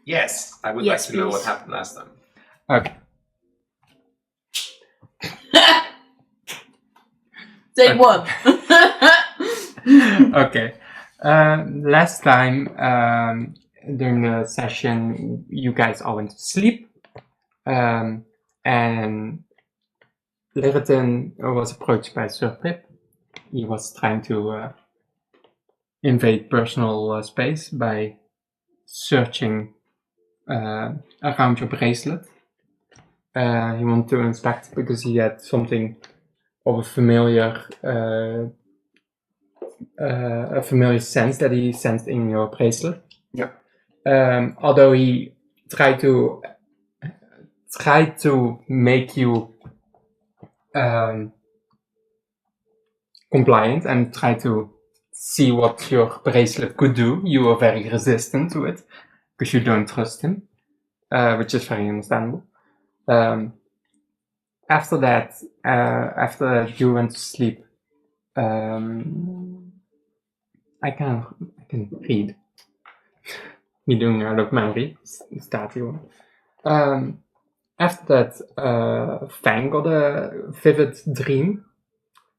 Yes, I would like to know what happened last time. Okay. Take one. Okay. Last time, during the session, you guys all went to sleep. And Lyriton was approached by Sir Pip. He was trying to invade personal space by searching around your bracelet. He wanted to inspect because he had something of a familiar sense that he sensed in your bracelet. Yeah. Although he tried to make you compliant and try to see what your bracelet could do, you were very resistant to it because you don't trust him, which is very understandable. After that, you went to sleep. I can read. Me doing out of memory. Staat hier. After that, Fang got a vivid dream.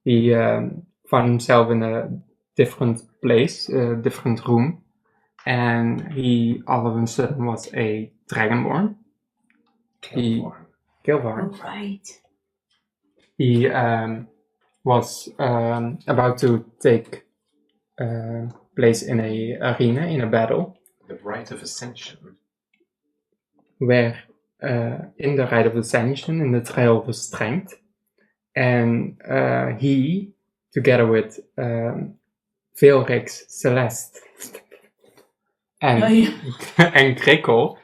He found himself in a different place, a different room, and he all of a sudden was a dragonborn. Kilvarn. Right. He was about to take place in a arena, in a battle. The Rite of Ascension. Where in the Rite of Ascension, in the Trail of Strength, and he, together with Veelrix, Celeste, and and Krickle,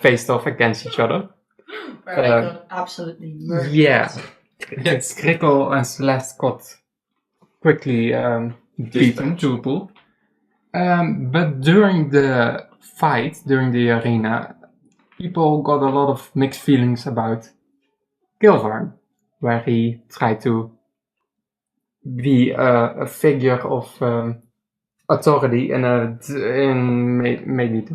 faced off against each other. Where I got absolutely murdered. Yeah. Krickle and Celeste got quickly beaten to a pool. But during the fight, during the arena, people got a lot of mixed feelings about Kilvarn, where he tried to be a figure of authority in maybe the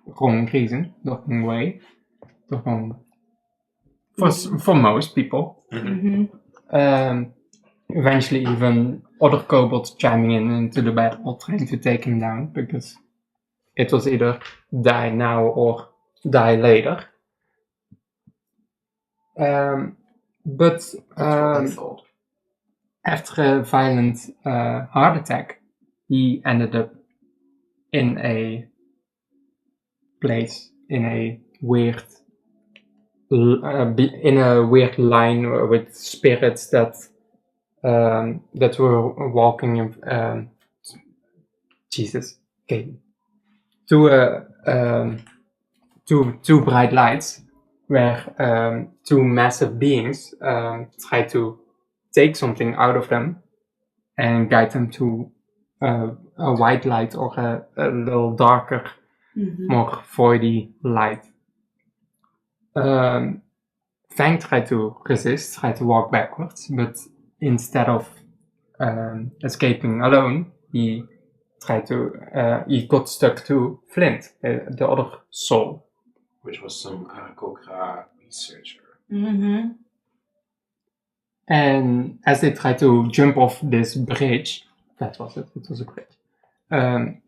wrong reason, the wrong way, the wrong for most people. Mm-hmm. Eventually, even other kobolds chiming into the battle, trying to take him down because it was either die now or die later. But after a violent heart attack, he ended up in a place in a weird line with spirits that were walking in two bright lights where two massive beings try to take something out of them and guide them to a white light or a little darker, more voidy light. Fang tried to resist, tried to walk backwards, but instead of escaping alone, he got stuck to Flint, the other soul. Which was some Kokra researcher. Mm-hmm. And as they tried to jump off this bridge, that was it was a bridge,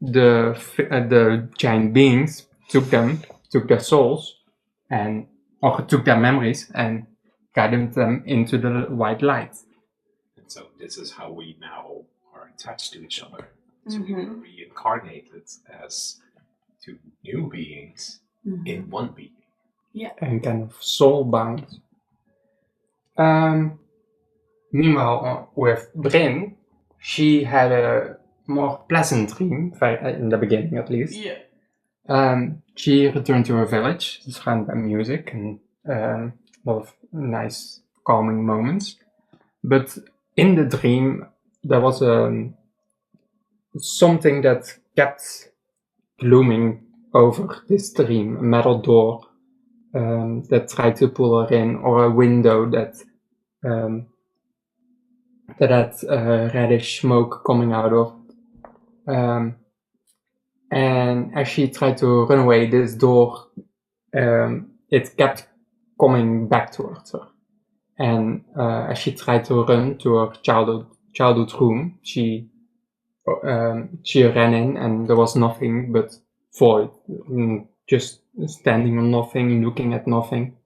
the giant beings took their souls, or took their memories and guided them into the white light. And so this is how we now are attached to each other. So we were reincarnated as two new beings in one being. Yeah. And kind of soul bound. Meanwhile, with Bryn, she had a more pleasant dream, in the beginning at least. Yeah. She returned to her village, surrounded by music and a lot of nice, calming moments. But in the dream, there was something that kept glooming over this dream, a metal door that tried to pull her in, or a window that had reddish smoke coming out of. And as she tried to run away, this door, it kept coming back towards her. And as she tried to run to her childhood room, she ran in, and there was nothing but void, just standing on nothing, looking at nothing.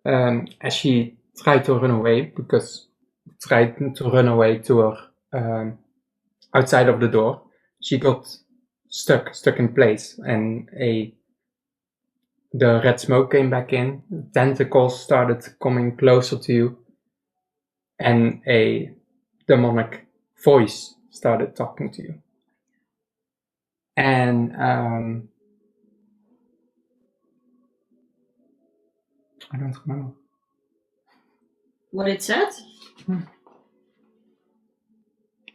As she tried to run away to her outside of the door, she got stuck in place, and the red smoke came back in, tentacles started coming closer to you, and a demonic voice started talking to you. And I don't remember. What it said?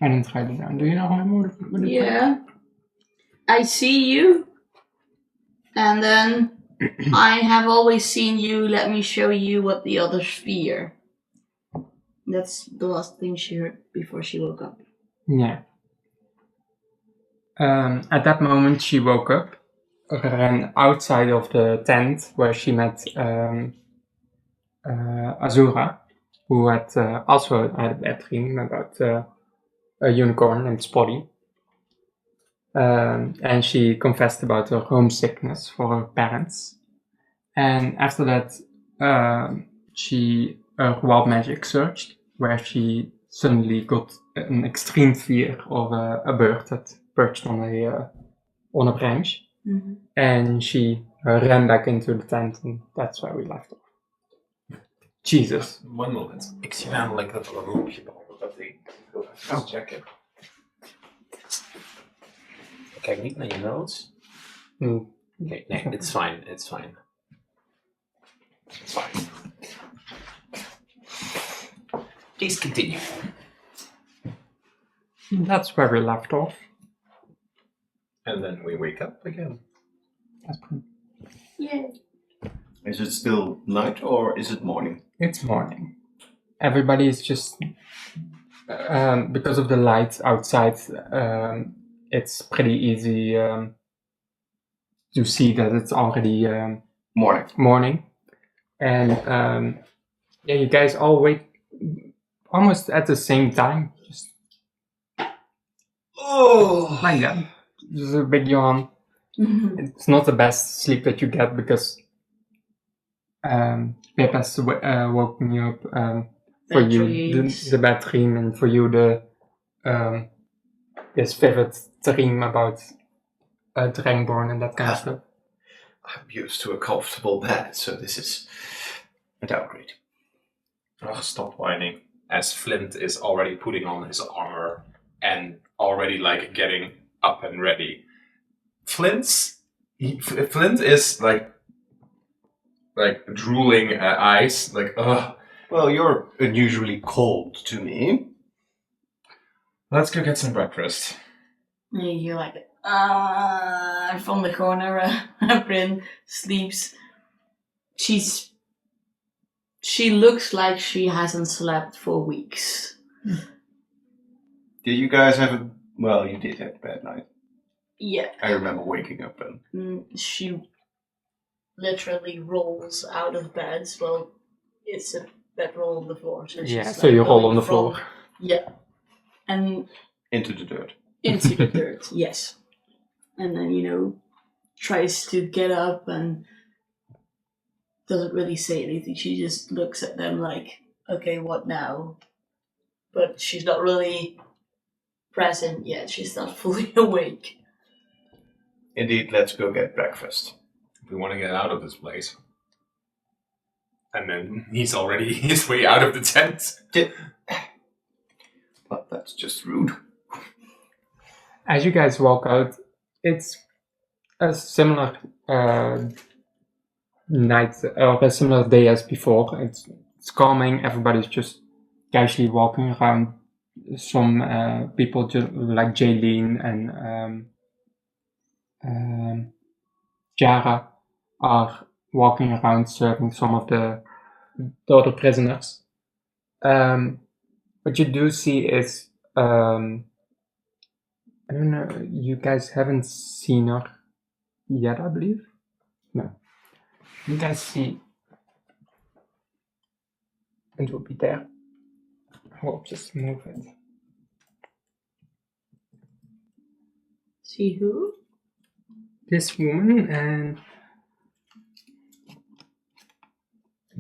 I didn't write it down. Do you know what it said? Yeah. I see you. And then I have always seen you. Let me show you what the others fear. That's the last thing she heard before she woke up. Yeah. At that moment, she woke up, ran outside of the tent where she met Azura, who had also had a bad dream about a unicorn named Spotty. And she confessed about her homesickness for her parents. And after that, she wild magic searched, where she suddenly got an extreme fear of a bird that perched on a branch. Mm-hmm. And she ran back into the tent, and that's where we left off. Jesus. One moment. Ik zie namelijk dat er een roepje behandeld dat ik wil even checken. Kijk niet naar je notes. Okay, nee, it's fine. It's fine. It's fine. Please continue. That's where we left off. And then we wake up again. That's pretty. Yeah. Is it still night or is it morning? It's morning. Everybody is just because of the light outside. It's pretty easy to see that it's already morning. And yeah, you guys all wake almost at the same time, just like that. Just a big yawn. Mm-hmm. It's not the best sleep that you get because Pip has woken you up for Bad you dreams. the bad dream, and for you the this vivid dream about Dragonborn and that kind of stuff. I'm used to a comfortable bed, so this is a downgrade. Oh, stop whining. As Flint is already putting on his armor and already like getting up and ready. Flint is like drooling eyes, like ugh. Well, you're unusually cold to me. Let's go get some breakfast. You're like, from the corner, Bryn sleeps. She looks like she hasn't slept for weeks. Did you guys have a... Well, you did have a bad night. Yeah. I remember waking up and... She literally rolls out of bed. Well, it's a bedroll on the floor. So Yeah, she's so you roll going on the from- floor. Yeah. And into the dirt. into the dirt, yes. And then, tries to get up and doesn't really say anything. She just looks at them like, okay, what now? But she's not really present yet. She's not fully awake. Indeed, let's go get breakfast. We want to get out of this place. And then he's already his way out of the tent. Well, that's just rude. As you guys walk out, it's a similar night or a similar day as before. It's calming. Everybody's just casually walking around. Some people like Jaylene and Jara are walking around serving some of the other prisoners. What you do see is I don't know. You guys haven't seen her yet, I believe. No. You guys see. It will be there. I'll just move it. See who? This woman and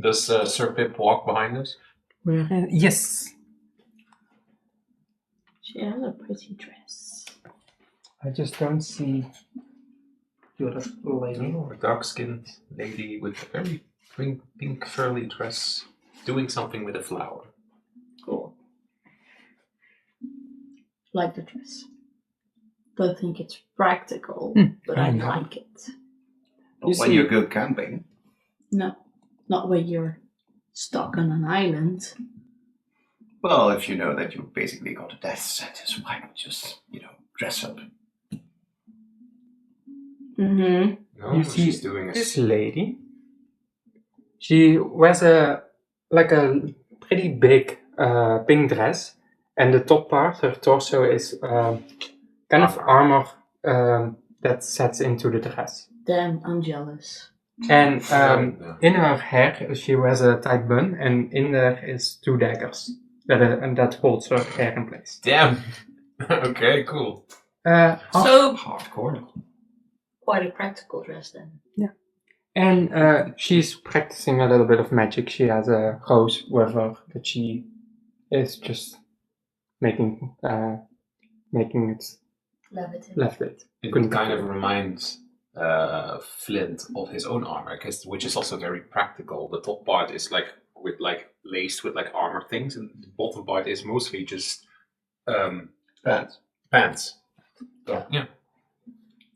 Does Sir Pip walk behind us? where? Yes. She has a pretty dress. I just don't see the other lady. A dark-skinned lady with a very pink furry dress, doing something with a flower. Cool. Like the dress. Don't think it's practical, but I know. like it. Not You when see- you go camping. No, not when you're stuck on an island. Well, if you know that you basically got a death sentence, why not just, dress up? Mm-hmm. No, You what see she's doing this is lady. She wears a pretty big pink dress, and the top part, her torso, is kind of armor that sets into the dress. Damn, I'm jealous. And Yeah. in her hair, she wears a tight bun, and in there is 2 daggers that holds her hair in place. Damn. Okay, cool. So, Hardcore. quite a practical dress then. And she's practicing a little bit of magic. She has a rose with her that she is just making it Levitate. levitate. It kind of reminds Flint of his own armor, which is also very practical. The top part is laced with armor things, and the bottom part is mostly just Pants. pants. So, yeah.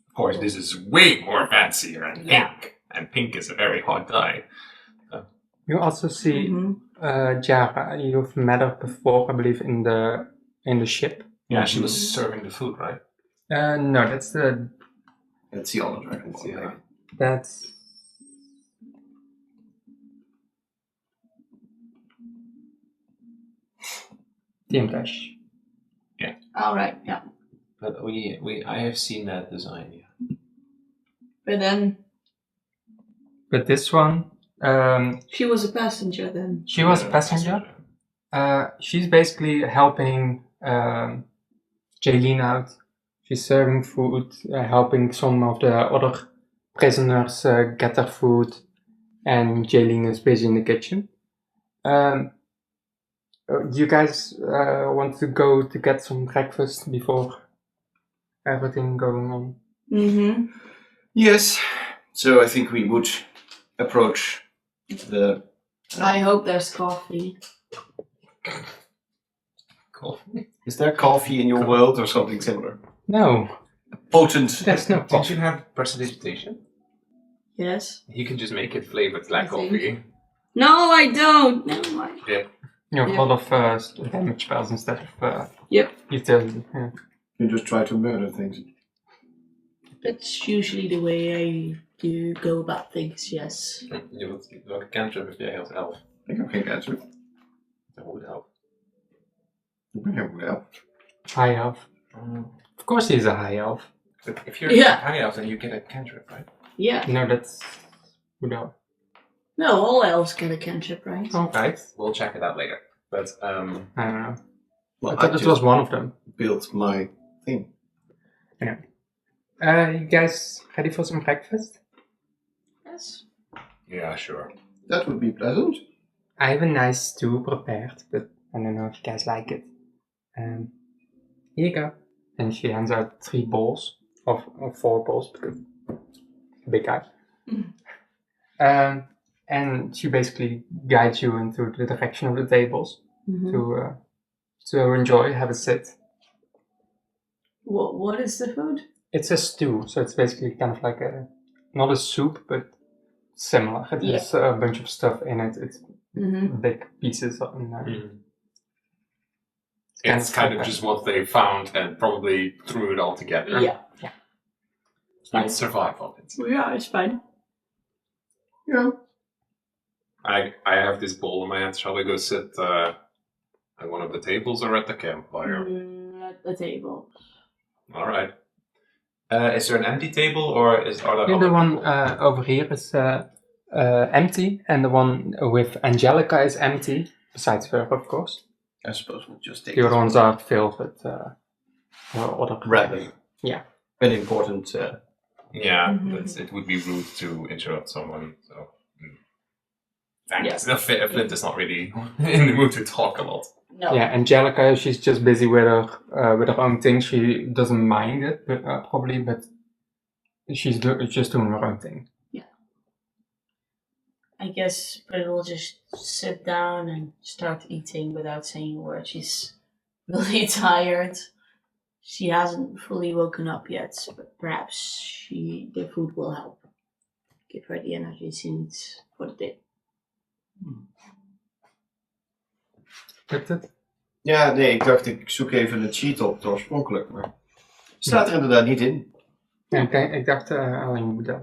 Of course, this is way more fancier and pink, and pink is a very hot dye. You also see Mm-hmm. Jara. You've met her before, I believe, in the ship. Yeah, she was serving the food, right? No, that's the It's the other dragon. It's, yeah. that's the Imdash. All right, yeah. But I have seen that design. Yeah. But then But this one, she was a passenger then. she was a Yeah, passenger. She's basically helping Jaylene out. She's serving food, helping some of the other prisoners get their food, and Jaylene is busy in the kitchen. Do you guys want to go to get some breakfast before everything going on? Mm-hmm. Yes. So I think we would approach the I hope there's coffee. Cool. Is there coffee in your world or something similar? No, Potent. there's no Did coffee. you have prestidigitation? Yes. You can just make it flavored black I think. coffee. No, I don't. Never mind. You have Yeah. a lot of damage spells instead of Yep. utility. Yeah. You just try to murder things. That's usually the way I do go about things. Yes. Je wilt welke cantrip heb jij als elf? Ik heb geen cantrip. Dat would help. Ik ben heel goed elf. High elf. Of course he's a high elf. But if you're Yeah. high elf, then you get a cantrip, right? Yeah. No, that's good elf. No, all elves get a cantrip, right? Alright. We'll check it out later. But I don't know. Well, I thought it was one of them. built my thing. You guys ready for some breakfast? Yes. yeah, sure. That would be pleasant. I have a nice stew prepared, but I don't know if you guys like it. Here you go. And she hands out 3 bowls, or 4 bowls, because big guy. And she basically guides you into the direction of the tables Mm-hmm. to enjoy, have a sit. What is the food? It's a stew, so it's basically kind of like not a soup, but similar. It Yeah. has a bunch of stuff in it. It's Mm-hmm. big pieces. It's kind of just what they found and probably threw it all together. Yeah. And survive on it. Yeah, it's fine. Yeah. I have this bowl in my hand. Shall we go sit at one of the tables or at the campfire? At the table. All right. Is there an empty table or are there Yeah, other the one people? over here is empty, and the one with Angelica is empty, besides her, of course. I suppose we'll just take The other this ones one. are filled with other... Random. Yeah. An important. Yeah, Mhm. it would be rude to interrupt someone. So, thanks. Yeah. Flint is not really in the mood to talk a lot. No. Yeah, Angelica, she's just busy with her own thing. She doesn't mind it, probably, but she's just doing her own thing. I guess Britt will just sit down and start eating without saying a word. She's really tired. She hasn't fully woken up yet, but perhaps the food will help give her the energy she needs for the day. Lukt het? Ja, nee, ik dacht ik zoek even het sheet op, het oorspronkelijk, maar staat er inderdaad niet in. Ja, ik dacht alleen Wood.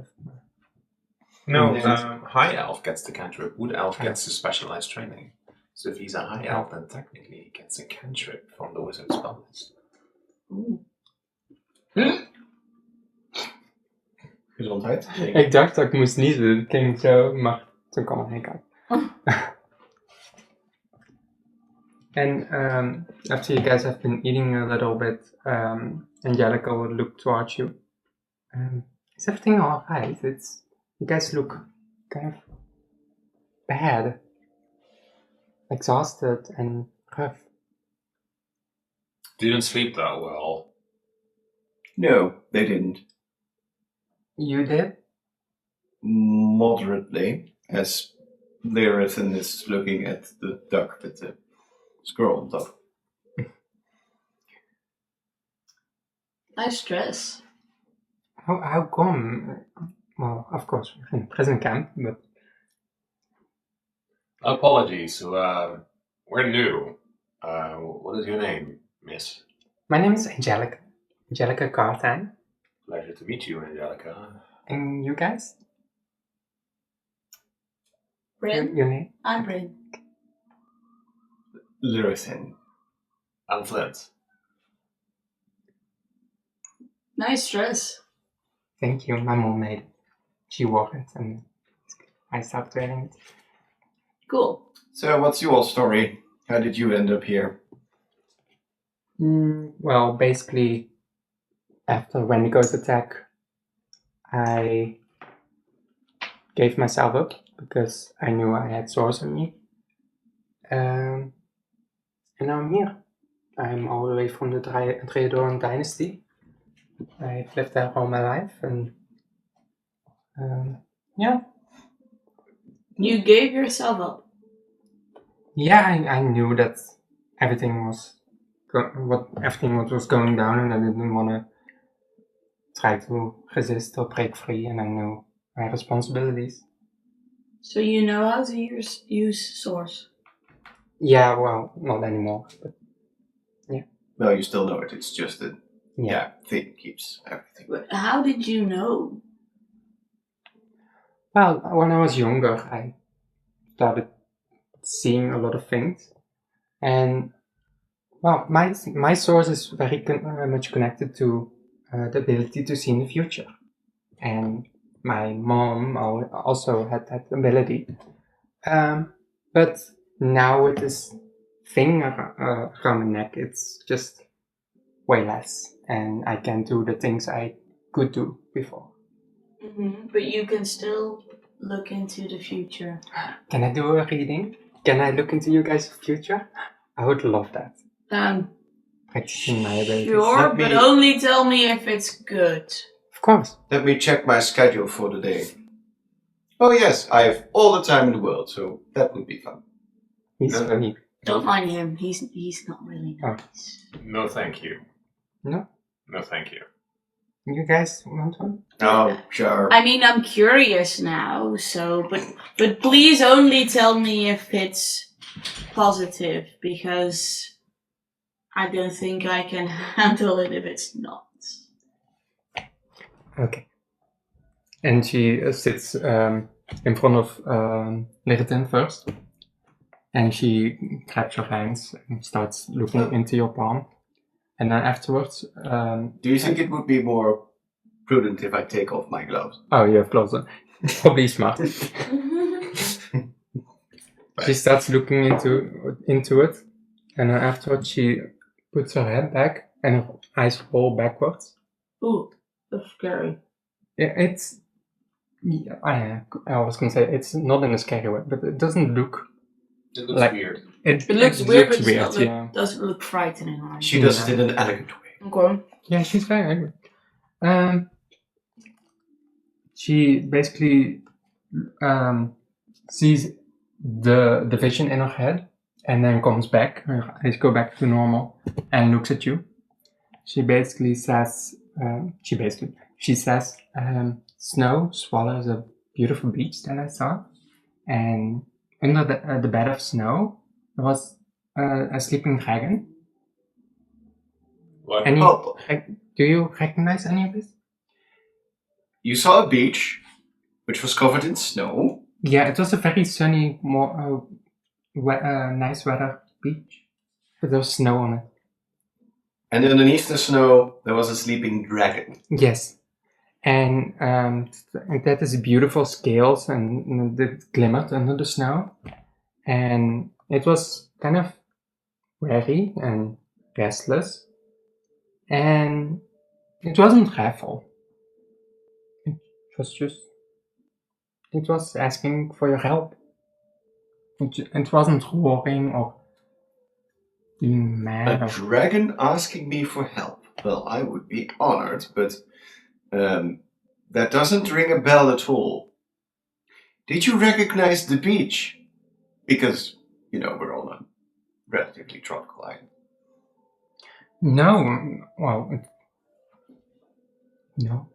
No, Yeah. High Elf gets the cantrip. Wood Elf gets the specialized training. So if he's a High Elf, then technically he gets a cantrip from the wizard's spell list. Ooh. Gezondheid. Ik dacht dat ik moest niezen, dat klinkt zo, maar toen kwam er heen uit. And after you guys have been eating a little bit, Angelica will look towards you. Is everything alright? You guys look kind of bad, exhausted, and rough. Didn't sleep that well. No, they didn't. You did? Moderately, as Lerathan is looking at the duck with the squirrel on top. Nice dress. How come? Well, of course, we're in prison camp, but Apologies, we're new. What is your name, miss? my name is Angelica. Angelica Cartine. Pleasure to meet you, Angelica. And you guys? Bryn? Your name? I'm Bryn. Lerathan. I'm Flint. Nice dress. Thank you. My mom made it. She wore it, and I started wearing it. Cool. So, what's your story? How did you end up here? Well, basically, after Wendigo's attack, I gave myself up because I knew I had swords on me. And now I'm here. I'm all the way from the Dreadoran dynasty. I've lived there all my life, and yeah. You gave yourself up. Yeah, I knew that everything was what was going down, and I didn't want to try to resist or break free, and I knew my responsibilities. So you know how to use swords. Yeah, well, not anymore, but Well, you still know it. It's just that, yeah. thing keeps everything. But how did you know? Well, when I was younger, I started seeing a lot of things, and well, my source is very much connected to the ability to see in the future, and my mom also had that ability, but now with this thing around my neck, it's just way less, and I can't do the things I could do before. Mm-hmm. But you can still look into the future. Can I do a reading? Can I look into you guys' future? I would love that. Practicing my abilities. Sure, Let but me- only tell me if it's good. Of course. Let me check my schedule for the day. Oh yes, I have all the time in the world, so that would be fun. He's No. funny. Don't mind him. He's not really Oh. nice. No, thank you. No? No, thank you. You guys want one? Oh, sure. I mean, I'm curious now. So, but please only tell me if it's positive, because I don't think I can handle it if it's not. Okay. And she sits in front of Lerathan first. And she grabs your hands and starts looking into your palm. And then afterwards, Do you think it would be more prudent if I take off my gloves? oh, you have gloves on. Probably smart. She starts looking into it, and then afterwards she puts her head back and her eyes roll backwards. Ooh, that's scary. Yeah, it's. Yeah, I was gonna say it's not in a scary way, but it doesn't look. It looks Like- weird. It looks weird, but weird, it yeah. doesn't look frightening. Right? She does it in an elegant way. Okay. Yeah, she's very angry. She basically sees the vision in her head and then comes back. Her eyes go back to normal and looks at you. She basically says, snow swallows a beautiful beach that I saw, and under the bed of snow there was a sleeping dragon. What? Any? Oh, Do you recognize any of this? you saw a beach which was covered in snow. Yeah, it was a very sunny, more nice weather beach. But there was snow on it. And underneath the snow, there was a sleeping dragon. Yes. And that is beautiful scales and it glimmered under the snow. And it was kind of weary and restless. And it wasn't wrathful. It was asking for your help. It wasn't roaring or being mad. A dragon asking me for help. Well, I would be honored, but that doesn't ring a bell at all. Did you recognize the beach? Because, we're on a relatively tropical island. No, well, no.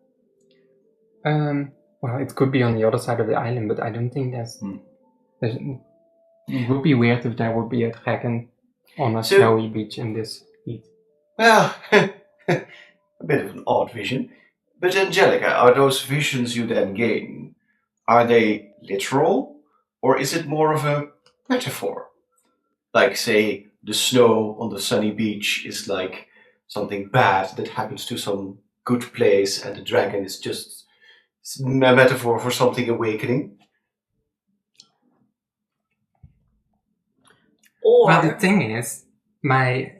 Well, it could be on the other side of the island, but I don't think there's it would be weird if there would be a dragon on a snowy beach in this heat. Well, a bit of an odd vision. But Angelica, are those visions you then gain, are they literal, or is it more of a metaphor? Like, say, the snow on the sunny beach is like something bad that happens to some good place, and the dragon is just a metaphor for something awakening? Or Well, the thing is, my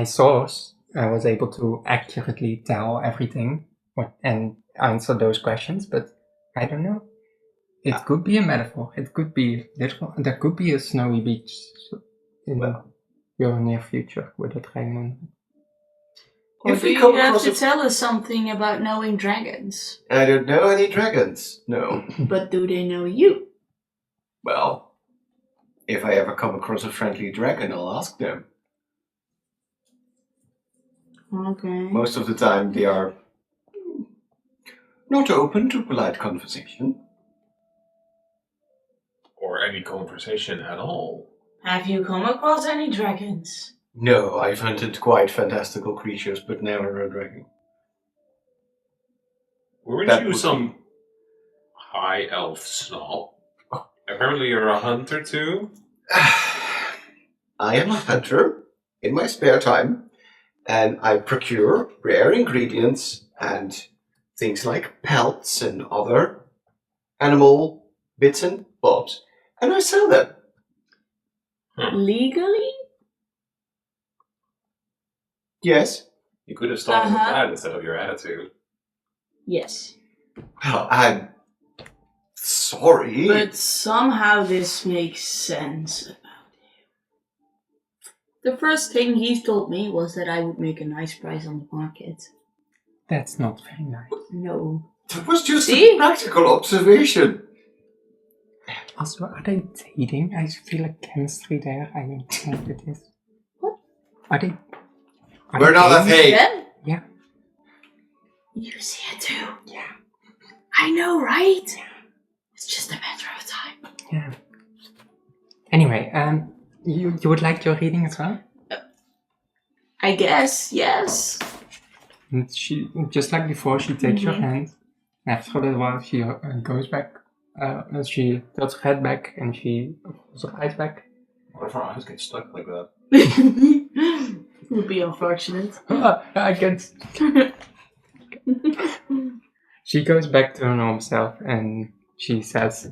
source was able to accurately tell everything and answer those questions, but I don't know. It could be a metaphor. It could be literal. There could be a snowy beach in your near future with a dragon. Or If do we you come have across to a- tell us something about knowing dragons? I don't know any dragons. No. But do they know you? Well, if I ever come across a friendly dragon, I'll ask them. Okay. Most of the time, they are not open to polite conversation. Or any conversation at all. Have you come across any dragons? No, I've hunted quite fantastical creatures, but never a dragon. Weren't That you would some high elf snob? Apparently you're a hunter too? I am a hunter in my spare time, and I procure rare ingredients and things like pelts and other animal bits and bobs, and I sell them. Legally? Yes. You could have started with Uh-huh. that instead of your attitude. Yes. Well, I'm sorry. But somehow this makes sense about him. The first thing he told me was that I would make a nice price on the market. That's not very nice. No. That was just See? a practical observation. Also, are they dating? I feel like chemistry there. I don't think it is. What? Are they? We're not a dating? thing. Then? Yeah. You see it too. Yeah. I know, right? It's just a matter of time. Yeah. Anyway, you would like your reading as well? I guess, yes. And she, just like before, she takes your hand. After a little while, she goes back. She tilts her head back and she pulls her eyes back. What if our eyes get stuck like that? Would be unfortunate. I can. She goes back to her normal self and she says,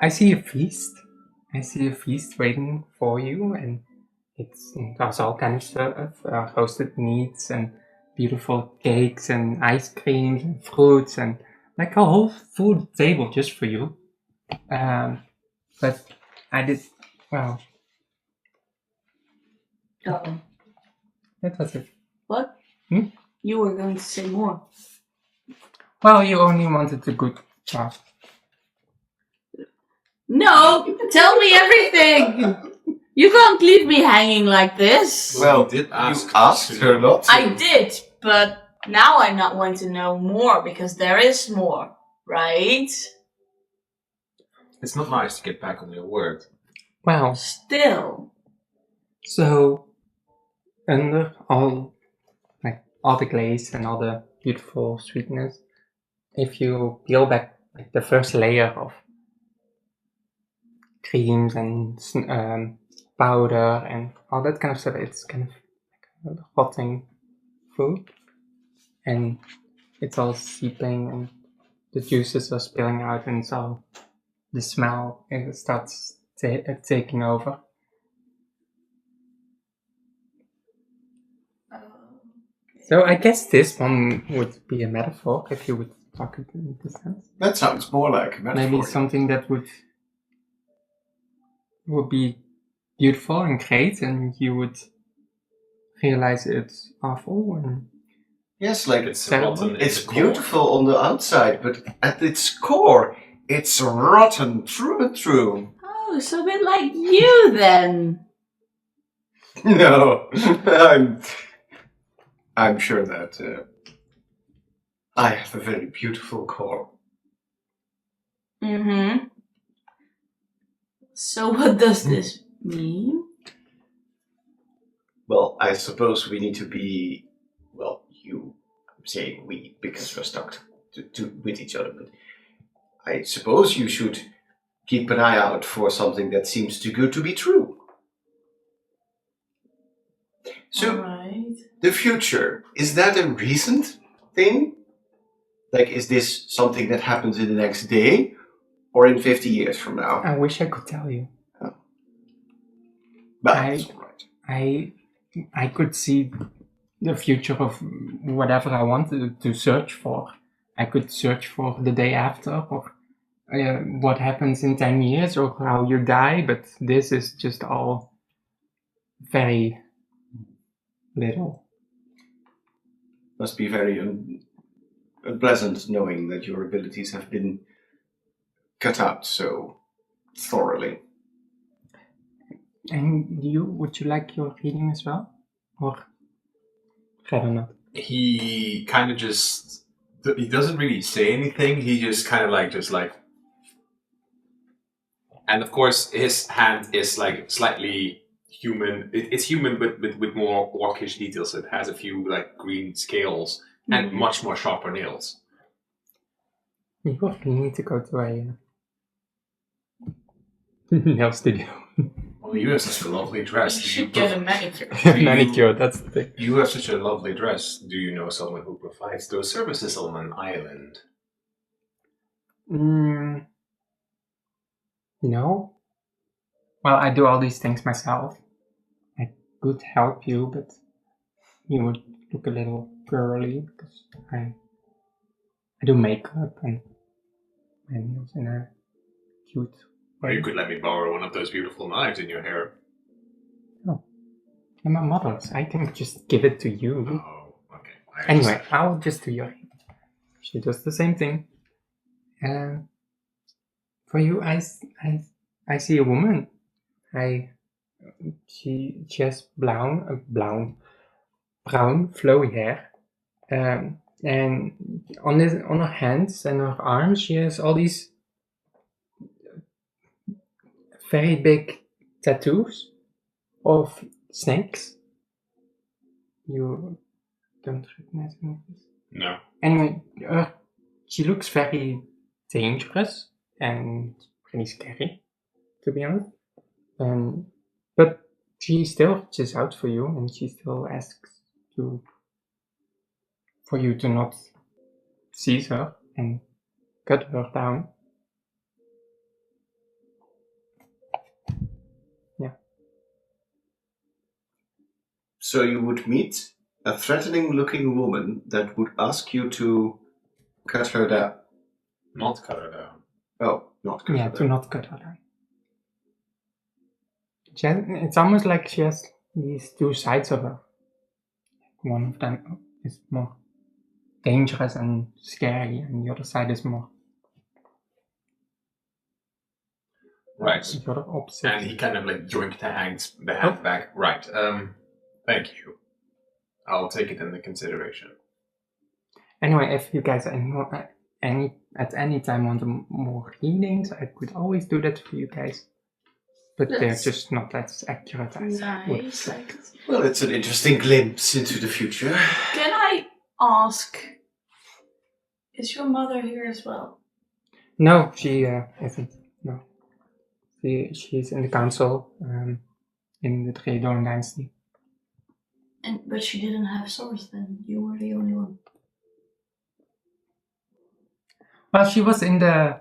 I see a feast. I see a feast waiting for you, and there's all kinds of roasted meats and beautiful cakes and ice creams and fruits and like a whole food table just for you. But I did, well, Uh-oh. that was it. What? Hmm? You were going to say more. Well, you only wanted the good stuff. No! Tell me everything! You can't leave me hanging like this. Well, you did ask. You asked her not to. I did, but now I not want to know more because there is more, right? It's not nice to get back on your word. Well, Still. so under all the glaze and all the beautiful sweetness, if you peel back like the first layer of creams and powder and all that kind of stuff, it's kind of like a rotting food, and it's all seeping and the juices are spilling out, and so the smell it starts taking over. So I guess this one would be a metaphor if you would talk it in this sense. That sounds more like a metaphor. Maybe something that would be beautiful and great, and you would realize it's awful and Yes, like It's Terrible. rotten. in it's the core. beautiful on the outside, but at its core, it's rotten through and through. Oh, so a bit like you then. No, I'm sure that I have a very beautiful core. Mm-hmm. So what does this mean? Well, I suppose we need to be, well, I'm saying we because we're stuck with each other, but I suppose you should keep an eye out for something that seems too good to be true. So, Alright. the future, is that a recent thing? Like, is this something that happens in the next day or in 50 years from now? I wish I could tell you. But I- that's all right. I could see the future of whatever I wanted to search for. I could search for the day after, or what happens in 10 years, or how you die, but this is just all very little. Must be very unpleasant knowing that your abilities have been cut out so thoroughly. And would you like your reading as well? Or rather not? He kind of just... He doesn't really say anything. He just kind of like... And of course, his hand is like slightly human. It's human, but with more orcish details. It has a few like green scales and much more sharper nails. You really need to go to a nail studio. Well, you have such a lovely You dress. should get a manicure. Manicure, that's the thing. You have such a lovely dress. Do you know someone who provides those services on an island? No. Well, I do all these things myself. I could help you, but you would look a little girly because I do makeup and my nails in a cute Or way. you could let me borrow one of those beautiful knives in your hair. I'm a model, so I can just give it to you. Oh, okay. I Anyway, understand. I'll just do your hair. She does the same thing. For you, I see a woman. She has brown flowy hair. And on her hands and her arms, she has all these very big tattoos of snakes. You don't recognize any of this? No. Anyway, she looks very dangerous and pretty scary, to be honest. But she still reaches out for you, and she still asks for you to not seize her and cut her down. Yeah. So you would meet a threatening-looking woman that would ask you to cut her down. Not cut her down. Oh, not cut her To down. not cut her down. It's almost like she has these two sides of her. One of them is more dangerous and scary, and the other side is more Right. sort of opposite. And he kind of like joined the hand back. Right. Thank you. I'll take it into consideration. Anyway, if you guys at any time want more readings, I could always do that for you guys. But they're That's just not as accurate as nice. Well, it's an interesting glimpse into the future. Can I ask, is your mother here as well? No, she isn't. No. She's in the council in the Tredorn dynasty. But she didn't have swords then. You were the only one. Well, she was in the.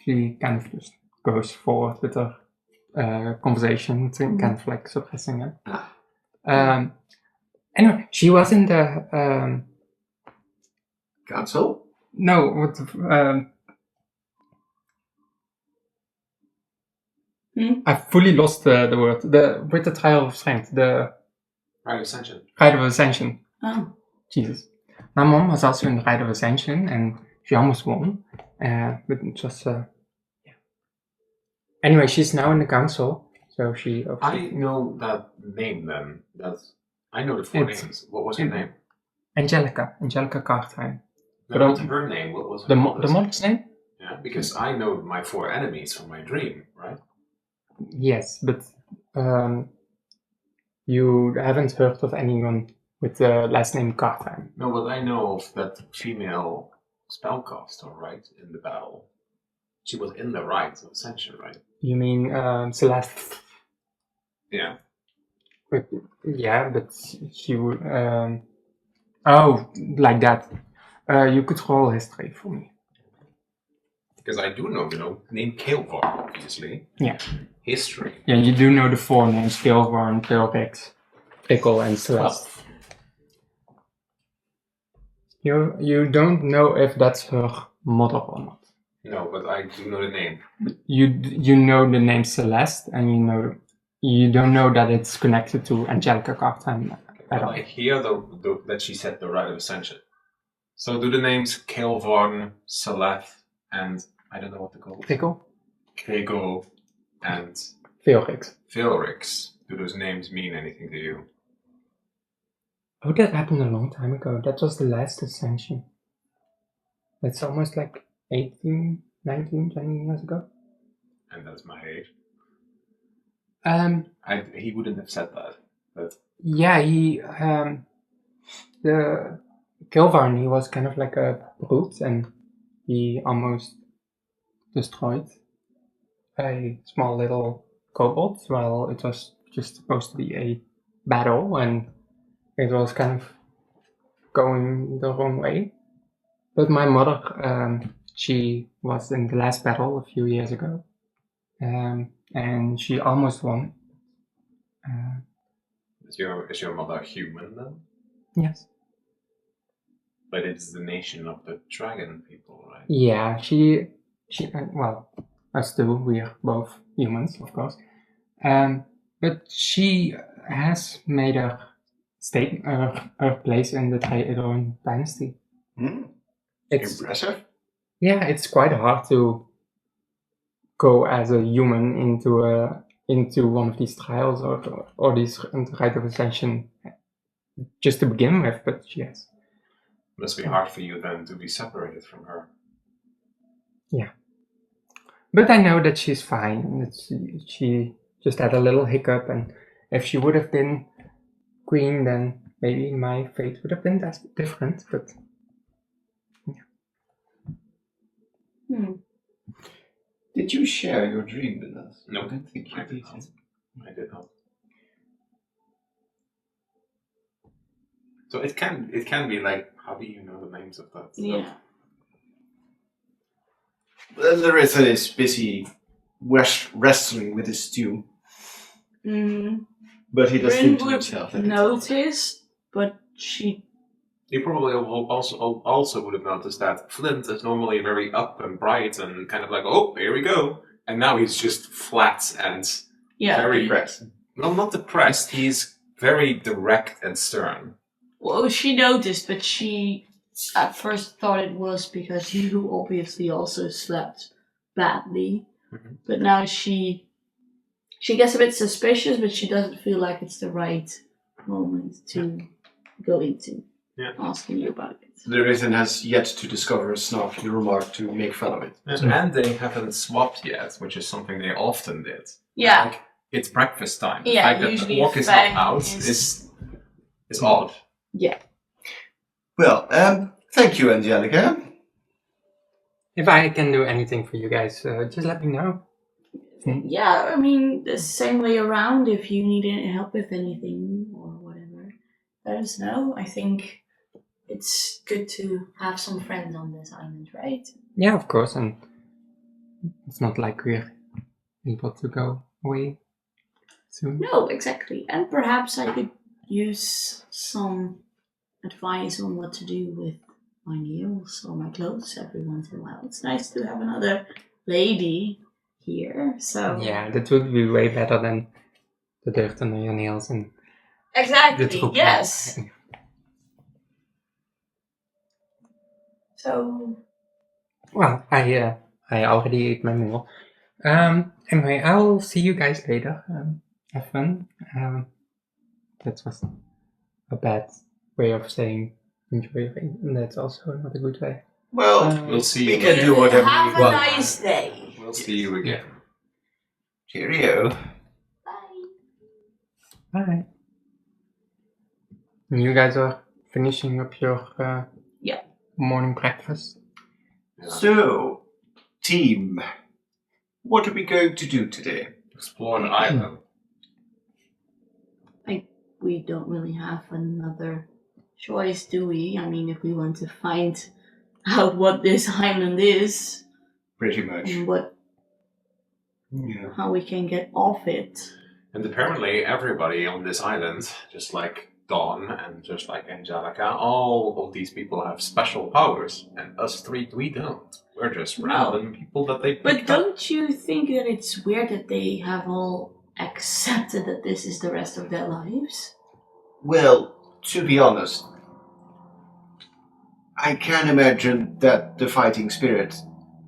She kind of just goes forward with her conversation, kind of like suppressing it. Anyway, she was in the. Council? No, what. I fully lost the word. With the trial of strength, the Rite of Ascension. Rite of Ascension. Oh. Jesus. My mom was also in the Rite of Ascension, and she almost won. But it was yeah. Anyway, she's now in the council, so she. I know that name then. I know the four names. What was her name? Angelica Cartine. No, but her name. What was her the mother's name? Yeah, because I know my four enemies from my dream, right? Yes, but you haven't heard of anyone with the last name Cartine. No, but I know of that female spellcaster, right, in the battle. She was in the Rite of Ascension, right? You mean Celeste? Yeah. But she would. Oh, like that. You could roll history for me. Because I do know the name Kael'var, obviously. Yeah. History. Yeah, you do know the four names: Kael'var, Pilrix, Pickle, and Celeste. You don't know if that's her mother or not. No, but I do know the name. You know the name Celeste, and you don't know that it's connected to Angelica Cartine at all. I hear that she said the Rite of Ascension. So do the names Kael'var, Celeste, and I don't know what they're called. Pickle? Krego and Pilrix. Do those names mean anything to you? Oh, that happened a long time ago. That was the last ascension. That's almost like 18, 19, 20 years ago. And that's my age. He wouldn't have said that. But yeah, the Kael'var, he was kind of like a brute, and he almost destroyed a small little kobold while it was just supposed to be a battle, and it was kind of going the wrong way. But my mother, she was in the last battle a few years ago, and she almost won. Is your mother human then? Yes. But it's the nation of the dragon people, right? Yeah, she well, us too, we are both humans, of course. But she has made her place in the Tredorn dynasty. It's impressive. Yeah, it's quite hard to go as a human into one of these trials or these Rite of Ascension just to begin with, but yes. It must be hard for you then to be separated from her. Yeah. But I know that she's fine. She just had a little hiccup, and if she would have been queen, then maybe my fate would have been different, but yeah. Did you share your dream with us? No. I don't think you did. I did not. So it can be like, how do you know the names of that? Yeah. Larissa is busy wrestling with his stew, Mm. but he does Bryn think to would himself that it's odd. notice, but she. You probably also would have noticed that Flint is normally very up and bright and kind of like, oh, here we go. And now he's just flat and Yeah. very Depressed. Well, not depressed. He's very direct and stern. Well, she noticed, but she at first thought it was because you obviously also slept badly. Mhm. But now she gets a bit suspicious, but she doesn't feel like it's the right moment to go into asking you about it. Larissa has yet to discover a snarky remark to make fun of it. And they haven't swapped yet, which is something they often did. Yeah. Like, it's breakfast time. The Yeah, fact that the usually walk is Fang not out is odd. Yeah. Well, thank you, Angelica. If I can do anything for you guys, just let me know. Yeah, I mean, the same way around. If you need any help with anything or whatever, let us know. I think it's good to have some friends on this island, right? Yeah, of course, and it's not like we're able to go away soon. No, exactly. And perhaps I could use some advice on what to do with my nails or my clothes every once in a while. It's nice to have another lady here, so... Yeah, that would be way better than the dirt under your nails and the Exactly, troep. yes. So... Well, I already ate my meal. Anyway, I'll see you guys later. Have fun. That was a bad way of saying enjoy your day. That's also not a good way. Well, We'll see we you can do whatever have we a want. nice day. We'll see you again. Cheerio. Bye. Bye. And you guys are finishing up your morning breakfast. Yeah. So, team, what are we going to do today? Explore the island. We don't really have another choice, do we? I mean, if we want to find out what this island is Pretty much. and Yeah. how we can get off it. And apparently everybody on this island, just like Dawn and just like Angelica, all of these people have special powers. And us three, we don't. We're just random people that they But picked up. don't you think that it's weird that they have all accepted that this is the rest of their lives? Well, to be honest, I can imagine that the fighting spirit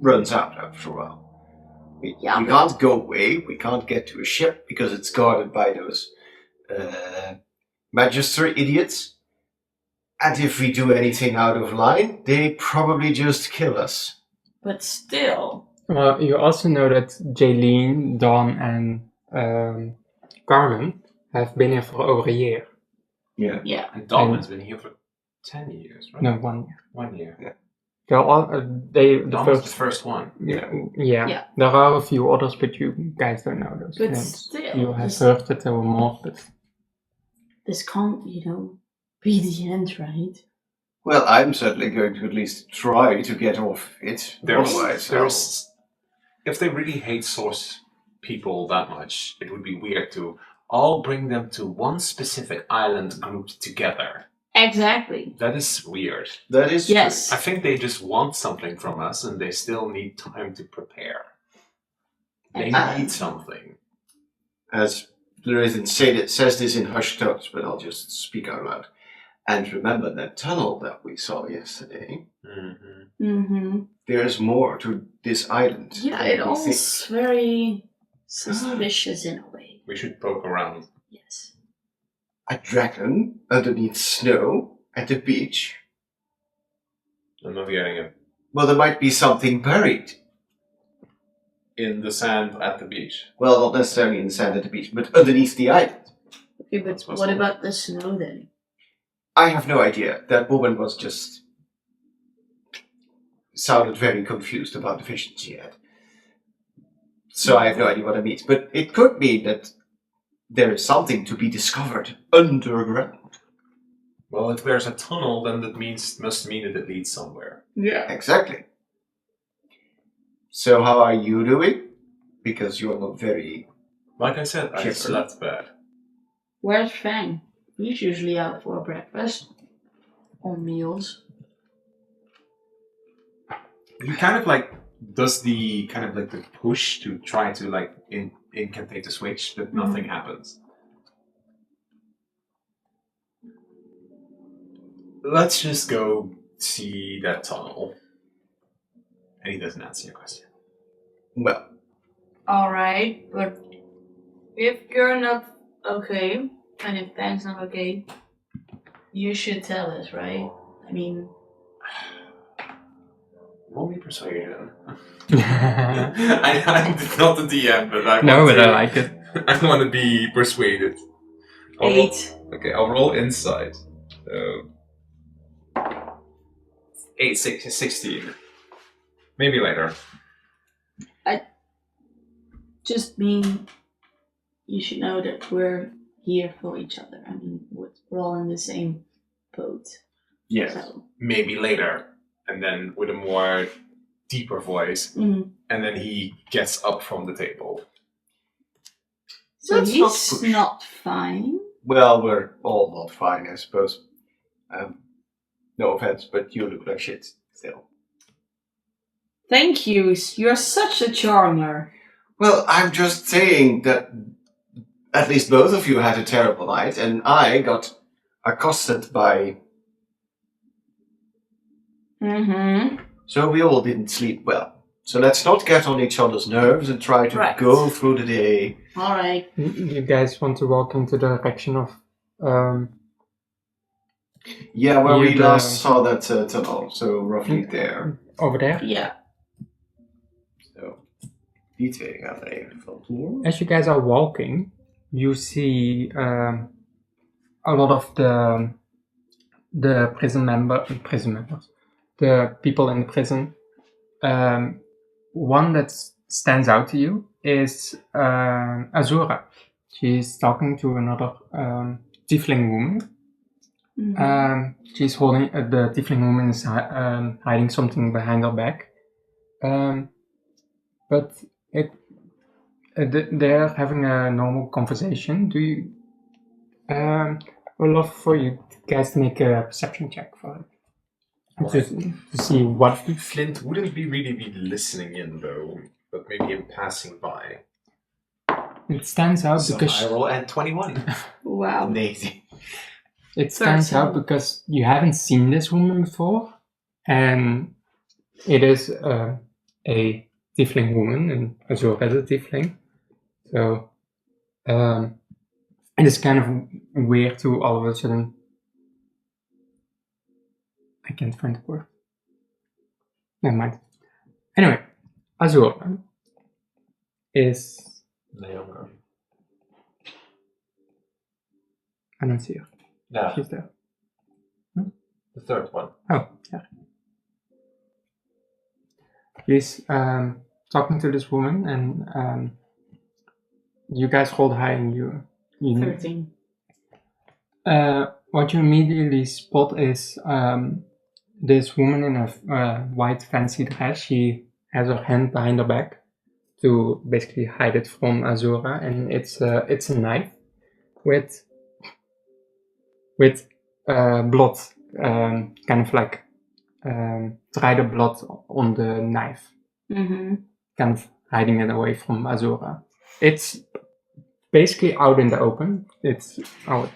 runs out after a while. We can't go away, we can't get to a ship because it's guarded by those Magister idiots. And if we do anything out of line, they probably just kill us. But still, Well, you also know that Jaylene, Dawn, and Carmen have been here for over a year. Yeah. yeah. And Dawn has been here for 10 years, right? No, 1 year. 1 year. They're all the Dawn was the first. first one. Yeah. There are a few others, but you guys don't know those. But names. still, You have this- heard that there were more, but This can't, be the end, right? Well, I'm certainly going to at least try to get off it. Otherwise, If they really hate Source people that much, it would be weird to all bring them to one specific island grouped together. Exactly. That is weird. that is Yes. I think they just want something from us and they still need time to prepare. They need something. true. As Larissa says this in hushed tones, but I'll just speak out loud. And remember that tunnel that we saw yesterday? Mm-hmm. Mm-hmm. There's more to this island. Yeah, than it we all think. is very suspicious in a way. We should poke around. Yes. A dragon underneath snow at the beach. I'm not getting it. Well, there might be something buried. In the sand at the beach. Well, not necessarily in the sand at the beach, but underneath the island. Okay, but That's what possible. about the snow then? I have no idea. That woman was just sounded very confused about the vision she had. So I have no idea what it means. But it could mean that there is something to be discovered underground. Well, if there's a tunnel, then that must mean that it leads somewhere. Yeah. Exactly. So how are you doing? Because you're not very... Like I said, I Chipper. slept bad. Where's Fang? He's usually out for breakfast. Or meals. He kind of like does the kind of like the push to try to like incantate the switch, but nothing happens. Let's just go see that tunnel. And he doesn't answer your question. Well, Alright, but if you're not okay, and if Fang's not okay, you should tell us, right? I mean, Roll me persuasion. I'm not the DM, but I No, want but to, I like it. I want to be persuaded. I'll roll- 8. Okay, I'll roll insight. So 8, 6, 16. Maybe later. Just mean you should know that we're here for each other. I mean, we're all in the same boat. yes. So. Maybe later. And then with a more deeper voice. Mhm. And then he gets up from the table. So Let's not he's push. not fine. Well, we're all not fine, I suppose. No offense, but you look like shit still. Thank you. You're such a charmer. Well, I'm just saying that at least both of you had a terrible night, and I got accosted by... Mm-hmm. So we all didn't sleep well. So let's not get on each other's nerves and try to Right. go through the day. Alright. You guys want to walk into the direction of Yeah, where we You, last saw that tunnel, so roughly there. over there? Yeah. So, die twee gaan er even vandoor. As you guys are walking, you see a lot of the prison members, the people in the prison. One that stands out to you is Azura. She's talking to another tiefling woman. Mhm. She's holding the tiefling woman is hiding something behind her back. But they're having a normal conversation. Do you? I would love for you guys to make a perception check for it. To see what. Flint wouldn't really be listening in though, but maybe in passing by. It stands out So because I roll at 21. Wow. Nee. it stands out 13. because you haven't seen this woman before, and it is a tiefling woman, and Azura is a tiefling. So it is kind of weird to all of a sudden. I can't find the word. Never mind. Anyway, Azura is. Younger. I don't see her. Yeah, She's there. the third one. Oh, yeah. He's talking to this woman, and you guys hold high, and you 13. what you immediately spot is this woman in a white fancy dress. She has her hand behind her back to basically hide it from Azura, and it's a knife with blood, kind of like dried blood on the knife, Mm-hmm. kind of hiding it away from Azura. It's basically out in the open. It's out.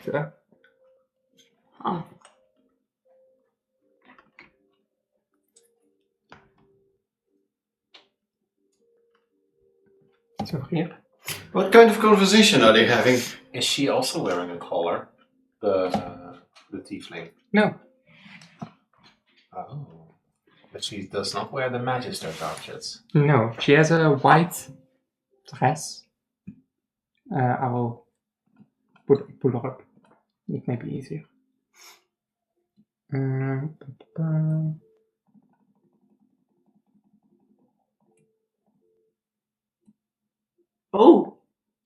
Oh. So here. What kind of conversation are they having? Is she also wearing a collar? The tiefling. No. Oh. But she does not wear the magister's outfits. No, she has a white dress. I will pull her up. It may be easier. Oh.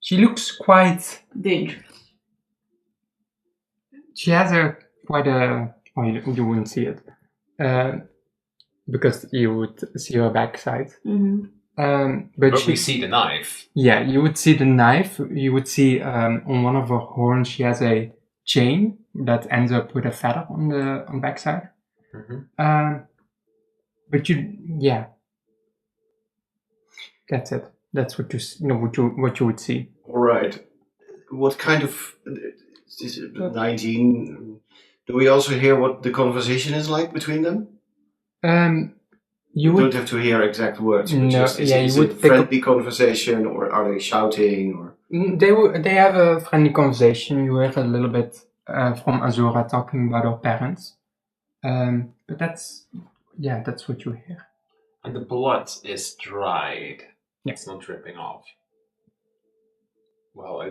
She looks quite. Dangerous. She has Oh, you wouldn't see it, because you would see her backside. Mm-hmm. But we see the knife. Yeah, you would see the knife. You would see on one of her horns she has a chain that ends up with a feather on the backside. Mm-hmm. But that's it. That's what what you would see. All right. What kind of... Is it 19? Do we also hear what the conversation is like between them? You don't would have to hear exact words. But No, just, yeah, is you it would pick friendly conversation, or are they shouting? Or They have a friendly conversation. You hear a little bit from Azura talking about her parents. But that's what you hear. And the blood is dried. Yeah. It's not dripping off. Well,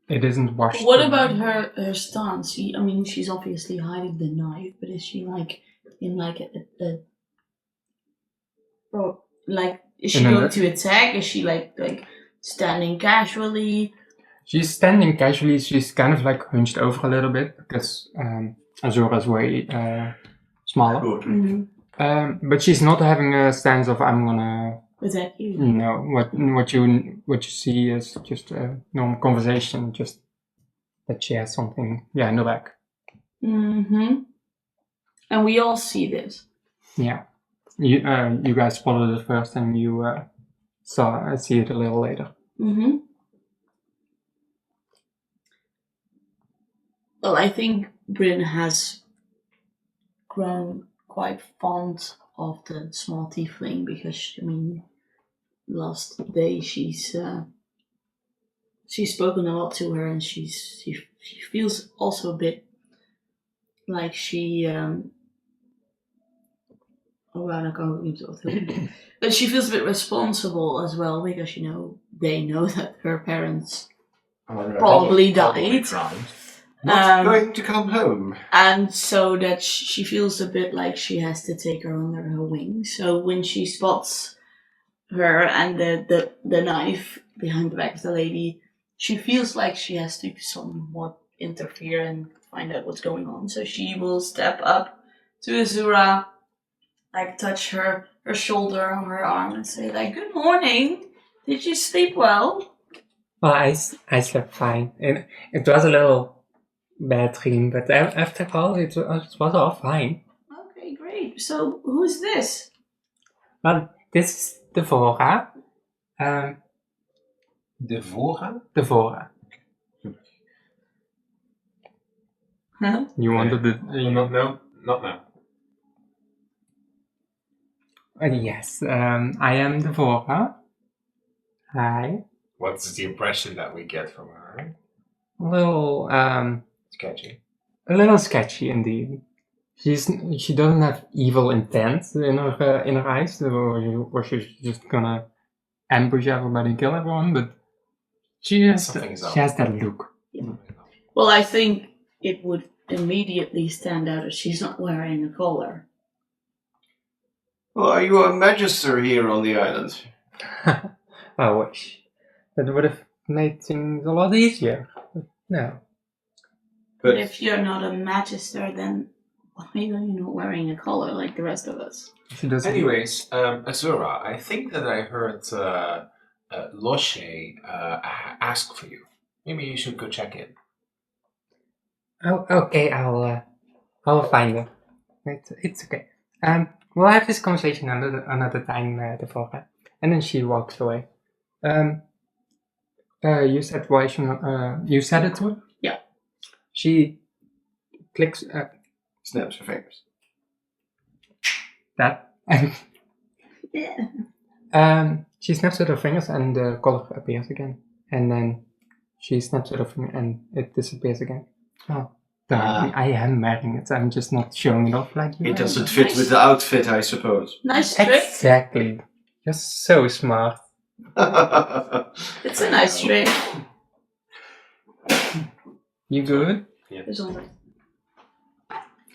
It isn't washed. What about her stance? She's obviously hiding the knife, but is she like in like is she going to attack? Is she like standing casually? She's standing casually. She's kind of like hunched over a little bit because Azura's way smaller. good. Mm-hmm. But she's not having a stance of I'm gonna attack you. No, what you see is just a normal conversation, just that she has something in the back. Mm-hmm. And we all see this. Yeah. You guys spotted it first, and you see it a little later. Mm-hmm. Well, I think Bryn has grown quite fond of the small tiefling because, last day she's spoken a lot to her, and she feels also a bit like she but she feels a bit responsible as well because they know that her parents probably died. Not going to come home. And so that she feels a bit like she has to take her under her wing. So when she spots her and the knife behind the back of the lady, she feels like she has to somewhat interfere and find out what's going on. So she will step up to Azura, touch her shoulder or her arm and say good morning. Did you sleep well? Well, I slept fine. And it was a little bad dream, but after all, it was all fine. Okay, great. So who's this? Well, this is Devora. Devora? Devora. Huh? You wanted the... Not now. Yes, I am Devora. Hi. What's the impression that we get from her? A little, sketchy. A little sketchy indeed. She doesn't have evil intent in her eyes, or she's just gonna ambush everybody and kill everyone, but she has that look. Yeah. Well, I think it would immediately stand out if she's not wearing a collar. Well, are you a magister here on the island? I wish. That would have made things a lot easier. No. But if you're not a magister, then why are you not wearing a collar like the rest of us? Anyways, Azura, I think that I heard Loshe ask for you. Maybe you should go check in. Oh, okay. I'll find her. It's okay. We'll have this conversation another time, Devora. And then she walks away. You said why she you said it to her? Yeah. She clicks. Snaps her fingers. That. Yeah. She snaps with her fingers and the color appears again. And then she snaps with her finger and it disappears again. Oh, I am wearing it. I'm just not showing it off like you. It doesn't fit with the outfit, I suppose. Nice trick. Exactly. You're so smart. It's a nice trick. You good? Yeah.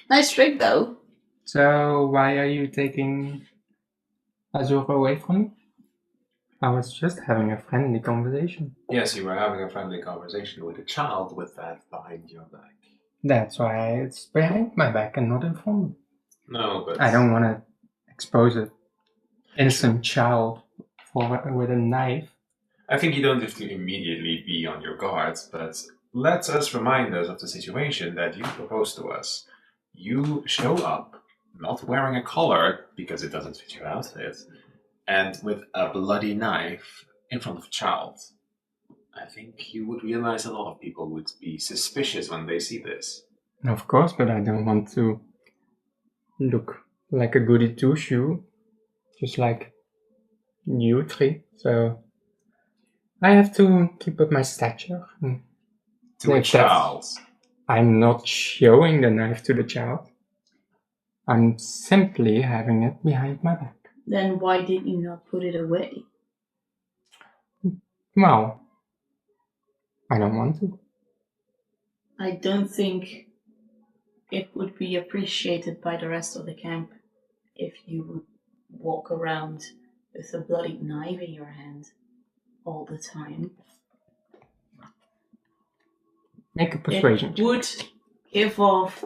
Nice trick, though. So why are you taking Azura away from me? I was just having a friendly conversation. Yes, you were having a friendly conversation with a child with that behind your back. That's why it's behind my back and not in front. No, but I don't want to expose an innocent child with a knife. I think you don't have to immediately be on your guard, but let us remind us of the situation that you proposed to us. You show up not wearing a collar because it doesn't fit your outfit, and with a bloody knife in front of a child. I think you would realize a lot of people would be suspicious when they see this. Of course, but I don't want to look like a goody two-shoe, just like you three. So I have to keep up my stature. To a If that's- child. I'm not showing the knife to the child. I'm simply having it behind my back. Then why did you not put it away? Well, I don't want to. I don't think it would be appreciated by the rest of the camp if you would walk around with a bloody knife in your hand all the time. Make a persuasion It check. would give off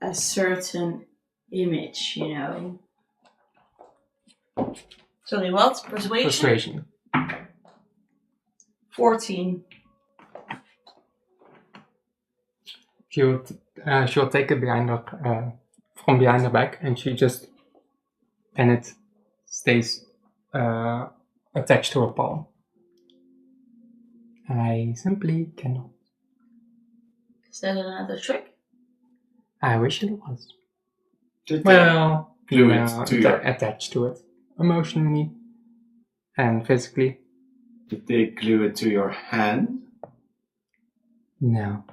a certain image, you know. Sorry, what? Persuasion? Persuasion. 14. She'll take it behind her, from behind her back, and it stays attached to her palm. I simply cannot. Is that another trick? I wish it was. Did they Well, glue you it know, to your- attached to it, emotionally and physically. Did they glue it to your hand? No.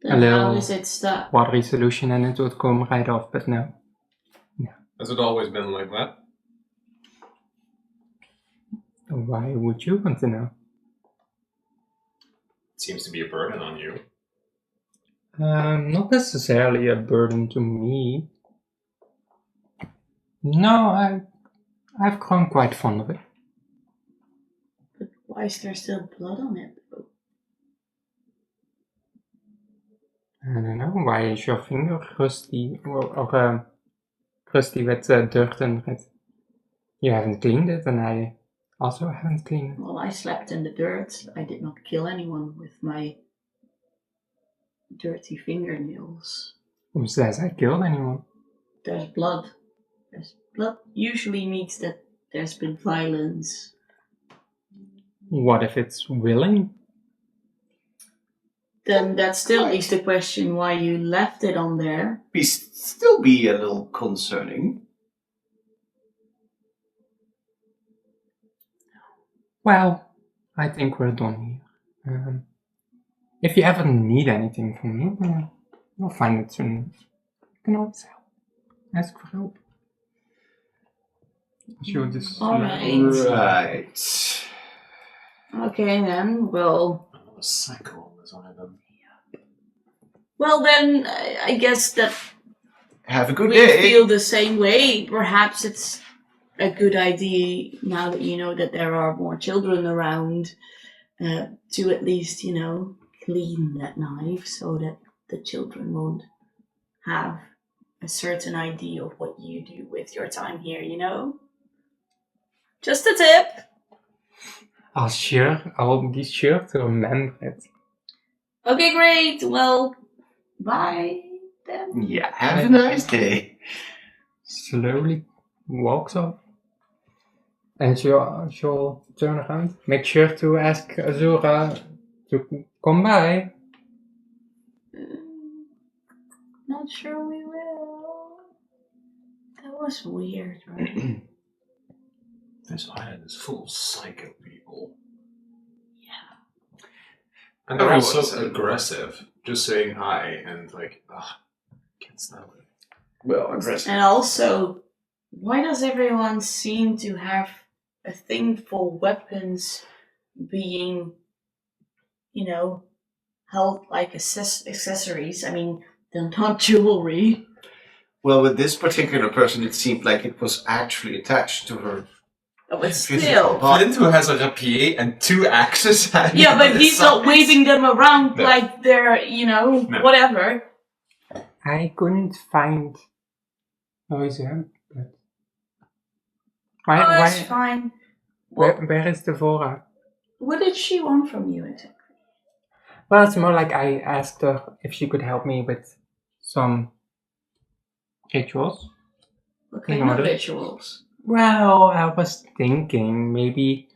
Then little- how is it stuck? Watery solution and it would come right off, but no. Has it always been like that? Why would you want to know? It seems to be a burden on you. Not necessarily a burden to me. No, I've grown quite fond of it. But why is there still blood on it, though? I don't know, why is your finger rusty or crusty with dirt under it? You haven't cleaned it and I also haven't cleaned it. Well, I slept in the dirt. I did not kill anyone with my dirty fingernails. Who says I killed anyone? There's blood. Blood usually means that there's been violence. What if it's willing? Then that still leaves the question why you left it on there. Still be a little concerning. Well, I think we're done here. If you ever need anything from me, you'll find it soon. You can always help. Ask for help. She'll just Alright. Right. Okay then, well... I'm not a psycho on this item. Well then, I guess that Have a good we day. feel the same way. Perhaps it's a good idea, now that you know that there are more children around, to at least, you know, clean that knife so that the children won't have a certain idea of what you do with your time here, you know? Just a tip. I'll be sure to remember it. Okay, great. Well, bye then. Yeah, have a nice day. Slowly walks off. And she'll turn around. Make sure to ask Azura to come by. Not sure we will. That was weird, right? This island is full of psycho people. Yeah. And they're Everyone's also aggressive. Just saying hi and like, can't stand it. Well, aggressive. And also, why does everyone seem to have a thing for weapons being, you know, held like accessories? I mean, they're not jewelry. Well, with this particular person, it seemed like it was actually attached to her Oh, but still. Flint, who has a rapier and 2 axes. Yeah, but he's not waving them around No. like they're, whatever. I couldn't find Loisa, but That's fine. where is Devora? What did she want from you exactly? Well, it's more like I asked her if she could help me with some rituals. What kind of rituals? Well, I was thinking maybe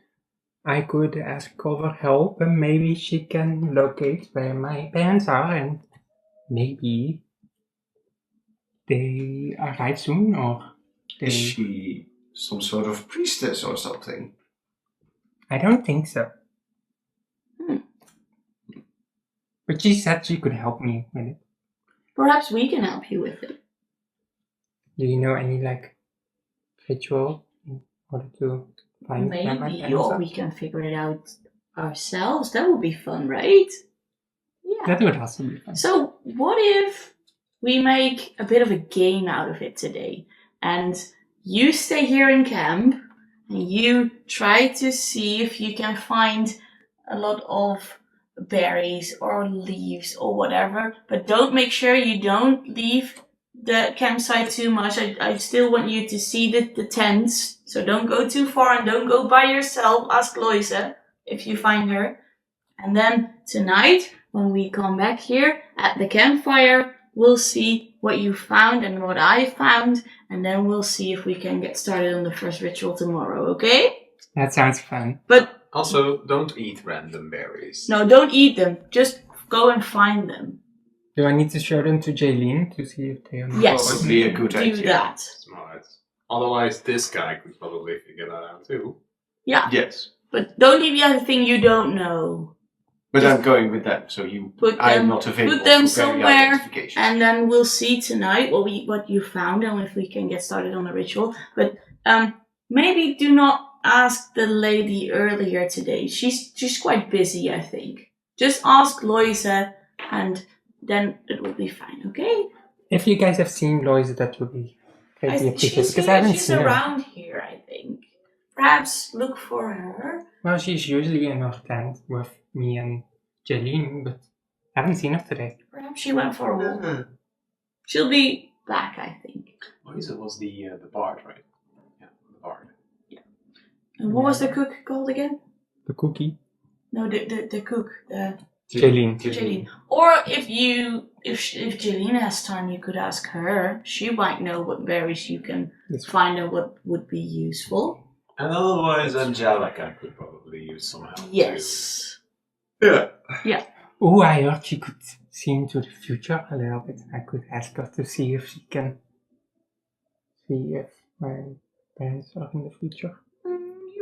I could ask her for help and maybe she can locate where my parents are and maybe they arrive soon or Is she some sort of priestess or something? I don't think so. Hmm. But she said she could help me with it. Perhaps we can help you with it. Do you know any ritual in order to find where my Maybe, parents or are? we can figure it out ourselves. That would be fun, right? Yeah. That would also be fun. So, what if we make a bit of a game out of it today? And you stay here in camp, and you try to see if you can find a lot of berries or leaves or whatever. But make sure you don't leave the campsite too much. I still want you to see the tents. So don't go too far and don't go by yourself. Ask Loisa if you find her. And then tonight, when we come back here at the campfire, we'll see what you found and what I found. And then we'll see if we can get started on the first ritual tomorrow, okay? That sounds fun. But Also, don't eat random berries. no, don't eat them. Just go and find them. Do I need to show them to Jaylene to see if they are Yes, would be a good do idea. that. Smart. Otherwise, this guy could probably figure that out too. Yeah, Yes. but don't leave the other thing you don't know. But I'm going with them, so I'm not available put them for very somewhere, identification. and then we'll see tonight what you found and if we can get started on the ritual. But maybe do not ask the lady earlier today. She's quite busy, I think. Just ask Loisa, and then it will be fine. Okay? If you guys have seen Loisa, that would be greatly appreciated because I haven't she's seen her. around here, I think. Perhaps look for her. Well, she's usually in her tent with me and Jaylene, but I haven't seen her today. Perhaps she went for a walk. She'll be back, I think. Loisa was the bard, right? Yeah, the bard. And what was the cook called again? The cookie. No, the cook. Jaylene. Jaylene. Or if Jaylene has time, you could ask her. She might know what berries you can find and what would be useful. And otherwise, Angelica could probably use some help Yes. too. Yeah. Oh, I heard she could see into the future a little bit. I could ask her to see if she can see if my parents are in the future.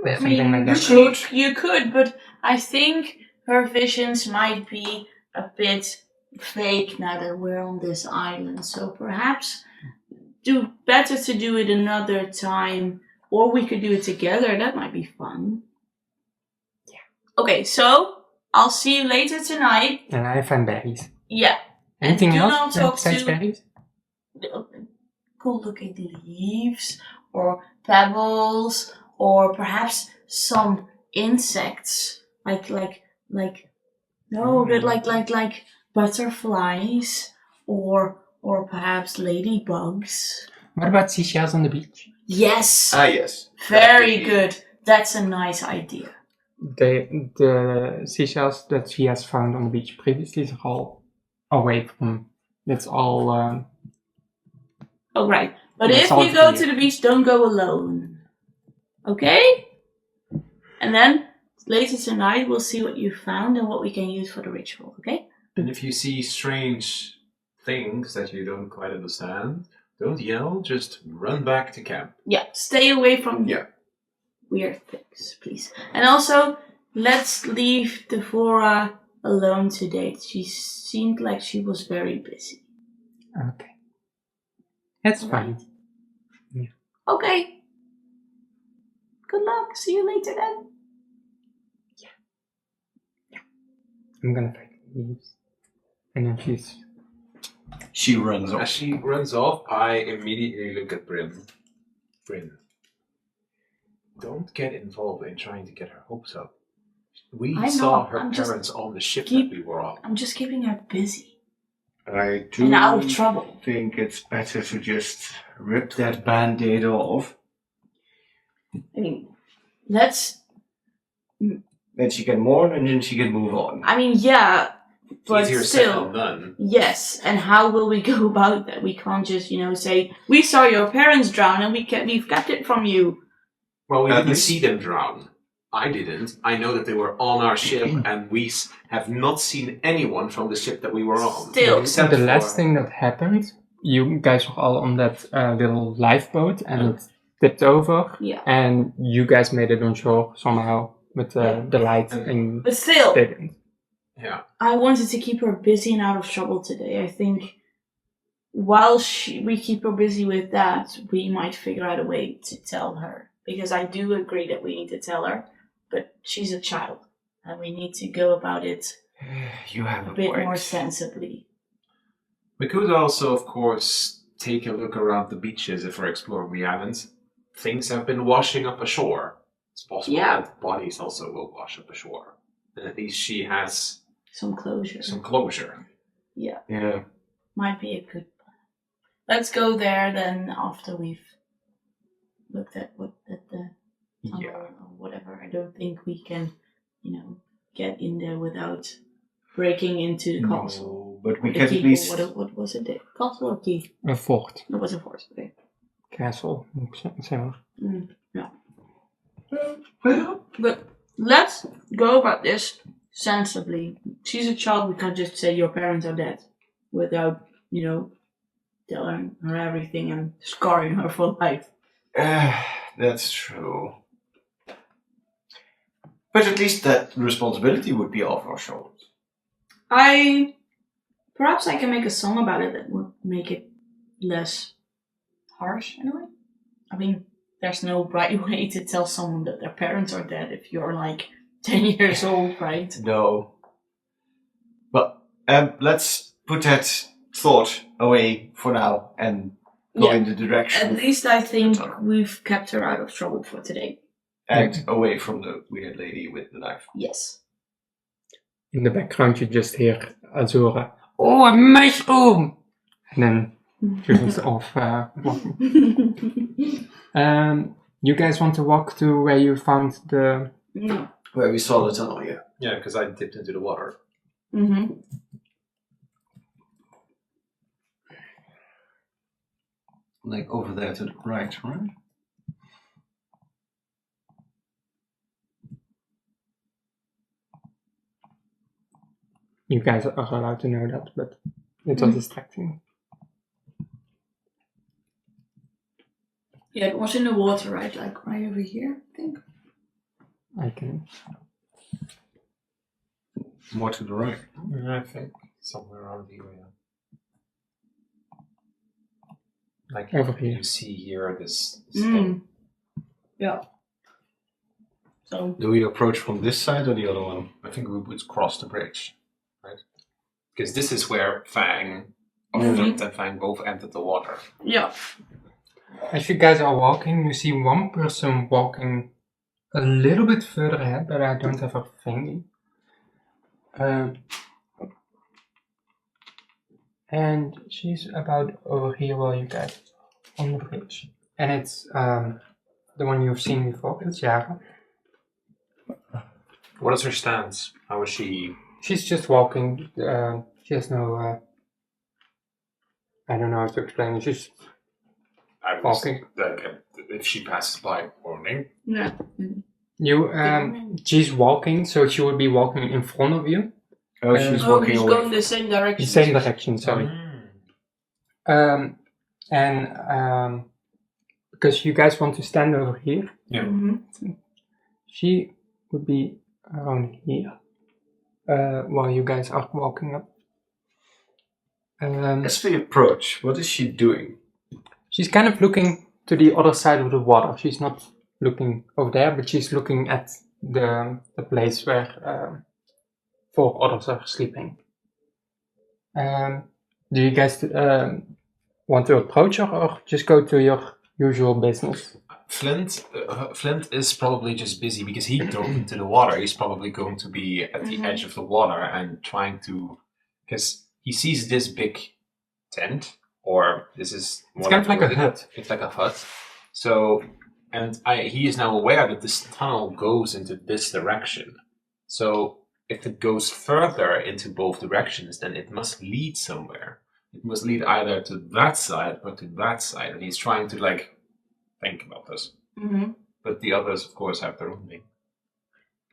I something mean, like that. you could, but I think her visions might be a bit fake now that we're on this island. So perhaps better to do it another time, or we could do it together. That might be fun. Yeah. Okay, so I'll see you later tonight. And I find berries. Yeah. Anything do else not talk besides to- berries? Go look at leaves or pebbles or perhaps some insects like butterflies or perhaps ladybugs. What about seashells on the beach? Yes. Yes. Very good. That's a nice idea. The seashells that she has found on the beach previously are all away from. It's all. Oh, right. But That's if all you go clear. to the beach, don't go alone. Okay? And then later tonight, we'll see what you found and what we can use for the ritual. Okay? And if you see strange things that you don't quite understand, don't yell, just run back to camp. Yeah. Stay away from weird things, please. And also, let's leave Devora alone today. She seemed like she was very busy. Okay. That's fine. Okay. Good luck. See you later then. I'm gonna find leaves. And then She runs As off. she runs off, I immediately look at Bryn. Bryn, Don't get involved in trying to get her hopes up. We I'm saw not. her I'm just parents on the ship keep- that we were on. I'm just keeping her busy I do and out of trouble. think it's better to just rip that band-aid off. I mean, let's. Then she can mourn and then she can move on. I mean, yeah, but Easier said still. than done. Yes, and how will we go about that? We can't just, say, we saw your parents drown and we've kept it from you. Well, we At didn't least- see them drown. I didn't. I know that they were on our ship, and we have not seen anyone from the ship that we were on. Still. Except the for- last thing that happened, you guys were all on that little lifeboat and it tipped over. Yeah. And you guys made it on shore somehow with the light and But still, they didn't. Yeah. I wanted to keep her busy and out of trouble today. I think while we keep her busy with that, we might figure out a way to tell her. Because I do agree that we need to tell her, but she's a child, and we need to go about it You have a a bit point. more sensibly. We could also, of course, take a look around the beaches if we're exploring the islands. Things have been washing up ashore. It's possible Yeah. that bodies also will wash up ashore. And at least she has Some closure. some closure. Yeah, Yeah. might be a good plan. Let's go there then after we've looked at the tunnel Yeah. or whatever. I don't think we can, get in there without breaking into the castle. No, but we The can at keep, least. or what was it? The castle or key? A fort, It was a force. Okay. castle, zeg maar. Yeah. But let's go about this sensibly. She's a child. We can't just say your parents are dead without, telling her everything and scarring her for life. That's true. But at least that responsibility would be off our shoulders. Perhaps I can make a song about it that would make it less harsh in a way. I mean, there's no right way to tell someone that their parents are dead if you're like 10 years old, right? No. But let's put that thought away for now and go Yeah. in the direction At least I think we've kept her out of trouble for today. and away from the weird lady with the knife. Yes. In the background you just hear Azura, oh, a mushroom! And then she runs off walking. You guys want to walk to where you found the... No. Where we saw the tunnel, yeah. Yeah, because I dipped into the water. Mm-hmm. Like over there to the right, right? You guys are allowed to know that, but it was distracting. Yeah, it was in the water, right? Like right over here, I think. I can... More to the right. I think somewhere around here, yeah. Like Over here. you see here this thing. Yeah. So, Do we approach from this side or the other one? I think we would cross the bridge, right? Because this is where Fang Mhm. Flint and Fang both entered the water. yeah. As you guys are walking, you see one person walking a little bit further ahead, but I don't have her thingy. And she's about over here while you guys are on the bridge. And it's the one you've seen before, it's Yara. What is her stance? How is she? She's just walking, she has no, I don't know how to explain it, she's I was walking. like, if she passes by, warning. Yeah. She's walking, so she would be walking in front of you. Oh, she's Oh, walking he's away. going the same direction. The same direction, sorry. Mm. Because you guys want to stand over here, Yeah. Mm-hmm. she would be around here while you guys are walking up. As we approach, what is she doing? She's kind of looking to the other side of the water. She's not looking over there, but she's looking at the place where 4 others are sleeping. Do you guys want to approach her or just go to your usual business? Flint is probably just busy because he dove into the water. He's probably going to be at the edge of the water and trying to, because he sees this big tent, or this is It's kind of like a hut. It's like a hut. So, and he is now aware that this tunnel goes into this direction. So, if it goes further into both directions, then it must lead somewhere. It must lead either to that side or to that side, and he's trying to think about this. Mm-hmm. But the others, of course, have their own thing.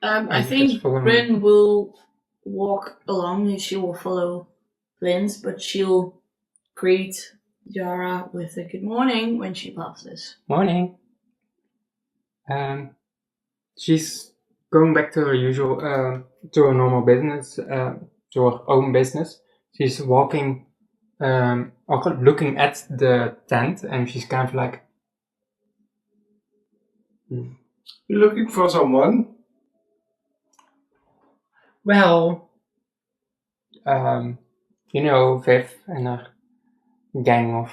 I think Bryn will walk along and she will follow Flint, but she'll greet Yara with a good morning when she passes. Morning. She's going back to her usual, to her normal business, to her own business. She's walking, or looking at the tent, and she's kind of like, You looking for someone? well, Viv and her gang of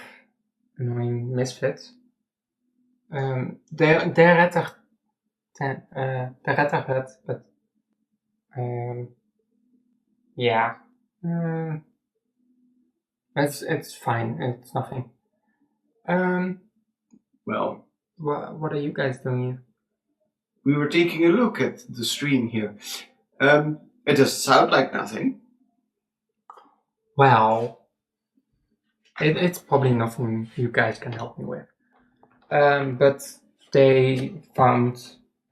annoying misfits. They're at her hut, but yeah, it's fine. It's nothing. Well, What are you guys doing here? we were taking a look at the stream here. It doesn't sound like nothing. Well, it's probably nothing you guys can help me with. But they found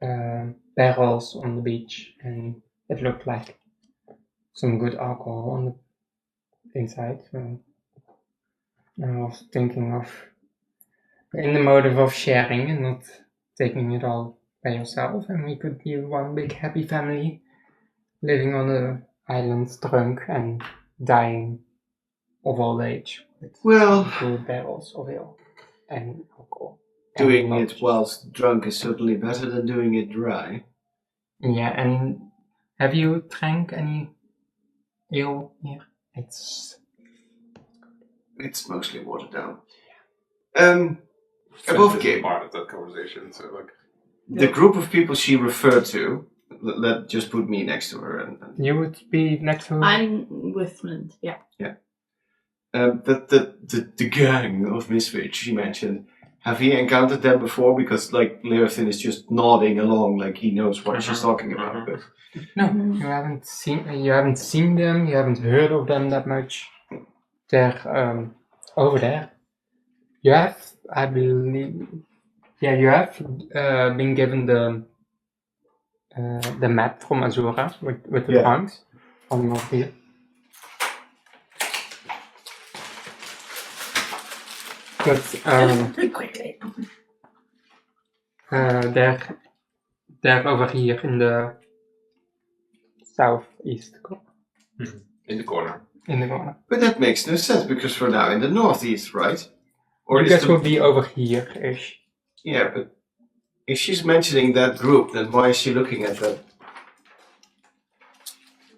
barrels on the beach, and it looked like some good alcohol on the inside. So I was thinking of, in the motive of sharing and not taking it all by yourself, and we could be one big happy family living on the island drunk and dying of old age with Well, good barrels of ale and alcohol. doing it whilst drunk is certainly better than doing it dry. Yeah, and have you drank any ale here? It's mostly watered down. Above game, part of that conversation. So the group of people she referred to, let just put me next to her. And you would be next to. I'm with Flint, yeah. the gang of misfits she mentioned, have you encountered them before? Because Leothin is just nodding along like he knows what she's talking about. But No, you haven't seen them. You haven't heard of them that much. They're over there. You have, I believe, you have been given the map from Azura with the trunks on over here. But Quickly. they're over here in the southeast corner. in the corner. In the corner. But that makes no sense because we're now in the northeast, right? Or You guys will be over here-ish. Yeah, but if she's mentioning that group, then why is she looking at that?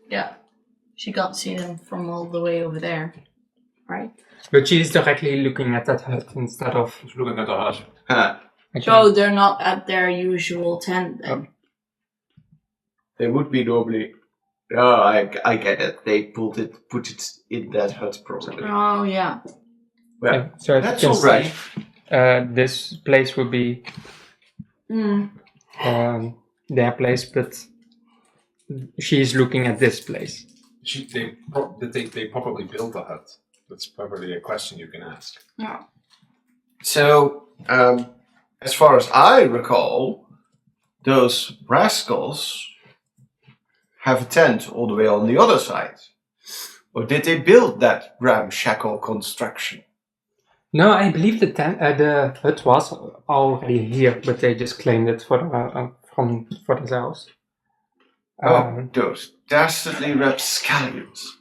Yeah. She can't see them from all the way over there, right? But she's directly looking at that hut instead of. She's looking at the hut. So they're not at their usual tent then. They would be normally. Oh, I get it. They put it in that hut probably. Oh, yeah. Well, so if that's you can all right. see, this place would be their place, but she's looking at this place. They probably built a hut. That's probably a question you can ask. Yeah. So, as far as I recall, those rascals have a tent all the way on the other side. Or did they build that ramshackle construction? No, I believe the hut was already here, but they just claimed it for themselves. Those dastardly rapscallions.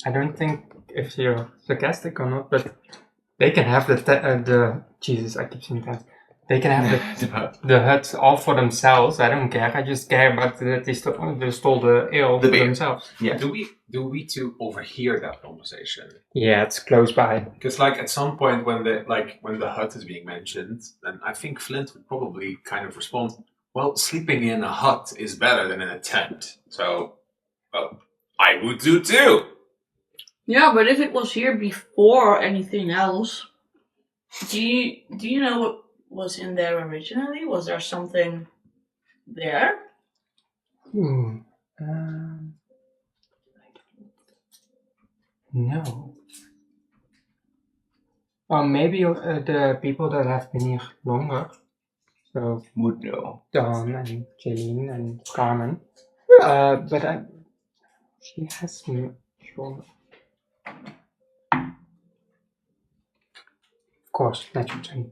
I don't think if you're sarcastic or not, but they can have the Jesus, I keep saying that. They can have The hut. the hut all for themselves. I don't care. I just care about that they stole the ale The for beer. themselves. Yeah. Do we two overhear that conversation? Yeah, it's close by. Because like at some point when the hut is being mentioned, then I think Flint would probably kind of respond, "Well, sleeping in a hut is better than in a tent." So, well, I would do too. Yeah, but if it was here before anything else, do you know what was in there originally? Was there something there? No. Or maybe the people that have been here longer. So Would know. Dawn and Jaylene and Carmen. But she has me sure. Of course, natural 20.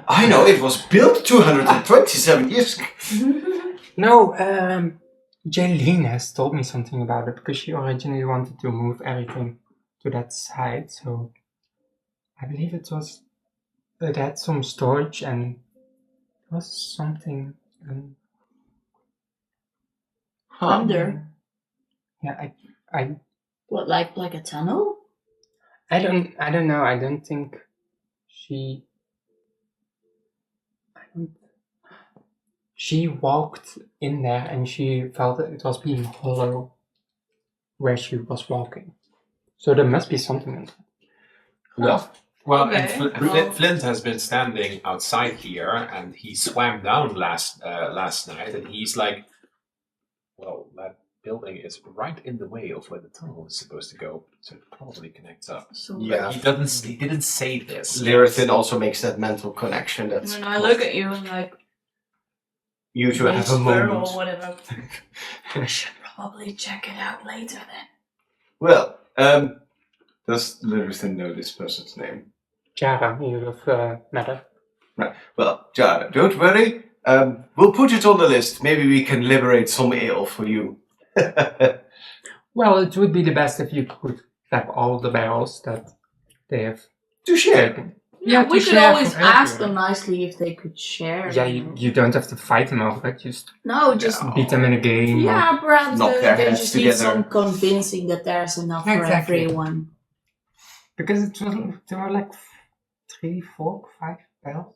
I know, it was built 227 years ago. No, Jaylene has told me something about it because she originally wanted to move everything to that side. So I believe it was it had some storage and it was something Under? Yeah, I What, like a tunnel? I don't know. I don't think she. She walked in there and she felt that it was being hollow where she was walking. So there must be something in there. Well, Okay. and Flint has been standing outside here, and he swam down last night, and he's like, "Well, that building is right in the way of where the tunnel is supposed to go, so it probably connects up." So Yeah. He didn't say this. Lyrithin also makes that mental connection. That's when I look at you and like, you two have a whisper moment. or whatever, I should probably check it out later then. Well, does Lyrithin know this person's name? Jara, you have matter. Right. Well, Jara, don't worry. We'll put it on the list. Maybe we can liberate some ale for you. Well, it would be the best if you could have all the barrels that they have To share. taken. Yeah, we to could share always for ask everyone. them nicely if they could share. Yeah, you know. you don't have to fight them over it. Just No, just No. beat them in a game. yeah, perhaps Knock their they heads just together. need some convincing that there's enough for Exactly. everyone. Because there were like 3, 4, 5 barrels.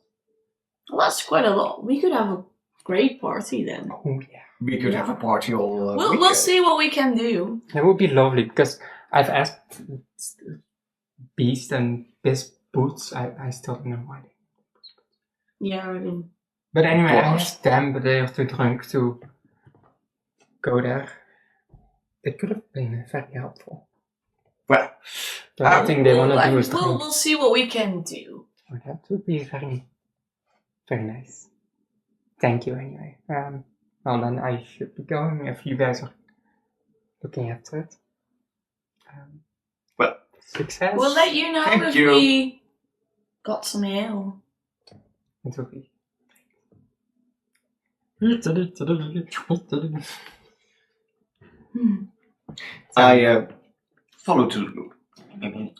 Well, that's quite a lot. We could have a great party then. Oh yeah. We could have a party all We'll weekend. see what we can do. That would be lovely because I've asked Beast and Biz Boots. I still don't know why. Yeah, I mean, But anyway, I Dwarves. asked them, but they are too drunk to go there. They could have been very helpful. Well, The only thing they want to do is drink. we'll see what we can do. Oh, that would be very, very nice. Thank you anyway. Well then I should be going if you guys are looking after it. Well, success. We'll let you know Thank if you. we got some ale. It will be. I follow to the group.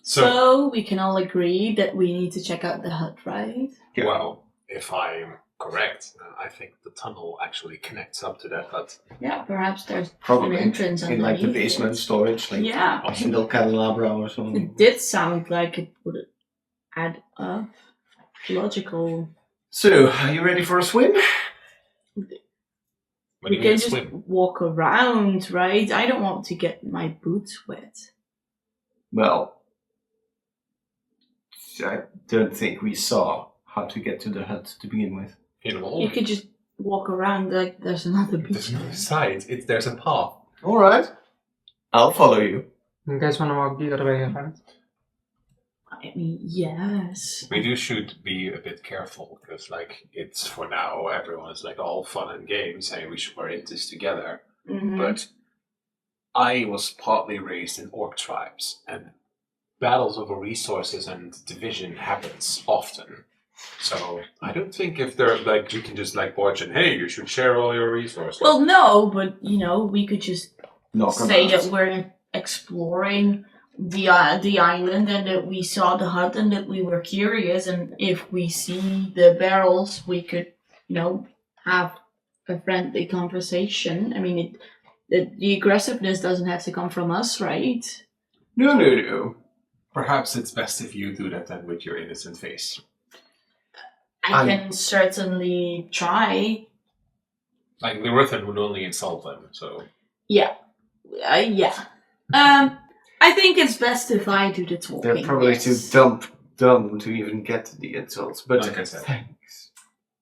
So we can all agree that we need to check out the hut, right? Well, if I'm correct, I think the tunnel actually connects up to that hut. Yeah, perhaps there's Probably an entrance in like the underneath basement it. storage, like Yeah. single candelabra or something. It did sound like it would add up. Logical. So, are you ready for a swim? When We you can mean just swim. walk around, right? I don't want to get my boots wet. Well, I don't think we saw how to get to the hut to begin with. You could just walk around like there's another There's beach. no side. There's a path. All right, I'll follow you. You guys want to walk the other way around? I mean, yes. We should be a bit careful because, like, it's for now. Everyone is like all fun and games, saying we're in this together. Mhm. But I was partly raised in orc tribes, and battles over resources and division happens often. So I don't think if they're like you can just like watch and hey, you should share all your resources. Well, no, but you know, we could just Knock say about. that we're exploring the island and that we saw the hut and that we were curious, and if we see the barrels, we could, have a friendly conversation. I mean, the aggressiveness doesn't have to come from us, right? No. Perhaps it's best if you do that then with your innocent face. I can certainly try. Like, the Ruthen would only insult them, so... Yeah. I think it's best if I do the talking. They're probably yes. too dumb to even get the insults, but Like I said. thanks.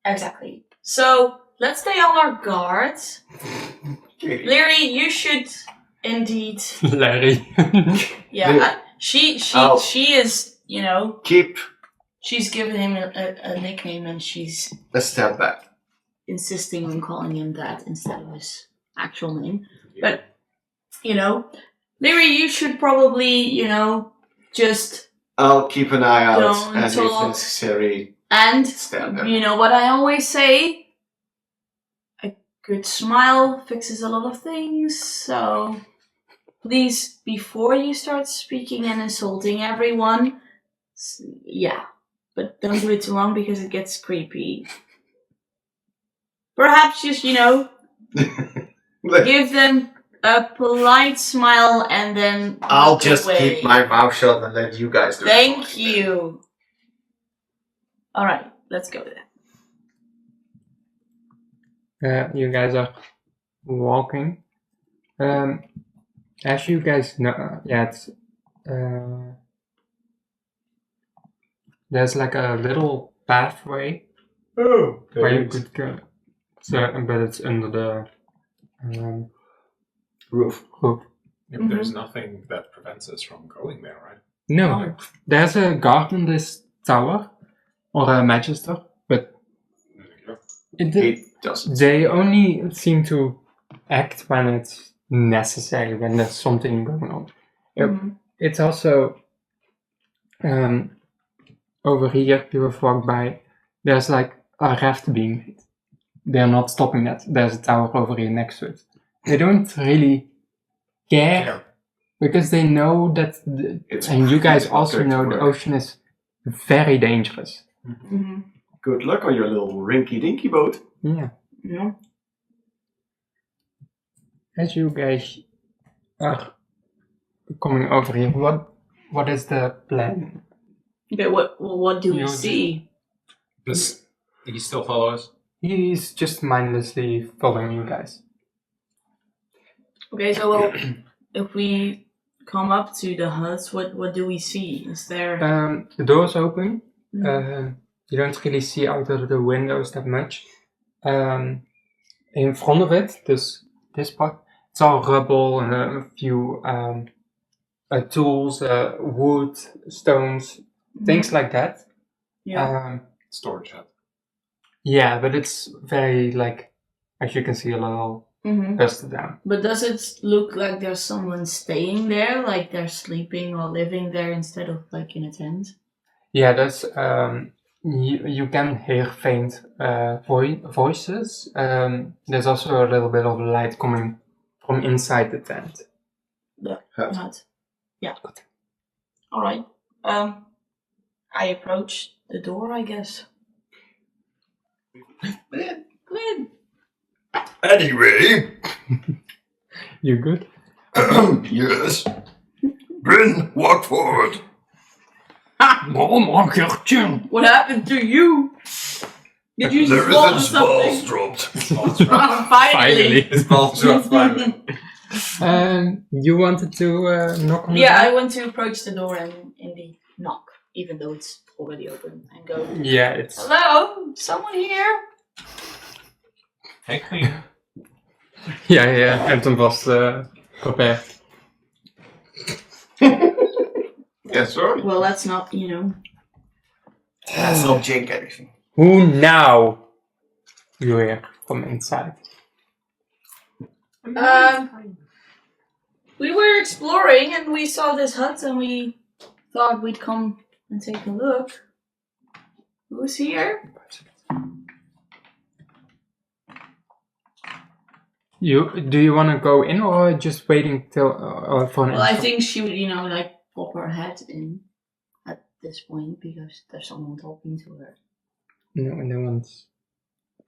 Exactly. So, let's stay on our guard. Okay. Leary, you should indeed... Larry. Yeah, she is, Keep she's given him a nickname and she's a step back. insisting on calling him that instead of his actual name. Yeah. But, Leary, you should probably, just... I'll keep an eye out Don't and if talk. necessary, And, stand there. you know what I always say? A good smile fixes a lot of things, so... Please, before you start speaking and insulting everyone, but don't do it too long because it gets creepy. Perhaps just, give them a polite smile and then I'll look just away. keep my mouth shut and let you guys do it. Thank you. Alright, let's go there. You guys are walking. As you guys know, it's there's like a little pathway where you could go. So, but it's under the Roof. roof. Yeah, but there's nothing that prevents us from going there, right? No, there's a guard in this tower or a magister, but It doesn't. they only seem to act when it's necessary, when there's something going on. It's also over here you have walked by, there's like a raft being made. They're not stopping that. There's a tower over here next to it. They don't really care because they know that and you guys also know the ocean is very dangerous. Mm-hmm. Good luck on your little rinky-dinky boat. Yeah. Yeah. As you guys are coming over here, what is the plan? Okay, what do we You- see? Does he still follow us? He's just mindlessly following you guys. Okay, so if we come up to the huts, what do we see? Is there... The door's open. Mhm. You don't really see out of the windows that much. In front of it, this part, it's all rubble and a few tools, wood, stones, things like that. Yeah. Storage hut. Yeah, but it's very, as you can see, a little Mm-hmm. busted down. But does it look like there's someone staying there, like they're sleeping or living there instead of like in a tent? Yeah, that's you can hear faint voices. There's also a little bit of light coming from inside the tent. Hut. Hut. Yeah. All right. I approach the door, I guess. Good. Anyway, You good? yes. Bryn, walk forward. What happened to you? Did you The swallow rhythm's balls something? dropped. Finally. His balls dropped finally. You wanted to knock on the Yeah, door? I want to approach the door and indeed knock, even though it's already open, and go, Yeah, it's... hello, someone here? Hey, Queen. Yeah, Anton was prepared. Yeah, sorry. Well, that's not, Let's not jink anything. Who now? You hear from inside. We were exploring and we saw this hut and we thought we'd come and take a look. Who's here? Do you want to go in or just waiting till for an Well, I answer? think she would, pop her head in at this point because there's someone talking to her. No one's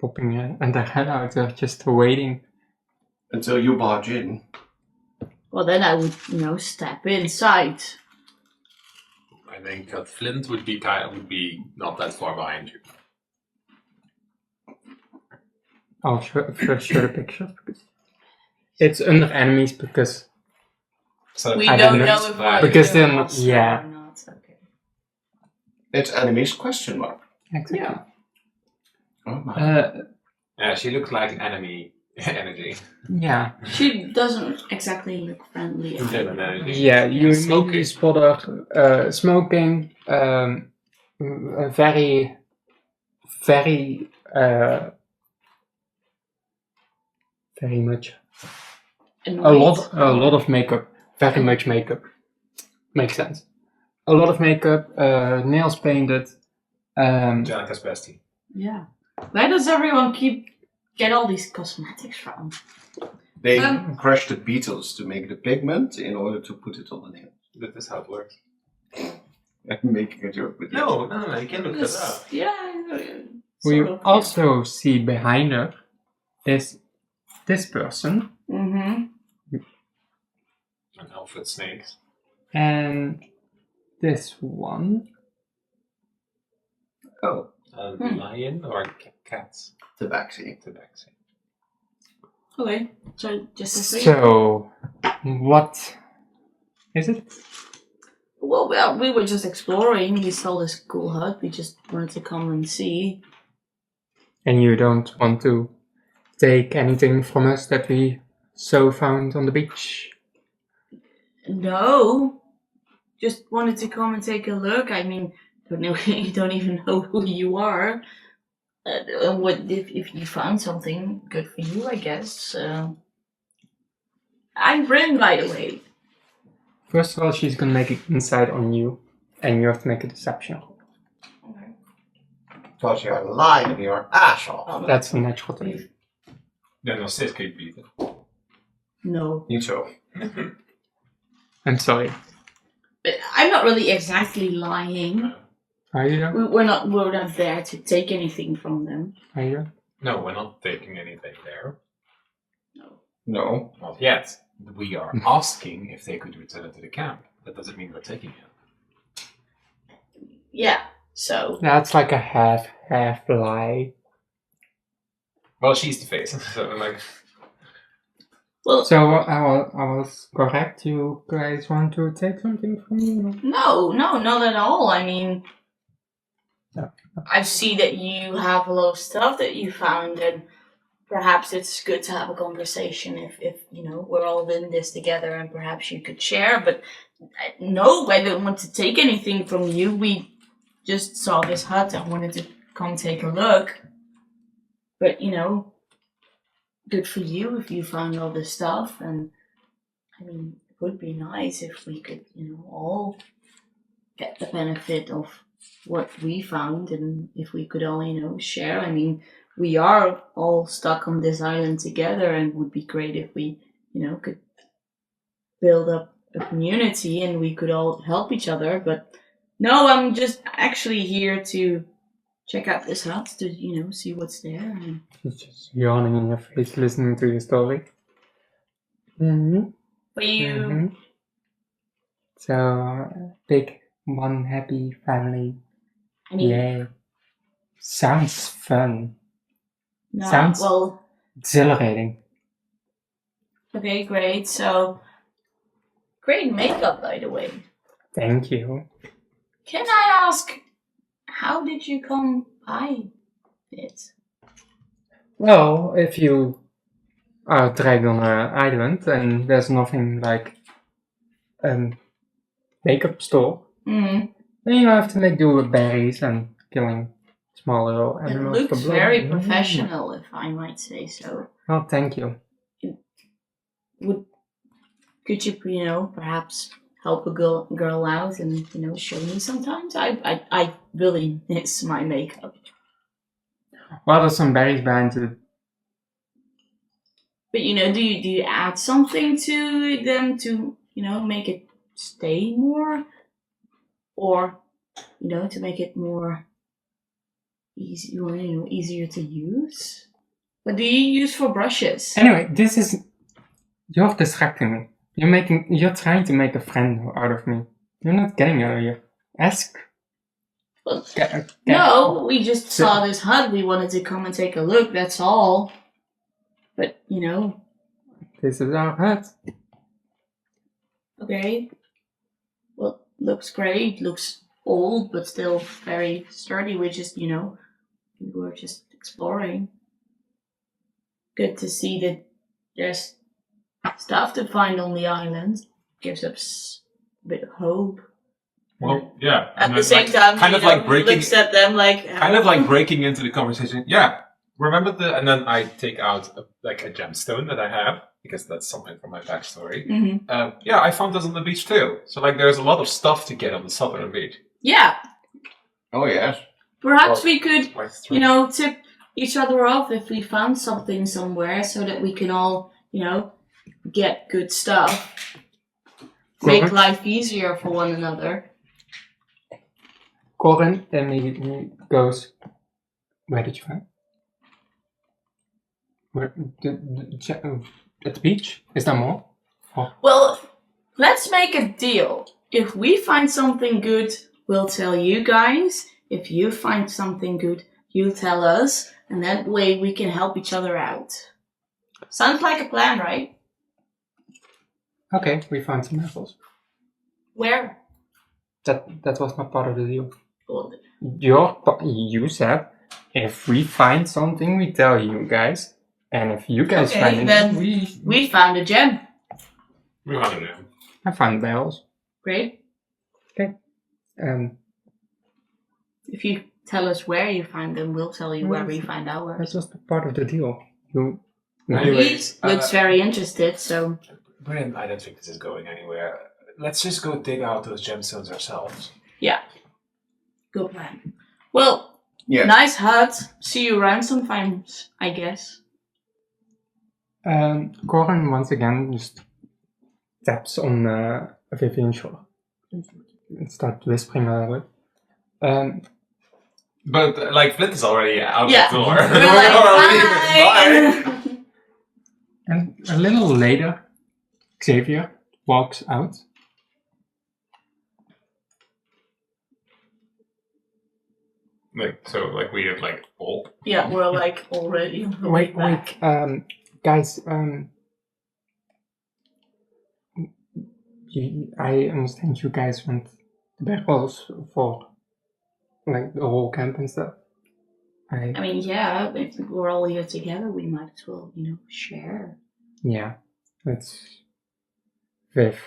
popping their head out. They're just waiting. Until you barge in. Well, then I would, step inside. I think that Flint would be not that far behind you. I'll first show the picture. It's under enemies because So We I don't don't know know. if we're Because either they're not- monster yeah. or not. Okay. It's enemies question mark. exactly. Yeah. Oh my. yeah, she looks like enemy energy. Yeah. She doesn't exactly look friendly. Villain energy. Yeah, you Smoking. immediately spot her smoking, very, very, very much. A lot of makeup. Very much makeup. Makes sense. A lot of makeup, nails painted. Angelica's bestie. Yeah. Where does everyone get all these cosmetics from? They Um, crushed the beetles to make the pigment in order to put it on the nail. That is how it works. I'm making a joke with No, you can look that up. We sort of, also see behind her is this person Mm-hmm. An elf with snakes. and this one. Oh, A Hmm. lion or cats? tabaxi. Tabaxi. Okay. So just a three. So, what is it? Well, we were just exploring. We saw this cool hut. We just wanted to come and see. And you don't want to take anything from us that we found on the beach? No. Just wanted to come and take a look. I mean, you don't even know who you are. What if you found something good for you? I guess. I'm Bryn, by the way. First of all, she's gonna make an insight on you, and you have to make a deception roll. Okay. Thought you are lying your ass off. That's a natural 20. Ja, nog steeds kun je het bieden. No. Niet zo. I'm sorry. But I'm not really exactly lying. Are you? We're not there to take anything from them. Are you? No, we're not taking anything there. No. No. Not yet. We are asking if they could return it to the camp. That doesn't mean we're taking it. Yeah. So. That's like a half lie. Well, she's the face. So, like, Well. So I was correct. You guys want to take something from me? No, not at all. I mean, No. I see that you have a lot of stuff that you found, and perhaps it's good to have a conversation if we're all in this together, and perhaps you could share. But no, I don't want to take anything from you. We just saw this hut and wanted to come take a look. But good for you if you found all this stuff, and I mean, it would be nice if we could, all get the benefit of what we found, and if we could all, share. I mean, we are all stuck on this island together, and it would be great if we, could build up a community and we could all help each other. But no, I'm just actually here to check out this hut to, see what's there. And She's just yawning in your face, listening to your story. Mm-hmm. but you, Mm-hmm. So, big, one happy family. I mean, Yay. Sounds fun. no, sounds- well, Exhilarating. okay, great. So, great makeup, by the way. Thank you. Can I ask, how did you come by it? Well, if you are dragged on an island and there's nothing like a makeup store, Mm. then you have to make do with berries and killing small little It animals for looks blood. very Mm. professional, if I might say so. Oh, thank you. Could you, perhaps help a girl out and, show me sometimes? I really miss my makeup. Well, there's some berries behind you. But, do you add something to them to, make it stay more, or to make it more easy, easier to use. What do you use for brushes? Anyway, you're distracting me. You're trying to make a friend out of me. You're not getting earlier. Ask. Well, no, we just saw this hut. We wanted to come and take a look. That's all. But This is our hut. okay. Well, looks great. Looks old, but still very sturdy. We just, we were just exploring. Good to see that there's stuff to find on the island. Gives us a bit of hope. Well, yeah. At the same time, kind of like breaking, looks at them like kind of like breaking into the conversation. Yeah, remember and then I take out a gemstone that I have because that's something from my backstory. Mhm. Yeah, I found this on the beach too. So there's a lot of stuff to get on the southern beach. Yeah. Oh, yes. Perhaps we could, Quite strong. tip each other off if we found something somewhere, so that we can all, get good stuff. Make Correct. life easier for one another. Corin immediately goes, where did you find? Where, at the beach? Is there more? Oh. Well, let's make a deal. If we find something good, we'll tell you guys. If you find something good, you tell us. And that way we can help each other out. Sounds like a plan, right? Okay, we found some apples. Where? That was not part of the deal. Well, You said, if we find something, we tell you guys. And if you guys okay, find then it, we found a gem. We found it. I found barrels. Great. If you tell us where you find them, we'll tell you where we find ours. That was not part of the deal. Anyways, He looks very interested, so... Brilliant. I don't think this is going anywhere. Let's just go dig out those gemstones ourselves. Yeah. Good plan. Well, Yeah. nice hut. See you around sometimes, I guess. Corin once again just taps on Vivian's shoulder and starts whispering a little bit. But Flint is already out Yeah. the door. We're like, bye! And a little later, Xavier walks out. We have all. Yeah, we're already on the way back. Guys, I understand you guys want the barrels for the whole camp and stuff. I mean, yeah, if we're all here together, we might as well, share. Yeah, that's Viv.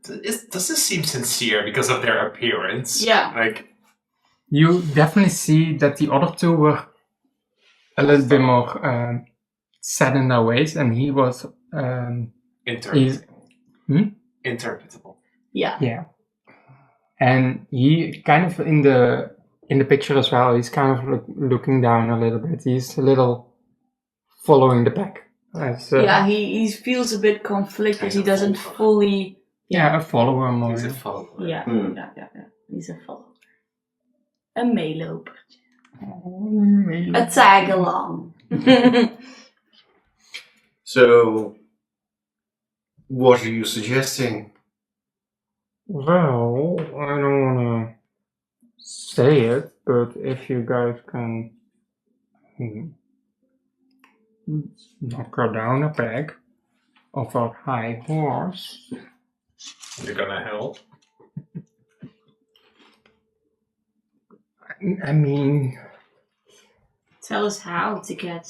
Does this seem sincere because of their appearance? Yeah. You definitely see that the other two were a little bit more set in their ways, and he was Interpretable. Interpretable. Yeah. yeah. And he kind of in the picture as well. He's kind of looking down a little bit. He's a little following the pack. Yeah, he feels a bit conflicted. He doesn't fully. Yeah, a follower more. He's a follower. Yeah, yeah. He's a follower. A meeloper. A tag along. So, what are you suggesting? Well, I don't want to say it, but if you guys can knock her down a peg of a high horse, You're gonna help. I mean, Tell us how to get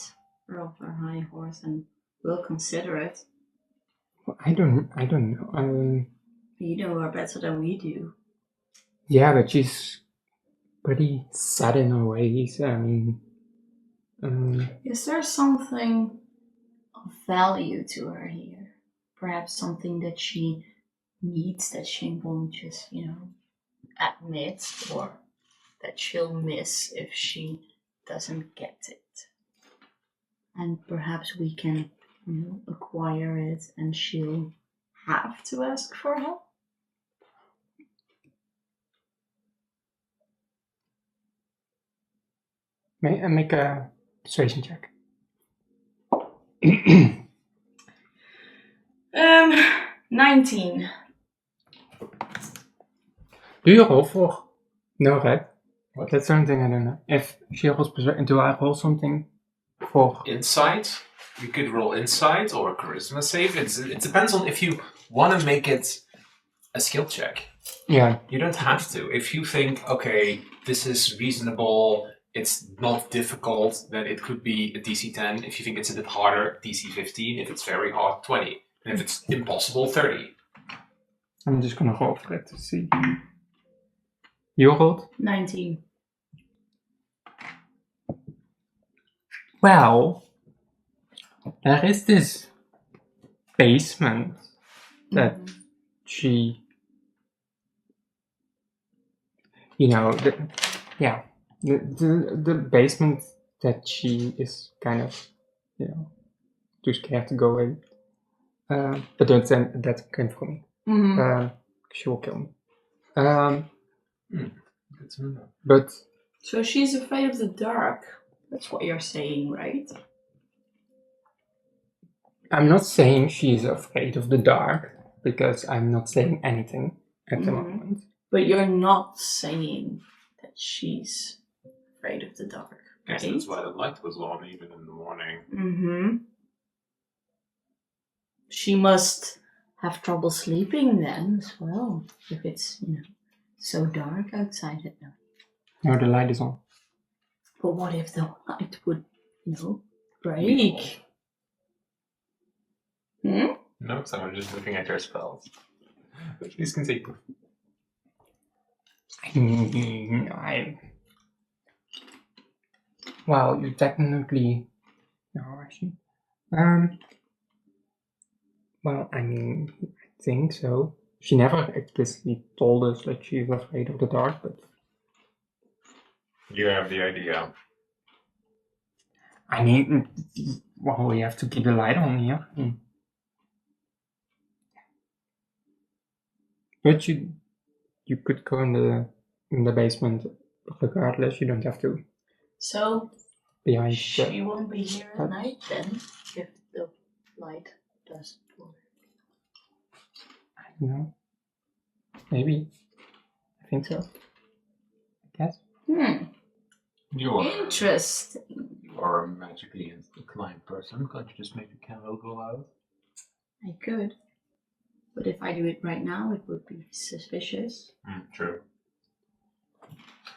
her off her high horse, and we'll consider it. I don't know. You know her better than we do. Yeah, but she's pretty set in her ways. I mean, Is there something of value to her here? Perhaps something that she needs that she won't just, admit, or that she'll miss if she doesn't get it. And perhaps we can, acquire it, and she'll have to ask for help? Make a persuasion check. 19. Do you roll for? No, right? What? That's something I don't know. If she rolls persuasion, do I roll something for? Insight. You could roll insight or charisma save. It depends on if you want to make it a skill check. Yeah. You don't have to. If you think, okay, this is reasonable, it's not difficult, then it could be a DC 10. If you think it's a bit harder, DC 15. If it's very hard, 20. And if it's impossible, 30. I'm just gonna roll for it to see. You rolled? 19. Well, there is this basement that she, the basement that she is kind of, too scared to go in. But don't send that came from me. Mm-hmm. She will kill me. Good to know. But So she's afraid of the dark. That's what you're saying, right? I'm not saying she's afraid of the dark, because I'm not saying anything at the moment. But you're not saying that she's afraid of the dark. I guess Right? that's why the light was on even in the morning. Mm-hmm. She must have trouble sleeping then as well, if it's, so dark outside at night. No, the light is on. But what if the light would, break? Hmm? No, so I'm just looking at your spells. But please continue. Well, you technically... No, actually... Well, I think so. She never explicitly told us that she's afraid of the dark, but... You have the idea. Well, we have to keep the light on here. But you could go in the basement regardless. You don't have to. So Behind she won't be here at night then, if the light doesn't work. I don't know. Maybe. I think so. I guess. Interesting. You are a magically inclined person. Can't you just make a candle go out? I could. But if I do it right now, it would be suspicious. True.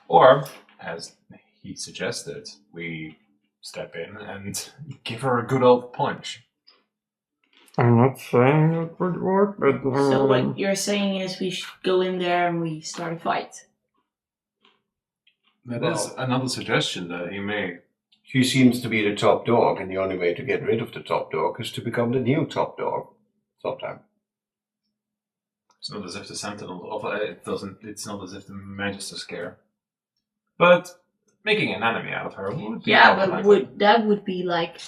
Or, as he suggested, we step in and give her a good old punch. I'm not saying it would work, but... So what you're saying is we should go in there and we start a fight? That is another suggestion that he made. She seems to be the top dog, and the only way to get rid of the top dog is to become the new top dog. Sometime. It's not as if the Sentinel it's not as if the Magister scare. But making an enemy out of her would be but that would be like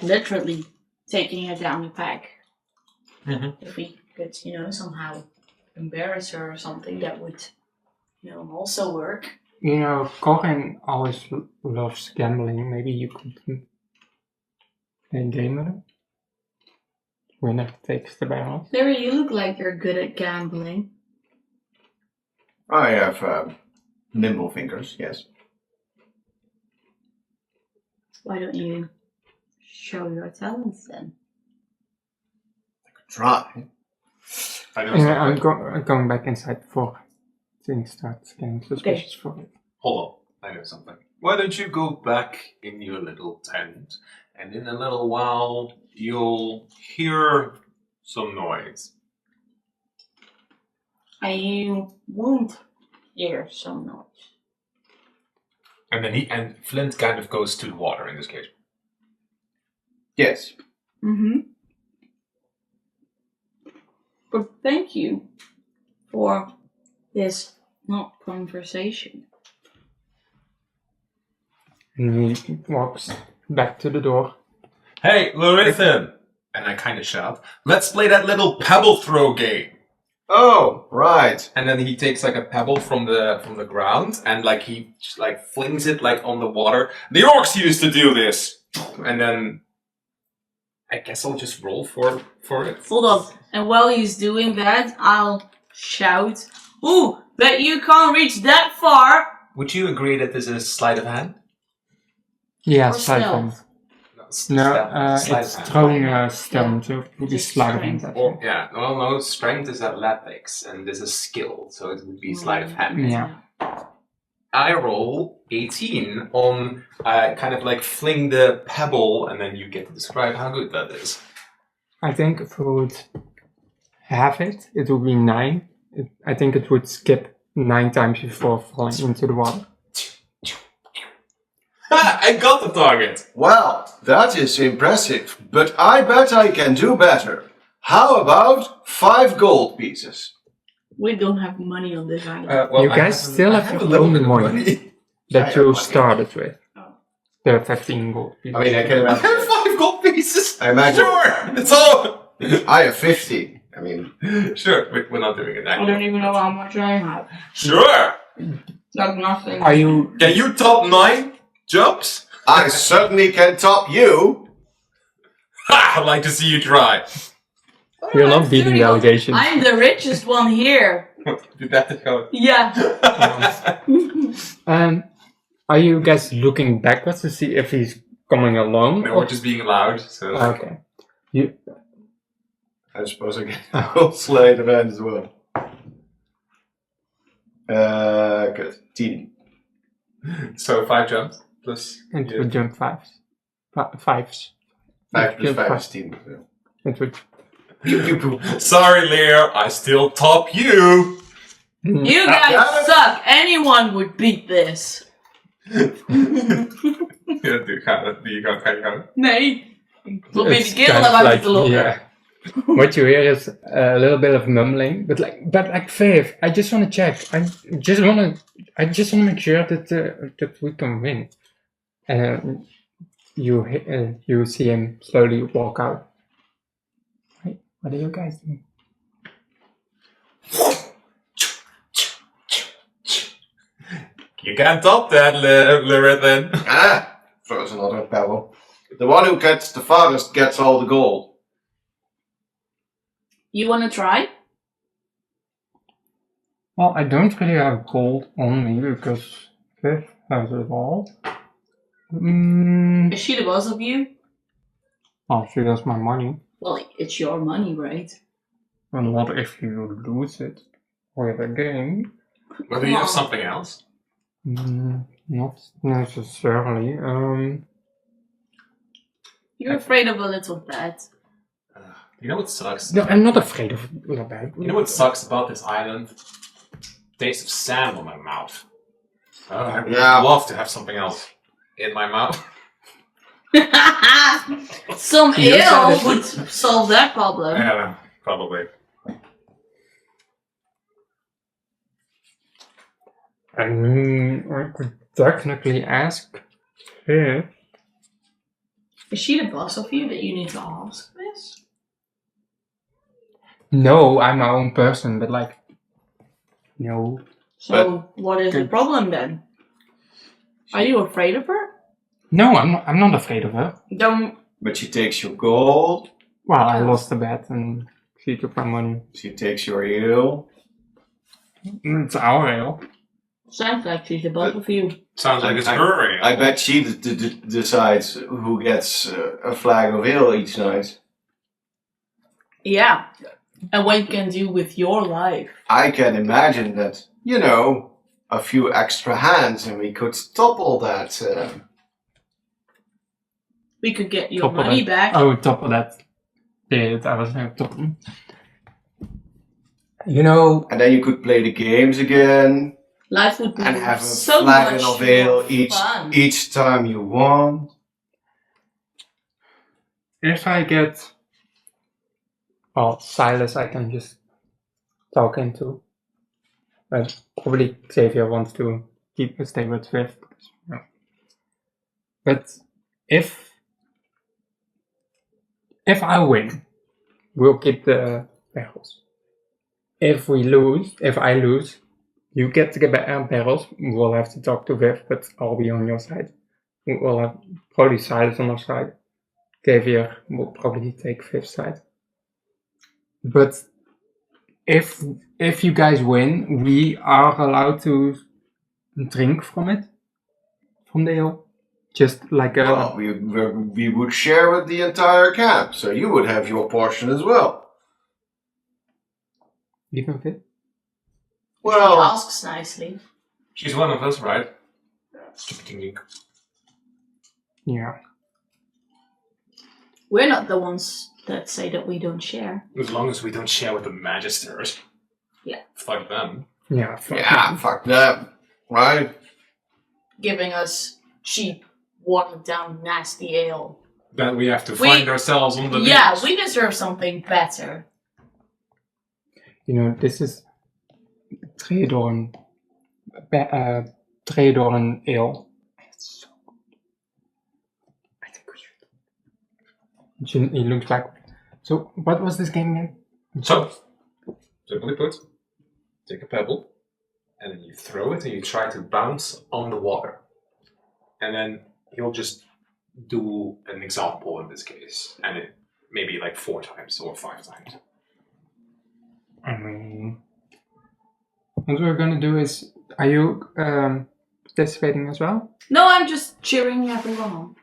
literally taking her down the pack. Mm-hmm. If we could, somehow embarrass her or something, that would, also work. Corin always loves gambling. Maybe you could play a game with her. Winner takes the barrel. Larry, you look like you're good at gambling. I have nimble fingers, yes. Why don't you show your talents then? I could try. I know I'm something. going back inside before things start getting suspicious for it. Hold on, I know something. Why don't you go back in your little tent, and in a little while you'll hear some noise. I won't hear some noise. And then Flint kind of goes to the water in this case. Yes. Mm-hmm. But thank you for this conversation. And he walks back to the door. Hey, Lorithan! and I kind of shout, "Let's play that little pebble throw game." Oh, right. And then he takes like a pebble from the ground and like he just, like flings it like on the water. The orcs used to do this, and then I guess I'll just roll for it. Hold on. And while he's doing that, I'll shout, "Ooh, bet you can't reach that far!" Would you agree that this is sleight of hand? Yeah, Or sleight of stealth? hand. No, sleight it's of hand. throwing stone, so it would be Just sleight of hand. strength. Or yeah, no, strength is athletics, and this is skill, so it would be sleight of hand. Yeah. I roll 18 on kind of like fling the pebble, and then you get to describe how good that is. I think if we would have it, it would be 9. I think it would skip 9 times before falling into the water. I got the target! Well, that is impressive, but I bet I can do better. How about 5 gold pieces? We don't have money on this island. You guys still have your own money that I you have money. started with. Oh. The 15 gold pieces. I mean, I can I imagine. have 5 gold pieces! I imagine. Sure! It's all! I have 50. I mean, Sure, we're not doing it that I don't even know how much I have. Sure! That's nothing. Are you... Can you top 9 jumps? I certainly can top you. Ha! I'd like to see you try. You're not beating the allegation. I'm the richest one here. Did that go? Yeah. Are you guys looking backwards to see if he's coming along? No, we're just being loud, so... Okay. You... I suppose I can roll sleight of hand as well. Good. 10. So 5 jumps, plus... It yeah. would jump 5s. 5s. 5 plus Jump 5 five. is 10. It would... Sorry, Lear, I still top you! You guys suck. Anyone would beat this. Ja, die kan gaan. Nee. Ik probeer It's die kerel kind of naar buiten like- te lokken. yeah. What you hear is a little bit of mumbling, but like Viv, I just want to check. I just want to make sure that we can win. And you see him slowly walk out. Hey, what are you guys doing? You can't top that, Lyrithan. Ah! Throws another pebble. The one who gets the farthest gets all the gold. You want to try? Well, I don't really have gold on me because Viv has it all. Is she the boss of you? Oh, she has my money. Well, it's your money, right? And what if you lose it with a game? Well, do you have something else? Not necessarily. You're afraid of a little pet. You know what sucks? No, I'm not afraid of little bad. You know what sucks about this island? Taste of sand on my mouth. I would Yeah. love to have something else in my mouth. Some You said ale it. would solve that problem. Yeah, probably. I could technically ask her. Is she the boss of you that you need to ask this? No, I'm my own person, but like, no. So, what is the problem then? Are you afraid of her? No, I'm not afraid of her. Don't. But she takes your gold. Well, I lost the bet and she took my money. She takes your ale. It's our ale. Sounds like she's the boss of you. Sounds like it's her. I bet she decides who gets a flag of ale each night. Yeah. And what you can do with your life. I can imagine that, a few extra hands and we could topple that. We could get your Top of money that. back. Oh, top of that. I was top. You know, And then you could play the games again Life would be and have a so flagon much of ale more each fun. each time you want. if I get, well, Silas, I can just talk into. But probably Xavier wants to stay with Viv. But if If I win, we'll keep the barrels. If I lose, you get the barrels. We'll have to talk to Viv, but I'll be on your side. We'll have probably Silas on our side. Xavier will probably take Viv's side. But if you guys win, we are allowed to drink from it, from the ale, just like a. Well, we would share with the entire camp, so you would have your portion as well. Even Viv? He Well, asks nicely. She's one of us, right? Yeah. We're not the ones that say that we don't share. As long as we don't share with the magisters. Yeah. Fuck them. Yeah. fuck them, right? Giving us cheap, watered down, nasty ale. Then we have to find ourselves on the Yeah, beach. we deserve something better. You know, this is Treedorn ale. It's so good. I think we should. It looks like. So, what was this game again? So, simply put, take a pebble, and then you throw it and you try to bounce on the water. And then he'll just do an example in this case. And it maybe like 4 times or 5 times. I mean, what we're gonna do is, are you participating as well? No, I'm just cheering everyone on.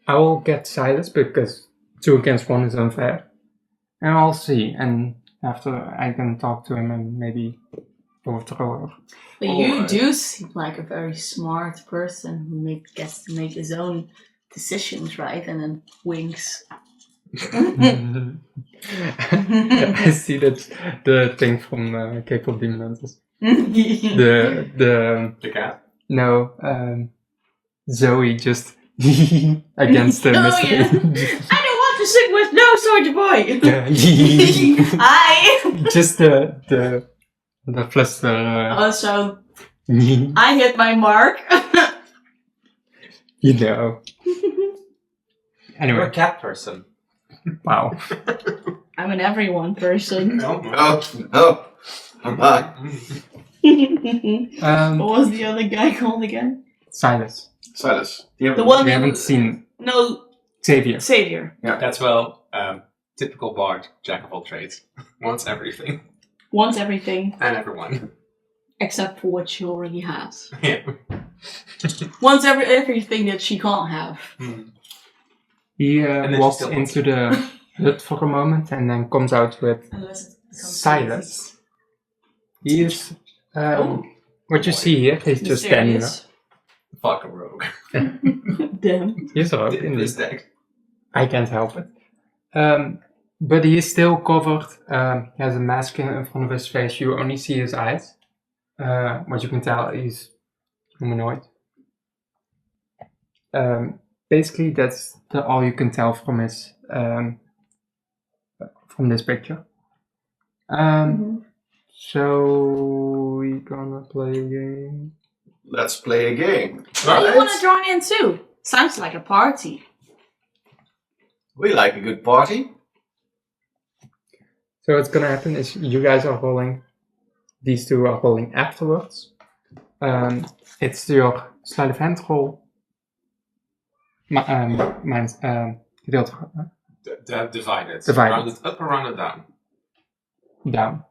I will get Silas because 2 against 1 is unfair, and I'll see. And after I can talk to him and maybe overthrow her. But you do seem like a very smart person who gets to make his own decisions, right? And then winks. I see that the thing from Cape of Demons. The The cat? no Zoe just against the Oh, Mr. yeah. I don't want to sing with no soldier boy. Hi. Just the fluster. Also, You I hit my mark. know. You're a Anyway, cat person. wow. I'm an everyone person. No. No. I'm not. What was the other guy called again? Silas. Silas. The one We who- haven't seen No, Xavier. Savior. That's well, typical bard, jack of all trades. Wants everything. Wants everything And everyone. except for what she already has. Yeah. Wants everything that she can't have. He then she walks still wants into the hut for a moment and then comes out with Unless it becomes Silas. He is. What you see here, he's just standing there. mysterious. Fuck a rogue. Damn. He's a rogue, In indeed. this deck. I can't help it. But he is still covered. He has a mask in front of his face. You only see his eyes. What you can tell, he's humanoid. Basically, that's all you can tell from his from this picture. So we're gonna play a game. Let's play a game. Oh, you want to join in too? Sounds like a party. We like a good party. So what's gonna happen is you guys are rolling. These 2 are rolling afterwards. It's your sleight of hand roll. Minus gedeeld Divided. Divided. Rounded up or rounded down? down.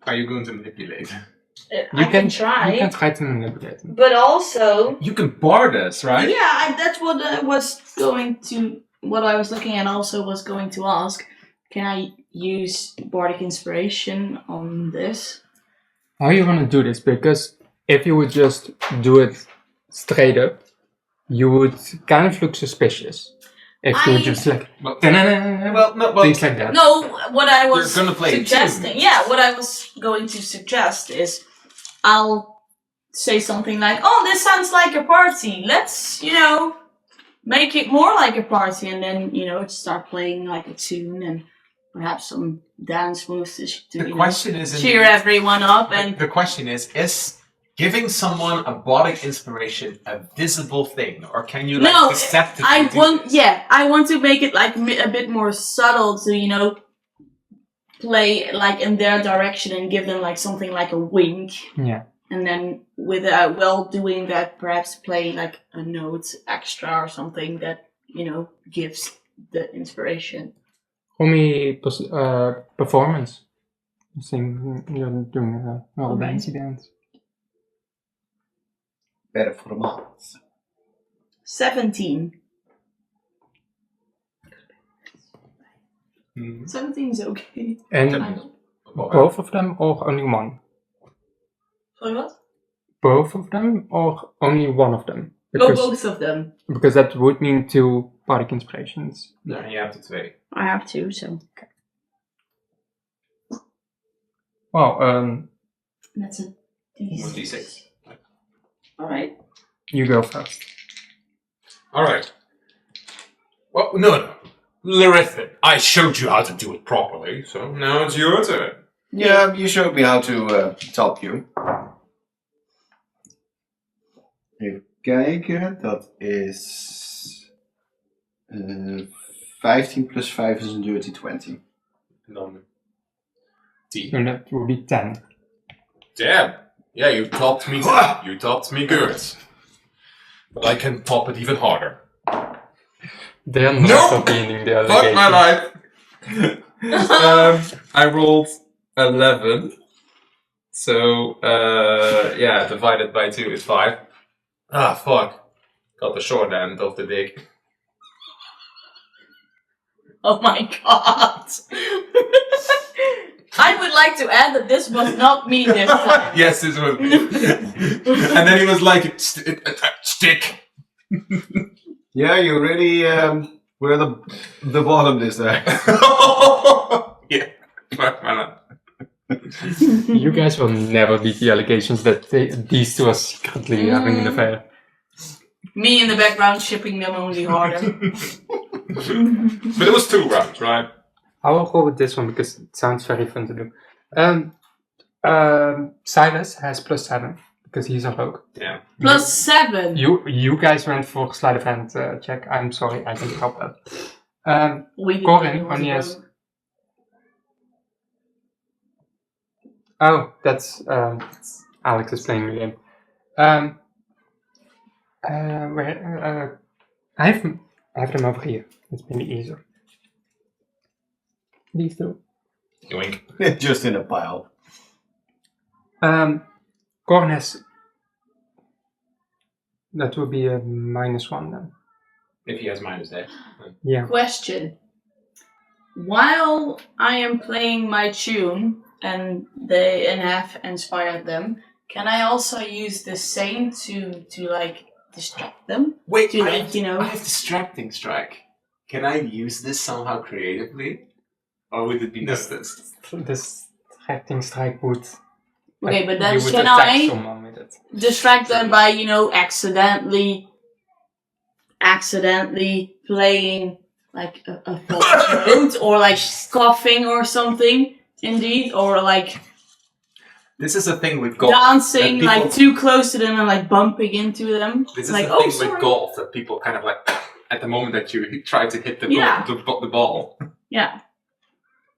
Are you going to manipulate? You can try to manipulate them. But also, You can bard us, right? yeah, that's what I was going to. What I was looking at also was going to ask. Can I use bardic inspiration on this? How are you gonna do this? Because if you would just do it straight up, you would kind of look suspicious. If you would just like Well, well, things like that. No, what I was You're gonna play a suggesting. tune. Yeah, what I was going to suggest is I'll say something like, "Oh, this sounds like a party. Let's, make it more like a party," and then start playing like a tune and perhaps some dance moves to the question is... cheer everyone up. And The question is giving someone a bardic inspiration a visible thing, or can you No, deceptively I do want. this? Yeah, I want to make it like a bit more subtle to play like in their direction and give them like something like a wink. Yeah. And then while doing that, perhaps play like a note extra or something that, gives the inspiration. For me, performance. You're doing a well dancey dance. Performance. 17. Hmm. 17 is okay. And both of them or only one? Sorry, what? Both of them or only one of them? Both of them. Because that would mean 2 bardic inspirations. No, you have to 2. I have two, so. Well, That's a D6. Alright. you go first. Alright. Well, no. Larithin, I showed you how to do it properly, so now it's your turn. Yeah, you showed me how to top you. Even kijken, dat is 15 plus 5 is een dirty 20. Dan 10. So that would be 10. Damn. Yeah, you topped me. You topped me good. But I can top it even harder. They're not Nope! obtaining the Fuck my allegation. life. I rolled 11. So, divided by 2 is 5. Ah, fuck. Got the short end of the dick. Oh my god! I would like to add that this was not me this time. Yes, this was me. And then he was like, stick. Yeah, you really were the bottom this time. Yeah. Fuck my life. You guys will never beat the allegations that these two are secretly having an affair. Me in the background shipping them only harder. But it was 2 rounds, right? I will go with this one because it sounds very fun to do. Silas has +7 because he's a rogue. Yeah. +7. You guys went for sleight of hand check. I'm sorry, I can't help that. We didn't Corin know it was only a has. rogue. Oh, that's Alex is playing the game. I have them over here. It's maybe easier. These two. Yoink. Just in a pile. Corin has. That would be a -1 then. If he has minus that. Yeah. Question. While I am playing my tune and have inspired them, can I also use the same to like distract them? Wait, To like, I have distracting strike. Can I use this somehow creatively? Or would it be This distracting strike would. Okay, but then you would can attack I someone with it. distract them by, accidentally playing like a false note or like scoffing or something, indeed, or like This is a thing with golf. dancing that people- like too close to them and like bumping into them. This is like, the thing sorry. with golf that people kind of like at the moment that you try to hit the Yeah. the ball. Yeah.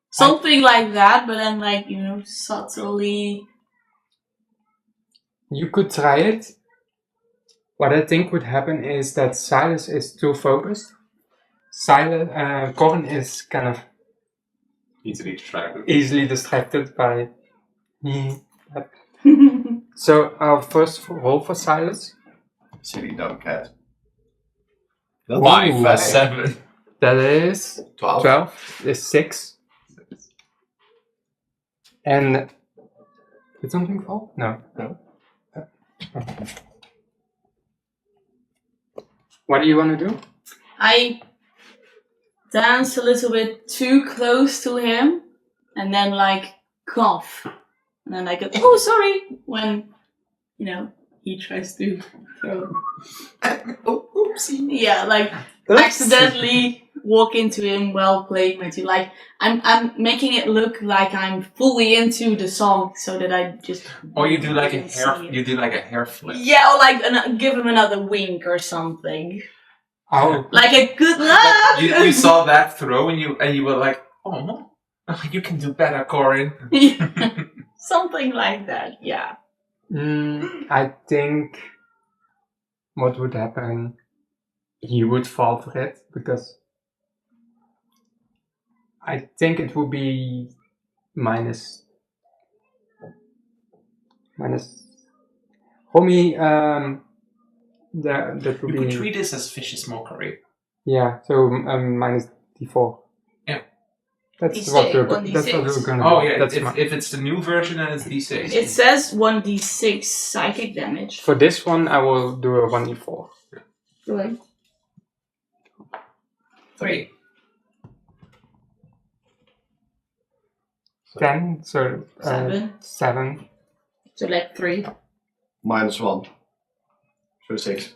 Something like that, but then like, subtly. You could try it. What I think would happen is that Silas is too focused. Corin is kind of Easily distracted. easily distracted by. So our first roll for Silas. Silly dumb cat. 5 plus 7. That is 12. 12 is 6. And did something fall? No. What do you want to do? I dance a little bit too close to him and then like cough. And then I go, oh, sorry, when, he tries to throw. Oh, oopsie. Yeah, like accidentally walk into him while playing with you. Like I'm making it look like I'm fully into the song, so that I just. Or you do like a can hair. see it. You do like a hair flip. Yeah, or like give him another wink or something. Oh, Like a good luck. You saw that throw and you were like, oh, you can do better, Corin. Something like that. Yeah. I think what would happen, he would fall for it, because I think it would be minus. For me, that would You be. could treat this as vicious mockery. Yeah, so minus d4. Yeah. That's D6, what we're 1d6. that's what we're gonna Oh do. yeah, That's if it's the new version, then it's d6. It says 1d6 psychic damage. For this one, I will do a 1d4. Right. 3. 10, so 7. 7. So like 3. -1. So 6.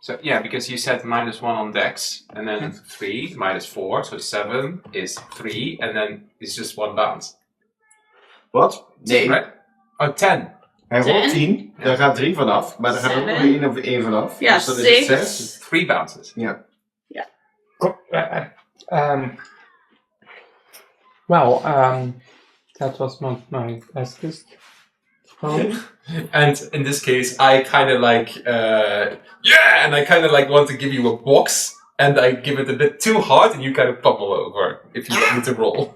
So yeah, because you said -1 on dex, and then 3 -4, so 7 is 3, and then it's just 1 bounce. Wat? Nee. Right? Oh, 10. Hij rolt 10. 10, daar gaat 3 vanaf, maar er gaat ook nog 1 vanaf. Ja, dus dat is 6. 6. 3 bounces. Ja. That was not my bestest. And in this case, I kind of like, and I kind of like want to give you a box, and I give it a bit too hard, and you kind of pummel over if you want me to roll.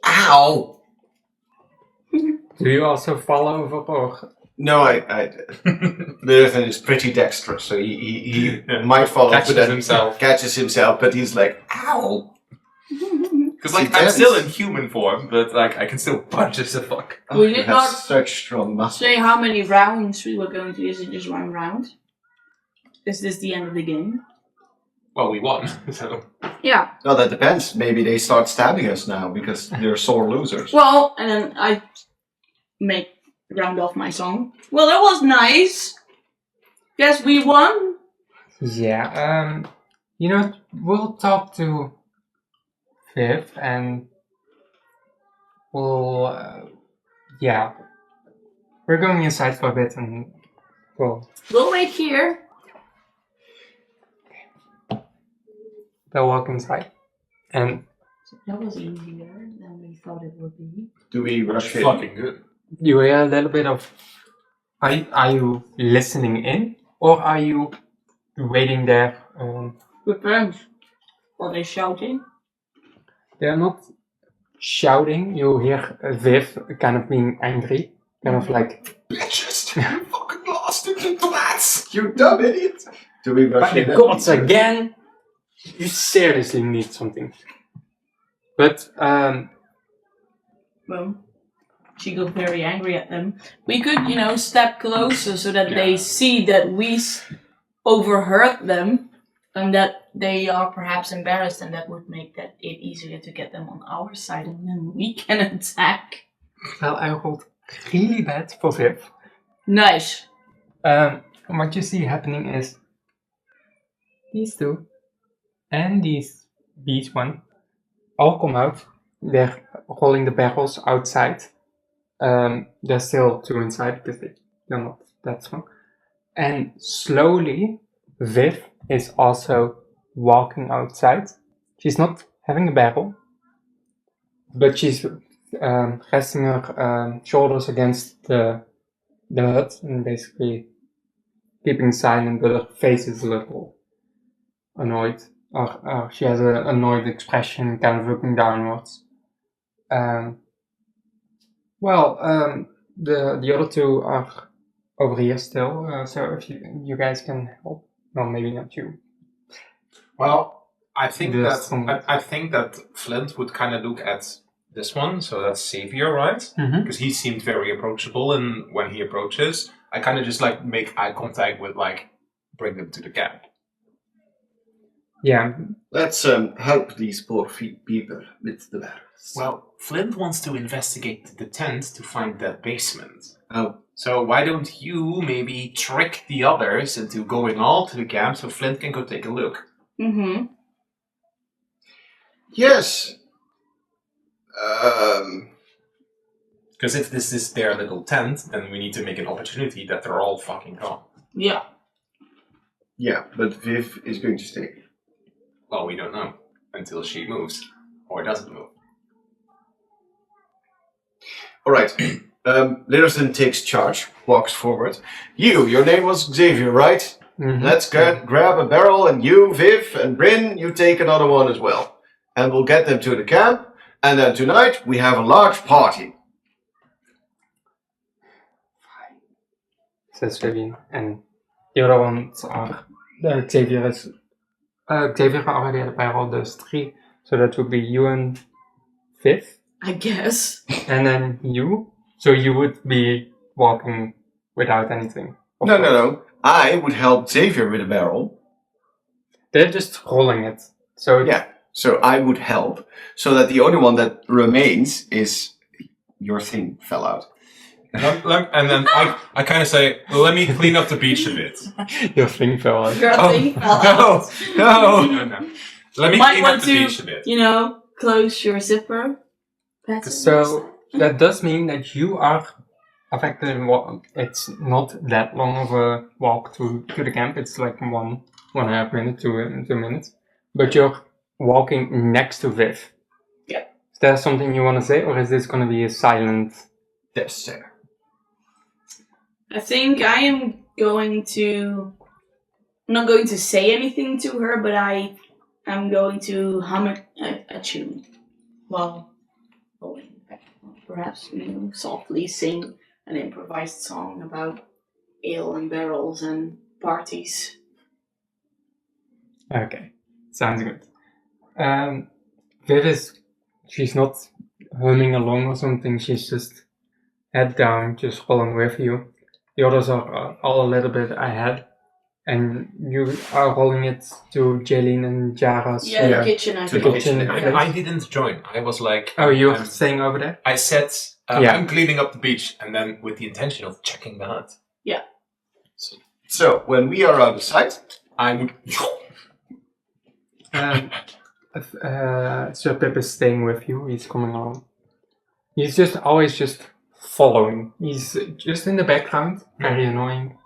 Ow! Do you also fall over, or? No, Lurven is pretty dexterous, so he might fall Catches over, himself. catches himself, but he's like, ow! Because like I'm still in human form, but like I can still punch as a fuck. We you did have not such strong muscles. say how many rounds we were going to. Is it just 1 round? Is this the end of the game? Well, we won, so. Yeah. Well, that depends. Maybe they start stabbing us now because they're sore losers. Well, and then I round off my song. Well, that was nice. Guess we won. Yeah, we'll talk to Viv, and we'll, we're going inside for a bit, and We'll wait here. they'll walk inside, and That was easier than we thought it would be. Do we rush in? Fucking good. you hear a little bit of, are you listening in, or are you waiting there? Depends. Are they shouting? They're not shouting. You hear Viv kind of being angry, kind of like, Bitches, you fucking lost it, you brats! You dumb idiot! Do we rush by in? the gods again! You seriously need something. But, Well, she got very angry at them. We could, step closer so that they see that we overheard them and that they are perhaps embarrassed, and that would make it easier to get them on our side, and then we can attack. well, I rolled really bad for Viv. Nice. What you see happening is these two and these one all come out. They're rolling the barrels outside. There's still 2 inside because they're not that strong. And slowly, Viv is also walking outside. She's not having a barrel, but she's resting her shoulders against the hut and basically keeping silent, but her face is a little annoyed. Or she has an annoyed expression, kind of looking downwards. The other 2 are over here still, so if you guys can help. Well, maybe not you. Well, I think There's that some- I think that Flint would kind of look at this one, so that's Xavier, right? Mm-hmm. Because he seemed very approachable, and when he approaches, I kind of just like make eye contact with like bring them to the camp. Yeah, Let's help these poor people with the barrels. Well, Flint wants to investigate the tent to find that basement. Oh. So why don't you maybe trick the others into going all to the camp so Flint can go take a look? Mm-hmm. Yes. Because if this is their little tent, then we need to make an opportunity that they're all fucking gone. Yeah. Yeah, but Viv is going to stay. Well, we don't know until she moves or doesn't move. All right. Littleton takes charge, walks forward. Your name was Xavier, right? Mhm. Let's grab a barrel, and you, Viv, and Bryn, you take another one as well. And we'll get them to the camp, and then tonight we have a large party. Says Vivian. And the other ones are Xavier already had a barrel, there's 3. So that would be you and Viv. I guess. And then you. So you would be walking without anything. of course. No. I would help Xavier with a barrel. They're just rolling it. So Yeah. So I would help, so that the only one that remains is your thing fell out. And then I kind of say, well, let me clean up the beach a bit. your thing fell out. Your thing fell out. No. No. Let me Might clean want up the to, beach a bit. close your zipper. So that does mean that you are effectively, it's not that long of a walk to the camp. It's like 1.5 minutes to 2 minutes. But you're walking next to Viv. Yeah. Is there something you want to say, or is this going to be a silent? Yes, sir. I think I am going to... I'm not going to say anything to her, but I am going to hum a tune while going back. Perhaps, softly sing an improvised song about ale and barrels and parties. Okay, sounds good. Viv she's not humming along or something, she's just head down, just following with you. The others are all a little bit ahead, and you are rolling it to Jaylene and Jara's. The kitchen, I To think. the kitchen. kitchen. I didn't join. I was like... Oh, you're I'm- staying over there? I said, Yeah. I'm cleaning up the beach, and then with the intention of checking the hut. So when we are out of sight, I would... Sir Pip is staying with you, he's coming along. He's just always just following. He's just in the background, very annoying.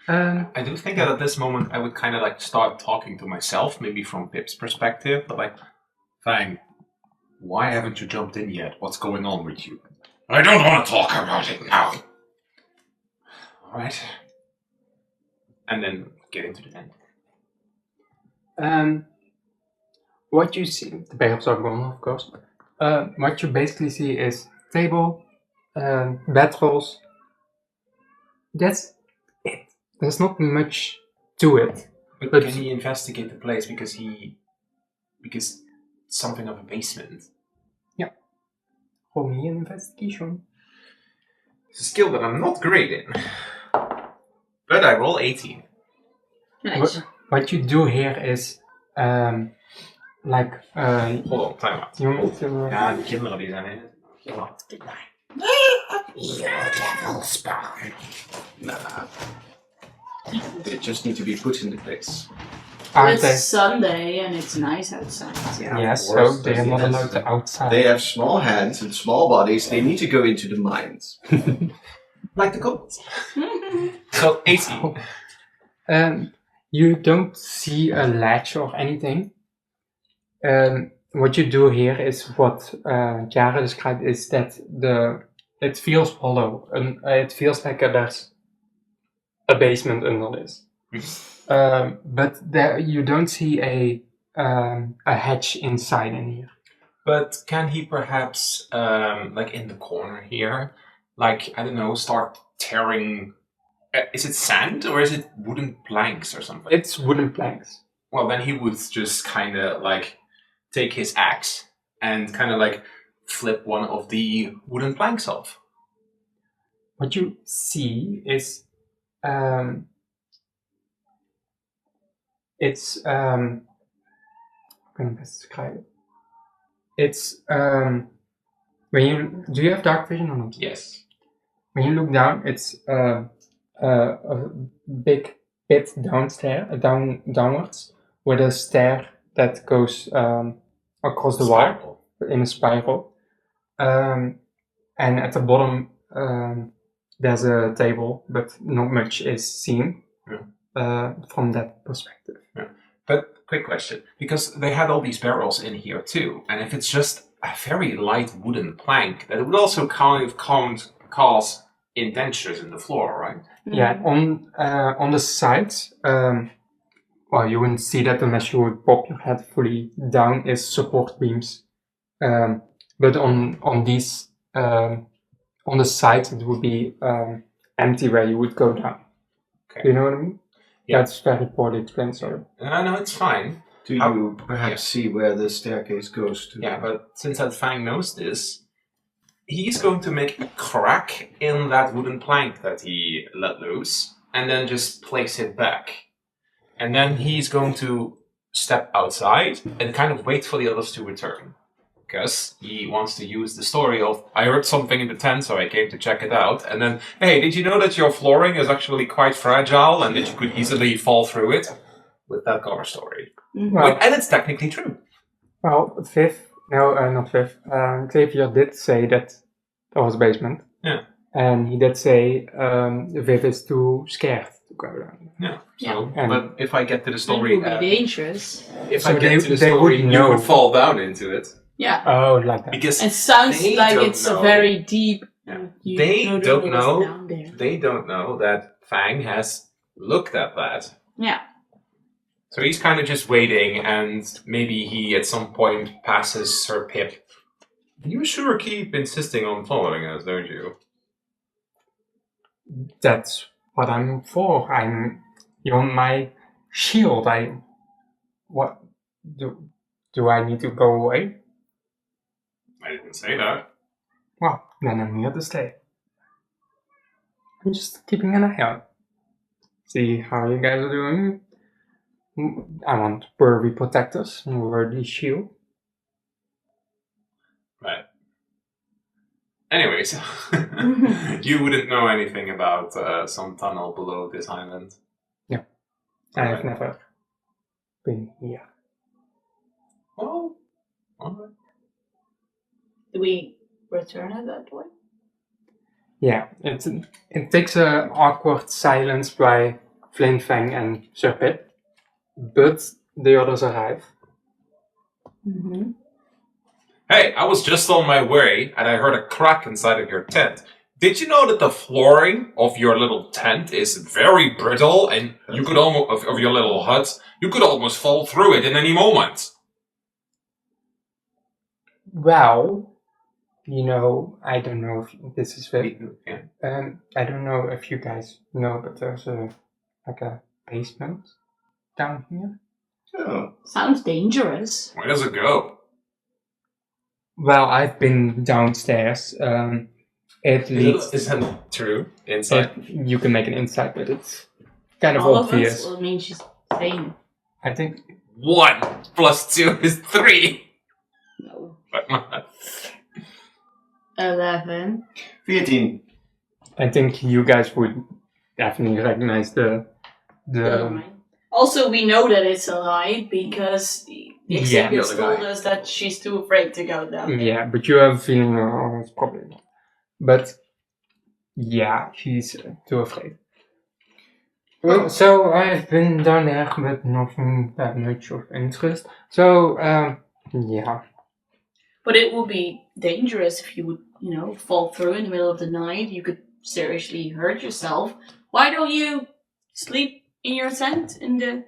I do think that at this moment I would kind of like start talking to myself, maybe from Pip's perspective, but like, Fang, why haven't you jumped in yet? What's going on with you? I don't want to talk about it now. Alright. And then get into the tent. What you see, the barrels are gone, of course. What you basically see is table, bed rolls. That's it. There's not much to it. But can he investigate the place because something of a basement? Roll me an investigation. It's a skill that I'm not great in. But I roll 18. Nice. What you do here is, Hold on, time out. you want to, Ja, die kinderen die zijn in. they just need to be put in the place. aren't they? It's Sunday and it's nice outside. Yes, of course, so they are that's not the allowed to outside. They have small hands and small bodies. They need to go into the mines. Like the goats. So 18. You don't see a latch or anything. What you do here is what Jara described is that it feels hollow and it feels like there's a basement under this. But there you don't see a hatch inside in here. But can he perhaps, like in the corner here, like, I don't know, start tearing... is it sand or is it wooden planks or something? It's wooden planks. Well, then he would just kind of like take his axe and kind of like flip one of the wooden planks off. What you see is it's how can I best describe it? It's do you have dark vision or not? Yes. When you look down, it's a big pit downwards with a stair that goes across the wall Spiral. in a spiral. And at the bottom there's a table, but not much is seen from that perspective. Yeah. But quick question, because they had all these barrels in here too, and if it's just a very light wooden plank, that would also kind of cause indentures in the floor, right? Yeah, on the sides, well, you wouldn't see that unless you would pop your head fully down, is support beams. But on these, on the sides, it would be empty where you would go down. Okay. Do you know what I mean? Yeah. That's very poorly explained, sorry. No, it's fine. Do you perhaps see where the staircase goes to? Yeah, but since that Fang knows this, he's going to make a crack in that wooden plank that he let loose, and then just place it back. And then he's going to step outside and kind of wait for the others to return. Because he wants to use the story of, I heard something in the tent, so I came to check it out. And then, hey, did you know that your flooring is actually quite fragile and that you could easily fall through it? With that cover story. Well, And it's technically true. well, not Viv. Xavier did say that there was a basement. Yeah. And he did say Viv is too scared to go down. Yeah. Yeah. So, And- but if I get to the It story, would be dangerous. if So I get to the they story, would you know. would fall down into it. Yeah. Oh, like that. Because It sounds They like don't it's know. a very deep. Yeah. You They know don't what's know. down there. they don't know that Fang has looked at that. Yeah. So he's kind of just waiting, and maybe he at some point passes Sir Pip. You sure keep insisting on following us, don't you? That's what I'm for. You're my shield. What do I need to go away? I didn't say that. Well, then I'm here to stay. I'm just keeping an eye out. See how you guys are doing. I want pervy protectors and worthy shield. Right. Anyways, you wouldn't know anything about some tunnel below this island. I've never been here. Oh, alright. Do we return at that point? Yeah, it takes an awkward silence by Flynn Fang and Sir Pip, but the others arrive. Mm-hmm. Hey, I was just on my way, and I heard a crack inside of your tent. Did you know that the flooring of your little tent is very brittle, and you could almost of your little hut, you could almost fall through it in any moment? Well, I don't know if this is very. Yeah. I don't know if you guys know, but there's a basement down here. Oh, Sounds dangerous. Where does it go? Well, I've been downstairs. It leads. Is that true? Inside? You can make an insight, but it's kind of All of obvious. us? Well, it means she's sane. I think 1 + 2 is 3. No. But 11. 14. I think you guys would definitely recognize the. Never mind. Also, we know that it's a lie because Xavier the other told guy. us that she's too afraid to go down there. Yeah, but you have a feeling, it's probably not. But yeah, she's too afraid. Well, so I've been down there, but nothing that much of interest. So, yeah. But it would be dangerous if you would, fall through in the middle of the night. You could seriously hurt yourself. Why don't you sleep in your tent in the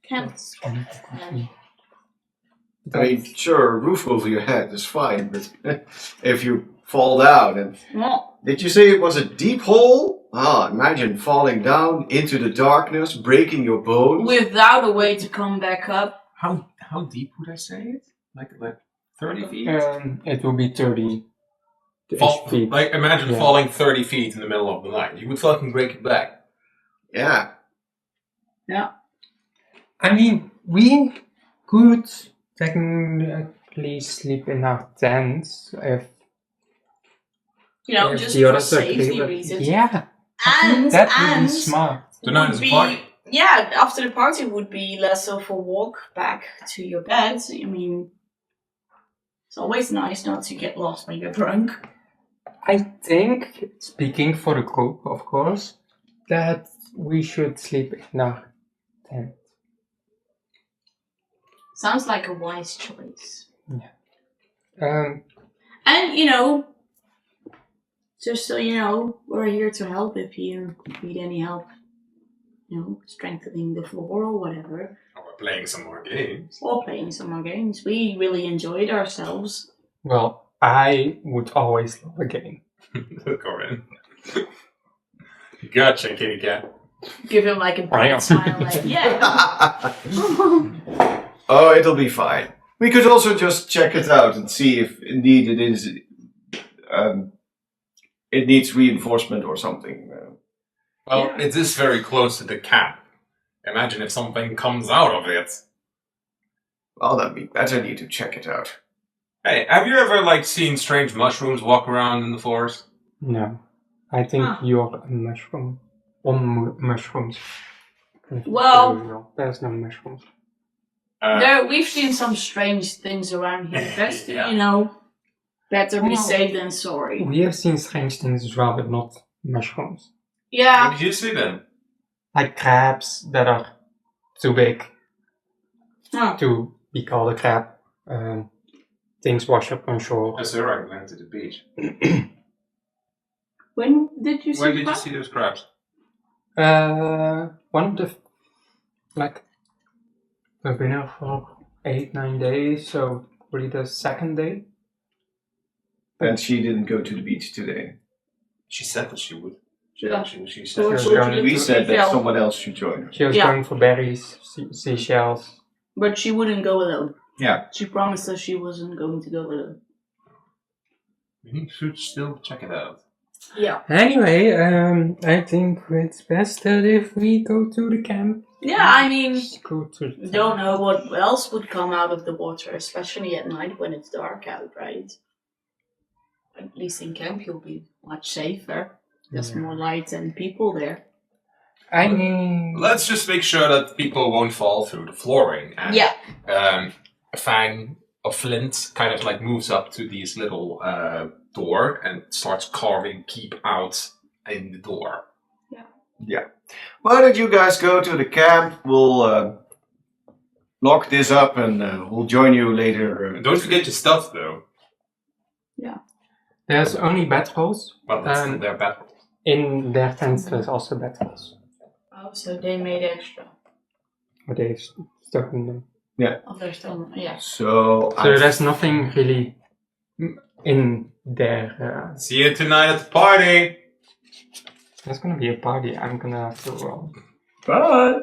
camp? I mean, sure, a roof over your head is fine, but if you fall down and... Well, Did you say it was a deep hole? Ah, imagine falling down into the darkness, breaking your bones. without a way to come back up. how deep would I say it? Like 30 feet? It will be 30 feet. Like imagine Yeah. falling 30 feet in the middle of the night. You would fucking break your back. Yeah. Yeah. I mean, we could technically sleep in our tents if Just the for others are safety clear, but reasons. yeah, I think And, that would be and smart. Tonight is a party. Yeah, after the party would be less of a walk back to your bed. I mean, it's always nice not to get lost when you're drunk. I think, speaking for the group, of course, that we should sleep in our tent. Sounds like a wise choice. Um, And, just so you know, we're here to help if you need any help. Strengthening the floor or whatever. Oh, we're playing some more games. Or playing some more games. We really enjoyed ourselves. well, I would always love a game. Corin. Gotcha, kitty cat. Give him like a bright smile, like, yeah. Oh, it'll be fine. We could also just check it out and see if indeed it is. It needs reinforcement or something. Well, Yeah. it is very close to the camp. Imagine if something comes out of it. Well, then we better need to check it out. Hey, have you ever seen strange mushrooms walk around in the forest? No, I think you're a mushroom. On mushrooms. Well- there's no mushrooms. We've seen some strange things around here. Best, Yeah. better be Well- safe than sorry. We have seen strange things as well, but not mushrooms. Yeah. What did you see then? Like crabs that are too big Huh. to be called a crab. Things wash up on shore. Yes, sir, I went to the beach. When did you see When did you that? see those crabs? One of the, we've been here for 8-9 days, so really the second day. And she didn't go to the beach today. She said that she would. Yeah. She So said it's Sure. totally We said that seashell. someone else should join her. She was Yeah. going for berries, seashells. But she wouldn't go alone. Yeah. She promised us she wasn't going to go alone. we should still check it out. Yeah. Anyway, I think it's best that if we go to the camp. Yeah, I mean, Just go to the don't know what else would come out of the water, especially at night when it's dark out, right? At least in camp you'll be much safer. There's Yeah. more light and people there. I mean, Let's just make sure that people won't fall through the flooring. And, Yeah. A fang of flint kind of moves up to these little door and starts carving keep out in the door. Why don't you guys go to the camp? We'll lock this up and we'll join you later. Don't forget your stuff though. there's only bedrolls. Well, that's their battle. In their tents, there's also bedrolls. Oh, so they made extra. But they've stuck in them. Oh, they're still, yeah. So, So there's nothing really in there. See you tonight at the party. There's gonna be a party. I'm gonna have to roll. Bye.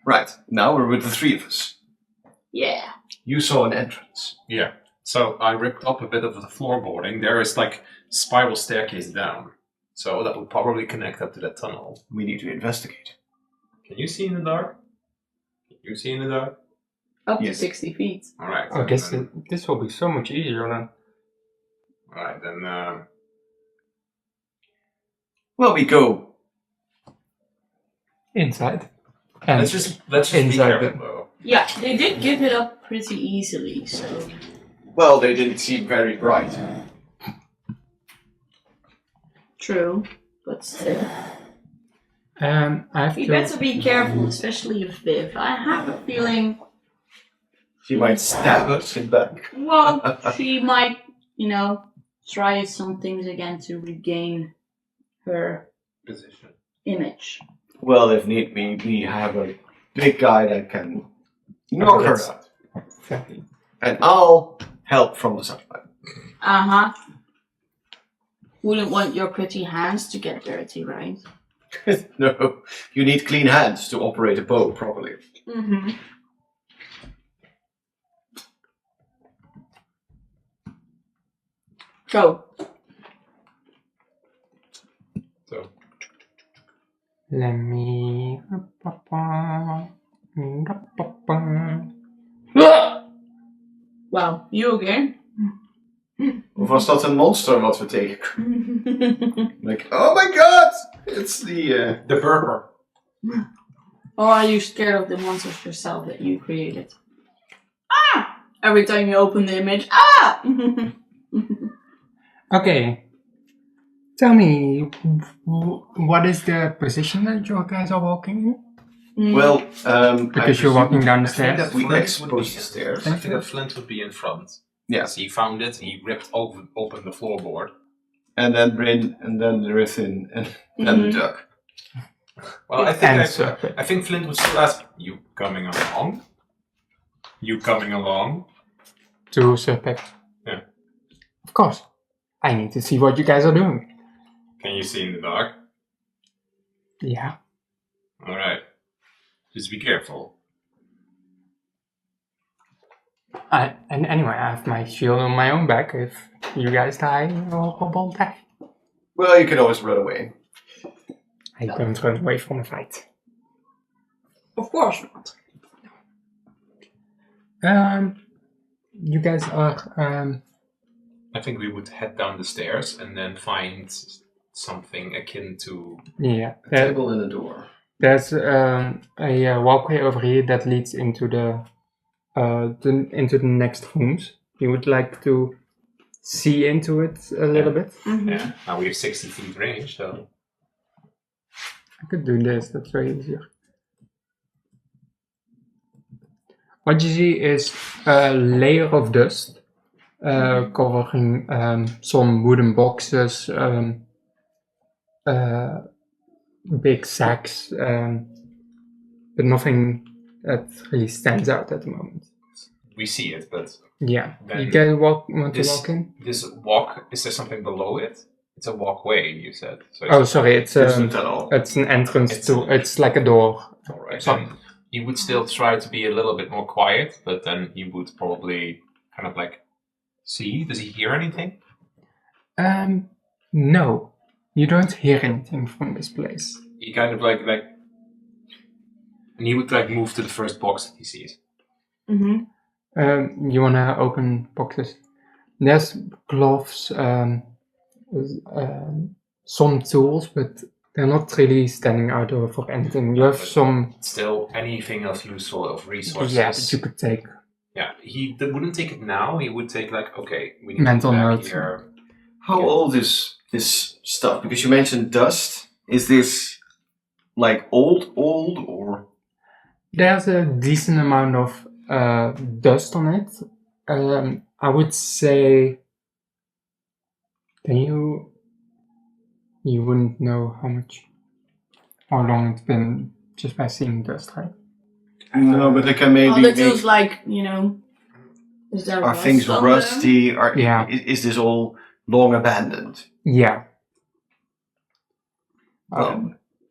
Right, now we're with the three of us. Yeah. You saw an entrance. Yeah. So I ripped up a bit of the floorboarding. There is spiral staircase down. So that will probably connect up to that tunnel. We need to investigate. Can you see in the dark? Can you see in the dark? Up to Yes. 60 feet. Alright. Oh, this will be so much easier then. Alright, then Well, we go. Inside. And let's just be inside careful though. Yeah, they did give it up pretty easily, so. Well, they didn't seem very bright. True. But still. I have You to. better be careful, especially with Viv. I have a feeling, She might stab us in back. well, she might, try some things again to regain her Position. image. Well, if need be, we have a big guy that can knock her out. Exactly. And I'll help from the side. Uh-huh. Wouldn't want your pretty hands to get dirty, right? No, you need clean hands to operate a bow properly. Mm-hmm. Go. So Let me. Wow, you again? Of was dat een monster wat we tegenkwamen? Like, oh my god! It's the... the burper. Or are you scared of the monsters yourself that you created? Ah! Every time you open the image, ah! Okay. Tell me, what is the position that you guys are walking in? Well, Because you're walking down the I think stairs. that we Flint exposed would be- the stairs. I think that Flint would be in front. Yeah. Yes, he found it. He ripped open the floorboard. And then Bryn, and then the Riffin, and then the duck. Well, And I think Flint would still ask, "You coming along? You coming along?" to Serpent. Yeah. Of course. I need to see what you guys are doing. Can you see in the dark? Yeah. All right. Just be careful. And anyway, I have my shield on my own back. If you guys die, I'll won't die. Well, you can always run away. I don't run away from a fight. Of course not. You guys are I think we would head down the stairs and then find something akin to. yeah. A table and a door. There's a walkway over here that leads into the next rooms. You would like to see into it a little bit? Yeah. Now we have 60 feet range, so. I could do this. That's very easier. What you see is a layer of dust covering some wooden boxes, big sacks, but nothing that really stands out at the moment. We see it, but Yeah, Then you guys want to this- walk in? this walk, is there something below it? It's a walkway, you said. So Oh, sorry, it's It's a tunnel. it's an entrance It's to. a- It's like a door. Alright, Sorry. then you would still try to be a little bit more quiet, but then you would probably kind of like see. Does he hear anything? No, you don't hear anything from this place. He kind of like, and he would like move to the first box that he sees. You wanna open boxes? There's gloves, some tools, but they're not really standing out for anything. You have some, Still, anything else useful of resources. yeah, that you could take. Yeah, he wouldn't take it now. He would take like, okay, we need Mental to go back notes. here. How Yeah. old is this stuff? Because you mentioned dust. Is this like old, or? There's a decent amount of dust on it. I would say. Can you? You wouldn't know how long it's been just by seeing dust, right? No, but they can maybe. Oh, that feels like, is there Are rust things on rusty? Yeah. Is this all long abandoned? Yeah.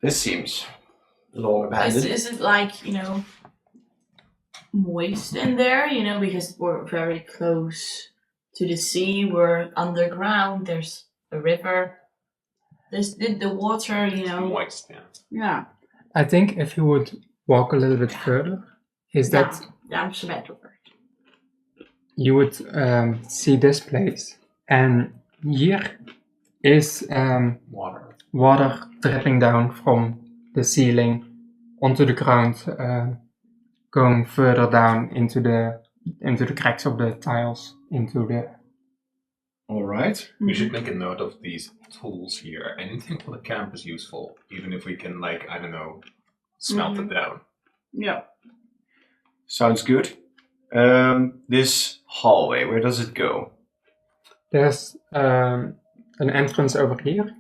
This seems long them? abandoned. Is it like, moist in there, because we're very close to the sea, we're underground, there's a river, there's the water, Moist, yeah. Yeah. I think if you would walk a little bit further, is that Yeah, I'm symmetrical. you would see this place, and here is Water. water dripping down from the ceiling onto the ground, going further down into the cracks of the tiles, into the. All right. We should make a note of these tools here. Anything for the camp is useful, even if we can, like, I don't know, smelt it down. Yeah. Sounds good. This hallway, where does it go? There's an entrance over here.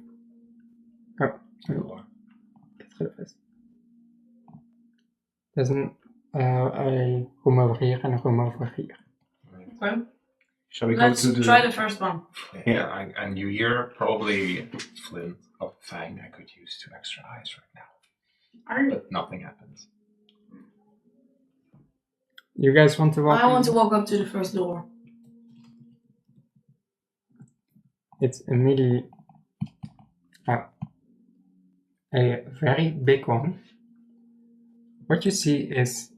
Oh, sorry. Get rid of this. There's a room over here and a room over here. Okay. Shall we Let's go to the? try the first one. Yeah, and you hear probably Flint of Fang I could use 2 extra eyes right now. But nothing happens. You guys want to walk? I want to walk up to the first door. It's immediately a very big one. What you see is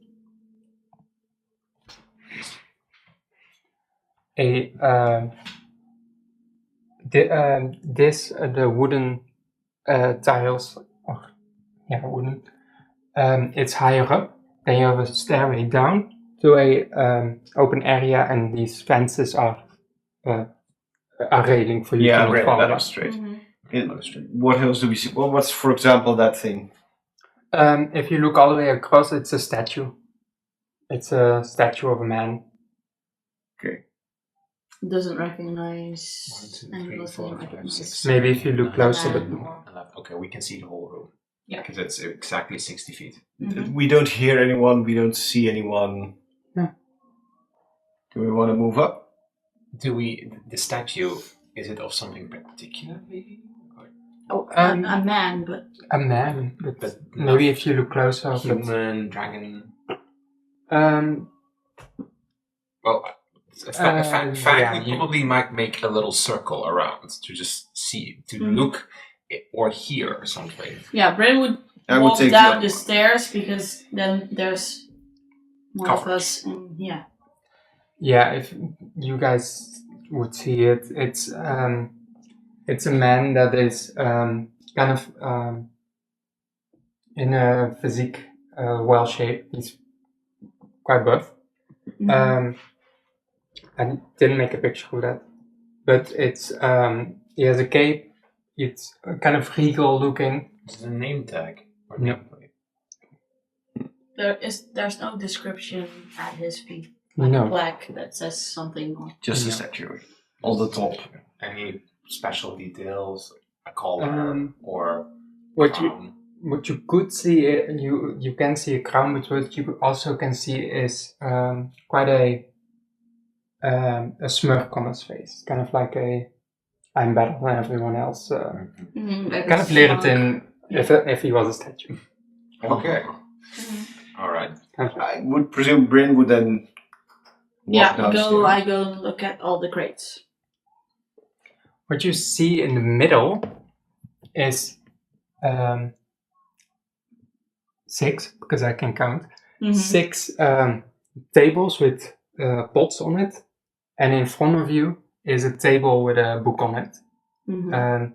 the wooden tiles, wooden, It's higher up. Then you have a stairway down to a open area, and these fences are railing for you to not fall. that down. is straight. Mm-hmm. What else do we see? Well, what's, for example, that thing? If you look all the way across, it's a statue. It's a statue of a man. Okay. Doesn't recognize 1, 2, any 3, of 4, them 5, recognize. 6. Maybe if you look closer, but 11. Okay, we can see the whole room. Yeah. Because it's exactly 60 feet. Mhm. We don't hear anyone. We don't see anyone. No. Do we want to move up? The statue, is it of something particular, maybe? Oh, Um, a man, but a man. But But maybe not if you look closer, but, human, dragon. Well, Fang yeah, would you- probably might make a little circle around to just see, to look or hear something. yeah, Bryn would I would walk take down the- the stairs because then there's more of Coverage. us, and yeah. yeah, if you guys would see it, it's a man that is kind of in a physique well shaped. He's quite buff. Mhm. I didn't make a picture of that, but it's he has a cape. It's kind of regal looking. Is it a name tag? Or No. nameplate? There's no description at his feet. No. Plaque that says something. Or, Just a Yeah. statue. On the top. Any special details? A collar or What crown? you could see, you can see a crown, but what you also can see is quite a smirk on his face, kind of like I'm better than everyone else. like Kind a of layered smug- in if he was a statue. Okay. Mhm. Alright. I would presume Bryn would then walk Yeah, downstairs. I go and look at all the crates. What you see in the middle is 6, because I can count, Mhm. 6 tables with pots on it, and in front of you is a table with a book on it. Mhm.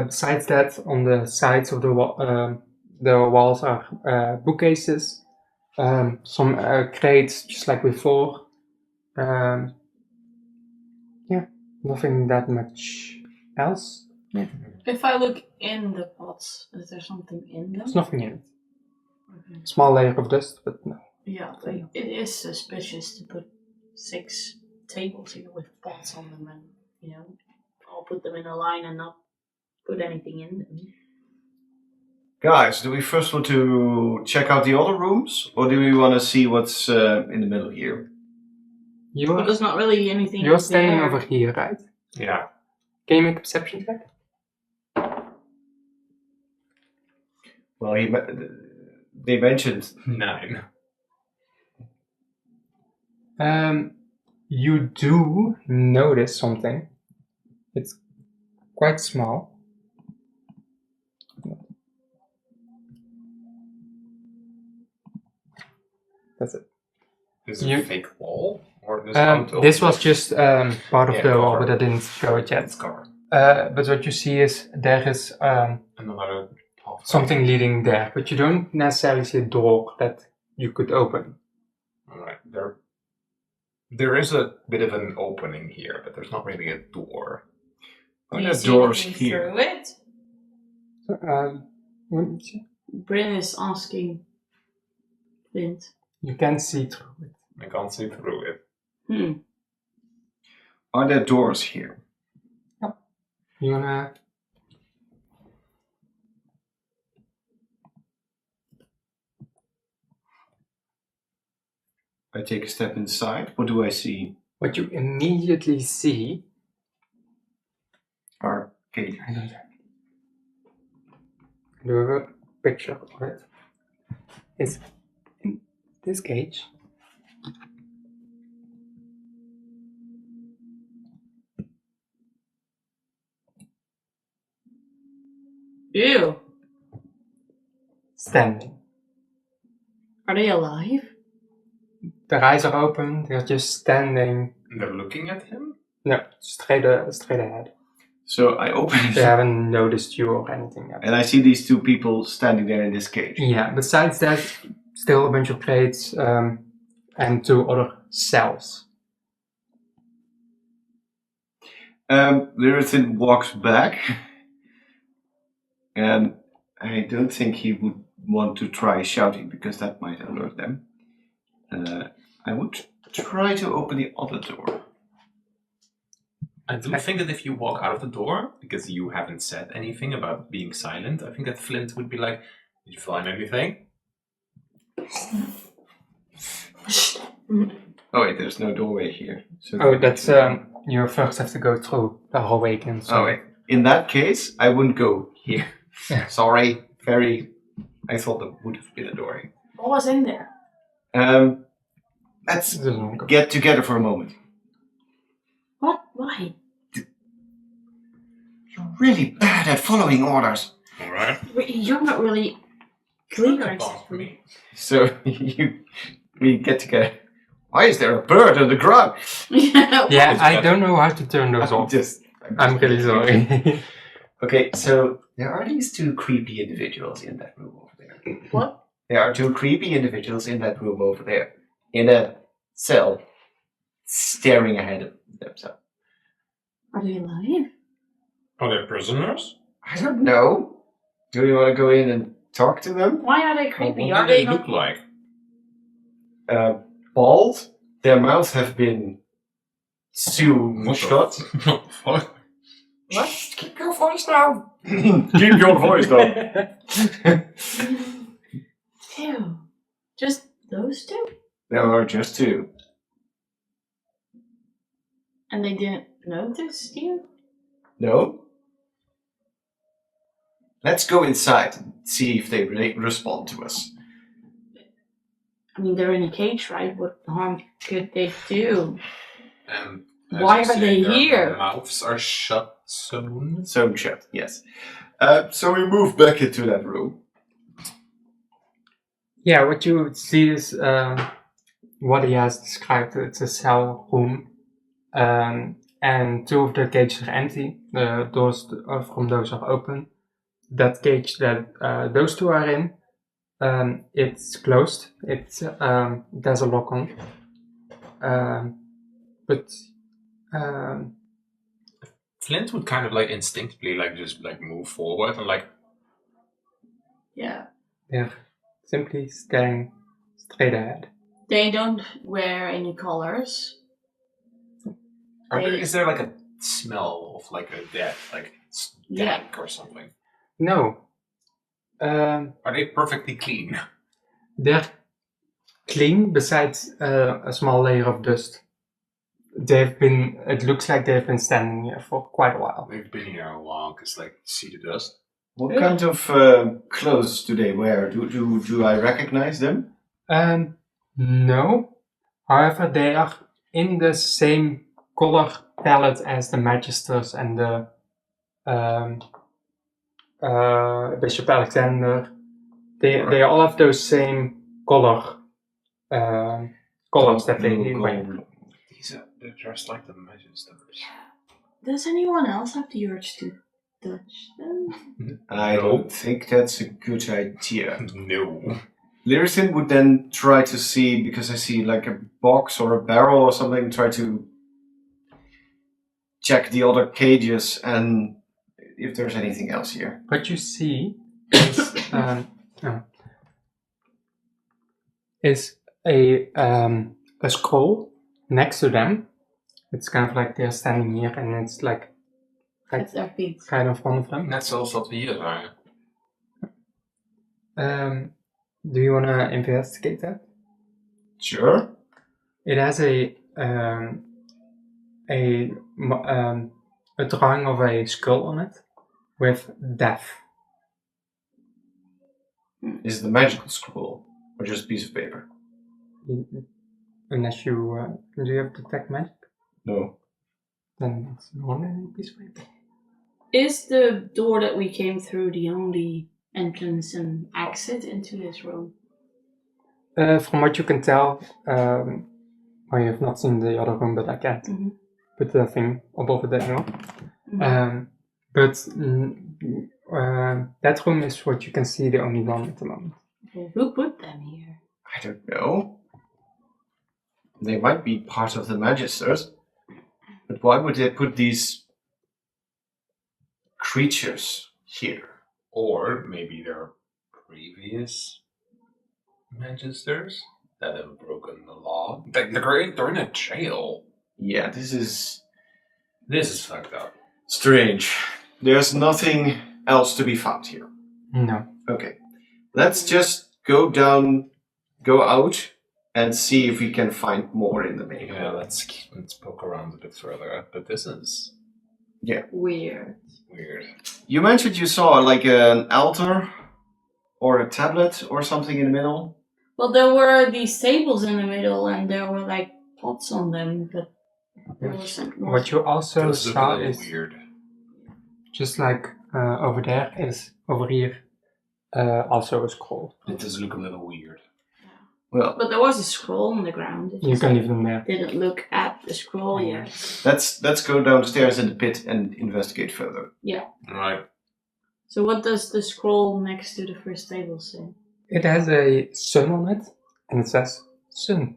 Besides that, on the sides of the walls are bookcases, some crates, just like before. Yeah, nothing that much else. If I look in the pots, is there something in them? There's nothing in it. Okay. Small layer of dust, but no. Yeah, but it is suspicious to put 6 tables here with pots on them, and I'll put them in a line and not put anything in them. Guys, do we first want to check out the other rooms? Or do we want to see what's in the middle here? But there's not really anything. You're standing there. over here, right? Yeah. Can you make a perception check? Well, they mentioned 9. You do notice something. It's quite small. That's it. Is it You- a fake wall? Or does This was just part of Yeah, the wall, cover. but I didn't show it yet. It's covered. But what you see is there is Another half. something leading there, but you don't necessarily see a door that you could open. Alright. There is a bit of an opening here, but there's not really a door. Do Are you there see doors anything here? through it? What did you say? Bryn is asking Flint. You can see through it. I can't see through it. Are there doors here? You wanna? I take a step inside. What do I see? What you immediately see. Arcade. I don't know. I do have a picture of it. It's in this cage. Ew. Standing. Are they alive? Their eyes are open. They're just standing. And they're looking at him? No, straight ahead. So I open it, They haven't noticed you or anything yet. and I see these two people standing there in this cage. Yeah, besides that, still a bunch of crates and 2 other cells. Lyritin walks back, and I don't think he would want to try shouting because that might alert them. I would try to open the other door. I do think that if you walk out of the door, because you haven't said anything about being silent, I think that Flint would be like, did you find anything? Oh wait, there's no doorway here. So Oh, that's you first have to go through the hallway again. So. Oh wait. In that case, I wouldn't go here. Yeah. Sorry, I thought there would have been a door. What was in there? Let's It doesn't go. get together for a moment. What? Why? You're really bad at following orders. Alright. You're not really clear. For me. So we get together. Why is there a bird on the ground? Yeah, I don't know how to turn those off. I'm really sorry. Okay, so there are these two creepy individuals in that room over there. What? There are two creepy individuals in that room over there. In a cell. Staring ahead of themselves. Are they alive? Are they prisoners? I don't know. Do you want to go in and talk to them? Why are they creepy? What Are do they they look like? Bald. Their mouths have been sewn shut. What? What? Keep your voice down. Keep your voice down. Ew. Just those two? There are just two. And they didn't notice you? No. Let's go inside and see if they respond to us. I mean, they're in a cage, right? What harm could they do? And Why as you are they their here? Mouths are shut soon. Sewn shut, yes. So we move back into that room. Yeah, what you see is what he has described. It's a cell room, and 2 of the cages are empty. The doors from those are open. That cage that those 2 are in, it's closed. There's a lock on. But Flint would kind of like instinctively like just like move forward and like Yeah. they're simply staring straight ahead. They don't wear any collars. is there like a smell of like a dead like stank or something? No. Are they perfectly clean? They're clean besides a small layer of dust. It looks like they've been standing here for quite a while. They've been here a while because like see the dust. What kind of clothes do they wear? Do I recognize them? No. However, they are in the same color palette as the Magisters and the Bishop Alexander. They all have those same colors that they wear. They're dressed like the Magisters. Does anyone else have the urge to touch them? I don't think that's a good idea. No. Lyrisin would then try to see, because I see like a box or a barrel or something, try to check the other cages and if there's anything else here. What you see is a scroll next to them. It's kind of like they're standing here, and it's like At their feet. kind of one of them. Net zoals wat we hier zagen. Do you want to investigate that? Sure. It has a drawing of a skull on it with death. Is it the magical scroll or just a piece of paper? Unless you do you have detect magic? No. Then it's more than a piece of paper. Is the door that we came through the only entrance and exit into this room? From what you can tell, well, you have not seen the other room, but I can't put the thing above it anymore. But that room is what you can see, the only one at the moment. Well, who put them here? I don't know. They might be part of the Magisters. But why would they put these creatures here? Or maybe they're previous Magisters that have broken the law. They're in a jail. Yeah, this is This is fucked up. strange. There's nothing else to be found here. No. Okay. Let's just go out, and see if we can find more in the main Yeah, hall. let's poke around a bit further. But this is Weird. weird. You mentioned you saw like an altar or a tablet or something in the middle. Well, there were these tables in the middle, and there were like pots on them, but there wasn't. What you also Those look a saw little is weird. just like over there is over here also a scroll. It does look a little weird. Well, But there was a scroll on the ground. It You just can leave them there. didn't look at the scroll yet. let's go downstairs in the pit and investigate further. Right. So what does the scroll next to the first table say? It has a sun on it, and it says sun.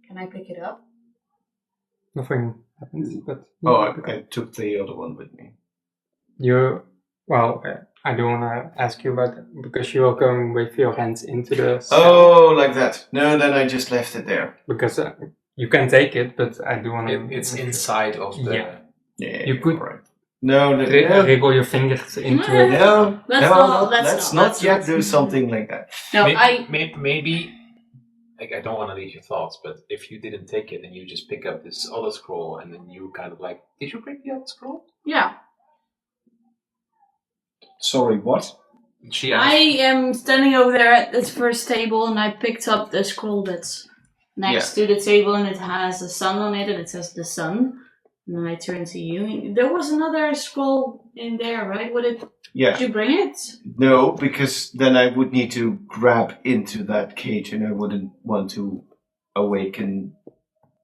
Can I pick it up? Nothing happens, but Oh, I took the other one with me. I don't want to ask you about it because you are going with your hands into the cell. Oh, like that. No, then I just left it there. Because you can take it, but I do want to. It's inside of the. Yeah. Yeah, You could- alright. No, no, Wriggle your fingers into it. no, Let's not not. yet do something like that. No, Maybe. Like, I don't want to leave your thoughts, but if you didn't take it and you just pick up this other scroll and then you kind of like, did you break the other scroll? yeah. Sorry, what? She I asked. am standing over there at this first table, and I picked up the scroll that's next to the table, and it has a sun on it, and it says the sun. And then I turn to you. There was another scroll in there, right? Yeah. Did you bring it? No, because then I would need to grab into that cage and I wouldn't want to awaken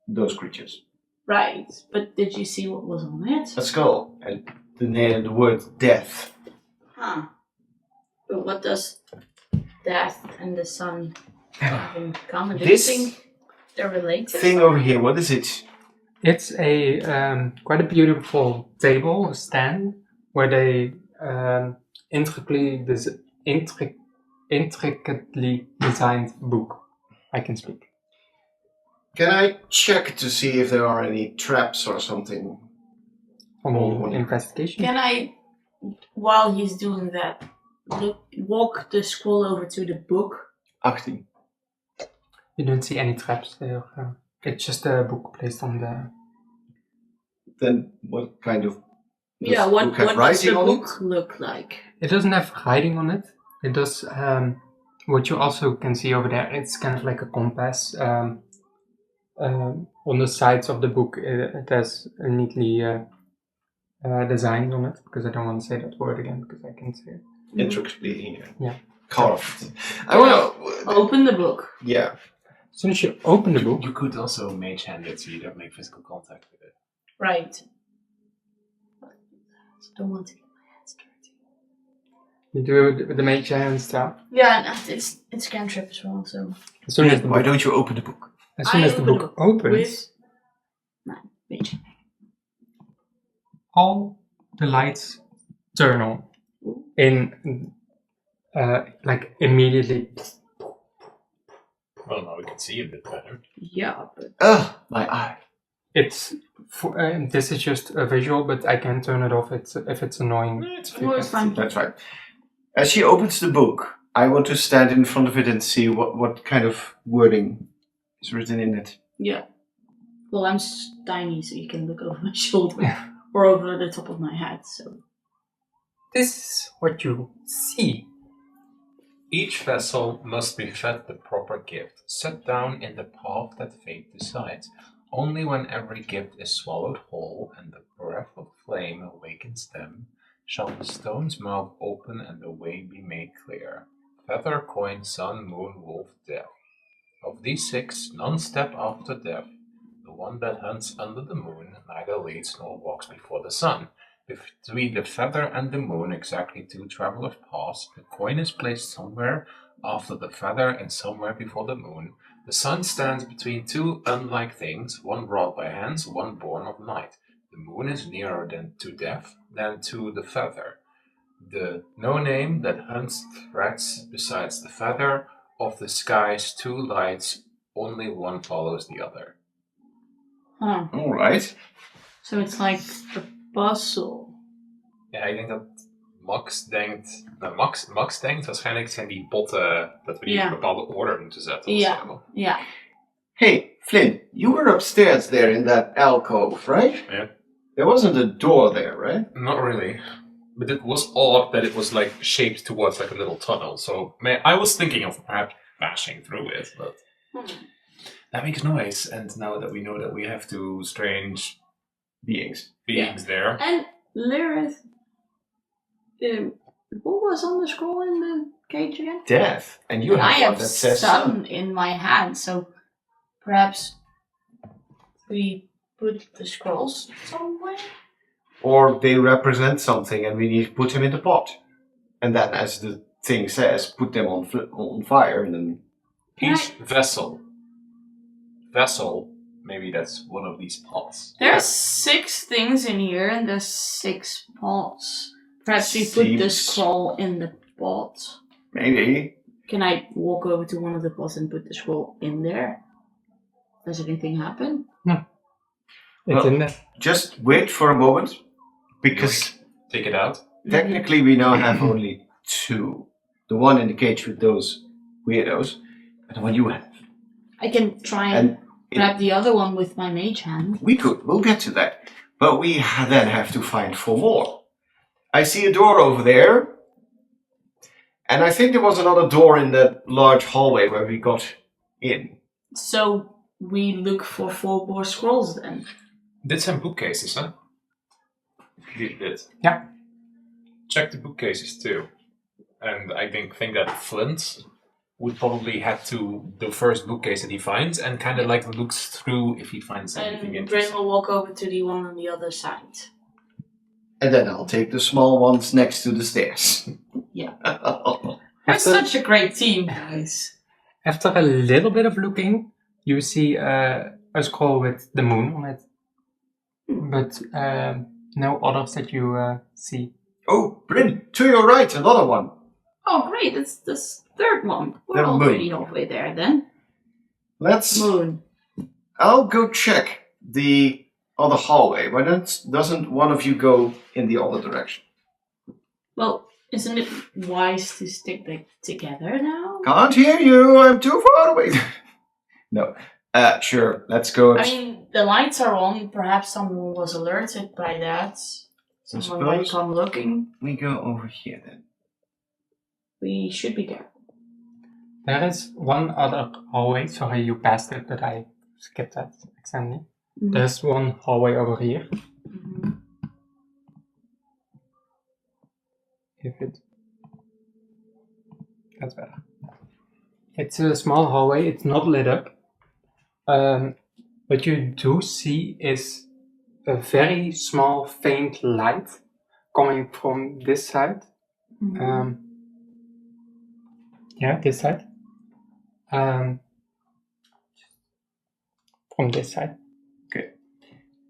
those creatures. Right, but did you see what was on it? A skull and the word death. Huh. But what does death and the sun have in common? Do you This think they're related? thing over here, what is it? It's a quite a beautiful table, a stand, where they intricately designed book. I can speak. Can I check to see if there are any traps or something? From investigation. Can I, while he's doing that, walk the scroll over to the book? 18. You don't see any traps there. It's just a book placed on the. Then what kind of... Yeah, does what book have does writing the on book it? look like? It doesn't have writing on it. It does. What you also can see over there, it's kind of like a compass. On the sides of the book, it has a neatly designs on it. Because I don't want to say that word again because I can't say it. Intricately Yeah. carved. I want to... Open the book. Yeah. As soon as you open the book, You could also mage hand it so you don't make physical contact with it. Right. I don't want to get my hands dirty. you do the mage hand stuff. Yeah, and it's cantrip as well, so. As soon as the Why book, don't you open the book? as soon I as the open book opens, With mage. all the lights turn on. In like immediately. Well, now we can see a bit better. Yeah, but Ugh, my eye. It's this is just a visual, but I can turn it off. If it's annoying. It's it was fine. That's right. As she opens the book, I want to stand in front of it and see what kind of wording is written in it. Yeah. Well, I'm tiny, so you can look over my shoulder or over the top of my head. So This is what you see. Each vessel must be fed the proper gift, set down in the path that fate decides. Only when every gift is swallowed whole and the breath of flame awakens them, shall the stone's mouth open and the way be made clear. Feather, coin, sun, moon, wolf, death. Of these 6, none step after death. The one that hunts under the moon neither leads nor walks before the sun. Between the feather and the moon, exactly 2 travelers pass. The coin is placed somewhere after the feather and somewhere before the moon. The sun stands between 2 unlike things, one wrought by hands, one born of night. The moon is nearer to death than to the feather. The no-name that hunts threats besides the feather of the sky's 2 lights, only one follows the other. Huh. All right. So it's like a puzzle. Ja, ik denk dat Max denkt... Nou, Max denkt waarschijnlijk zijn die potten dat we die in een bepaalde order moeten zetten. Ja. Hey, Flynn, you were upstairs there in that alcove, right? Yeah. There wasn't a door there, right? Not really. But it was odd that it was like shaped towards like a little tunnel. So I was thinking of perhaps bashing through it, but that makes noise. And now that we know that we have 2 strange Beings. there. And Lilith, what was on the scroll in the cage again? Death. And you I have one have that says sun in my hand, so perhaps we put the scrolls somewhere? Or they represent something and we need to put them in the pot. And then, as the thing says, put them on fire and then... Each vessel, maybe that's one of these pots. There's 6 things in here and there's 6 pots. Perhaps we put the scroll in the pot. Maybe. Can I walk over to one of the pots and put the scroll in there? Does anything happen? No. It's in there. Just wait for a moment, because Take it out. technically we now have only 2. The one in the cage with those weirdos, and the one you have. I can try and grab the other one with my mage hand. We'll get to that. But we then have to find 4 more. I see a door over there. And I think there was another door in that large hallway where we got in. So we look for 4 more scrolls then. Did some bookcases, huh? You did. Yeah. Check the bookcases too. And I think that Flint would probably head to the first bookcase that he finds and kind of like looks through if he finds anything And interesting. Bryn will walk over to the one on the other side. And then I'll take the small ones next to the stairs. Yeah. After, We're such a great team, guys. after a little bit of looking, you see a scroll with the moon on it. But no others that you see. Oh, Bryn, to your right, another one. Oh, great. It's the 3rd one. We're The already moon. halfway there then. Moon. I'll go check the other hallway. Why doesn't one of you go in the other direction? Well, isn't it wise to stick together now? Can't hear you. I'm too far away. No. Sure. Let's go. I mean, the lights are on. Perhaps someone was alerted by that. Someone might suppose. come looking. We go over here then. We should be careful. There is one other hallway. Sorry, you passed it, but I skipped that accidentally. Mhm. There's one hallway over here. Mhm. That's better. It's a small hallway. It's not lit up. What you do see is a very small, faint light coming from this side. Mhm. This side. From this side.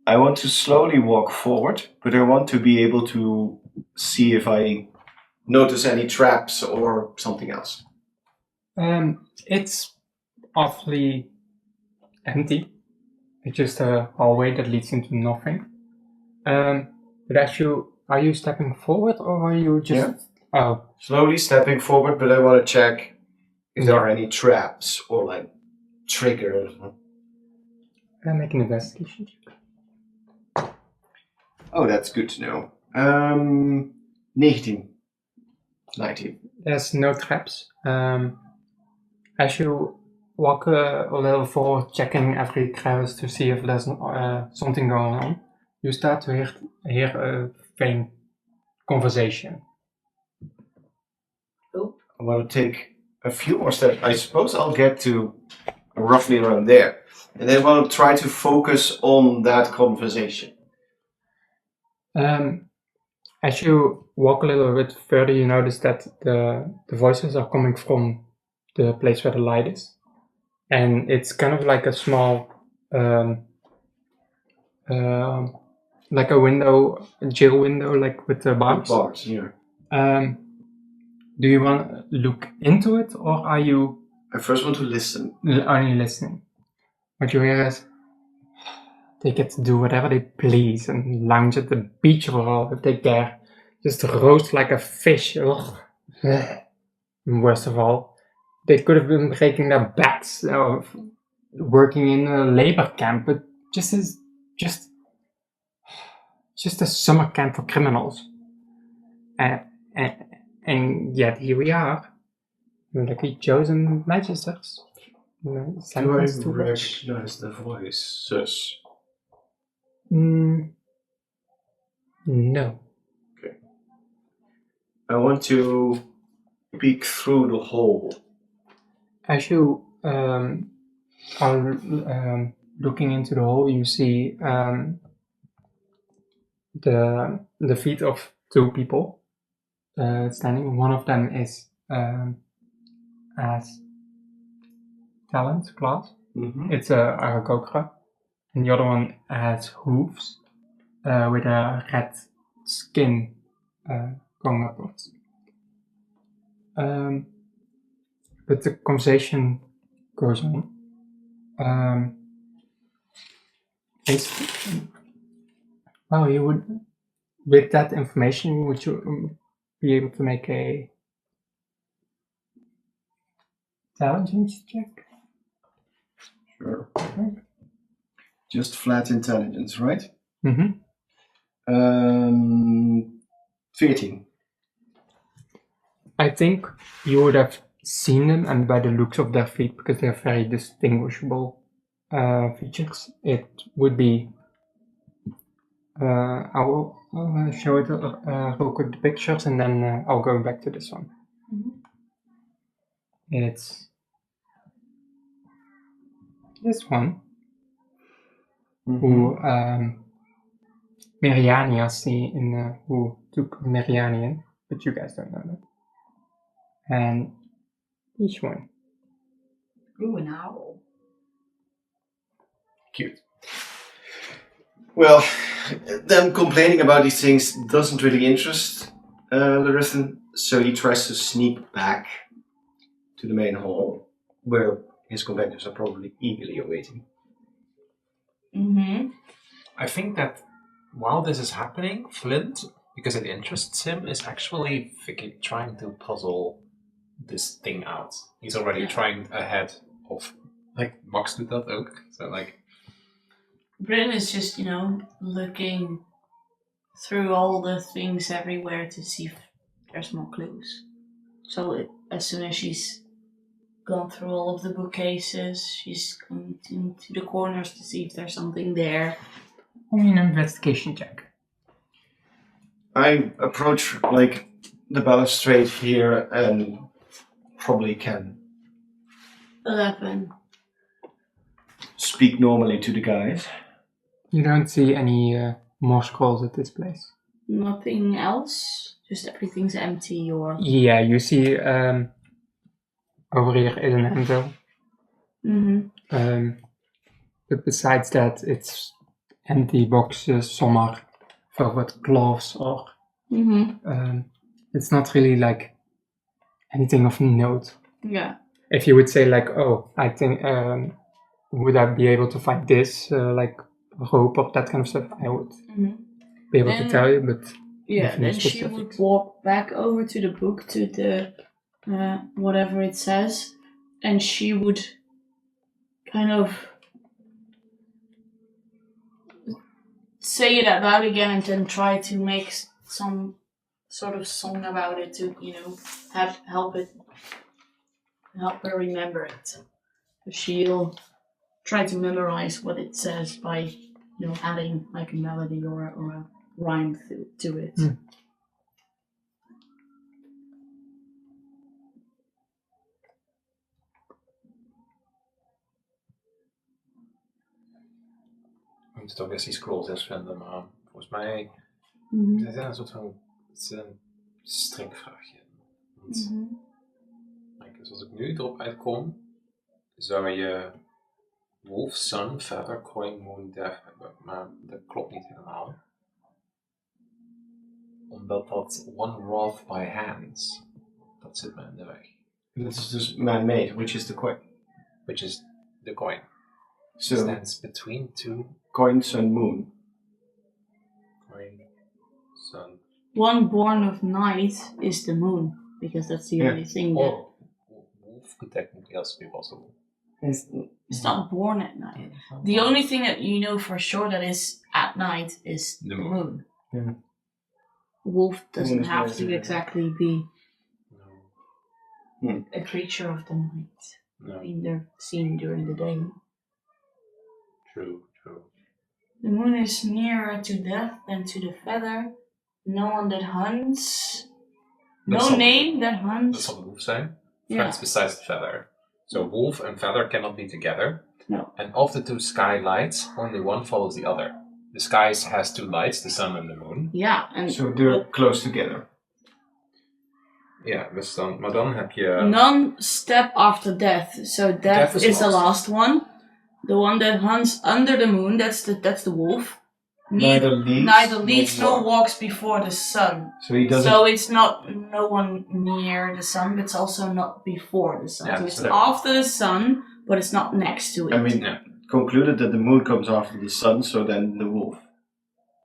I want to slowly walk forward, but I want to be able to see if I notice any traps or something else. It's awfully empty. It's just a hallway that leads into nothing. But are you stepping forward or are you just? Yeah. Oh, Slowly stepping forward, but I want to check if there are any traps or like triggers. make an investigation check. Oh, that's good to know. 19. There's no traps. As you walk a little forward, checking every crevice to see if there's something going on, you start to hear a faint conversation. I want to take a few more steps. I suppose I'll get to roughly around there. And then I want to try to focus on that conversation. As you walk a little bit further, you notice that the voices are coming from the place where the light is. And it's kind of like a small, like a window, a jail window, like with the bars. Bars, yeah. Do you want to look into it, or are you I first want to listen. only listening? What you hear is, they get to do whatever they please and lounge at the beach for all if they dare. Just roast like a fish. Ugh. And worst of all, they could have been breaking their backs or working in a labor camp, but just a summer camp for criminals. And yet here we are, lucky chosen magisters. Do I Sentenced to watch. recognize the voices? No. I want to peek through the hole. As you are looking into the hole, you see the feet of two people standing. One of them is as talent class. Mm-hmm. It's a Aragokra, and the other one has hooves with a red skin going upwards. But the conversation goes on. Well, you would, with that information, would you be able to make a intelligence check? Sure. Just flat intelligence, right? Mm-hmm. 14. I think you would have seen them, and by the looks of their feet, because they're very distinguishable features, it would be. I will show it real quick the pictures, and then I'll go back to this one. Mhm. It's this one who Meriani has seen in who took Meriani in, but you guys don't know that. And each one. Ooh, an owl. Cute. Well, them complaining about these things doesn't really interest Larisson, so he tries to sneak back to the main hall, where his companions are probably eagerly awaiting. Mm-hmm. I think that while this is happening, Flint, because it interests him, is actually trying to puzzle this thing out. He's already trying ahead of Max doet dat ook. So Bryn is just, looking through all the things everywhere to see if there's more clues. So as soon as she's gone through all of the bookcases, she's going into the corners to see if there's something there. I mean, an investigation check. I approach the balustrade here and probably can 11. speak normally to the guys. You don't see any more scrolls at this place. Nothing else? Just everything's empty or... Yeah, you see over here is an anvil. Mm-hmm. But besides that, it's empty boxes, some are filled with cloths or... it's not really like anything of note. Yeah. If you would say I think, would I be able to find this, like rope or that kind of stuff, I would be able to tell you, but... Yeah, then she would walk back over to the book, to the whatever it says, and she would kind of say it out loud again and then try to make some sort of song about it to, help her remember it. She'll try to memorize what it says by, adding like a melody or a rhyme to it. ik moet ook eens die scrolls eens vinden, maar volgens mij is dit een soort van is een strikvraagje. Want, kijk, dus als ik nu erop uitkom, zou je Wolf, Sun, Feather, Coin, Moon, Death hebben. Maar dat klopt niet helemaal. Omdat dat one wrought by hands, dat zit me in de weg. That is dus man-made, which is the coin. Which is the coin. So, Stands between two coin, sun, moon. coin, sun. One born of night is the moon, because that's the only thing that Or wolf could technically also be possible. it's not born at night. The only thing that you know for sure that is at night is the moon. Yeah. Wolf doesn't Moon is have night, to yeah. exactly be No. a creature of the night. No. I mean, they're seen during the day. True. The moon is nearer to death than to the feather. No one that hunts. That's No all- name that Dat hunts. zal de wolf zijn. Yeah. Friends besides the feather. So wolf and feather cannot be together. No. And of the two sky lights, only one follows the other. The sky has two lights, the sun and the moon. Yeah, and So they're close together. Ja, dus maar dan heb je... none step after death. So death Death is is the last. last one. The one that hunts under the moon, that's the wolf. Neither leads nor nor walks before the sun. So he doesn't. So it's not no one near the sun, but it's also not before the sun. Yeah, so it's so- after the sun, but it's not next to it. I mean, Yeah. concluded that the moon comes after the sun, so then the wolf.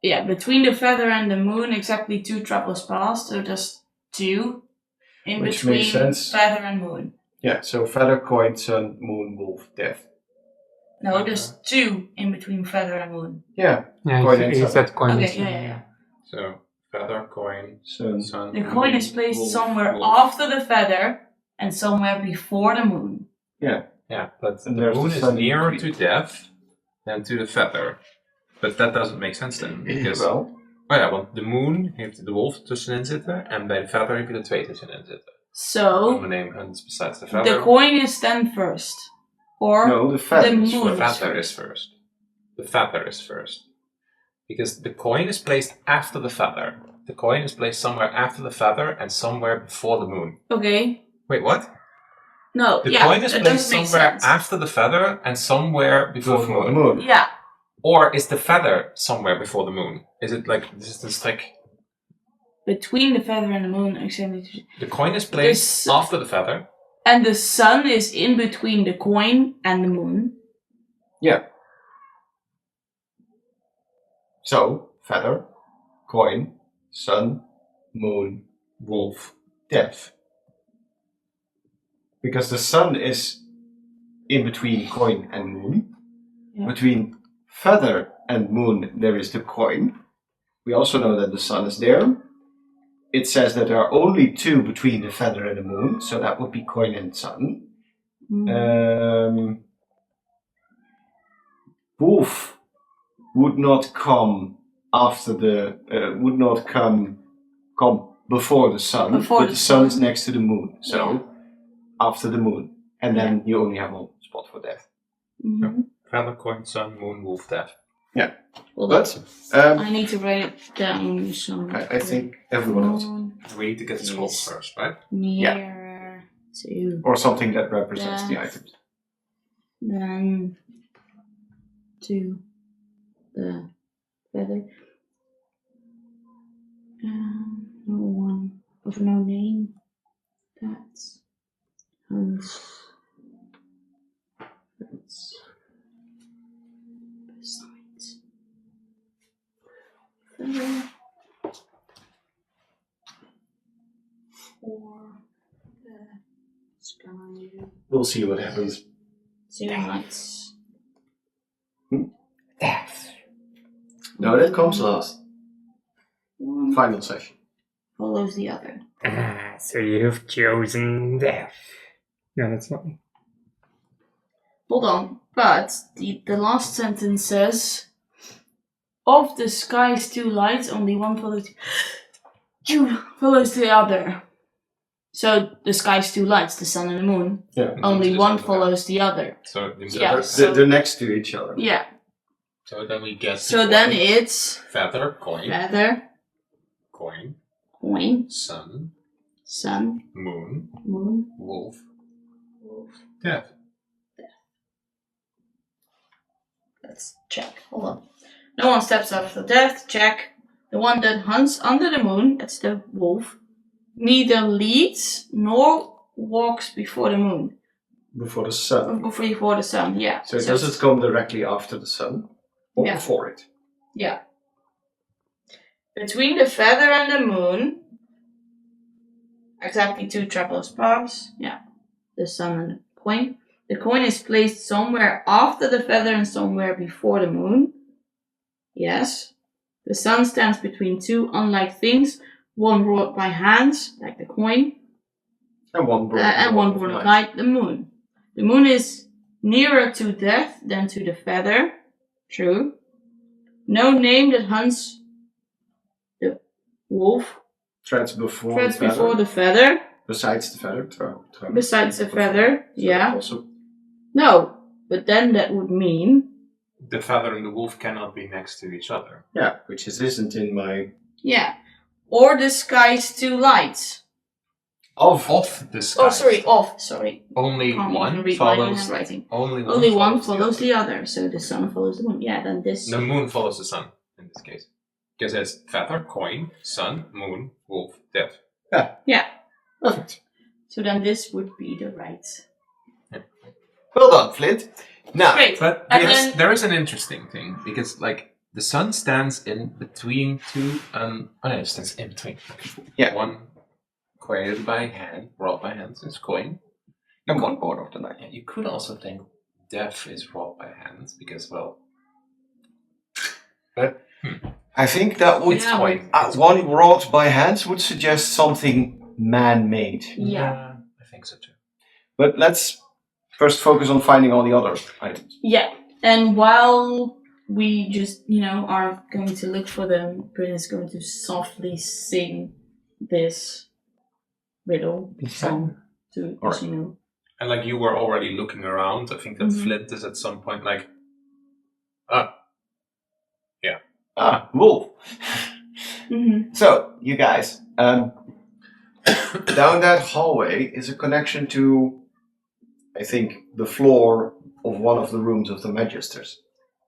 yeah, between the feather and the moon, exactly 2 travels past. So there's 2 in Which between makes sense. feather and moon. Yeah, so feather, coin, sun, moon, wolf, death. No, there's 2 in between feather and moon. Yeah, Yeah, Coin he and sun. said coin. Okay, and sun, yeah. So, feather, coin, sun. sun. The coin is placed Wolf, somewhere wolf. after the feather and somewhere before the moon. Yeah, Yeah, but the And there's moon the is sun in nearer to between. death than to the feather. But that doesn't make sense then. Because, well, oh ja, want de moon heeft de wolf tussenin zitten en bij de feather heb je er 2 tussenin zitten. So The name hunts besides the feather. the coin is then first. Or no, the feather. the is moon. The first. feather is first. The feather is first. Because the coin is placed after the feather. The coin is placed somewhere after the feather and somewhere before the moon. Okay. Wait, what? No, The yeah, coin is that placed doesn't make somewhere sense. after the feather and somewhere before the Before the moon. moon. Yeah. Or is the feather somewhere before the moon? Is it like this is the stick? Between the feather and the moon, exactly. The coin is placed This- after the feather. And the sun is in between the coin and the moon. Yeah. So, feather, coin, sun, moon, wolf, death. Because the sun is in between coin and moon. Yeah. Between feather and moon, there is the coin. We also know that the sun is there. It says that there are only 2 between the feather and the moon, so that would be coin and sun. Wolf would not come after the would not come before the sun, Before but the the sun is sun. next to the moon, so after the moon, and then you only have one spot for death. Mhm. Feather, coin, sun, moon, wolf, death. Well, But I need to write it down somewhere. I think everyone else, Moon We need to get the scrolls Yes. first, right? nearer to or something that represents the Death. items. than to the feather. No one of no name. That's hunts. That's besides. Feather. For the sky. We'll see what happens. 0 lights. Death. No, that comes last. One Final session. follows the other. So you've chosen death. Yeah, that's fine. Hold on, but the last sentence says, "Of the sky's 2 lights, only one follows the other." So the sky's 2 lights, the sun and the moon. Yeah. Only Just one over there. follows the other. So, the Yeah. other- So- They're next to each other. Yeah. so then we get So then it's feather, coin, feather, coin, coin, Sun, sun, moon, moon, wolf, wolf. death. Let's check. Hold on. No one steps after death. Check. The one that hunts under the moon, that's the wolf, neither leads nor walks before the moon. Before the sun. Before the sun, yeah. So does it come directly after the sun? Or Yeah. before it? Yeah. Between the feather and the moon, exactly 2 travelers pass. Yeah. The sun and the coin. The coin is placed somewhere after the feather and somewhere before the moon. Yes. The sun stands between 2 unlike things, one wrought by hands, like the coin, And one born. and one born of night, the moon. The moon is nearer to death than to the feather. True. No name that hunts the wolf Treads before treads the feather. before the feather. Besides the feather. Besides the feather, So yeah. Also, No, but then that would mean, The feather and the wolf cannot be next to each other. yeah, which isn't in my... yeah. Or the sky's 2 lights. Of. Off the sky. Oh, sorry, off. Sorry. Only Can't even one read my own follows. handwriting. Only Only one follows follows the the other, so the sun follows the moon. Yeah, then this. other. The moon follows the sun in this case. Because it's feather, coin, sun, moon, wolf, death. Yeah. Perfect. So then this would be the right. Well done, Flint. Now, Great. But And yes, then- there is an interesting thing because, like, the sun stands in between 2. Oh no, it stands in between. Yeah. One created by hand, wrought by hand, it's coin. and one born of the night. Yeah, you could also think death is wrought by hands because, well, I think that would... Yeah, coin. one wrought by hands would suggest something man-made. Yeah. I think so too. But let's first focus on finding all the other items. Yeah. And while we just, are going to look for them, Bryn is going to softly sing this riddle song to Alright. Ishinu. And like you were already looking around, I think that Mhm. Flint is at some point like, Wolf. Mm-hmm. So, you guys, down that hallway is a connection to, I think, the floor of one of the rooms of the Magisters.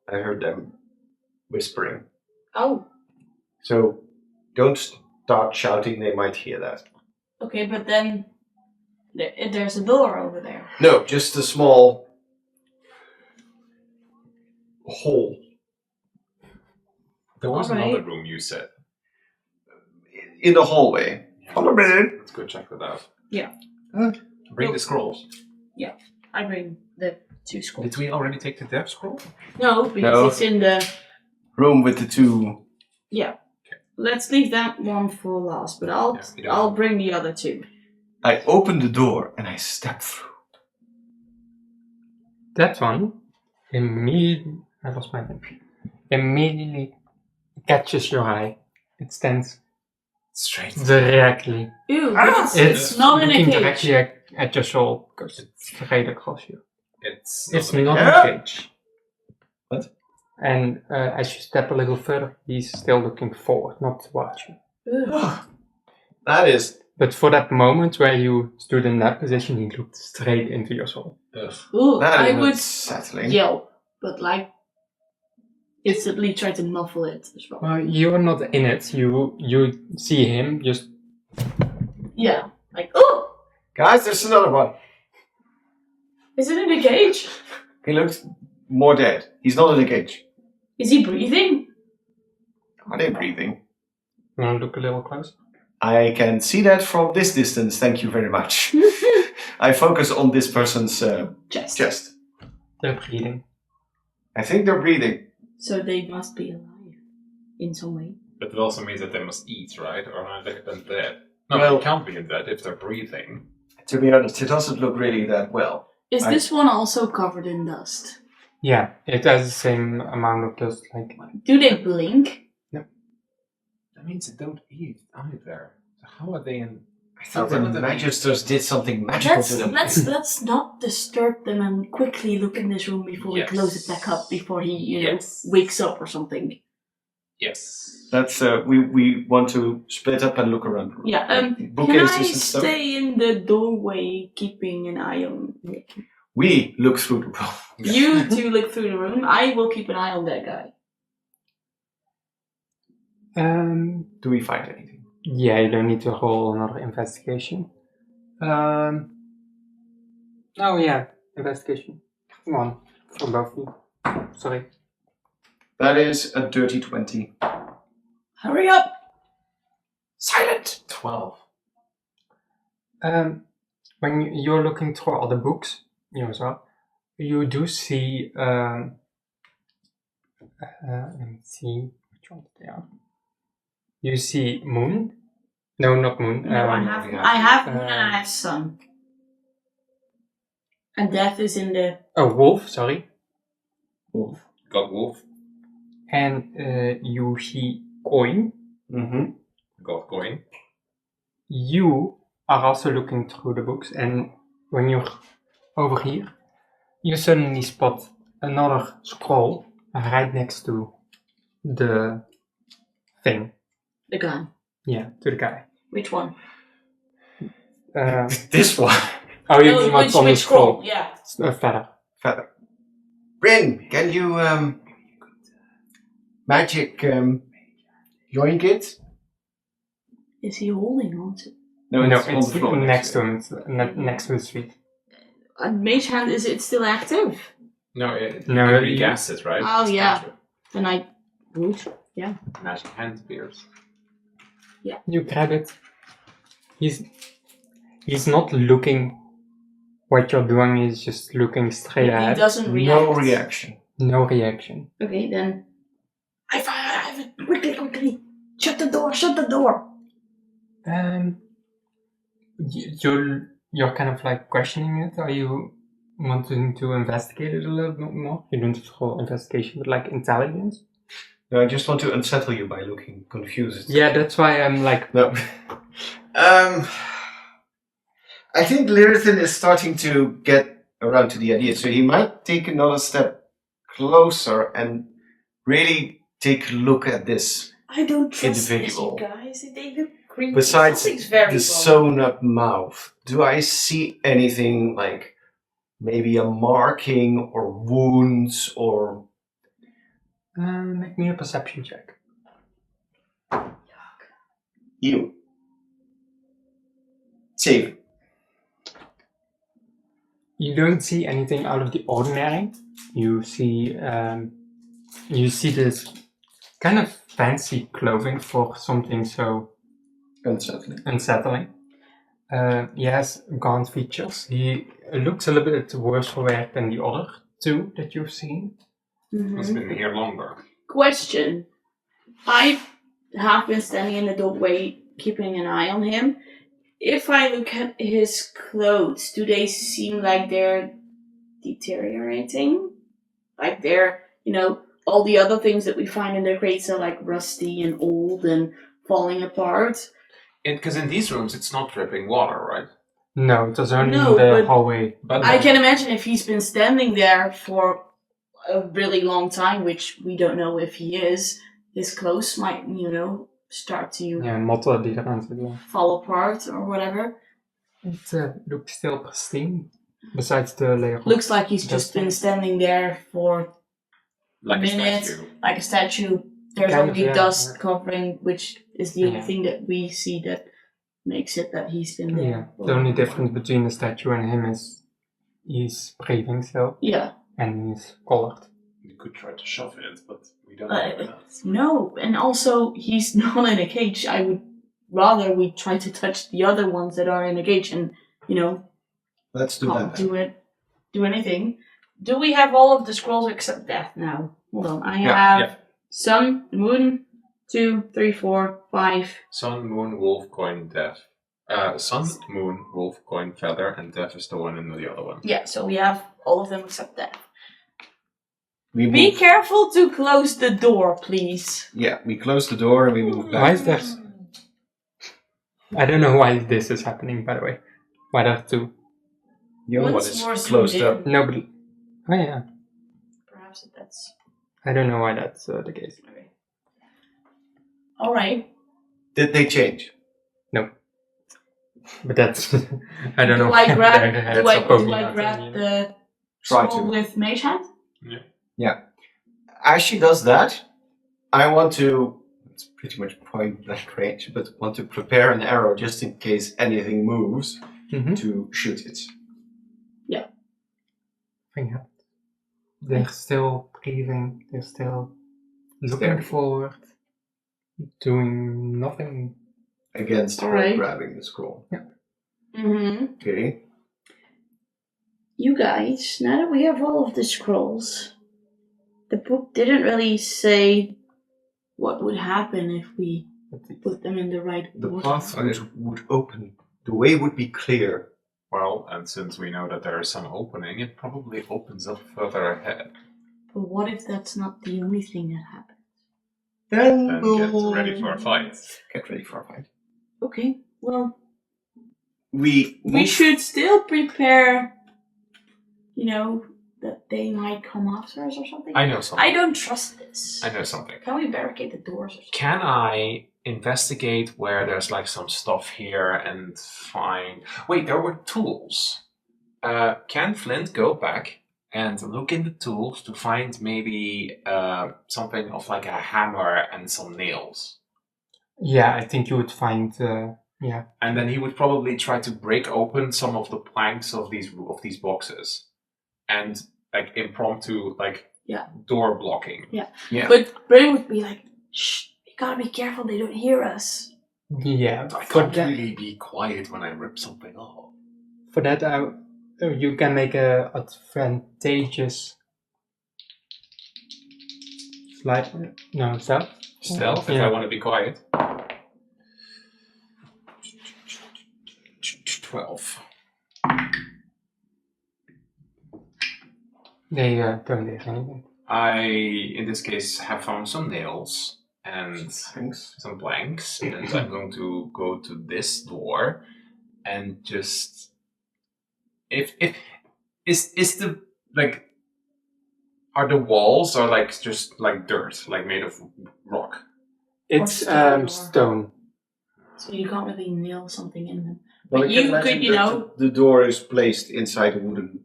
I heard them whispering. Oh, So, don't start shouting, they might hear that. okay, but then there's a door over there. No, just a small hole there was Alright. another room you said. in the hallway. Hold on a minute. Let's go check that out. Yeah. Bring the scrolls. I bring the 2 scrolls. Did we already take the death scroll? No, because No. it's in the... Room with the 2. Yeah. Let's leave that one for last, but Yeah, we don't- I'll bring the other 2. I open the door and I step through. That one immediately, I lost my name, immediately catches your eye. It stands Straight. directly. Ew, but it's not in a looking cage. directly at your soul because it's straight across you. It's It's not not Yeah. a cage. What? And as you step a little further, he's still looking forward, not towards you. Ugh. That is... But for that moment where you stood in that position, he looked straight into your soul. Ugh. Ooh, That I is would unsettling. yell, but like instantly try to muffle it as well. Well, you're not in it. You see him just. Yeah, like oh, Guys, there's another one. is it in a cage? He looks more dead. He's not in a cage. Is he breathing? Are they breathing? You want to look a little closer? I can see that from this distance, thank you very much. I focus on this person's Chest. chest. They're breathing. I think they're breathing. So they must be alive in some way. But it also means that they must eat, right? Or are they undead? No, Well- they can't be undead if they're breathing. To be honest, it doesn't look really that well. Is I- this one also covered in dust? Yeah, it has the same amount of dust. Like Do they blink? That means they don't eat either. So how are they in? I thought the relatively- Magisters did something magical to them. Let's not disturb them and quickly look in this room before Yes. we close it back up before he Yes. wakes up or something. Yes. That's we want to split up and look around. Yeah. Can Bookcases I and stuff. stay in the doorway, keeping an eye on Nick? We look through the room. You two look through the room. I will keep an eye on that guy. Do we find anything? Yeah, you don't need to roll another investigation. Oh yeah, investigation. Come on, for both of you. Sorry. That is a dirty 20. Hurry up! Silent. 12. When you're looking through all the books yourself, you do see. Let me see which ones they are. You see Moon. No, not Moon. No, I have Moon and I have Sun. And Death is in the... Oh, Wolf. Sorry. Wolf. Got Wolf. And you see Coin. Mm-hmm. Got Coin. You are also looking through the books, and when you're over here, you suddenly spot another scroll right next to the thing. The guy. Yeah, to the guy. Which one? This one. Oh, you mean what's on the which scroll? Yeah. It's a feather. Feather. Bryn, can you magic yoink it? Is he holding on to? No, on it's the floor next to him. It's next to his feet. Mage Hand, is it still active? No, it No, can be you- casted, right? Oh, It's yeah. cantrip. Then I would. Magic hand appears. You grab it. He's not looking what you're doing. He's just looking straight He ahead. doesn't react. No reaction. No reaction. Okay, then. I have it. Quickly. Shut the door. You're kind of like questioning it. Are you wanting to investigate it a little bit more? You don't have to roll investigation, but like intelligence. No, I just want to unsettle you by looking confused. Yeah, that's why I'm like. No. I think Lyrithan is starting to get around to the idea, so he might take another step closer and really take a look at this. I don't trust Individual. this, you guys. They look creepy. Besides Something's very the wrong. sewn up mouth, do I see anything like maybe a marking or wounds or... Make me a perception check. You. Save. You don't see anything out of the ordinary. You see this kind of fancy clothing for something so unsettling. He has gaunt features. He looks a little bit worse for wear than the other two that you've seen. He's been here longer. Question. I have been standing in the doorway, keeping an eye on him. If I look at his clothes, do they seem like they're deteriorating? Like they're, all the other things that we find in the crates are like rusty and old and falling apart. Because in these rooms, it's not dripping water, right? No, it was only No, in the but hallway. But I can imagine if he's been standing there for a really long time, which we don't know if he is, his clothes might, start to Yeah, motten die eraan zitten. fall apart or whatever. It looks still pristine, besides the layer. Looks like he's just been standing there for like a minute, statue. like a statue. There's Kind of, only yeah, dust yeah. covering, which is the only Yeah. thing that we see that makes it that he's been there. Yeah, for the only a while. difference between the statue and him is he's breathing still, Yeah. and he's colored. We could try to shove it, but we don't know that. No, and also he's not in a cage. I would rather we try to touch the other ones that are in a cage and, Let's do can't that. do anything. Do we have all of the scrolls except Death now? Hold on. I have Sun, Moon, 2, 3, 4, 5. Sun, Moon, Wolf, Coin, Death. Sun, Moon, Wolf, Coin, Feather, and Death is the one in the other one. Yeah, so we have all of them except Death. We Be move. careful to close the door, please. Yeah, we close the door and we move Why back. is there? I don't know why this is happening, by the way. Why there are two? The other one Once is more closed zoomed up. in. Nobody. Oh yeah. Perhaps that's I don't know why that's the case. okay. All right. Did they change? But that's I don't know. Do I grab? Their heads Do I are poking do I out grab and, the Try scroll to. with mage hand? As she does that, I want to. It's pretty much point blank range, but want to prepare an arrow just in case anything moves Mhm. to shoot it. Thing happened. They're still breathing. They're still looking Staring. forward, doing nothing. Against her Alright. grabbing the scroll. Mm-hmm. Okay. You guys, now that we have all of the scrolls, the book didn't really say what would happen if we put them in the right The order. path would open. The way would be clear. Well, and since we know that there is some opening, it probably opens up further ahead. But what if that's not the only thing that happens? Then Then we'll get ready for a fight. Get ready for a fight. Okay, well, We we should still prepare, that they might come after us or something. I know something. I don't trust this. I know something. Can we barricade the doors or something? Can I investigate where there's like some stuff here and find... Wait, there were tools. Can Flint go back and look in the tools to find maybe something of like a hammer and some nails? Yeah, I think you would find. And then he would probably try to break open some of the planks of these boxes, and like impromptu door blocking. Yeah. But Brain would be like, shh, we gotta be careful they don't hear us. Yeah, I for can't that, really be quiet when I rip something off. for that, you can make a advantageous slide. No, stealth. Stealth, if Yeah. I want to be quiet. 12. They don't do anything. I, in this case, have found some nails and Thanks. some planks, and I'm going to go to this door and just... Is the, are the walls or just dirt, made of rock? It's stone or- stone. So you can't really nail something in them. Well, But I can you imagine could, that the door is placed inside a wooden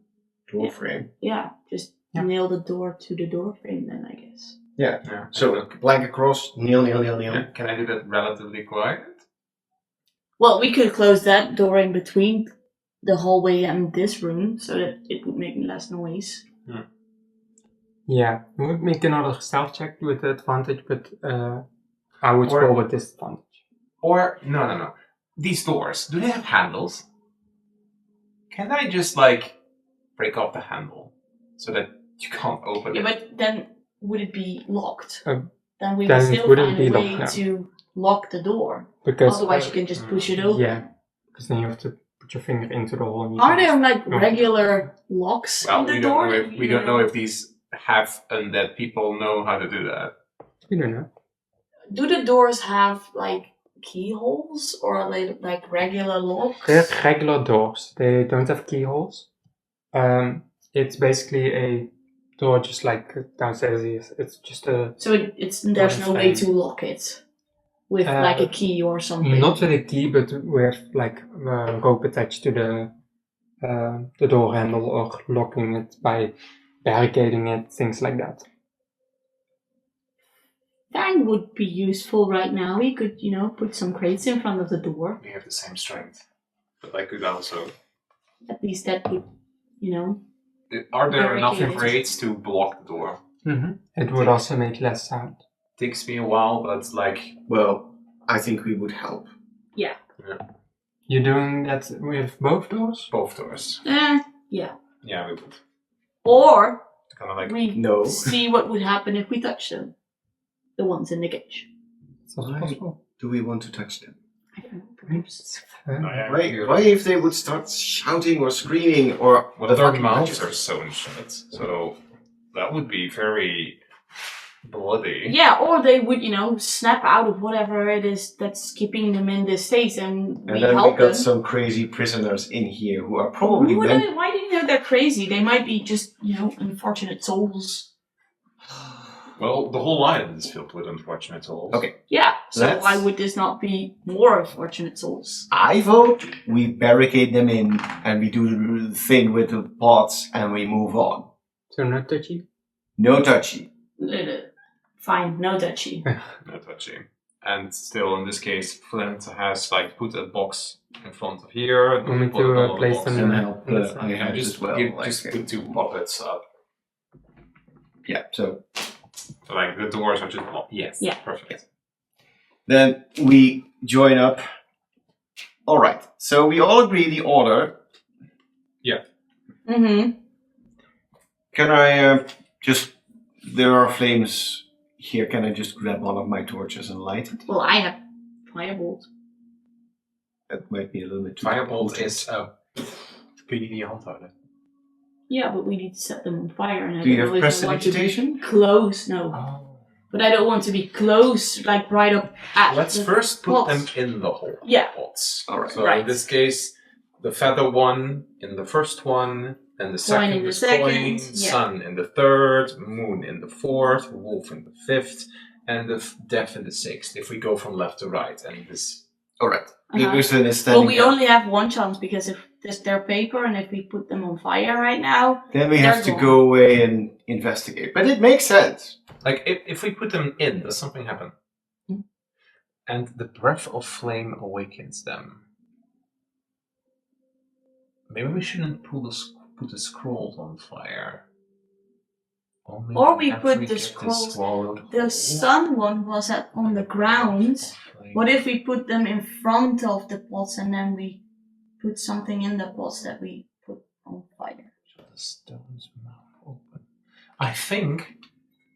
door Yeah. frame. Yeah, just Yeah. nail the door to the door frame then, I guess. Yeah. So, plank across, nail. Can I do that relatively quiet? Well, we could close that door in between the hallway and this room so that it would make less noise. Yeah, you would make another stealth check with the advantage, but I would Or- roll with disadvantage. Or, no. These doors, do they have handles? Can I just, break off the handle so that you can't open Yeah, it? but then would it be locked? Um, Then we then would it still wouldn't find be a way locked, no. to lock the door. Because Otherwise, you can just push it open. yeah, because then you have to put your finger into the hole. And you Are can there No. regular locks Well, on the we door? don't know if these have undead people know how to do that. You don't know. Do the doors have keyholes or are they regular locks? They're regular doors. They don't have keyholes. It's basically a door just like downstairs. It's just a So there's no way to lock it with a key or something. not with a key, but with a rope attached to the door handle or locking it by barricading it, things like that. Fang would be useful right now. We could, put some crates in front of the door. We have the same strength. But I could also... At least that would, Are there enough Barricade it. crates to block the door? It would also make less sound. Takes me a while, but Well, I think we would help. You're doing that with both doors? both doors. yeah. Yeah, we would. Or Kind of we No. see what would happen if we touch them. The ones in the cage. It's also Why? possible. Do we want to touch them? I don't know, perhaps. Why if they would start shouting or screaming or Well, their fucking mouths magic? are sewn shut, so that would be very bloody. Yeah, or they would, snap out of whatever it is that's keeping them in this state and we And then we help got them. some crazy prisoners in here who are probably Why do you know they're crazy? They might be just, unfortunate souls. Well, the whole island is filled with unfortunate souls. Okay. Yeah, so Let's- why would this not be more unfortunate souls? I vote we barricade them in and we do the thing with the pots and we move on. So not touchy? No touchy. Fine, no touchy. No touching. And still, in this case, Flint has like put a box in front of here. Want me put to another place box them in. And in help on the side? I have Just as well. just put 2 puppets up. Yeah, so So, like the doors are just blocked. Yes. Yeah. Perfect. then we join up. Alright, so we all agree the order. Mm-hmm. Can I there are flames here, can I just grab one of my torches and light it? Well, I have firebolt. That might be a little bit too Firebolt potent. is kun je die handhouden? Yeah, but we need to set them on fire, and I Do you don't have know if I want to be prestidigitation? close. No, Oh. but I don't want to be close, like right up at. Let's the first put pots. them in the hole. Yeah. Pots. Alright. So Right. in this case, the feather one in the first one, and the second in the is second, coin, yeah. sun in the third, moon in the fourth, wolf in the fifth, and the death in the sixth. If we go from left to right, and this. Alright. Uh-huh. Usman is standing Well, we there. only have one chance because if they're paper, and if we put them on fire right now, Then we have to they're go away and investigate. But it makes sense. Like, if we put them in, does something happen? Hmm. And the breath of flame awakens them. Maybe we shouldn't put the scrolls on fire. Only Or we after put the get this scrolls- swallowed the whole. sun one was on the ground. Flame. What if we put them in front of the pots, and then we put something in the pots that we put on fire? The stone's mouth open. I think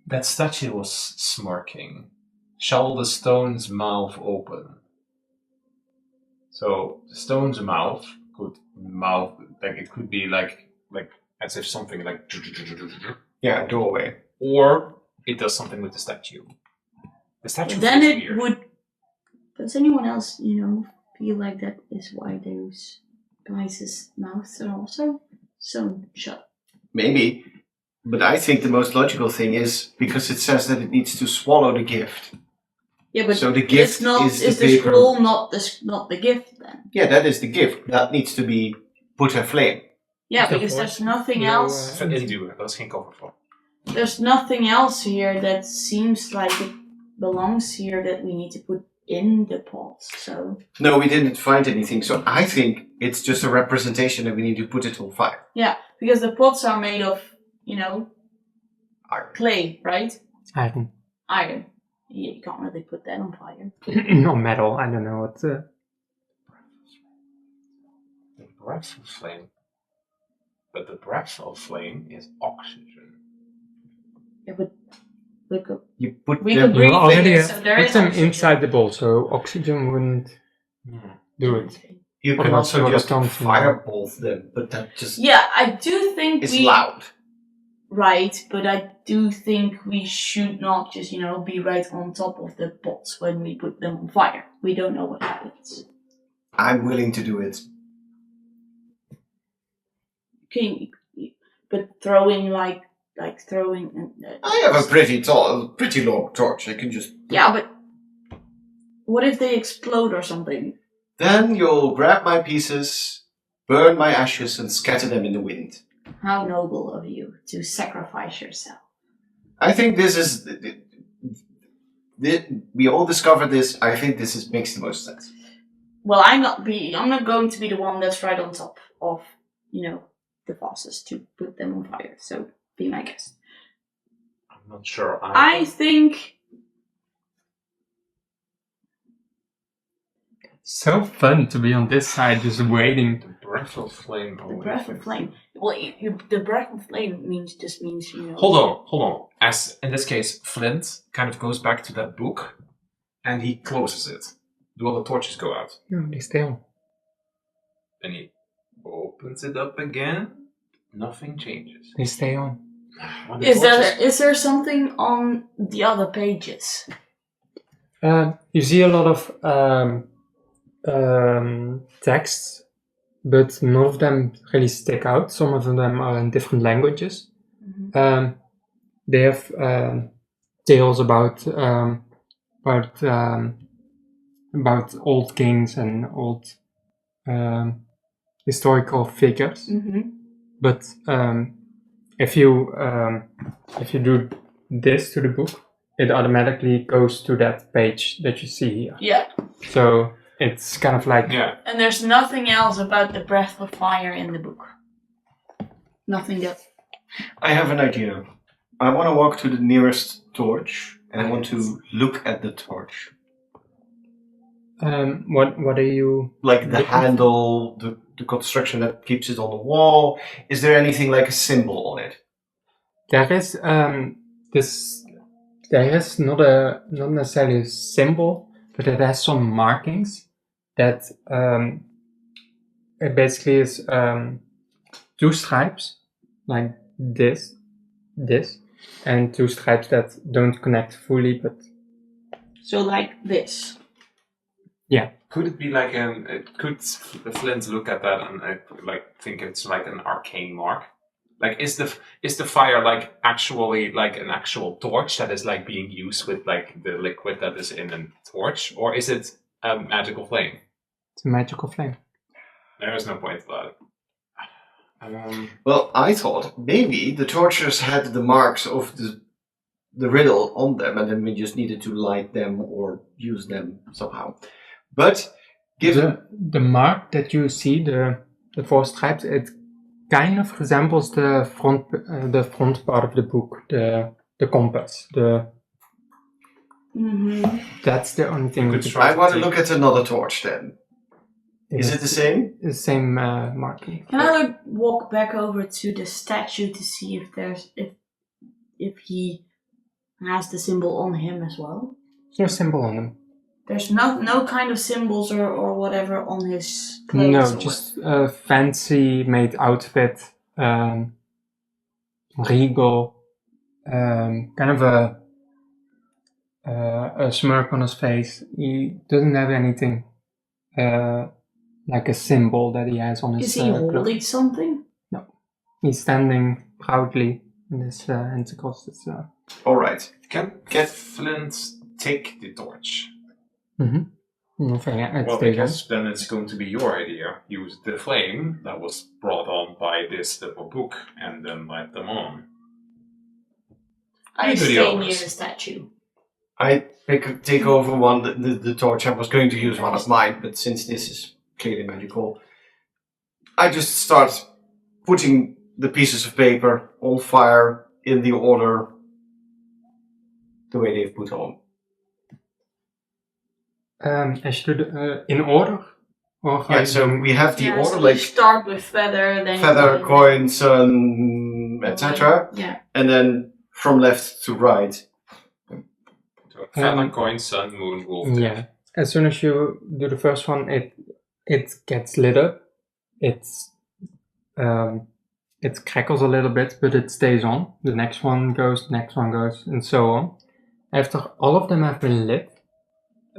that statue was smirking. Shall the stone's mouth open? So the stone's mouth could be like as if something like, Yeah, doorway. or it does something with the statue. The statue. Then feels it weird. would. Does anyone else, feel like that is why those guys' mouths are also sewn shut? Maybe. But I think the most logical thing is because it says that it needs to swallow the gift. Yeah, but So the gift it's not. is the Is the paper. scroll not the gift then? Yeah, that is the gift. That needs to be put in flame. Yeah, Is that because there's what? nothing No, else. Induwen, dat is geen cover voor. There's nothing else here that seems like it belongs here that we need to put in the pot. So No, we didn't find anything. So I think it's just a representation and we need to put it on fire. yeah, because the pots are made of, Iron. clay, right? Iron. Iron. You can't really put that on fire. Not metal, I don't know what. The breath of flame. But the breath of flame is oxygen. Yeah, but we could You put We them could breathe You already it, have so there put is them oxygen. inside the bowl, so oxygen wouldn't do it. You can Otherwise also you just don't- firebolt them, but that just Yeah, I do think is we loud. right, but I do think we should not just be right on top of the pots when we put them on fire. We don't know what happens. I'm willing to do it. But throwing like throwing. I have a pretty long torch. I can just. Yeah, but what if they explode or something? Then you'll grab my pieces, burn my ashes, and scatter them in the wind. How noble of you to sacrifice yourself. I think this is. We all discovered this. I think this makes the most sense. Well, I'm not going to be the one that's right on top of the bosses to put them on fire. So be my guest. I'm not sure. I think. So fun to be on this side, just waiting. The breath of flame. The breath of flame. Well, the breath of flame just means. Hold on. As in this case, Flint kind of goes back to that book, and he closes it. Do all the torches go out? No, they stay on. And he opens it up again. Nothing changes. They stay on. When the Is there something on the other pages? You see a lot of texts, but none of them really stick out. Some of them are in different languages. Mm-hmm. They have tales about old kings and old historical figures. Mm-hmm. But if you do this to the book, it automatically goes to that page that you see here. Yeah. So it's kind of like Yeah. And there's nothing else about the breath of fire in the book. Nothing that. I have an idea. I want to walk to the nearest torch, and I want to look at the torch. what are you Like the looking for? handle, the construction that keeps it on the wall. Is there anything like a symbol on it? There is there is not necessarily a symbol, but it has some markings that it basically is two stripes like this, and two stripes that don't connect fully, but So like this. Could it be like could Flint look at that and like think it's like an arcane mark? Like, is the fire like actually like an actual torch that is like being used with like the liquid that is in a torch, or is it a magical flame? it's a magical flame. There is no point to that. Well, I thought maybe the torches had the marks of the riddle on them, and then we just needed to light them or use them somehow. But given The mark that you see, the four stripes, it kind of resembles the front part of the book, the compass. Mm-hmm. That's the only thing. Good that try. I want to look at another torch then. Is it it's the same? the same marking? Can I walk back over to the statue to see if there's if he has the symbol on him as well? There's no symbol on them. There's no kind of symbols or whatever on his clothes. No, or just a fancy made outfit, regal, kind of a smirk on his face. He doesn't have anything like a symbol that he has on his Is he holding something? He's standing proudly in his hands across his. All right. Can Flint take the torch? Nothing. Well, because then it's going to be your idea. Use the flame that was brought on by this little book and then light them on. I You do the stay near honors. the statue. I take over the torch. I was going to use one of mine, but since this is clearly magical, I just start putting the pieces of paper on fire in the order the way they've put on. As you do in order, or Yeah, so we have the order so like you start with feather, then feather, you coin, sun, etc. Yeah. And then from left to right. So feather, coin, sun, moon, wolf. Yeah. As soon as you do the first one, it gets lit up. It crackles a little bit, but it stays on. The next one goes, and so on. After all of them have been lit,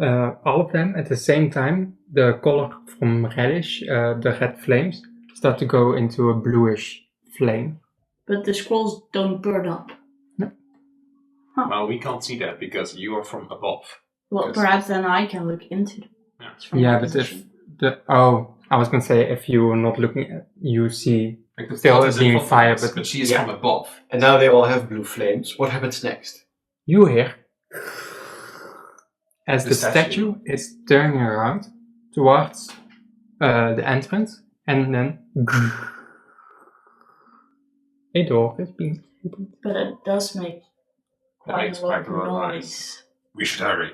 all of them at the same time, the color from reddish, the red flames, start to go into a bluish flame. But the scrolls don't burn up. Well, we can't see that because you are from above. Well, Yes. perhaps then I can look into them. Yeah. It's from my Yeah, but if position. I was gonna say if you are not looking at, you see Like the still pot is is in being front of fire, us, but she is yeah. from above. And now they all have blue flames. What happens next? you hear as The the statue. statue is turning around towards the entrance, and then a door is being opened. But it does make That quite makes a lot quite of a lot of noise. We should hurry.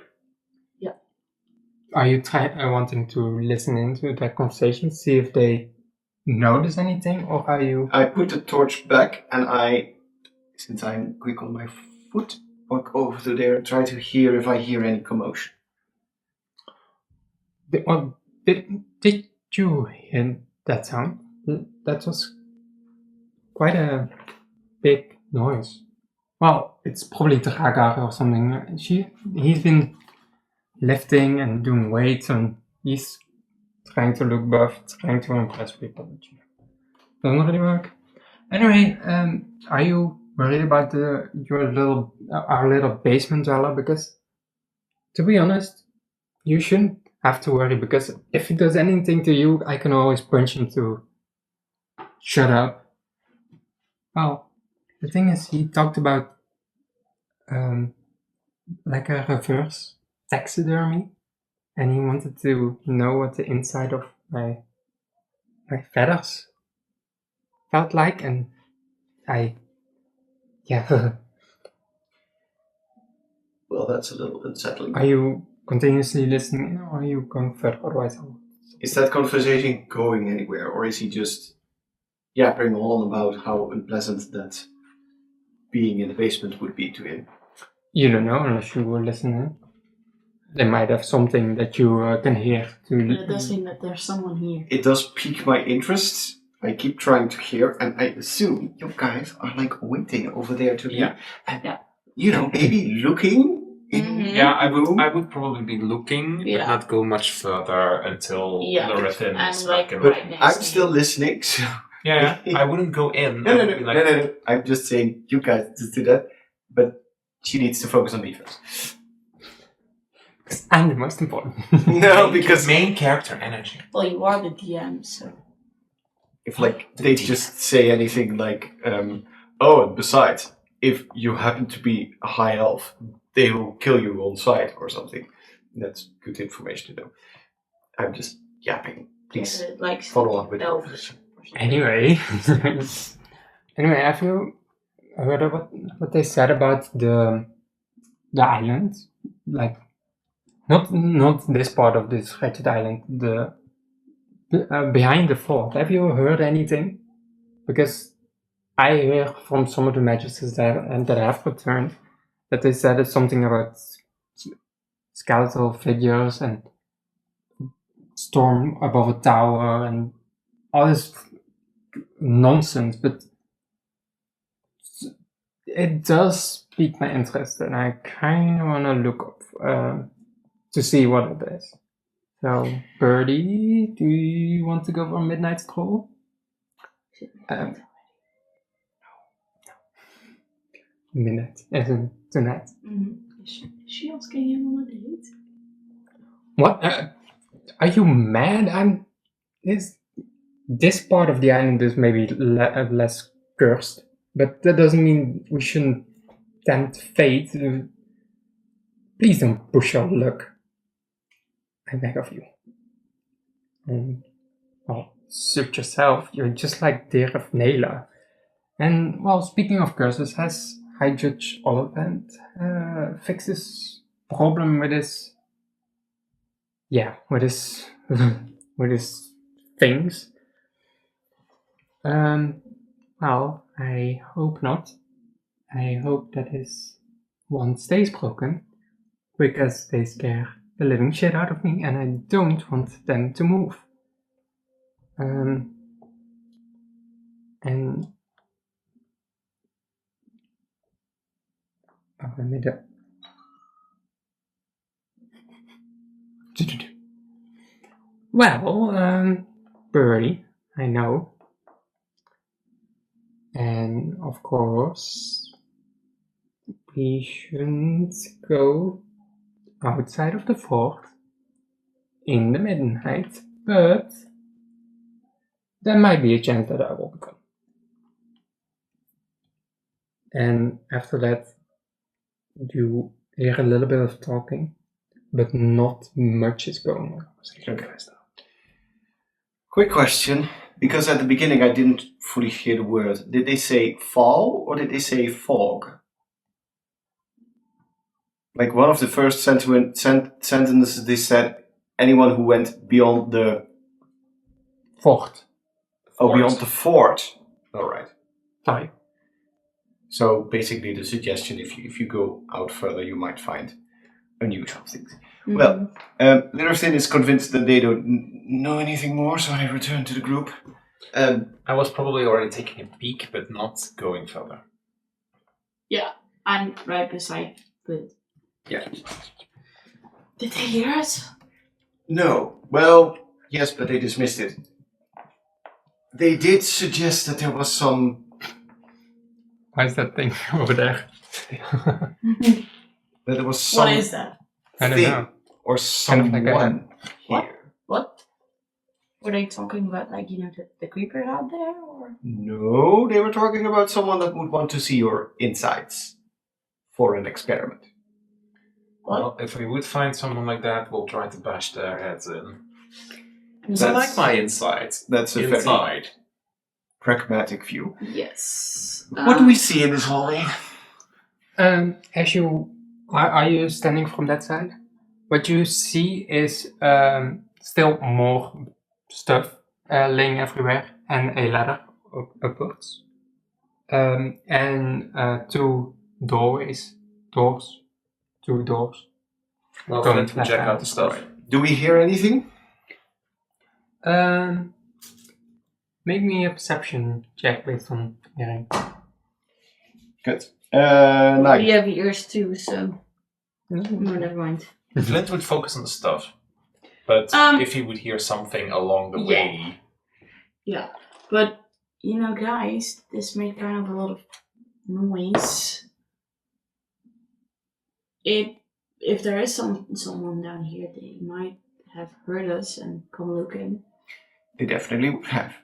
Are you wanting to listen into that conversation, see if they notice anything, or are you? I put the torch back and since I'm quick on my foot, walk over to there and try to hear if I hear any commotion. Did you hear that sound? That was quite a big noise. Well, it's probably Dragar or something. He's been lifting and doing weights, and he's trying to look buff, trying to impress people. Doesn't really work. Anyway, are you worried about our little basement dweller because, to be honest, you shouldn't have to worry because if he does anything to you, I can always punch him to shut up. Well, the thing is, he talked about like a reverse taxidermy, and he wanted to know what the inside of my feathers felt like, and yeah. Well, that's a little unsettling. Are you continuously listening, or are you going further? Otherwise, Is that conversation going anywhere, or is he just yapping on about how unpleasant that being in the basement would be to him? you don't know unless you were listening. They might have something that you can hear. But it does seem that there's someone here. It does pique my interest. I keep trying to hear, and I assume you guys are like waiting over there to Yeah. And, you know, maybe looking. Mhm. Yeah, I would probably be looking, Yeah. but not go much further until Yeah, Lorethin and is like back in. But right next I'm to still you. listening, so... Yeah, I wouldn't go in. No. I would be like, I'm just saying, you guys just do that, but she needs to focus on me first. Because I'm the most important. No, because main character energy. Well, you are the DM, so. if they just say anything like, oh, and besides, if you happen to be a high elf, they will kill you on sight or something. That's good information to know. I'm just yapping. Please It likes follow up with elves. Anyway, have you heard about what they said about the island? Like, not this part of this wretched island, the behind the fort. Have you heard anything? Because I hear from some of the magisters that have returned that they said it's something about skeletal figures and storm above a tower and all this nonsense, but it does pique my interest, and I kind of want to look up to see what it is. So, Birdie, do you want to go for a midnight stroll? Midnight, as in tonight. Mm-hmm. Is she asking him on a date? What? Are you mad? This part of the island is maybe less cursed, but that doesn't mean we shouldn't tempt fate. Please don't push your luck. I beg of you. Well, suit yourself. You're just like dear of Nela. And, well, speaking of curses, has High Judge Oliphant fixed this problem with his... Yeah, with his... with his things? Well, I hope not. I hope that his wand stays broken, because they scare the living shit out of me, and I don't want them to move. And let me do. Well, Birdie, I know. And of course, we shouldn't go outside of the fort in the midnight, but there might be a chance that I will come. And after that, you hear a little bit of talking, but not much is going on. Okay. Quick question, because at the beginning I didn't fully hear the word. Did they say fall or did they say fog? Like one of the first sentences they said, anyone who went beyond the... Fort. Oh, beyond the fort. Alright. Sorry. So basically the suggestion, if you go out further, you might find unusual things. Mm-hmm. Well, Littleton is convinced that they don't know anything more, so I return to the group. I was probably already taking a peek, but not going further. Yeah, I'm right beside the... Yeah. Did they hear us? No. Well, yes, but they dismissed it. They did suggest that there was some Why is that thing over there? That there was some What is that? I don't thing know. or Kind of like a- someone What? here. What? Were they talking about, like, the creepers out there, or? No, they were talking about someone that would want to see your insides for an experiment. What? Well, if we would find someone like that, we'll try to bash their heads in. Is I that- like my insides. That's a very Inside. pragmatic view. Yes. What do we see in this hallway? As you are you standing from that side? What you see is still more stuff laying everywhere and a ladder upwards. And two doors. Well, Going Flint will check out the stuff. Do we hear anything? Make me a perception check based on hearing. Good. We Nine. have ears too, so. No, never mind. Flint would focus on the stuff. But Um, if he would hear something along the yeah. way, Yeah. But, guys, this made kind of a lot of noise. If there is someone down here, they might have heard us and come looking. They definitely would have.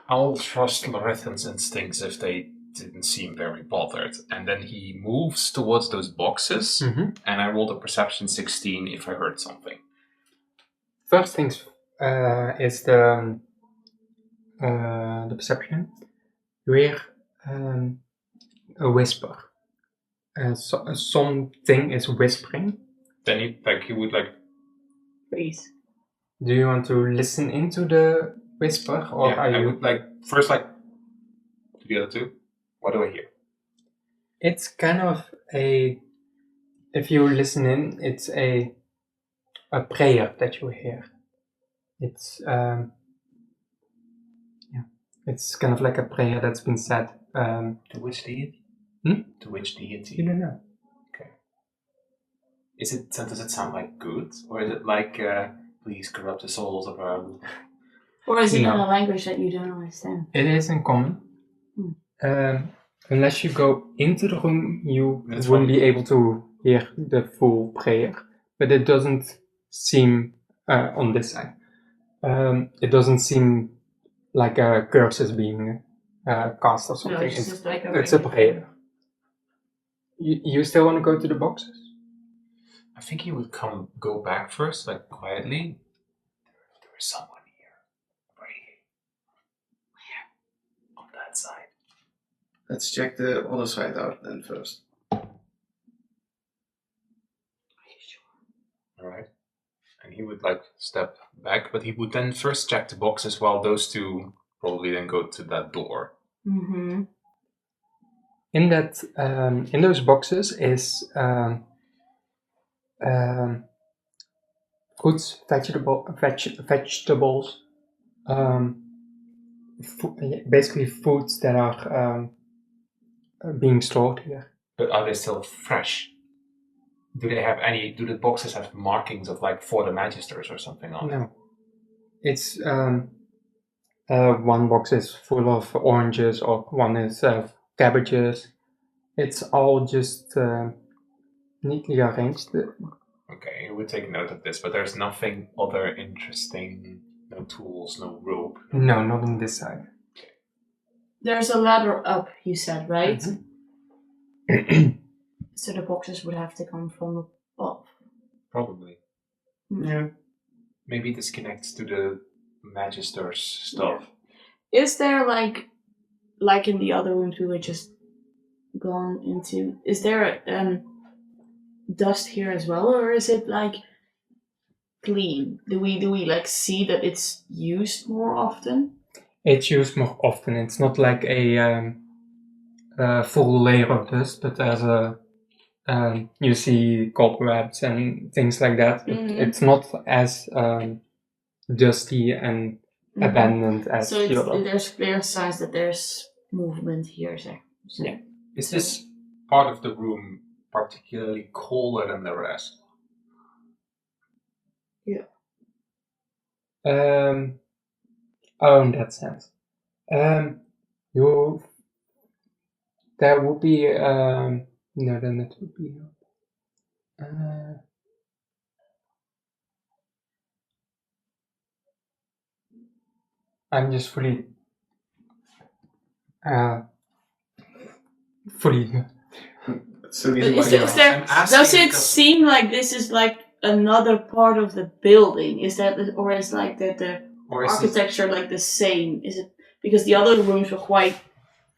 I'll trust Lorethan's instincts if they didn't seem very bothered. And then he moves towards those boxes, Mm-hmm. and I rolled a perception 16 if I heard something. First things is the perception. You hear a whisper. Something is whispering. Then he would like, Please. Do you want to listen into the whisper, or yeah, are I you? would like, first like, to the other two, what do I hear? It's kind of if you listen in, it's a prayer that you hear. It's it's kind of like a prayer that's been said. To which deity? To which deity? You don't know. Does it sound like good? Or is it like, please corrupt the souls of our... Or is it No. in a language that you don't understand? It is in common. Unless you go into the room, you That's wouldn't fine. be able to hear the full prayer. But it doesn't seem on this side. It doesn't seem like a curse is being cast or something. No, it's just like a It's a regular- prayer. You still want to go to the boxes? I think he would go back first, like quietly. There is someone here. Praying. Where? On that side. Let's check the other side out then first. Alright. And he would like step back, but he would then first check the boxes while those two probably then go to that door. Mm-hmm. In that, in those boxes is fruits, vegetables, basically foods that are being stored here. But are they still fresh? Do the boxes have markings of like for the Magisters or something on it? No, it's one box is full of oranges, or one is cabbages. It's all just neatly arranged. Okay, we would take note of this, but there's nothing other interesting, no tools, no rope. No, not on this side. There's a ladder up, you said, right? Mhm. So the boxes would have to come from above. Probably. Yeah. Maybe this connects to the Magister's stuff. Is there like in the other rooms we were just gone into? Is there dust here as well, or is it like clean? Do we like see that it's used more often? It's used more often. It's not like a full layer of dust, but there's you see cobwebs and things like that. But Mhm. it's not as dusty and abandoned as So the other. there's clear signs that there's movement here. So. Yeah. Is this part of the room particularly colder than the rest? Oh, in that sense. You There would be no, then it would be I'm just fully That's the But reason why is you there, asked. I'm asking does it because- seem like this is like another part of the building? Is that, or is like the Or is it architecture like the same? Is it because the other rooms were quite,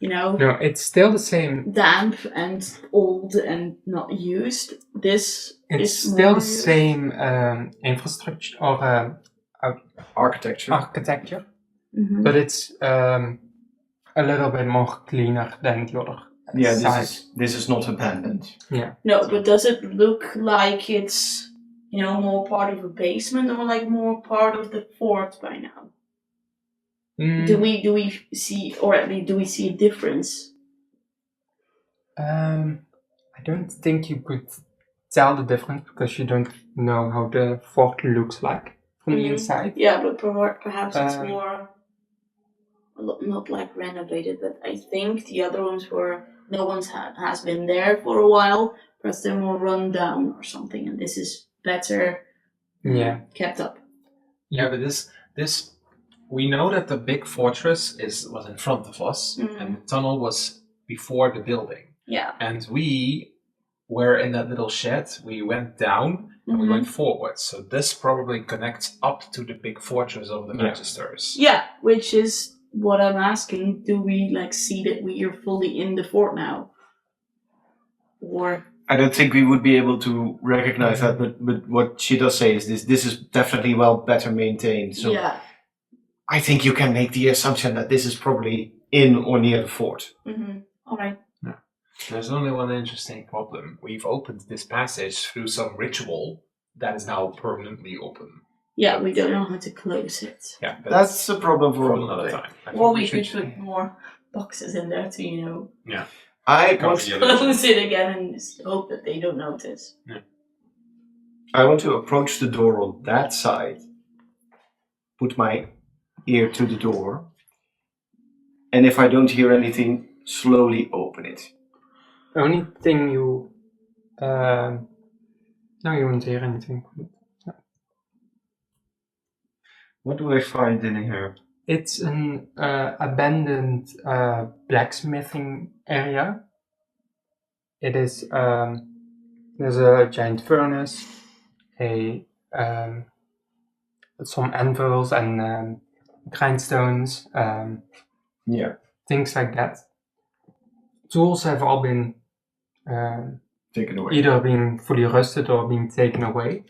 no, it's still the same. damp and old and not used? This It's is still more the used? same infrastructure or Architecture. architecture, Mhm. but it's a little bit more cleaner than the other Yeah, side. this is not abandoned. No, but does it look like it's more part of a basement or like more part of the fort by now? Mm, Do we see, or at least do we see a difference? I don't think you could tell the difference because you don't know how the fort looks like from the Mhm. inside. Yeah, but perhaps it's Um, more not like renovated, but I think the other ones were no one's has been there for a while. Perhaps they're more run down or something, and this is better Yeah. kept up. Yeah, but this we know that the big fortress was in front of us, Mhm. and the tunnel was before the building. Yeah. And we were in that little shed. We went down and we Mhm. went forward. So this probably connects up to the big fortress of the Yeah. Magisters. Yeah, which is what I'm asking. Do we like see that we are fully in the fort now? Or I don't think we would be able to recognize that, but what she does say is this is definitely better maintained. So yeah. I think you can make the assumption that this is probably in or near the fort. Mm-hmm. All right. There's only one interesting problem. We've opened this passage through some ritual that is now permanently open. Yeah, we don't know how to close it. Yeah, but That's a problem for for another another day. time. I think Or we could should put more boxes in there to, I cover want, the illusion. close it again and just hope that they don't notice. I want to approach the door on that side, put my ear to the door, and if I don't hear anything, slowly open it. Only thing you no, you won't hear anything. What do I find in here? It's an abandoned blacksmithing area. It is there's a giant furnace, some anvils and grindstones, Yeah, things like that. Tools have all been taken away. either being fully rusted or being taken away.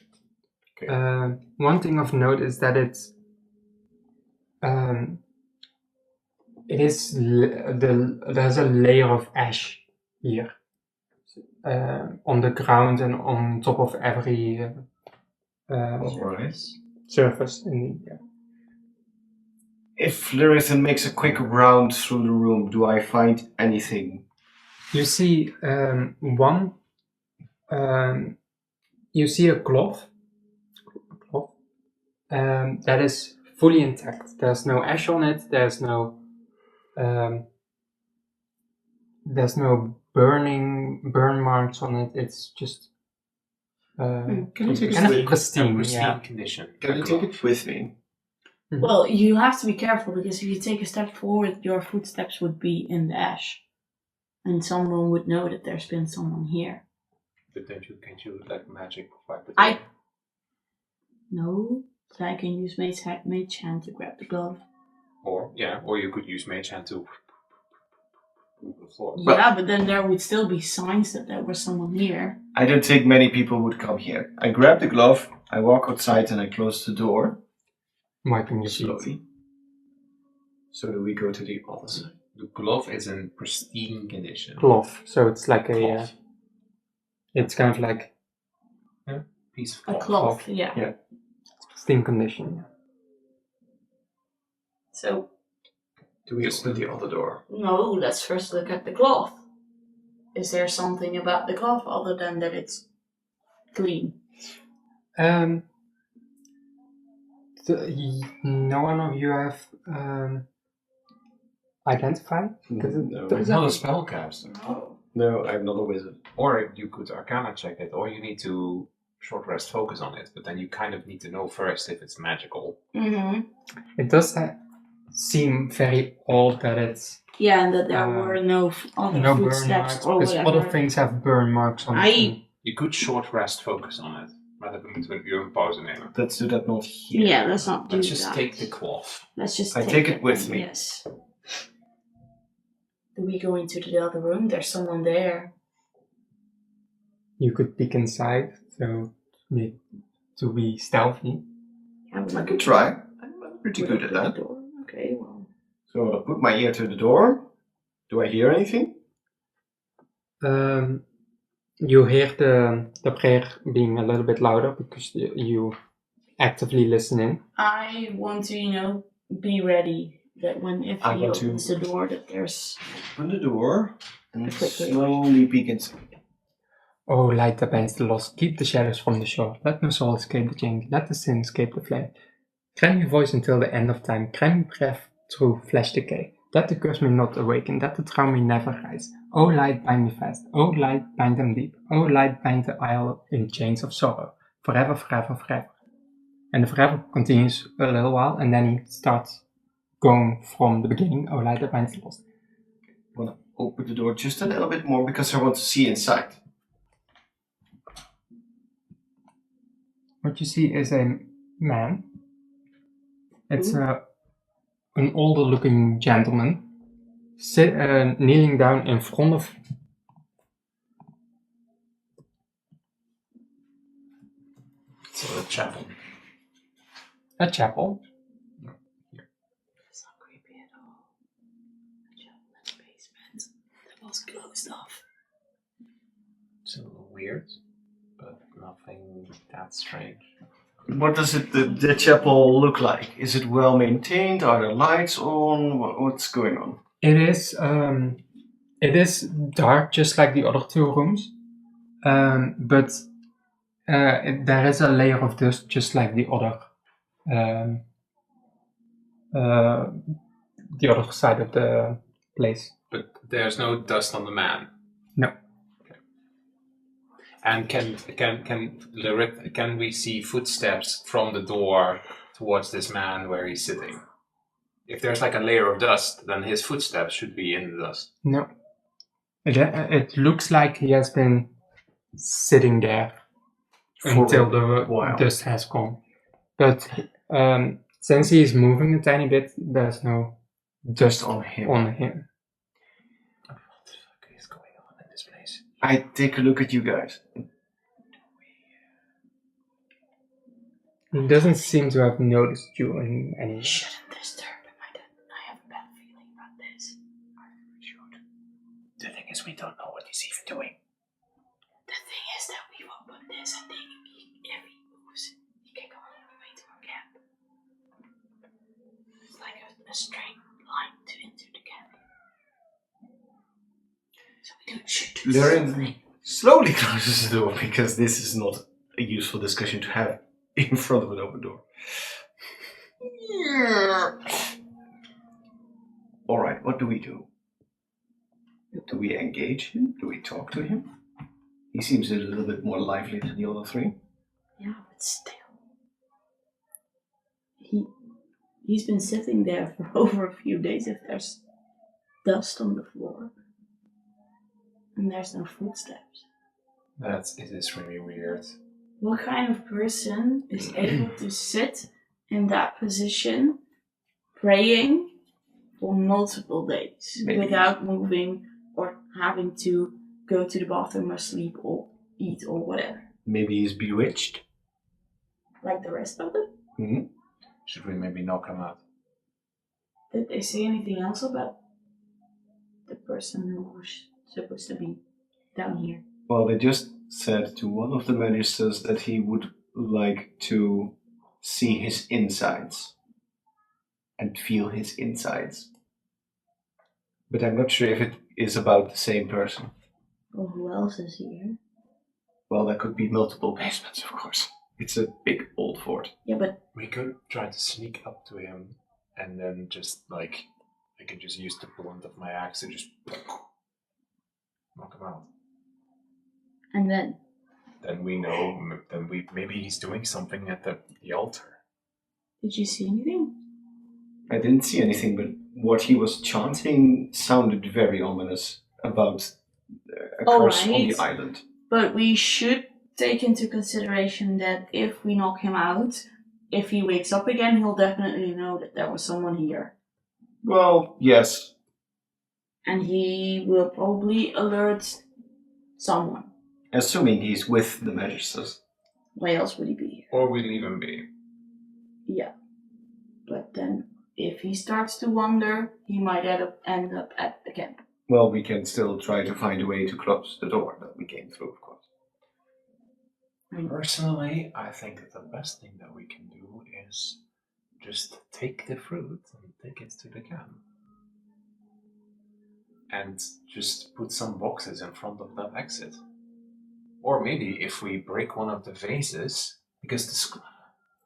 Okay. One thing of note is that there's a layer of ash here on the ground and on top of every Alright. surface. Yeah. If Lyrithan makes a quick round through the room, do I find anything? You see one. You see a cloth. That is fully intact. There's no ash on it. There's no burn marks on it. It's just Can I take kind it of pristine. pristine Yeah. condition. Can I take it with me? Well, you have to be careful because if you take a step forward, your footsteps would be in the ash. And someone would know that there's been someone here. But can't you like magic provide the I- No, so I can use mage hand to grab the glove. or you could use mage hand to move the floor. Yeah, but then there would still be signs that there was someone here. I don't think many people would come here. I grab the glove, I walk outside and I close the door. Wiping your feet. Slowly. So that we go to the other side. The glove is in pristine condition. Cloth. So it's like Cloth. it's kind of like Piece of A cloth. cloth, yeah. Yeah. pristine condition. So, Do we open the other door? no, let's first look at the cloth. Is there something about the cloth other than that it's clean? No one of you have identify? Because No. those Not are- a spellcaster. Oh. No, I'm not a wizard. Or you could Arcana check it, or you need to short rest focus on it, but then you kind of need to know first if it's magical. Mm-hmm. It does seem very odd that it's Yeah, and that there were no other no burn footsteps marks, or because whatever. other things have burn marks on them. You could short rest focus on it, rather than between you and pauze nemen. Let's do that not here. Yeah, let's not do Let's just that. take the cloth. Let's just I take it with then, me. Yes. Do we go into the other room? There's someone there. You could peek inside, so to be stealthy. I can try. I'm pretty good at that. Door. Okay, well. So I'll put my ear to the door. Do I hear anything? You hear the prayer being a little bit louder because you actively listening. I want to, be ready that if I he want to- opens the door that there's Open the door and Quickly. slowly peek inside. O light that binds the lost, keep the shadows from the shore. Let no soul escape the chain, let the sin escape the flame. Grant me voice until the end of time, grant me breath through flesh decay. That the curse may not awaken, that the trauma may never rise. O light, bind me fast, O light, bind them deep. O light, bind the isle in chains of sorrow. Forever, forever, forever. And the forever continues a little while, and then he starts going from the beginning. O light that binds the lost. I want to open the door just a little bit more because I want to see inside. What you see is a man. It's an older looking gentleman kneeling down in front of So the chapel. a chapel. It's not creepy at all. The chapel in the basement that was closed off. It's a little weird, but nothing that strange. What does the chapel look like? Is it well maintained? Are there lights on? What's going on? It is dark, just like the other two rooms, but there is a layer of dust, just like the other side of the place. But there's no dust on the man. No. Okay. And can we see footsteps from the door towards this man where he's sitting? If there's like a layer of dust, then his footsteps should be in the dust. No. It looks like he has been sitting there until the while. dust has gone. But since he is moving a tiny bit, there's no dust on him. on him. What the fuck is going on in this place? I take a look at you guys. He doesn't seem to have noticed you in any way. Shouldn't disturb him. I have a bad feeling about this. The thing is, we don't know what he's even doing. The thing is that we've opened this and if he moves, he can go all the way to our camp. It's like a straight line into the camp. So we should do something. Lauren slowly closes the door because this is not a useful discussion to have in front of an open door. Alright, what do we do? Do we engage him? Do we talk to him? He seems a little bit more lively than the other three. Yeah, but still. He's been sitting there for over a few days if there's dust on the floor. And there's no footsteps. It is really weird. What kind of person is able to sit in that position praying for multiple days Maybe. without moving or having to go to the bathroom or sleep or eat or whatever? Maybe he's bewitched. Like the rest of them? Mm-hmm. Should we maybe knock him out? Did they say anything else about the person who was supposed to be down here? Well, they just said to one of the ministers that he would like to see his insides and feel his insides. But I'm not sure if it is about the same person. Well, who else is here? Well, there could be multiple basements, of course. It's a big old fort. Yeah, but We could try to sneak up to him and then just like I can just use the blunt of my axe to just knock him out. And then? Then we know. Maybe he's doing something at the altar. Did you see anything? I didn't see anything, but what he was chanting sounded very ominous about a curse on the Alright. island. But we should take into consideration that if we knock him out, if he wakes up again, he'll definitely know that there was someone here. Well, yes. And he will probably alert someone. Assuming he's with the Magisters. Why else would he be here? Or we leave him be. Yeah. But then, if he starts to wander, he might end up at the camp. Well, we can still try to find a way to close the door that we came through, of course. Personally, I think that the best thing that we can do is just take the fruit and take it to the camp. And just put some boxes in front of that exit. Or maybe if we break one of the vases, because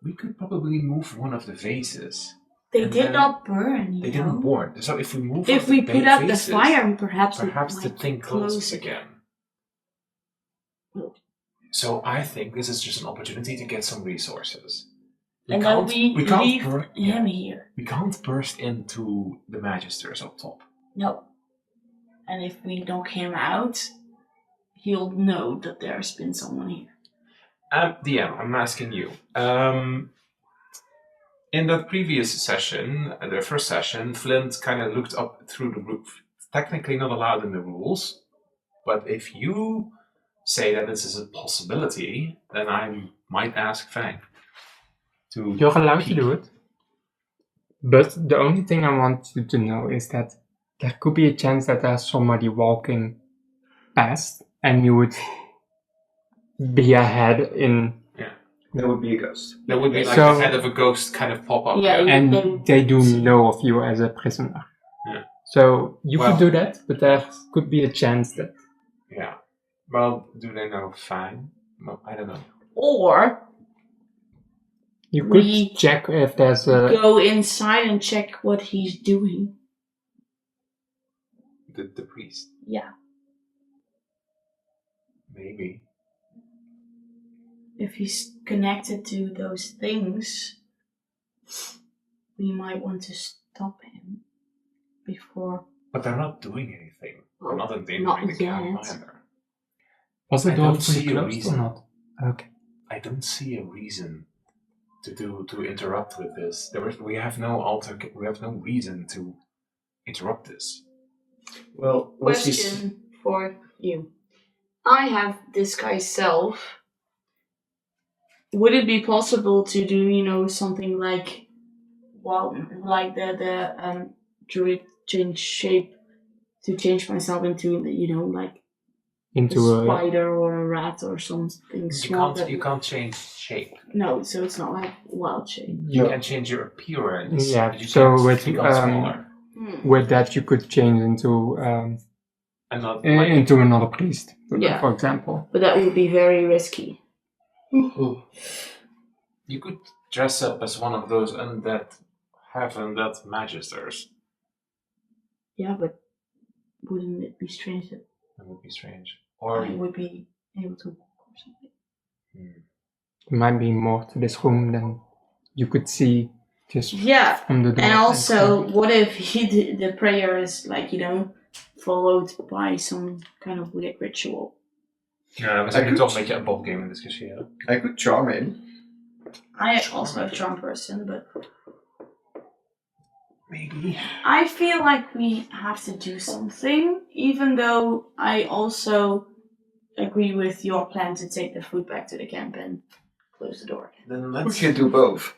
we could probably move one of the vases. They did not burn. They didn't burn. So if we move, if we put out the fire, perhaps the thing closes again. So I think this is just an opportunity to get some resources. And then we leave him here. We can't burst into the Magisters up top. No. And if we knock him out, he'll know that there's been someone here. DM, I'm asking you. In that previous session, the first session, Flint kind of looked up through the roof. Technically not allowed in the rules, but if you say that this is a possibility, then I might ask Fang to. You're allowed to do it. But the only thing I want you to know is that there could be a chance that there's somebody walking past and you would be ahead in... Yeah. That would be a ghost. That would be like So- the head of a ghost kind of pop up. Yeah, And they do know of you as a prisoner. Yeah. So you Well- could do that, but there could be a chance that... Yeah. Well, do they know Fang? Well, I don't know. Or You could We check if there's a... go inside and check what he's doing. The priest. Yeah. Maybe. If he's connected to those things, we might want to stop him before. But they're not doing anything. They're not endangering Not the camp yet. either. Was the I door don't see fully a closed or reason. not? Okay. I don't see a reason to interrupt with this. We have no reason to interrupt this. Well, what's his... Question for you. I have this guy's self. Would it be possible to do, something like, like the druid change shape, to change myself into, like Into a a... spider or a rat or something small? You can't change shape. No, so it's not like wild shape. You can change your appearance. Yeah, but you so can't with, become smaller. With that you could change into... And not into another priest, Yeah. for example. But that would be very risky. You could dress up as one of those undead magisters. Yeah, but wouldn't it be strange that That would be strange. Or I would be able to walk or something? There might be more to this room than you could see just Yeah, from the door. and also, what if the prayer is followed by some kind of weird ritual? Ja, we zijn nu toch een beetje een botgame aan het discussiëren. I could charm him. I also have charm person, but Maybe. I feel like we have to do something, even though I also agree with your plan to take the food back to the camp and close the door. Then We let's can do both.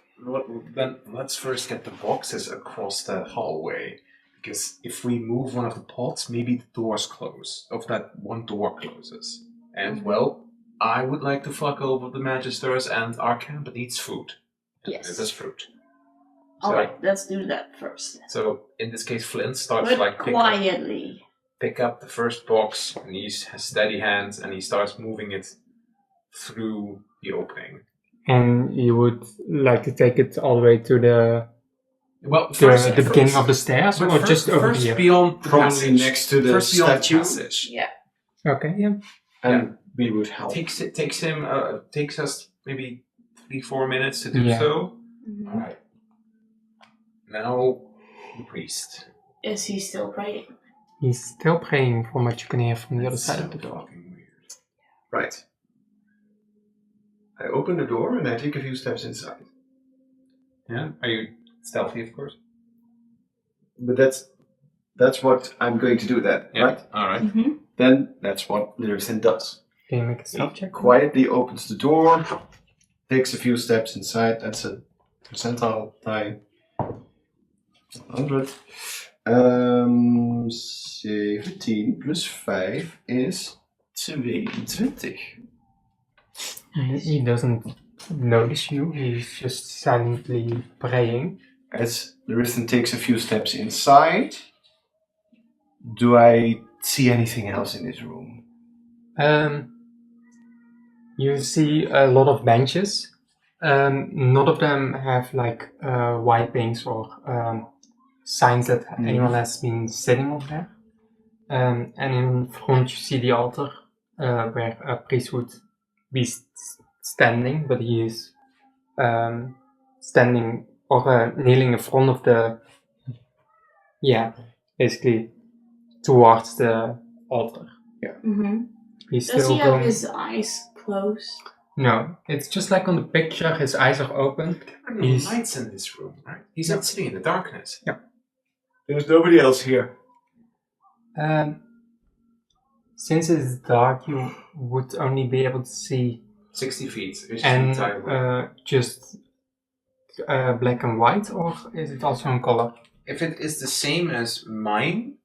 let's first get the boxes across the hallway. Because if we move one of the pots, maybe the doors close. Of that one door closes. And well, I would like to fuck over the magisters, and our camp needs food. Yes. It is fruit. Alright, let's do that first. So in this case, Flint starts But like quietly. pick up the first box, and he has steady hands, and he starts moving it through the opening. And you would like to take it all the way to the Well, first, the beginning of the stairs, but or first, just over first here? beyond the Probably passage. next to the First beyond the statue. passage. Yeah. Okay, yeah. And we would help. Takes us maybe 3-4 minutes to do Yeah. so. Mhm. All right. Now the priest. Is he still praying? He's still praying from what you can hear from the other That's side so of the door. fucking weird. Right. I open the door and I take a few steps inside. Yeah. Are you stealthy, of course? But that's what I'm going to do then, Yeah. right? All right. Mm-hmm. Then that's what Lyricin does. Can you make a He stealth check? quietly opens the door, takes a few steps inside. That's a percentile die. 100. 17 plus 5 is 22. He doesn't notice you, he's just silently praying. As Lyricin takes a few steps inside, do I see anything else in this room? You see a lot of benches. None of them have like wipings or signs that anyone has been sitting on there. And in front you see the altar where a priest would be standing, but he is standing or kneeling in front of the, basically towards the altar. Mm-hmm. He's Does still he have going. his eyes closed? No, it's just like on the picture, his eyes are open. There are no He's- lights in this room, right? He's not sitting in the darkness. There's nobody else here. Since it's dark, you would only be able to see 60 feet. Is and the entire room. just black and white, or is it also in color? If it is the same as mine,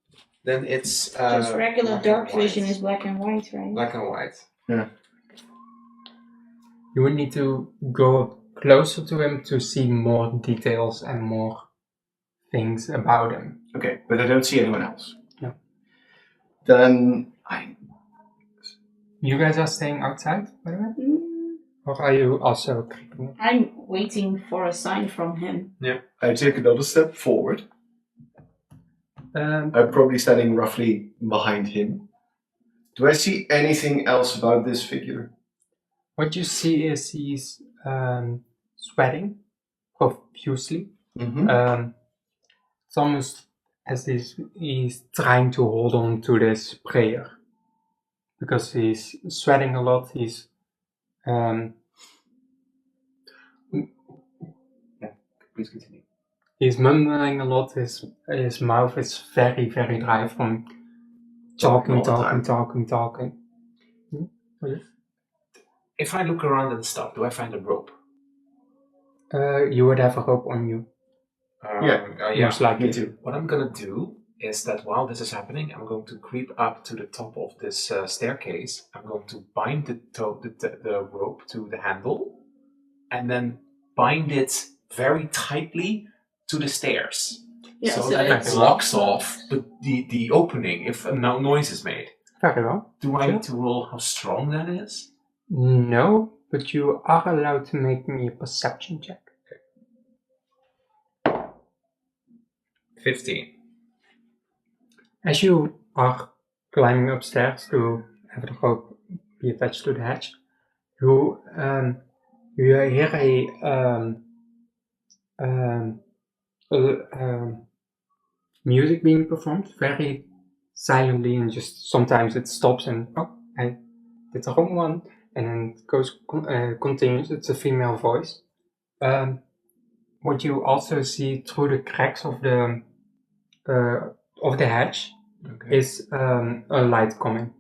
then it's Just regular black dark and white. vision is black and white, right? Black and white. You would need to go up closer to him to see more details and more things about him. Okay, but I don't see anyone else. No. Then You guys are staying outside, by the way? Mm, Or are you also creeping? I'm waiting for a sign from him. I take another step forward. I'm probably standing roughly behind him. Do I see anything else about this figure? What you see is he's sweating profusely. Mm-hmm. It's almost as he's trying to hold on to this prayer. Because he's sweating a lot, he's Please continue. he's mumbling a lot, his mouth is very, very dry from Talking talking. all the time. If I look around and stuff, do I find a rope? You would have a rope on you, Yeah, most likely. me too. What I'm gonna do is that while this is happening, I'm going to creep up to the top of this staircase. I'm going to bind the rope to the handle, and then bind it very tightly to the stairs, Yeah, so so that it it's- blocks off the opening if no noise is made. Very well. Do I Sure. need to roll how strong that is? No, but you are allowed to make me a perception check. 15. As you are climbing upstairs to have the rope be attached to the hatch, you hear music being performed very silently, and just sometimes it stops and I did the wrong one, and then it goes continues. It's a female voice. What you also see through the cracks of the hatch Okay. is a light coming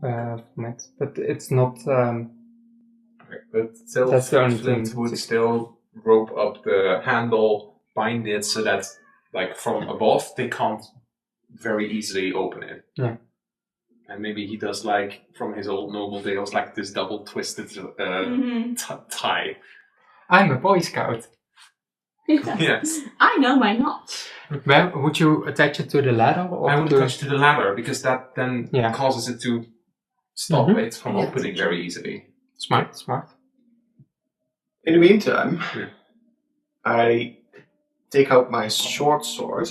from it, but it's not. Okay, but still, That's the only Flint thing. would still rope up the handle, bind it so that, like, from above, they can't very easily open it. Yeah. And maybe he does, like, from his old noble days, like this double twisted tie. I'm a Boy Scout. Yes. I know my knots. Well, would you attach it to the ladder or I would to attach to the ladder, because that then Yeah. causes it to stop Mhm. it from Yeah. opening very easily. Smart. In the meantime, Yeah. I take out my short sword.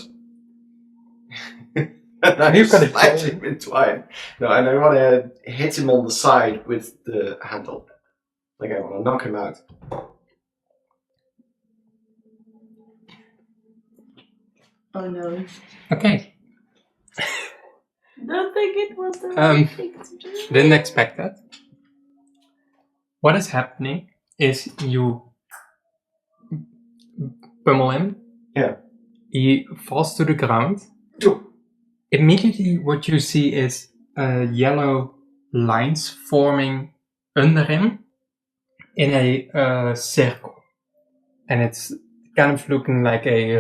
And I You've got to slash kill him in twine. No, and I want to hit him on the side with the handle. Like I want to knock him out. Oh no. Okay. Don't think it was the right thing to do. Didn't expect that. What is happening is you pummel him. Yeah. He falls to the ground. Doe. Immediately what you see is yellow lines forming under him in a circle. And it's kind of looking like a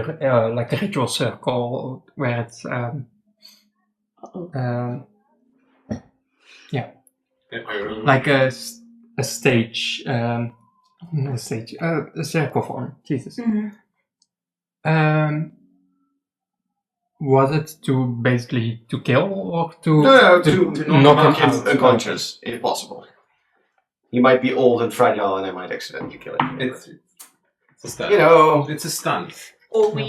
ritual circle where it's like a stage, a circle form. Jesus. Mhm. Was it to basically to kill or to to knock him knock him out? unconscious, if possible. He might be old and fragile, and I might accidentally kill him. It's a stunt. You know, It's a stunt. Or we,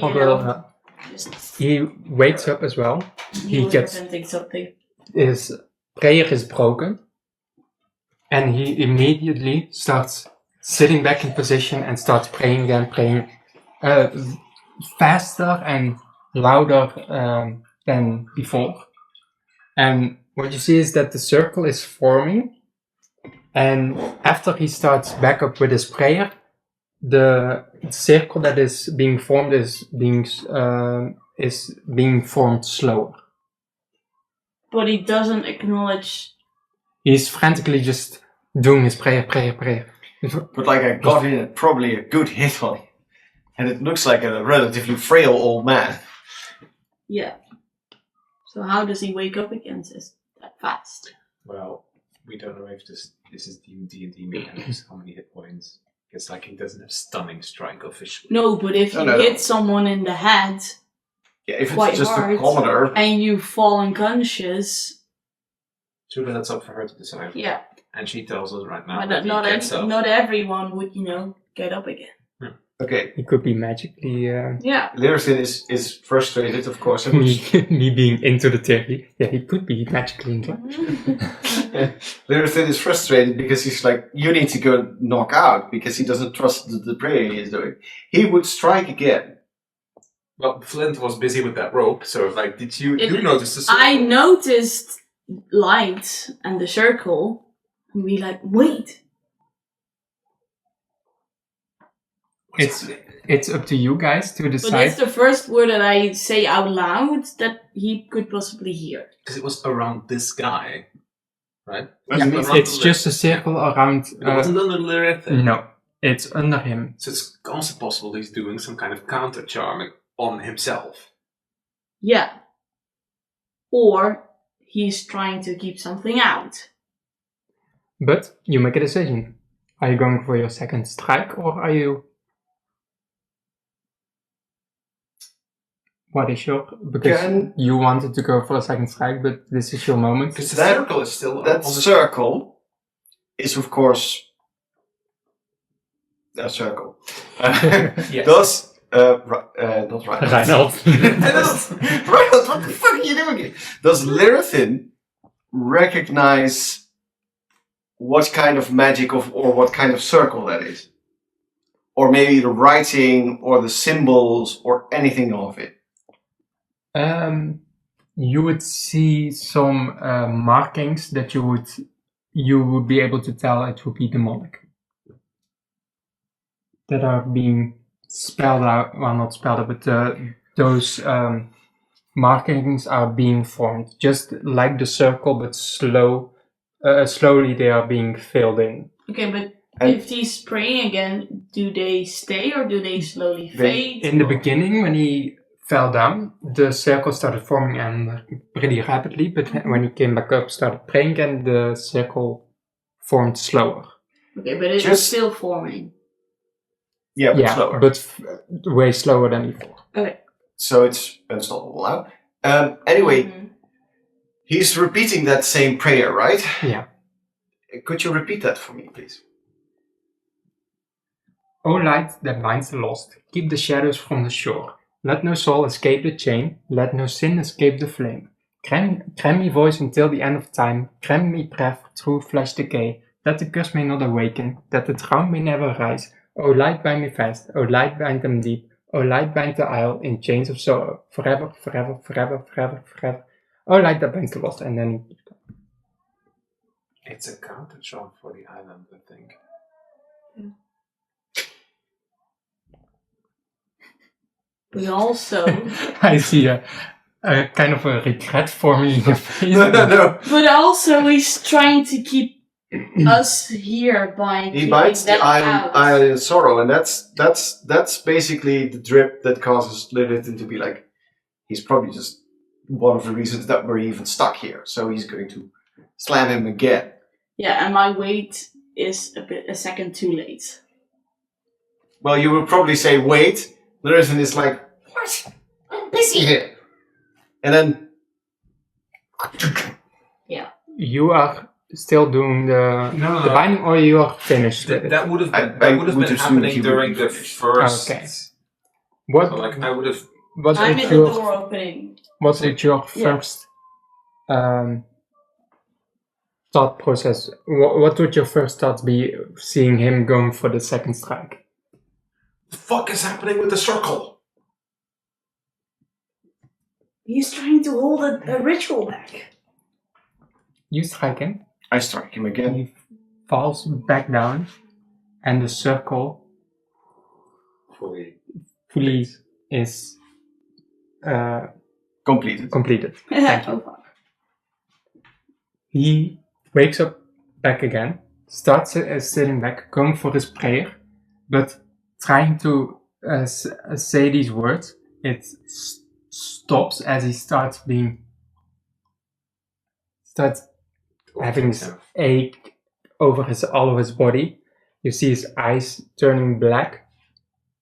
just He wakes up as well. he was gets- preventing something. His prayer is broken, and he immediately starts sitting back in position and starts praying again, praying faster and louder than before. And what you see is that the circle is forming, and after he starts back up with his prayer, the circle that is being formed is being formed slower. But he doesn't acknowledge. He's frantically just doing his prayer. but like I got in probably a good hit on him. And it looks like a relatively frail old man. Yeah. So how does he wake up again that fast? Well, we don't know if this is D&D mechanics, how many hit points. It's like he doesn't have stunning strike officially. No, but if you No. hit someone in the head Yeah, if Quite it's just hard. a commoner. and you fall unconscious, Sure, that's up for her to decide. yeah. And she tells us right now But that not, he gets up. not everyone would, get up again. Okay, He could be magically Yeah. Lyrithin is frustrated, of course. and me being into the theory. Yeah, he could be magically inclined. Lyrithin is frustrated because he's like, you need to go knock out, because he doesn't trust the prayer he is doing. He would strike again. Well, Flint was busy with that rope, so like, did you notice the I circle? noticed light and the circle and be like, wait. It's up to you guys to But decide. that's the first word that I say out loud that he could possibly hear. Because it was around this guy, right? Yeah, it's just a circle around. It wasn't under Lyrithin. No, it's under him. So it's also possible he's doing some kind of counter charming on himself. Yeah. Or he's trying to keep something out. But you make a decision. Are you going for your second strike, or are you? What is your? Because you wanted to go for a second strike, but this is your moment. Because the That- circle is still That on the circle is, of course, a circle. Yes. Does, not Reinhold. Reinhold. Reinhold, what the fuck are you doing here? Does Lyrithin recognize what kind of magic or what kind of circle that is? Or maybe the writing or the symbols or anything of it? You would see some markings that you would be able to tell it would be demonic. That are being spelled out, well, not spelled out, but those markings are being formed, just like the circle, but slowly they are being filled in. Okay, but And- if he's praying again, do they stay or do they slowly fade? In the or- beginning, when he fell down, the circle started forming and pretty rapidly, but when he came back up, started praying again, the circle formed slower. Okay, but it's Just- still forming. Yeah, but Yeah, slower. but way slower than before. Okay. So it's unstoppable now. Anyway, Mhm. he's repeating that same prayer, right? Yeah. Could you repeat that for me, please? O light that binds the lost, keep the shadows from the shore. Let no soul escape the chain, let no sin escape the flame. Cram me voice until the end of time, cram me breath through flesh decay, that the curse may not awaken, that the drown may never rise. O light bind me fast, O light bind them deep, O light bind the isle in chains of sorrow, forever, forever, forever, forever, forever. O light that binds the lost, and then It's a counter chant for the island, I think. We also, I see a kind of a regret forming in your face. No. but also he's trying to keep us here by He keeping bites the them island out. of sorrow, and that's basically the drip that causes Lilith to be like, he's probably just one of the reasons that we're even stuck here. So he's going to slam him again. Yeah, and my wait is a second too late. Well, you would probably say, wait. Lilith is like, what? I'm busy here. And then, You are still doing the No. binding, or you are finished with it? That would have I been, that would have would been assume he happening would during be the finished. first. Okay. What So, like, I would have. was I'm it in the your door opening. was it your Yeah. first thought process? What would your first thoughts be seeing him going for the second strike? The fuck is happening with the circle? He's trying to hold a ritual back. You strike him, I strike him again. he falls back down, and the circle fully is Completed. completed. Thank you. Oh, fuck. He wakes up back again, starts sitting back, going for his prayer, but trying to say these words, it stops as he starts having this ache over all of his body. You see his eyes turning black,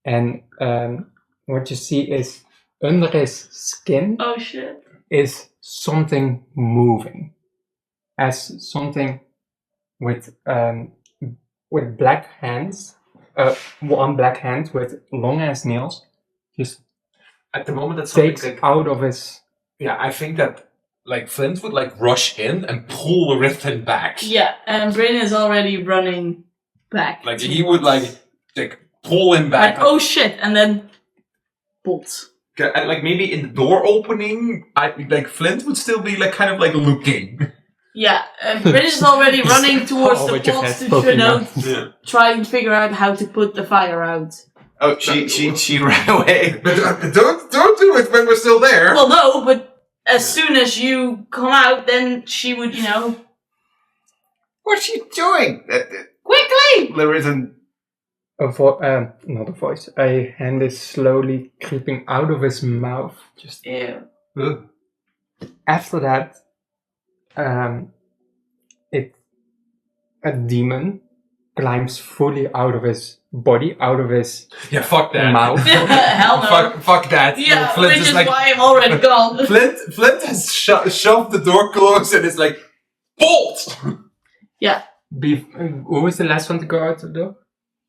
and what you see is under his skin Oh shit. is something moving, as something with black hands, one black hand with long ass nails, just At the moment, that's something takes like, out of his. yeah, I think that like Flint would like rush in and pull the Riften back. Yeah, and Bryn is already running back. Like he would like pull him back. Like, oh shit, and then bolt. And, like maybe in the door opening, like Flint would still be like kind of like looking. Yeah, and Bryn is already running towards Oh, the with your pot head to poking out. Yeah. try and figure out how to put the fire out. Oh, she ran away. But don't do it when we're still there. Well, no, but as soon as you come out, then she would, What's she doing? quickly! Lilith. Not a voice. A hand is slowly creeping out of his mouth. Just Ew. Ugh. after that, a demon climbs fully out of his body, out of his Yeah, fuck that. mouth. Hell no. Fuck that. Yeah, Flint which is like why I'm already gone. Flint has shoved the door closed and is like bolt. Yeah. Who was the last one to go out the door?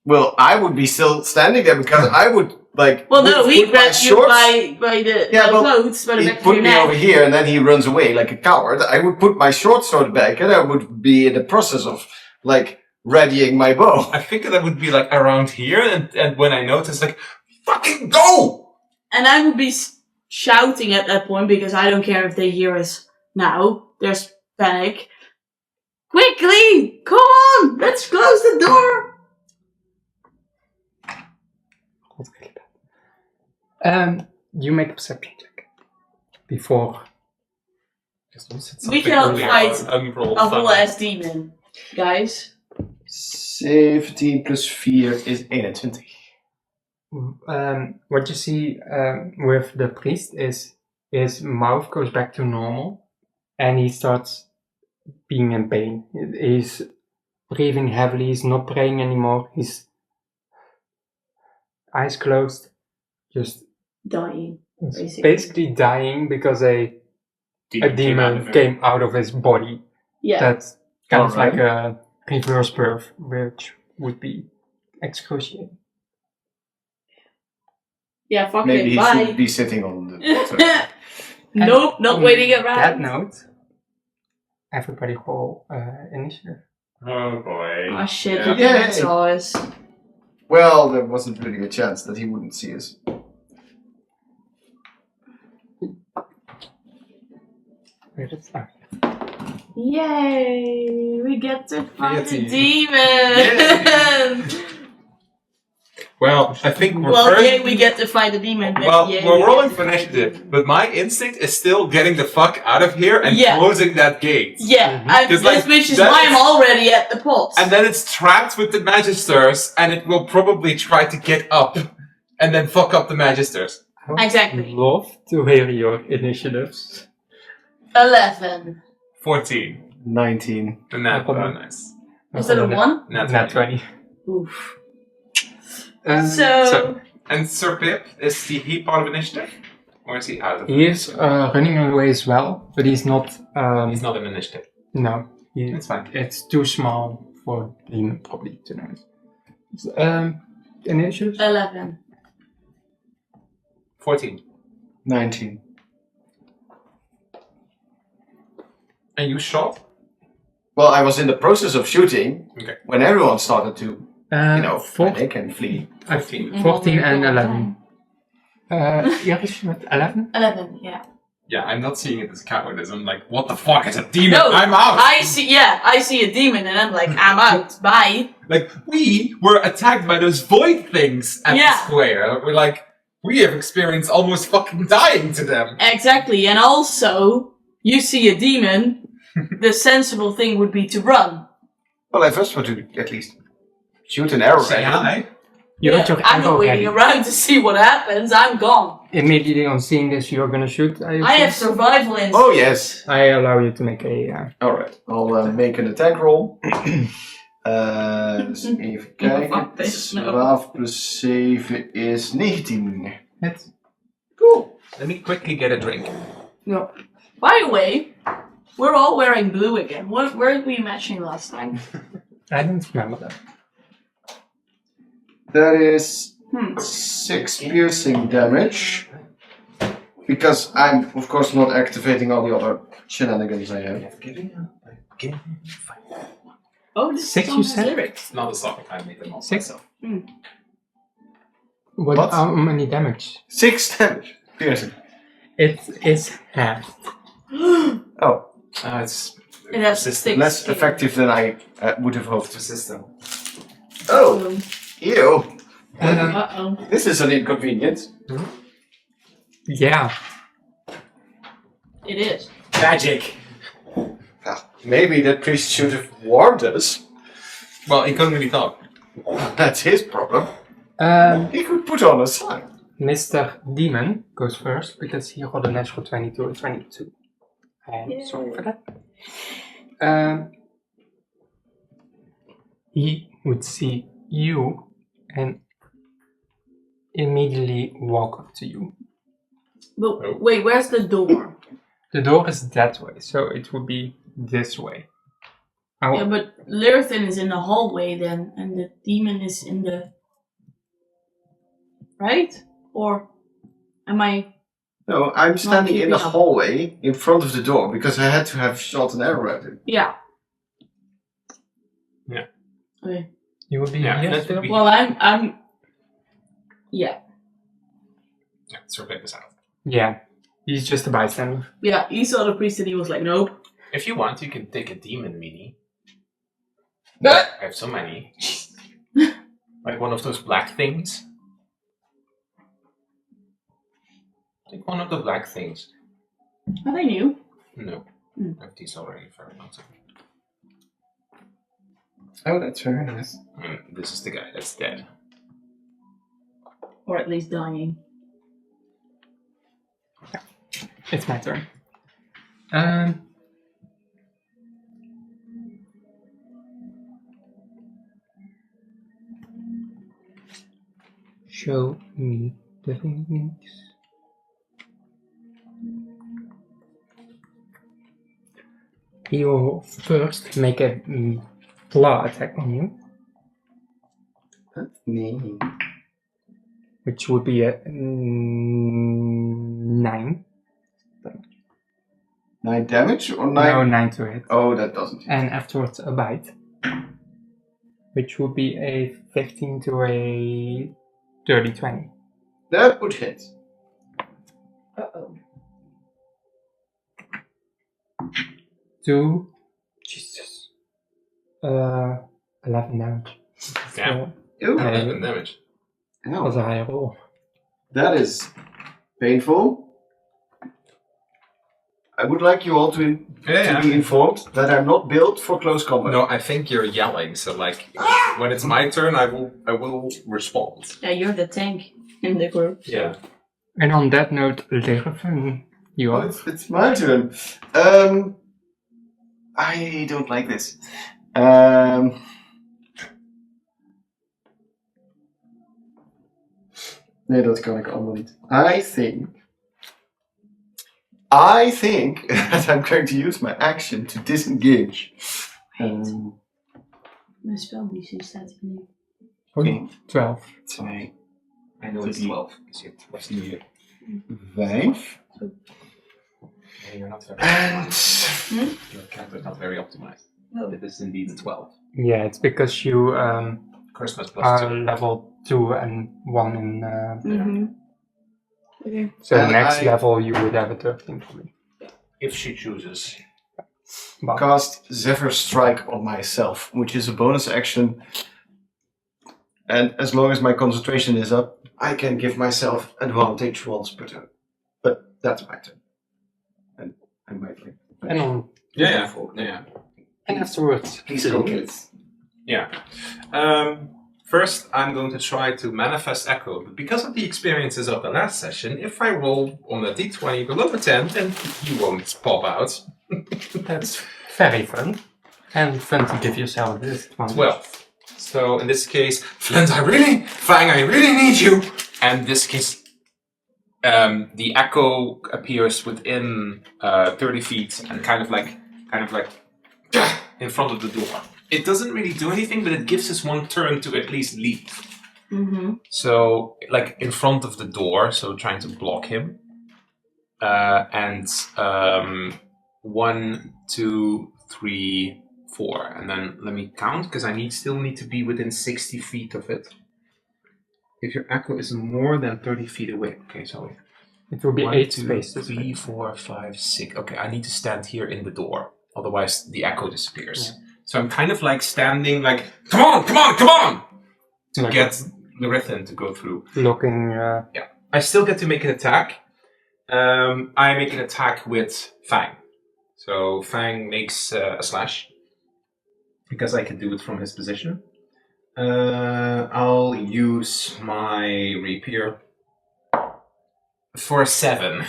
Well, I would be still standing there because I would like. Well, no, put he my grabbed you shorts- by the Yeah, well, clothes, by the He back of put your me over neck. here and then he runs away like a coward. I would put my short sword back and I would be in the process of like readying my bow. I think that would be like around here, and when I notice, like, fucking go! And I would be shouting at that point because I don't care if they hear us now. There's panic. Quickly! Come on! Let's close the door! You make a perception check before. We cannot fight a whole ass demon. Guys. 17 plus 4 is 21. What you see with the priest is his mouth goes back to normal, and he starts being in pain. He's breathing heavily. He's not praying anymore. His eyes closed, just Dying. basically dying because a demon came out of his body. Yeah. That's kind of Alright. like a reverse birth, which would be excruciating. Yeah, fuck Maybe it, he bye. should be sitting on the. Nope, not on waiting around. that note, everybody roll initiative. Oh boy. Oh shit, Yeah. the demon saw us. Well, there wasn't really a chance that he wouldn't see us. Where is that? Yay! We get to fight a Deity. demon! Well, I think we're Well, first. yay, we get to fight a demon. But Well, yay, we're we rolling get for to fight a initiative, demon. but my instinct is still getting the fuck out of here and Yeah. closing that gate. Yeah, Because, like, which is that why is- I'm already at the pot. And then it's trapped with the Magisters, and it will probably try to get up and then fuck up the Magisters. I would Exactly. love to hear your initiatives. 11. 14. 19. And that, Oh, nice. Is that a 1? Not 20. Oof. So And Sir Pip, is he part of initiative? Or is he out of he is running away as well, but he's not. He's not in initiative. No, It's fine. it's too small for him probably to know. Initiatives? 11. 14. 19. And you shot? Well, I was in the process of shooting Okay. when everyone started to, Four, panic and flee. 15. 14 and 11. Iris with 11? 11, yeah. Yeah, I'm not seeing it as cowardice. I'm like, what the fuck is a demon? No, I'm out! I see a demon and I'm like, I'm out, bye. Like, we were attacked by those void things at Yeah. the square. We're like, we have experienced almost fucking dying to them. Exactly, and also, you see a demon, the sensible thing would be to run. Well, I first want to at least shoot an arrow Say at him. hi. You got your I'm arrow not waiting ready. around to see what happens, I'm gone. Immediately on seeing this, you're gonna shoot. I have survival instinct. Oh, yes. I allow you to make a. Alright, I'll make an attack roll. Dus even kijken. Fuck this, no. 12 plus 7 is 19. Hit. Cool. Let me quickly get a drink. No. By the way, we're all wearing blue again. Where were we matching last time? I don't remember that. That is Hmm. 6 piercing damage. Because I'm, of course, not activating all the other shenanigans I have. Oh, this 6 song you has said? lyrics. Not a song, I made them all 6? myself. What? How many damage? 6 damage piercing. It is half. Oh, It's It has persistent. 6. less effective than I would have hoped. Persistent. Oh, ew. Uh-oh. This is an inconvenience. Yeah. It is. Magic. Maybe that priest should have warned us. Well, he couldn't really talk. That's his problem. He could put on a sign. Mr. Demon goes first because he rolled a natural 22 or 22. I'm Yay. sorry for that. He would see you and immediately walk up to you. But wait, where's the door? The door is that way, so it would be this way. Yeah, but Lyrithin is in the hallway then, and the demon is in the... Right? Or am I... No, I'm standing in the keeping up. hallway in front of the door because I had to have shot an arrow at him. Yeah. Yeah. Okay. You would be Yeah, here that still? would be- Well, I'm... Yeah. Yeah, Sir Pip is out. Yeah. He's just a bystander. Yeah, he saw the priest and he was like, nope. If you want, you can take a demon mini. Ah! I have so many. Like one of those black things. Take one of the black things. Are they new? No. Hmm. I have these already for a long time. Oh, that's very nice. This is the guy that's dead. Or at least dying. It's my turn. Show me the things. He will first make a claw attack on you. That's me. which would be a 9. 9 damage or 9? No, 9 to hit. Oh, that doesn't. And afterwards a bite, which would be a 15 to a 30-20. That would hit. Uh-oh. 2, Jesus, 11 damage. Damn. Ooh. 11 damage. That was a high roll. That is painful. I would like you all to be informed that I'm not built for close combat. No, I think you're yelling. So like, when it's my turn, I will respond. Yeah, you're the tank in the group. Yeah. And on that note, Lerafen, you Oh, are. it's my turn. I don't like this. Nee, dat kan ik allemaal niet. I think that I'm going to use my action to disengage. Mijn speldienst staat hier nu. Oké. 12. 2, I know it's 12. Because it was here. 5. Yeah, you're not very And Your character is not very optimized. Oh. It is indeed a 12. Yeah, it's because you Christmas plus are 2. level 2 and 1 in. Mm-hmm. Okay. So And next I- level you would have a 13 for me. If she chooses. But cast Zephyr Strike on myself, which is a bonus action. And as long as my concentration is up, I can give myself advantage once per turn. But that's my turn. And I might like. and on Yeah. and afterwards, Please go kids. Yeah. First, I'm going to try to manifest Echo, but because of the experiences of the last session, if I roll on a d20 below a 10, then you won't pop out. that's very fun. And fun to give yourself this one. 12. So in this case, Flint, Fang, I really need you. And in this case, the echo appears within 30 feet and kind of like in front of the door. It doesn't really do anything, but it gives us one turn to at least leave. Mm-hmm. So, like in front of the door, so trying to block him. And 1, 2, 3, 4. And then let me count, because I still need to be within 60 feet of it. If your echo is more than 30 feet away. Okay, so It will be 1, 8 2, spaces. 3, 4, 5, 6. Okay, I need to stand here in the door. Otherwise, the echo disappears. Yeah. So I'm kind of like standing like, come on! To Like get the Rithin to go through. looking. I still get to make an attack. I make an attack with Fang. So Fang makes a slash. Because I can do it from his position. I'll use my rapier for 7.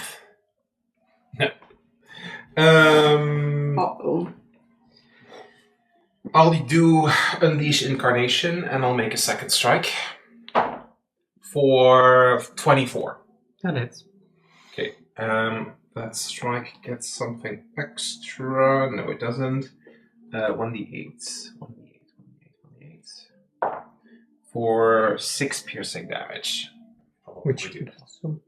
Uh-oh. I'll do Unleash Incarnation and I'll make a second strike for 24. That is. Okay, that strike gets something extra. No, it doesn't. 1d8. For 6 piercing damage. Which Probably could also.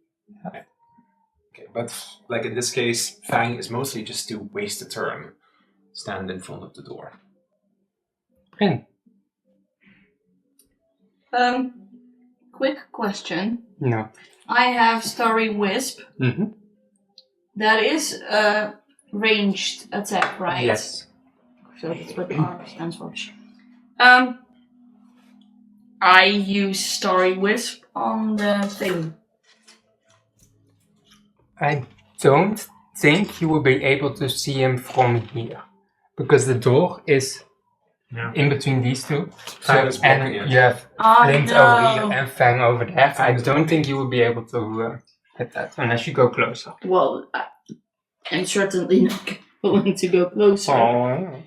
Okay, but like in this case, Fang is mostly just to waste a turn. Stand in front of the door. And Quick question. no. I have Starry Wisp. Mm-hmm. That is a ranged attack, right? Yes. So that's what R stands for. I use Starry Wisp on the thing. I don't think you will be able to see him from here. Because the door is in between these two. Fang is blocking and it. you have Oh, Flint no. over here and Fang over there. Fang I is don't think you will be able to hit that unless you go closer. Well, I'm certainly not going to go closer. Oh.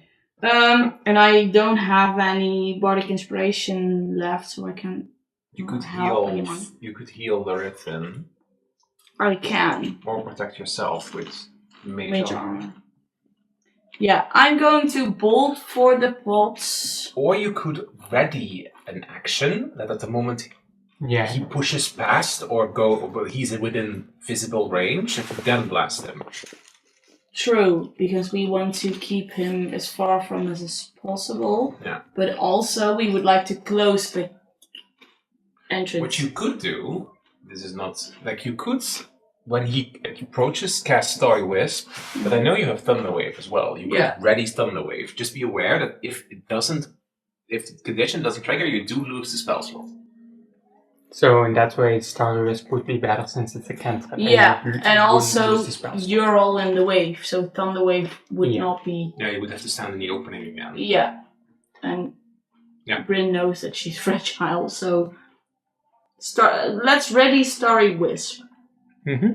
And I don't have any bardic inspiration left, so I can. You could help heal. anyone. You could heal the Rithin I can. or protect yourself with Mage armor. Yeah, I'm going to bolt for the pots. Or you could ready an action that at the moment Yeah. he pushes past or but he's within visible range, and then blast him. True, because we want to keep him as far from us as possible. Yeah. But also, we would like to close the entrance. What you could do, this is not like you could when he approaches, cast Starry Wisp. But I know you have Thunder Wave as well. You could ready Thunder Wave. Just be aware that if the condition doesn't trigger, you do lose the spell slot. So in that way, Starry Wisp would be better since it's a cantrip. Yeah, you and also lose the spell slot. you're all in the wave, so Thunder Wave would not be. Yeah, you would have to stand in the opening again. Yeah, and Bryn knows that she's fragile, so let's ready Starry Wisp. Mm-hmm.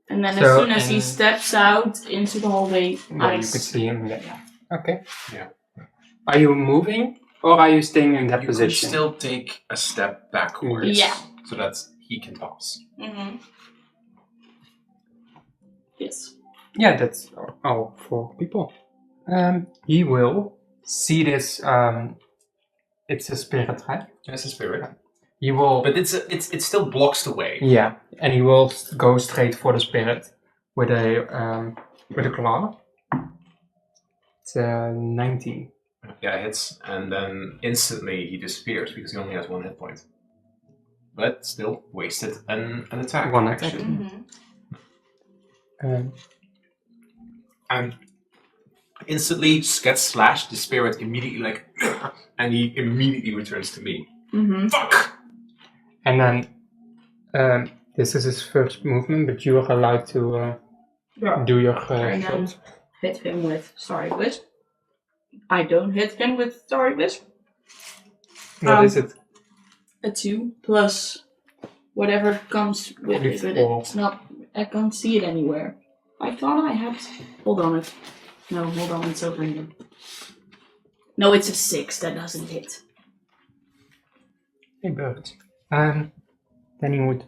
And then as soon as he steps out into the hallway, you could see him. Yeah. Okay. Yeah. Are you moving or are you staying in that You position? could still take a step backwards. Yeah. So that he can pass. Mm-hmm. Yes. Yeah, that's all 4 people. He will see this. It's a spirit, right? That's a spirit. He will. But it still blocks the way. Yeah, and he will go straight for the spirit with a claw. It's 19. Yeah, it hits, and then instantly he disappears because he only has 1 hit point. But still wasted an attack. 1 attack. action. Mm-hmm. And instantly gets slashed. The spirit immediately and he immediately returns to me. Mm-hmm. Fuck. And then this is his first movement, but you are allowed to do your And then shot. hit him with Starry Wisp. I don't hit him with Starry Wisp. What is it? A 2 plus whatever comes with it. But it's not. I can't see it anywhere. I thought I had. Hold on. No, hold on. It's over here. No, it's a 6. That doesn't hit. Hey, bird. Then he would.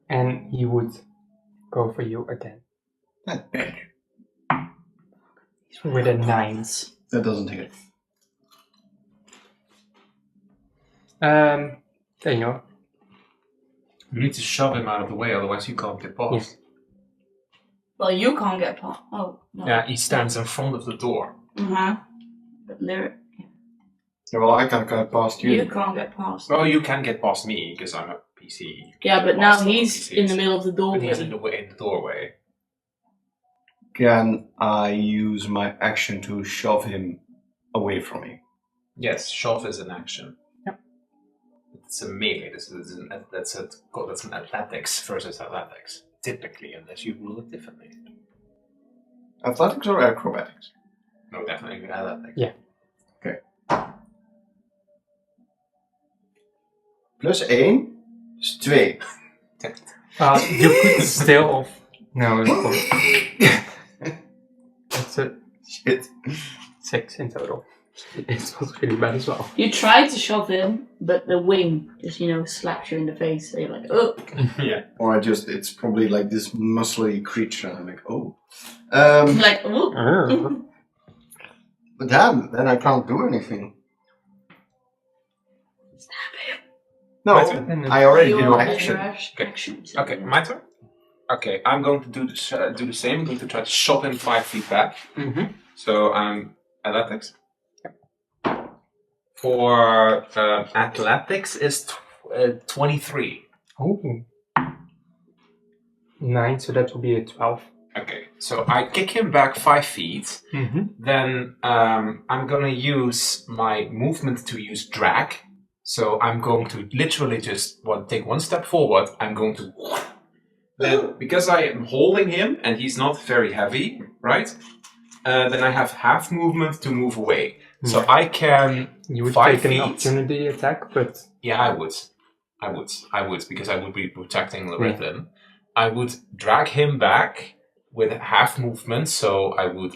And he would go for you again. That bad. With a 9. That doesn't hit. There you go. You need to shove him out of the way, otherwise you can't get past. Yes. Well, you can't get past. Oh, no. Yeah, he stands in front of the door. Uh-huh. But there. Yeah, well, I can't get past you. You can't get past. Well, you can get past me because I'm a PC. Yeah, but now he's in the middle of the But he's in doorway. the doorway. Can I use my action to shove him away from me? Yes, shove is an action. Yep. It's a melee. That's an athletics versus athletics. Typically, unless you rule it differently. Athletics or acrobatics? No, definitely athletics. Yeah. Okay. Plus 1 is 2. You could still. No, it's a Shit. 6 in total. It was really bad as well. You try to shove him, but the wing just, slaps you in the face. So you're like, oh. Yeah. Or it's probably like this muscly creature. I'm like, oh. Like, oh. But then I can't do anything. No, My turn. I already You did all my did your action. action. Okay, my turn. Okay, I'm going to do the same. I'm going to try to shove him 5 feet back. Mm-hmm. So I'm athletics. For athletics is 23. Oh. 9, so that will be a 12. Okay, so I kick him back 5 feet. Mm-hmm. Then I'm gonna use my movement to use drag. So I'm going to literally just take 1 step forward. I'm going to. Then, because I am holding him and he's not very heavy, right? Then I have half movement to move away. So I can. You would 5 take an feet. opportunity attack, but Yeah, I would, because I would be protecting Larithan. I would drag him back with half movement, so I would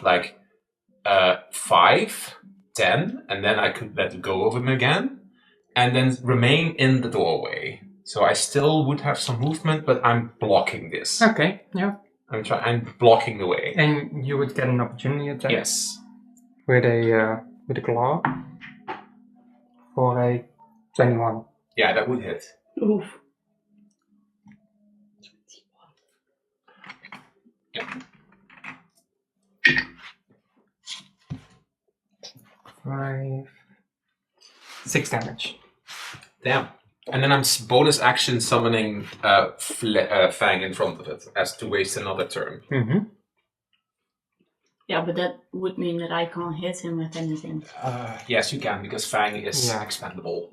5, 10, and then I could let go of him again, and then remain in the doorway. So I still would have some movement, but I'm blocking this. okay, yeah. I'm blocking the way. And you would get an opportunity attack Yes. with a claw for a 21. Yeah, that would hit. Oof. Yeah. 6 damage. Damn. And then I'm bonus action summoning Fang in front of it, as to waste another turn. Mm-hmm. Yeah, but that would mean that I can't hit him with anything. Yes, you can, because Fang is Yeah. expendable.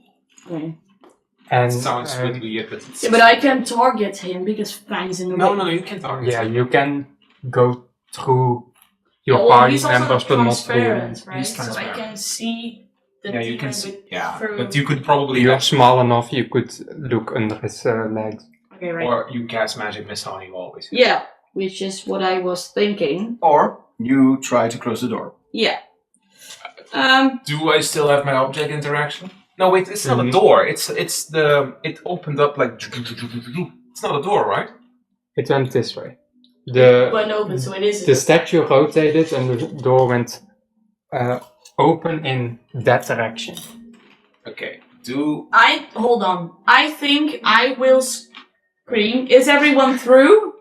Okay. And Sounds really weird, but it's... Yeah, but I can target him because Fang's in the way. No, you can't target yeah, him. you can go through your Well, party he's also members, but not through. transparent, right? He's So I transparent. can see the Yeah, you demon can see... with- Yeah, through... but you could probably... You're small enough, you could look under his legs. Okay, right. Or you cast magic missile on you always. Yeah, which is what I was thinking. Or you try to close the door. Yeah. Do I still have my object interaction? No, wait, it's not a door. It opened up like... It's not a door, right? It went this way. The Went open, so it is. the statue rotated and the door went open in that direction. Okay. Hold on. I think I will scream. Is everyone through?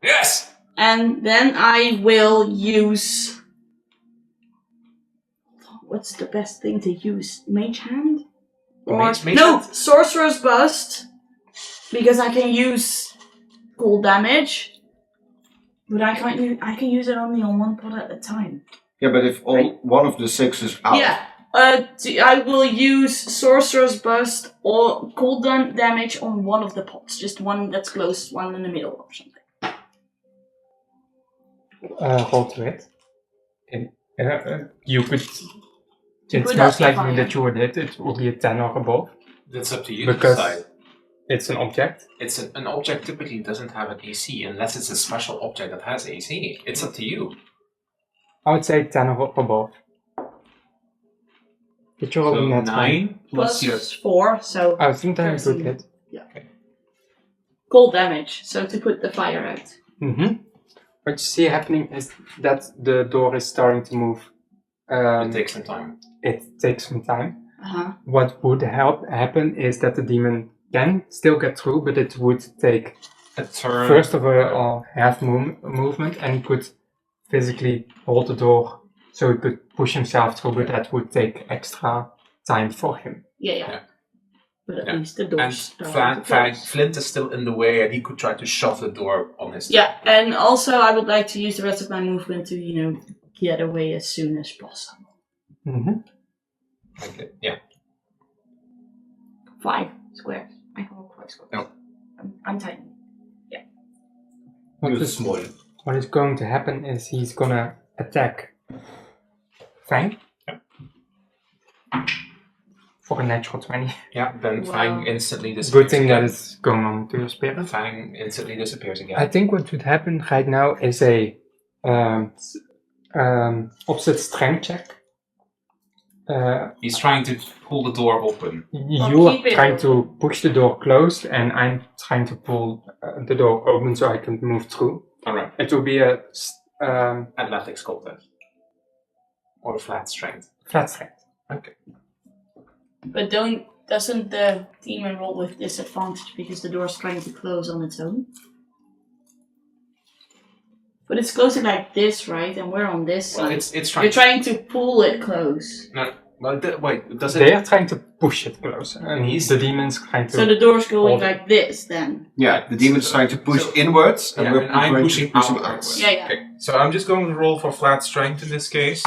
Yes! And then I will use. What's the best thing to use? Mage Hand? Or Mage no, Hand? Sorcerer's Bust, because I can use cold damage. But I can use it only on one pot at a time. Yeah, but if one of the 6 is out. Yeah. I will use Sorcerer's Bust or cold damage on one of the pots. Just one that's close, one in the middle or something. Roll to it. You could. It's Could most that likely be that you would hit. It will be a 10 or above That's up to you because to decide. it's an object. It's an object typically doesn't have an AC unless it's a special object that has AC. It's up to you. I would say 10 or above. But you're So rolling that 9 plus your... 4, so I think that is a good hit. cold damage. So to put the fire out. Mm-hmm. What you see happening is that the door is starting to move. It takes some time. It takes some time. Uh-huh. What would happen is that the demon can still get through, but it would take A turn. first of a half movement, and he could physically hold the door so he could push himself through, but that would take extra time for him. Yeah. But at Yeah. least the And doors are closed. Flint is still in the way, and he could try to shove the door on his... Yeah, and also I would like to use the rest of my movement to, get away as soon as possible. Mm-hmm. Okay. Yeah. 5 squares. I can walk 5 squares. No. I'm tiny. What is going to happen is he's gonna attack Fang for a natural 20. Yeah, then Wow. Fang instantly disappears. Good thing that again. it's going on to your spirit. Fang instantly disappears again. I think what would happen right now is a opposite strength check. He's trying to pull the door open. You are keep it trying open. to push the door closed, and I'm trying to pull the door open so I can move through. Alright. It will be a Athletics contest. Or a flat strength. flat strength. Okay. But doesn't the demon roll with disadvantage because the door's trying to close on its own? But it's closing like this, right? And we're on this Well, side. it's trying You're trying to pull it close. No, well, wait, does it... They are trying to push it close, and He's- the demon's trying to. So the door's going Hold it. like this then. Yeah, the demon's trying to push So- inwards, and Yeah, we're and I'm going pushing to push him outwards. outwards. Yeah. Okay, so I'm just going to roll for flat strength in this case.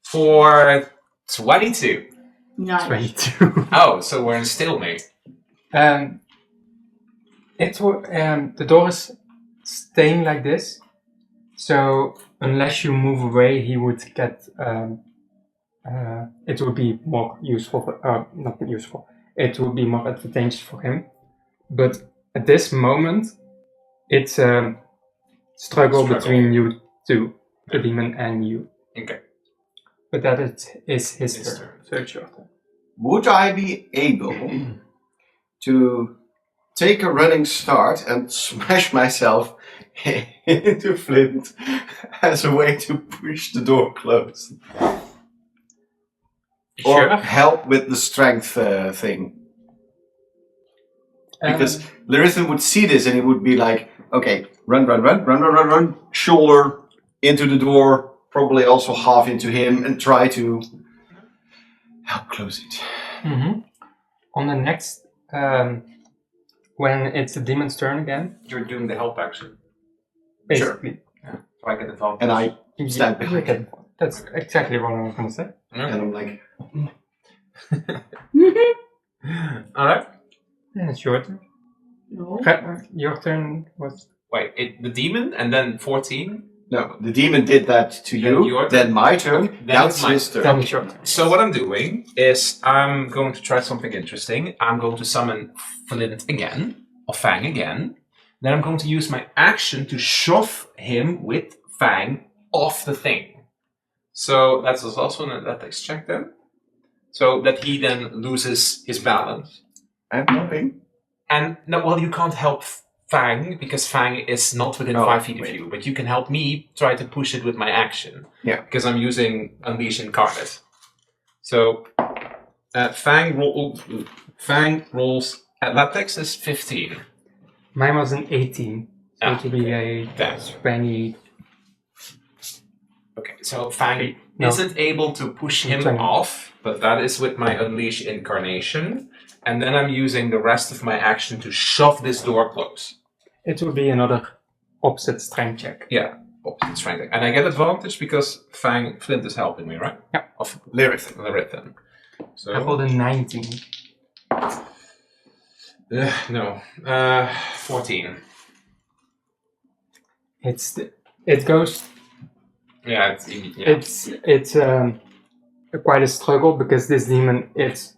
For 22. Nice. 22. Oh, so we're in stalemate. The door is staying like this, so unless you move away, he would get. It would be more useful. Not useful. It would be more advantageous for him. But at this moment, it's a struggle between you two, the demon and you. Okay. But that is his His turn. turn. So it's your turn. Would I be able to take a running start and smash myself into Flint as a way to push the door closed. Or Sure. help with the strength thing. Because Larithan would see this and he would be like, okay, run, shoulder into the door, probably also half into him, and try to help close it. On the next, when it's the demon's turn again, You're doing the help action. basically. So I get the advantage. And I stand behind him. That's exactly what I was going to say. And I'm like, Alright. And it's your turn. No. Your turn was... Wait, the demon and then 14? no, the demon did that to Then you, your then turn. my turn, Then now it's it's my his turn. Then it's your turn. So what I'm doing is I'm going to try something interesting. I'm going to summon Flint again, or Fang again. Then I'm going to use my action to shove him with Fang off the thing. So that's also an athletics check then. So that he then loses his balance. I'm helping. And no, well, you can't help Fang because Fang is not within 5 feet of you. But you can help me try to push it with my action. Yeah. Because I'm using Unleash Incarnate. So Fang rolls. Athletics is 15. Mine was an 18. So Ah, it would be a Damn. 20. Okay, so Fang No. isn't able to push him 20. off, but that is with my Unleash Incarnation. And then I'm using the rest of my action to shove this door close. It would be another opposite strength check. Yeah, opposite strength. And I get advantage because Flint is helping me, right? Yeah. Of Larithan. Larithan. So, I rolled a 19. no. 14. It goes. Yeah, it's It's quite a struggle because this demon is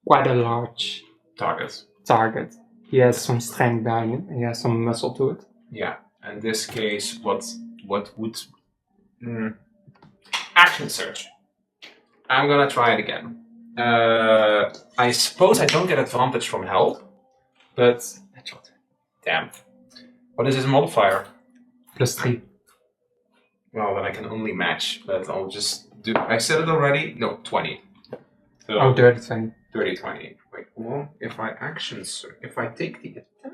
quite a large target. target. He has some strength behind it. He has some muscle to it. Yeah. In this case, what would action surge? I'm gonna try it again. I suppose I don't get advantage from health, but damn. What is his modifier? +3. Well, then I can only match, but I'll just do. I said it already. No, 20. So Oh, dirty 20. 30, 20. Wait, well, if I take the attack,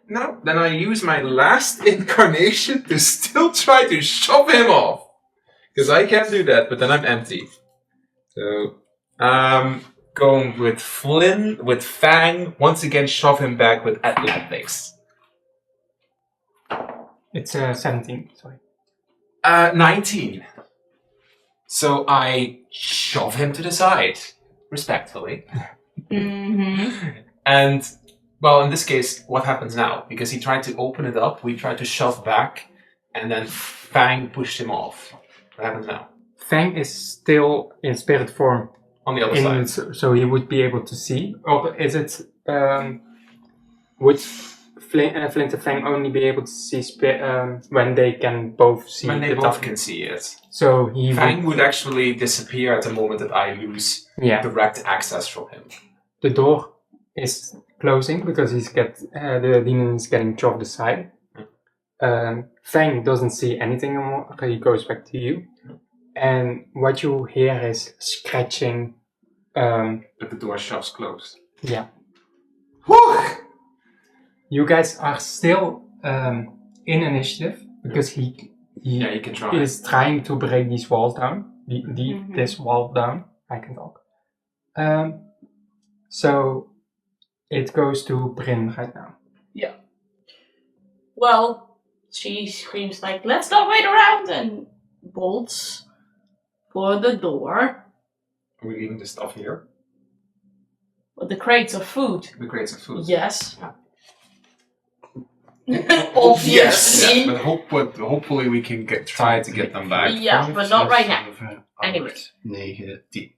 no, then I use my last incarnation to still try to shove him off. Because I can do that, but then I'm empty. So, going with Fang, once again shove him back with athletics. It's 17, sorry. 19. So I shove him to the side, respectfully. Mm-hmm. And, well, in this case, what happens now? Because he tried to open it up, we tried to shove back, and then Fang pushed him off. What happens now? Fang is still in spirit form, On the other side. so he would be able to see. Or is it, would Flint and Fang only be able to see when they can both see When they the both target? can see it. So he Fang would actually disappear at the moment that I lose yeah. direct access from him. The door is closing because the demon is getting shoved aside. Fang doesn't see anything anymore. Okay, he goes back to you. And what you hear is scratching. But the door shoves closed. Yeah. You guys are still in initiative because he Yeah, you can try. is trying to break these walls down. This wall down. I can talk. So it goes to Bryn right now. Yeah. Well, she screams like, "Let's not wait around!" and bolts for the door. Are we leaving the stuff here? With the crates of food. The crates of food. Yes. Yes, Obviously. yeah, but hopefully we can try to get them back. Ja, but not right now. Anyway. 9, 10.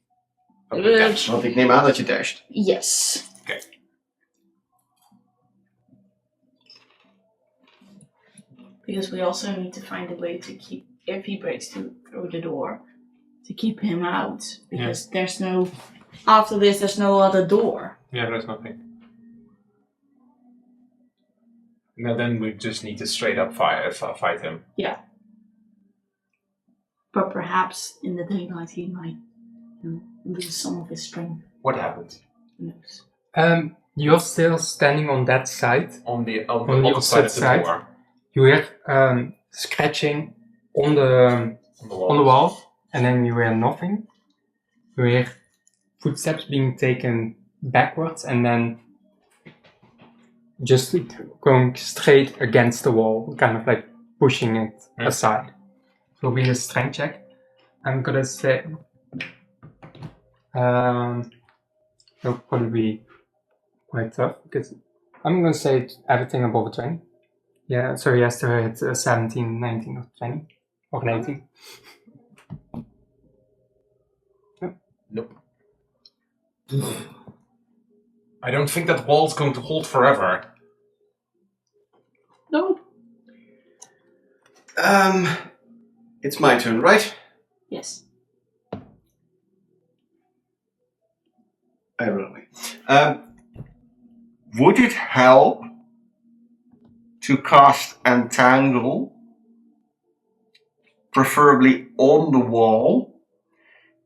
Uh, Want ik neem aan dat je dasht. Yes. Okay. Because we also need to find a way to keep, if he breaks through the door, to keep him out. Because there's no, after this, there's no other door. Yeah, there's nothing. No, then we just need to straight up fight him. But perhaps in the daylight he might lose some of his strength. What happened? Who knows? You're still standing on that side. On the On the opposite side of the opposite door. You hear scratching on the wall, and then you hear nothing. You hear footsteps being taken backwards, and then just going straight against the wall, kind of like pushing it aside. So it'll be a strength check. I'm gonna say it'll probably be quite tough because I'm gonna say everything above a 20. Yeah, so he has to hit 17, 19, or 20, or 19. Nope. I don't think that wall's going to hold forever. No. It's my turn, right? Yes. I run away. Would it help to cast Entangle, preferably on the wall,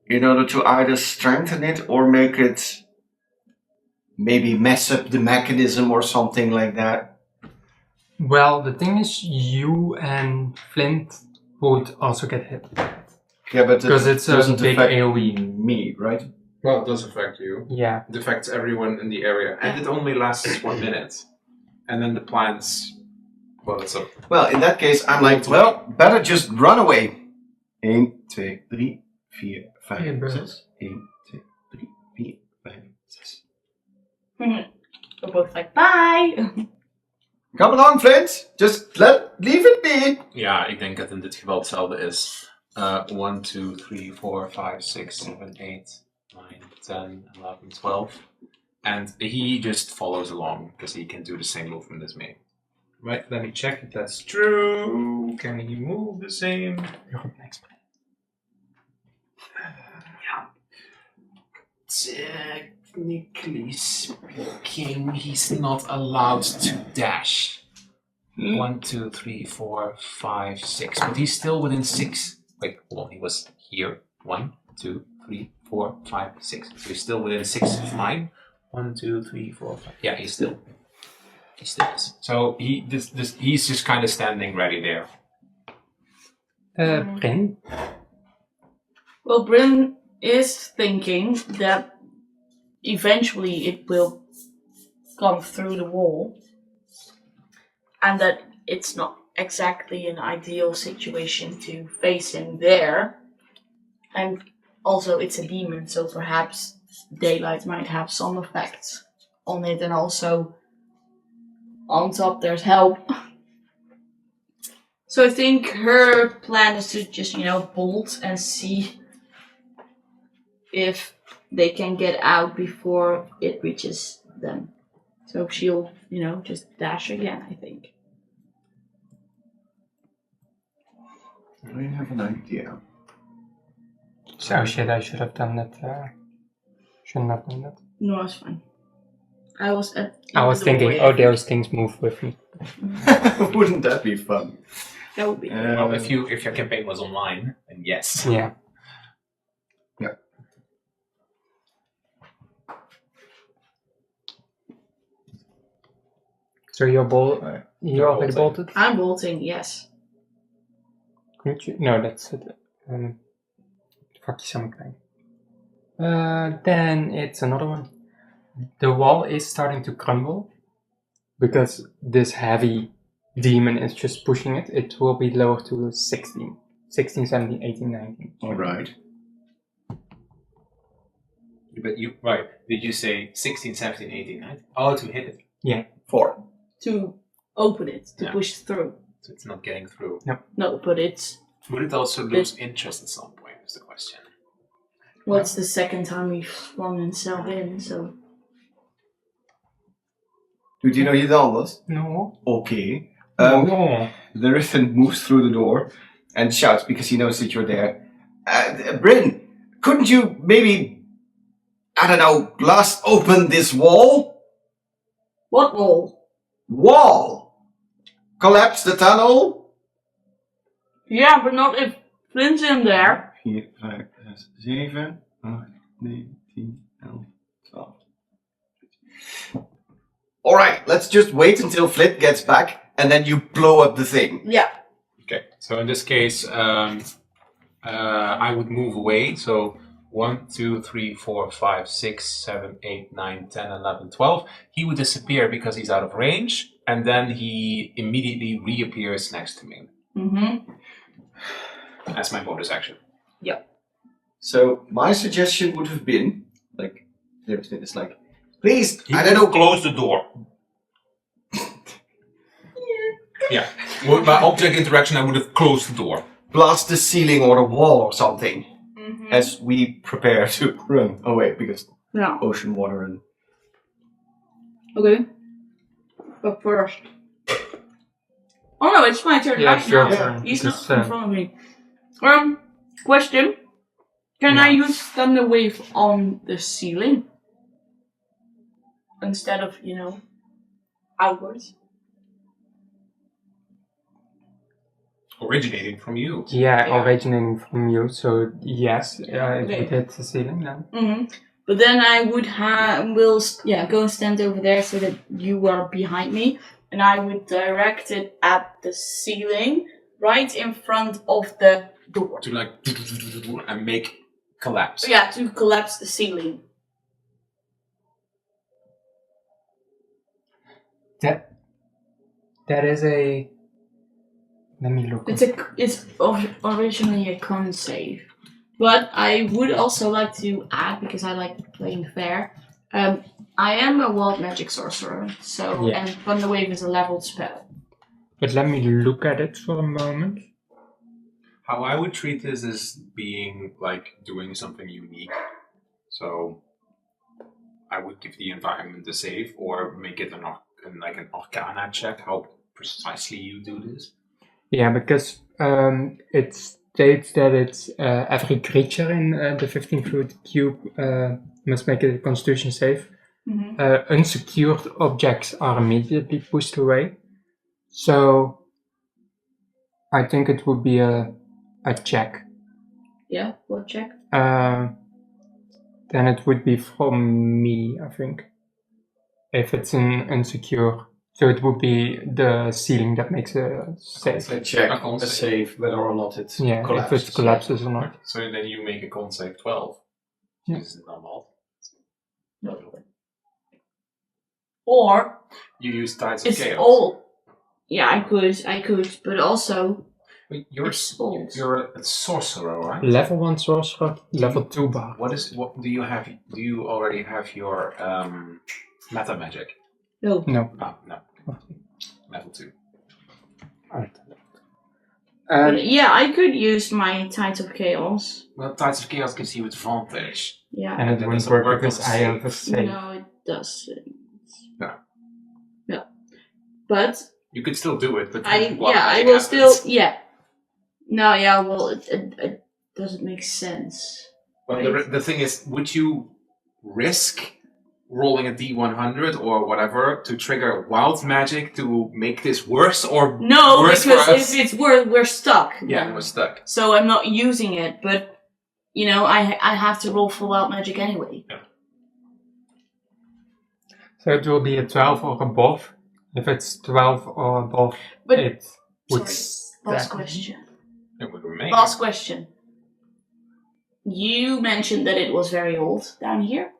in order to either strengthen it or make it maybe mess up the mechanism or something like that? Well, the thing is, you and Flint would also get hit. Yeah, but Because it's a doesn't big affect AoE. me, right? Well, it does affect you. Yeah. It affects everyone in the area. And it only lasts 1 minute. And then the plants... Well, it's up. Well, in that case, I'm like, well, better just run away. 1, 2, 3, 4, 5, Yeah, bro. 6. 1, 2, 3, 4, 5, 6. We're both like, bye! Come along, Flint. Just leave it be. Ja, ik denk dat in dit geval hetzelfde is. 1, 2, 3, 4, 5, 6, 7, 8, 9, 10, 11, 12. And he just follows along because he can do the same movement as me. Right, let me check if that's true. Can he move the same? You're an expert. Technically speaking, he's not allowed to dash. 1, 2, 3, 4, 5, 6. But he's still within 6. Wait, hold on. He was here. 1, 2, 3, 4, 5, 6. So he's still within 6 of mine. 1, 2, 3, 4, 5. Yeah, he still is. So he's just kind of standing ready there. Bryn? Well, Bryn is thinking that eventually it will come through the wall, and that it's not exactly an ideal situation to face him there. And also, it's a demon, so perhaps daylight might have some effects on it, and also on top there's help. So I think her plan is to just, bolt and see if they can get out before it reaches them. So she'll, just dash again, I think. I have an idea. So shit, I should have done that. Shouldn't have done that. No, it's fine. I was thinking, those things move with me. Wouldn't that be fun? That would be. Well, if your campaign was online, then yes. Yeah. Yeah. So you're already bolted? I'm bolting, yes. Could you? No, that's it. Vakje samen klein. Then it's another one. The wall is starting to crumble because this heavy demon is just pushing it. It will be lowered to 16, 17, 18, 19. All right. But right. Did you say 16, 17, 18, 19? Oh, to hit it. Yeah. 4. To open it, to push through. So it's not getting through. No, but it's... Would it also lose interest at some point, is the question. Well, it's the second time we've flung himself in, so... Doet hij nou iets anders? No. Okay. No. The Riffin moves through the door and shouts because he knows that you're there. Bryn, couldn't you maybe, I don't know, blast open this wall? What wall? Wall! collapse the tunnel? Yeah, but not if Flint's in there. 4, 5, 6, 7, 8, 9, 10, 11, 12. Alright, let's just wait until Flint gets back and then you blow up the thing. Yeah. Okay, so in this case, I would move away. So 1, 2, 3, 4, 5, 6, 7, 8, 9, 10, 11, 12. He would disappear because he's out of range, and then he immediately reappears next to me. Mm-hmm. That's my bonus action. Yep. So my suggestion would have been, like, it's like, please, He I don't know, close the door. Yeah. With my object interaction, I would have closed the door. blast the ceiling or a wall or something Mm-hmm. as we prepare to run away because Yeah. ocean water and... Okay. But first. Oh no, it's my turn Yeah, right it's your now. turn. He's Because, not in front of me. Question. Can I use Thunder Wave on the ceiling? Instead of, outwards? Originating from you. Yeah, Yeah. originating from you, so yes, it Okay. would hit the ceiling then. Mm-hmm. But then I would go and stand over there so that you are behind me, and I would direct it at the ceiling, right in front of the door. To like and make collapse. Yeah, to collapse the ceiling. That is a... Let me look. It's originally a con save, but I would also like to add, because I like playing fair. I am a wild magic sorcerer, so Yeah. and Thunder Wave is a leveled spell. But let me look at it for a moment. How I would treat this is being like doing something unique. So I would give the environment a save or make it an Arcana check. How precisely you do this? Yeah, because it states that it's every creature in the 15-foot cube must make a Constitution save. Mm-hmm. Unsecured objects are immediately pushed away. So I think it would be a check. Yeah, what check? Then it would be from me, I think. If it's an unsecure. So it would be the ceiling that makes a save. A check, A con a save. save, whether or not it Yeah, collapses. if it collapses or not. So then you make a con save 12. Yeah. This is normal. No. Or You use Tides of it's Chaos. all. Yeah, I could, but also Wait, You're it's old. a sorcerer, right? Level 1 sorcerer, level 2 bar. What do you have? Do you already have your meta magic? No. No. Oh, no. Level 2. Alright. But yeah, I could use my Tides of Chaos. Well, Tides of Chaos gives you advantage. Yeah. And it that wouldn't doesn't work work because on I save. have a save. No, it doesn't. No. Yeah. But You could still do it, but I what will happens? still No, yeah, well it doesn't make sense. Well, Right. the thing is, would you risk rolling a D100 or whatever to trigger wild magic to make this worse or No, worse for because us? if it's we're stuck. Yeah, then. we're stuck. So I'm not using it, but I have to roll for wild magic anyway. So it will be a 12 or above. If it's 12 or above, But it would sorry, last question. It would remain. Last question. You mentioned that it was very old down here.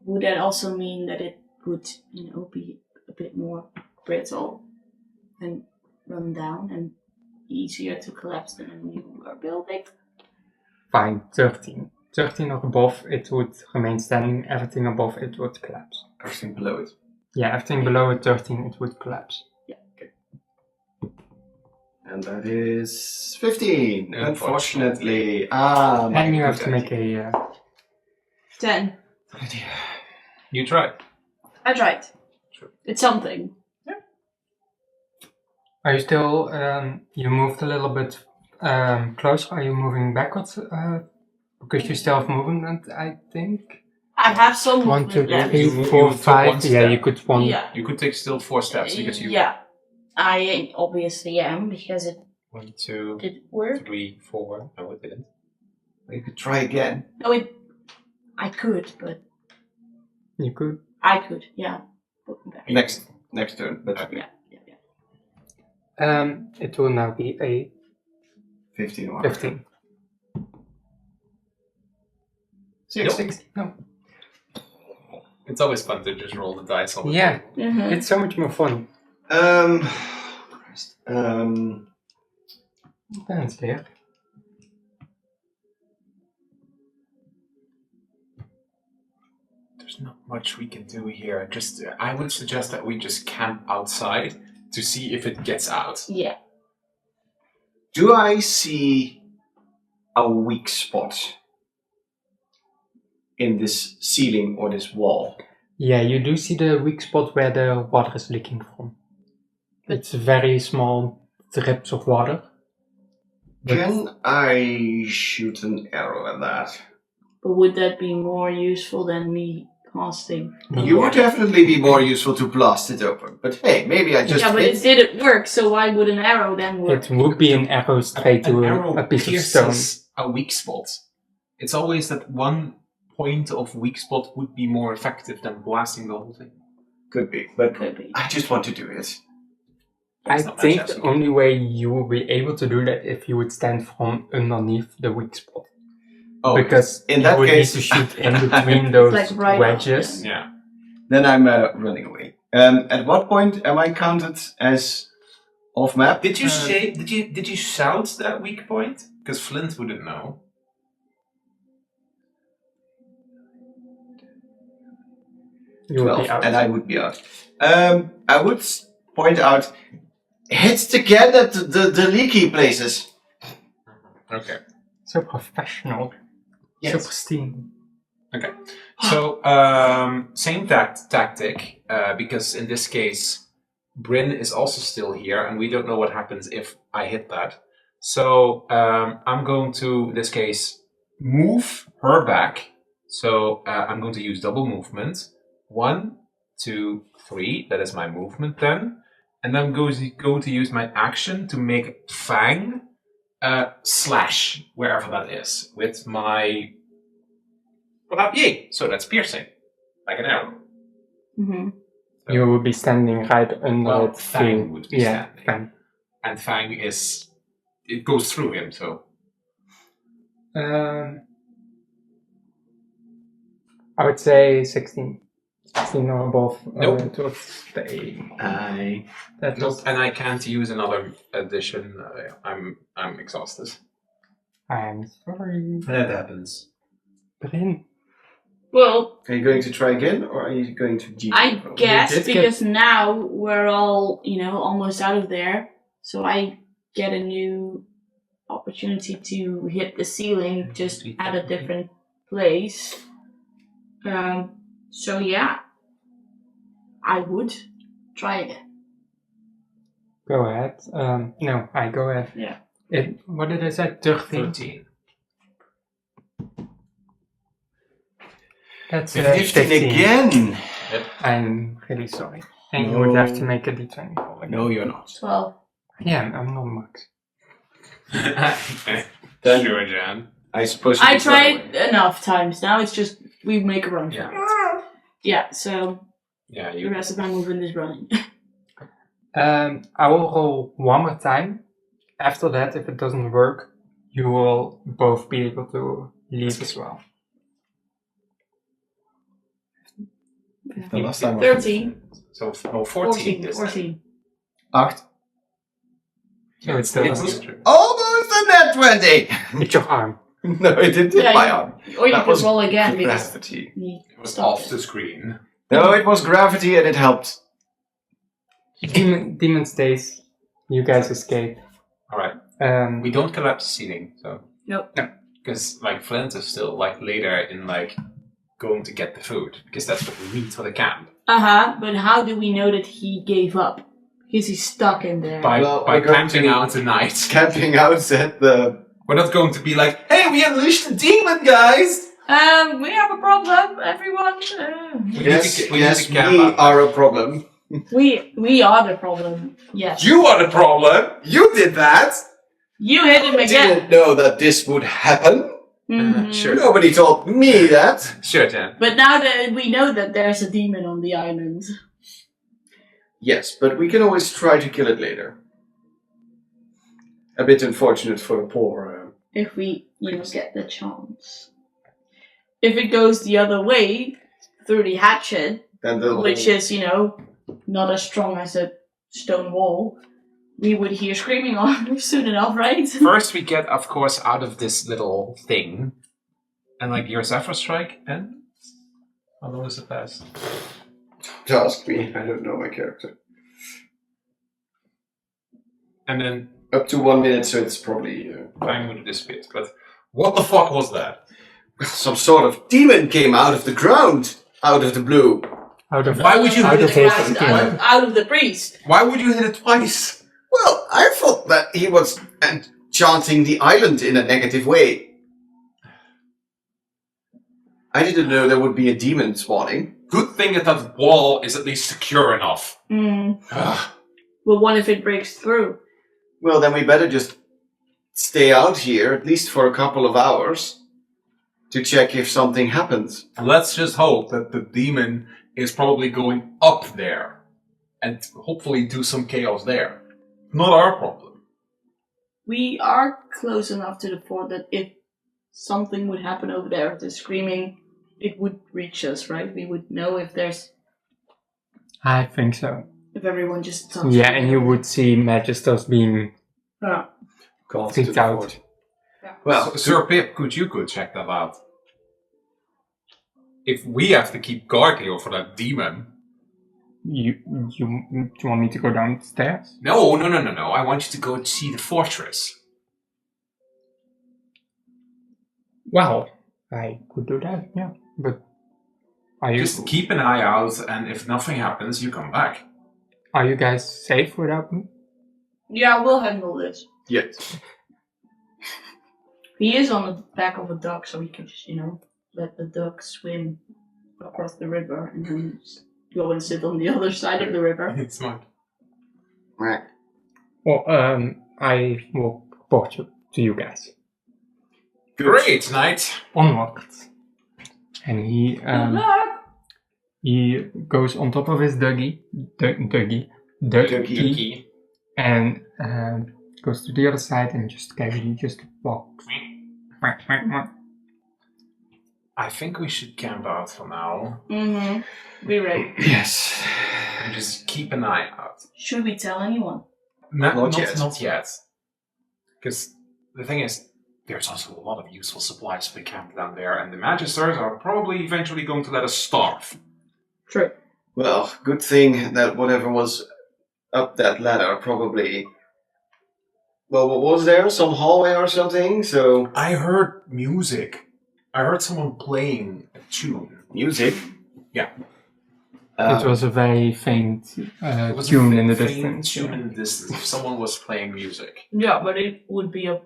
Would that also mean that it would, be a bit more brittle and run down and easier to collapse than a newer building? fine. 13. 13 or above, it would remain standing. Everything above it would collapse. Everything below it. Yeah, everything below a 13, it would collapse. And that is 15. Unfortunately. Unfortunately. My And you have good to make idea. a... 10. You tried. I tried. Sure. It's something. Are you still... you moved a little bit closer. Are you moving backwards? Because you still have movement, I think. I have some 1, 2, movement left. 3, You 4, took 5. one Yeah, step. you could one. Yeah. You could take still 4 steps because you. Yeah. I obviously am, because it 1, 2, did work. 3, 4. No, it didn't. You could try again. No, I could, but You could. I could, yeah. Put me back. Next turn. But Yeah. It will now be a 15 or 15. 16. No. It's always fun to just roll the dice on the Yeah, table. Mhm. it's so much more fun. Christ. That's there. There's not much we can do here. I would suggest that we just camp outside to see if it gets out. Yeah. Do I see a weak spot in this ceiling or this wall? Yeah, you do see the weak spot where the water is leaking from. It's very small drips of water. Can I shoot an arrow at that? But would that be more useful than me casting? You would definitely be more useful to blast it open. But hey, maybe I just Yeah, but hit. it didn't work, so why would an arrow then work? It would be an arrow straight An to arrow a piece of stone. pierces a weak spot. It's always that one point of weak spot would be more effective than blasting the whole thing. Could be, but Could be. I just want to do it. I It's not think much else the you can only way you will be able to do that if you would stand from underneath the weak spot. Oh, Because in you that would case, need to shoot in between those Like right wedges. up, Yeah. then I'm running away. At what point am I counted as off map? Did you say? Did you shout that weak point? Because Flint wouldn't know. You would 12, be out. and I would be out. I would point out, hit again at the leaky places. Okay. So professional. So pristine. Okay. So same tactic, because in this case, Bryn is also still here, and we don't know what happens if I hit that. So I'm going to, in this case, move her back. So I'm going to use double movement. 1, 2, 3. That is my movement then. And I'm going to use my action to make Fang slash wherever that is with my rapier. So that's piercing, like an arrow. Mm-hmm. So, You will be standing right under well, it. Fang would be yeah, standing. Fang. And Fang it goes through him. So I would say 16. 16 or above. Nope. It would stay. nope. Was, And I can't use another addition. I'm exhausted. I'm sorry. That happens. Bryn. Well, Are you going to try again, or are you going to G? I guess did get- because now we're all, almost out of there, so I get a new opportunity to hit the ceiling just at a different place. So yeah, I would try again. Go ahead. No, I go ahead. Yeah. What did I say? 13. 13. That's 15 again. I'm really sorry. And you would have to make a d20 roll again. No, you're not. 12. Yeah, I'm not Max. Then- Sure, Jan. I suppose. You I could run away. tried enough times. Now it's just we make a run for Yeah. it. Yeah. So Yeah, the you. rest of my movement is running. I will roll one more time. After that, if it doesn't work, you will both be able to leave as well. The last time was 13. So 14. this time. 14. 8. No, it's still It's- Almost a net 20! It's your arm. No, it didn't hit Yeah, my you- arm. Or you That could was roll again because Gravity. he It was stopped off it. the screen. No, it was gravity and it helped. Demon stays. You guys escape. Alright. We We don't collapse the ceiling, so. Nope. Because, Flint is still, later in, going to get the food. Because that's what we need for the camp. But how do we know that he gave up? Because he's stuck in there. By Well, we're going camping to- out tonight. Camping out at the. We're not going to be like, hey, we unleashed the demon, guys! We have a problem, everyone. We need Yes, to camp we out. are a problem. We are the problem. Yes. You are the problem. You did that. You hit him I again. didn't know that this would happen. Mhm. Sure. Nobody told me that. Sure, Jen. But now that we know that there's a demon on the island. Yes, but we can always try to kill it later. A bit unfortunate for the poor. If we, get the chance. If it goes the other way, through the hatchet, Then the which is, not as strong as a stone wall, we would hear screaming on soon enough, right? First, we get, of course, out of this little thing, and your Zephyr Strike ends. How long does it last? Don't ask me. I don't know my character. And then Up to 1 minute, so it's probably Fang would have disappeared. But what the fuck was that? some sort of demon came out of the ground, out of the blue. Why would you out hit of it the twice? ground, out of the priest? Why would you hit it twice? Well, I thought that he was enchanting the island in a negative way. I didn't know there would be a demon spawning. Good thing that wall is at least secure enough. Mm. Ugh. Well, what if it breaks through? Well, then we better just stay out here, at least for a couple of hours, to check if something happens. Let's just hope that the demon is probably going up there and hopefully do some chaos there. Not our problem. We are close enough to the fort that if something would happen over there, the screaming, it would reach us, right? We would know if I think so. if everyone just stops. Yeah, and you would see Magisters being Yeah. Called freaked to the out. fort. Well, Sir Pip, could you check that out? If we have to keep guard here for that demon. You want me to go downstairs? No. I want you to go and see the fortress. Well, I could do that, yeah. But are you Just keep an eye out, and if nothing happens, you come back. are you guys safe without me? Yeah, we'll handle this. yes. He is on the back of a duck, so we can just, let the duck swim across the river and then just go and sit on the other side of the river. It's smart. Right. Well, I will report you to you guys. Great, knight. Onward. And Good luck! he goes on top of his duggy, Yuki. and goes to the other side and just casually just walks. I think we should camp out for now Mm-hmm. Be ready. Yes. and just keep an eye out. Should we tell anyone? Not yet. Not yet. Because the thing is, there's also a lot of useful supplies for the camp down there, and the Magisters are probably eventually going to let us starve. True. Well, good thing that whatever was up that ladder probably... Well, what was there? Some hallway or something? So... I heard music. I heard someone playing a tune. Music? Yeah. It was a very faint It was tune a in the faint distance. tune in the distance. If someone was playing music. Yeah, but it would be a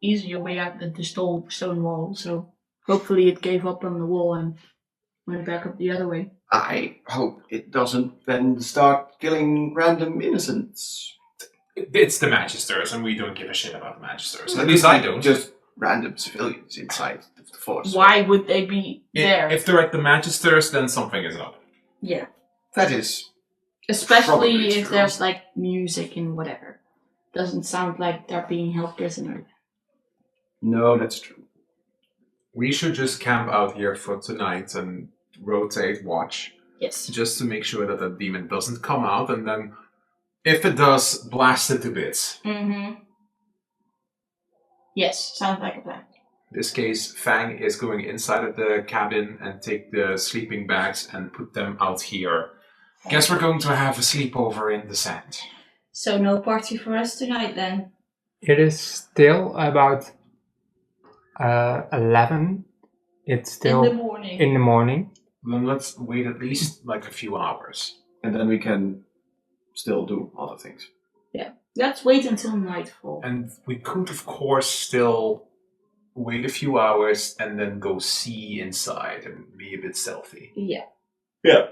easier way out than the stone wall, so hopefully it gave up on the wall and went back up the other way. I hope it doesn't then start killing random innocents. It's the Magisters, and we don't give a shit about the Magisters. At least I don't. Just random civilians inside of the force. Why would they be there? If they're at the Magisters, then something is up. Yeah. That is... Especially Probably if true. there's like music and whatever. Doesn't sound like they're being held prisoner. No, that's true. We should just camp out here for tonight and rotate watch, Yes. just to make sure that the demon doesn't come out, and then, if it does, blast it to bits. Mm-hmm. Yes, sounds like a plan. In this case, Fang is going inside of the cabin and take the sleeping bags and put them out here. Guess we're going to have a sleepover in the sand. So no party for us tonight then? It is still about 11. It's still In the morning. in the morning. Then let's wait at least a few hours. And then we can still do other things. Let's wait until nightfall. And we could, of course, still wait a few hours and then go see inside and be a bit stealthy. Yeah. Yeah.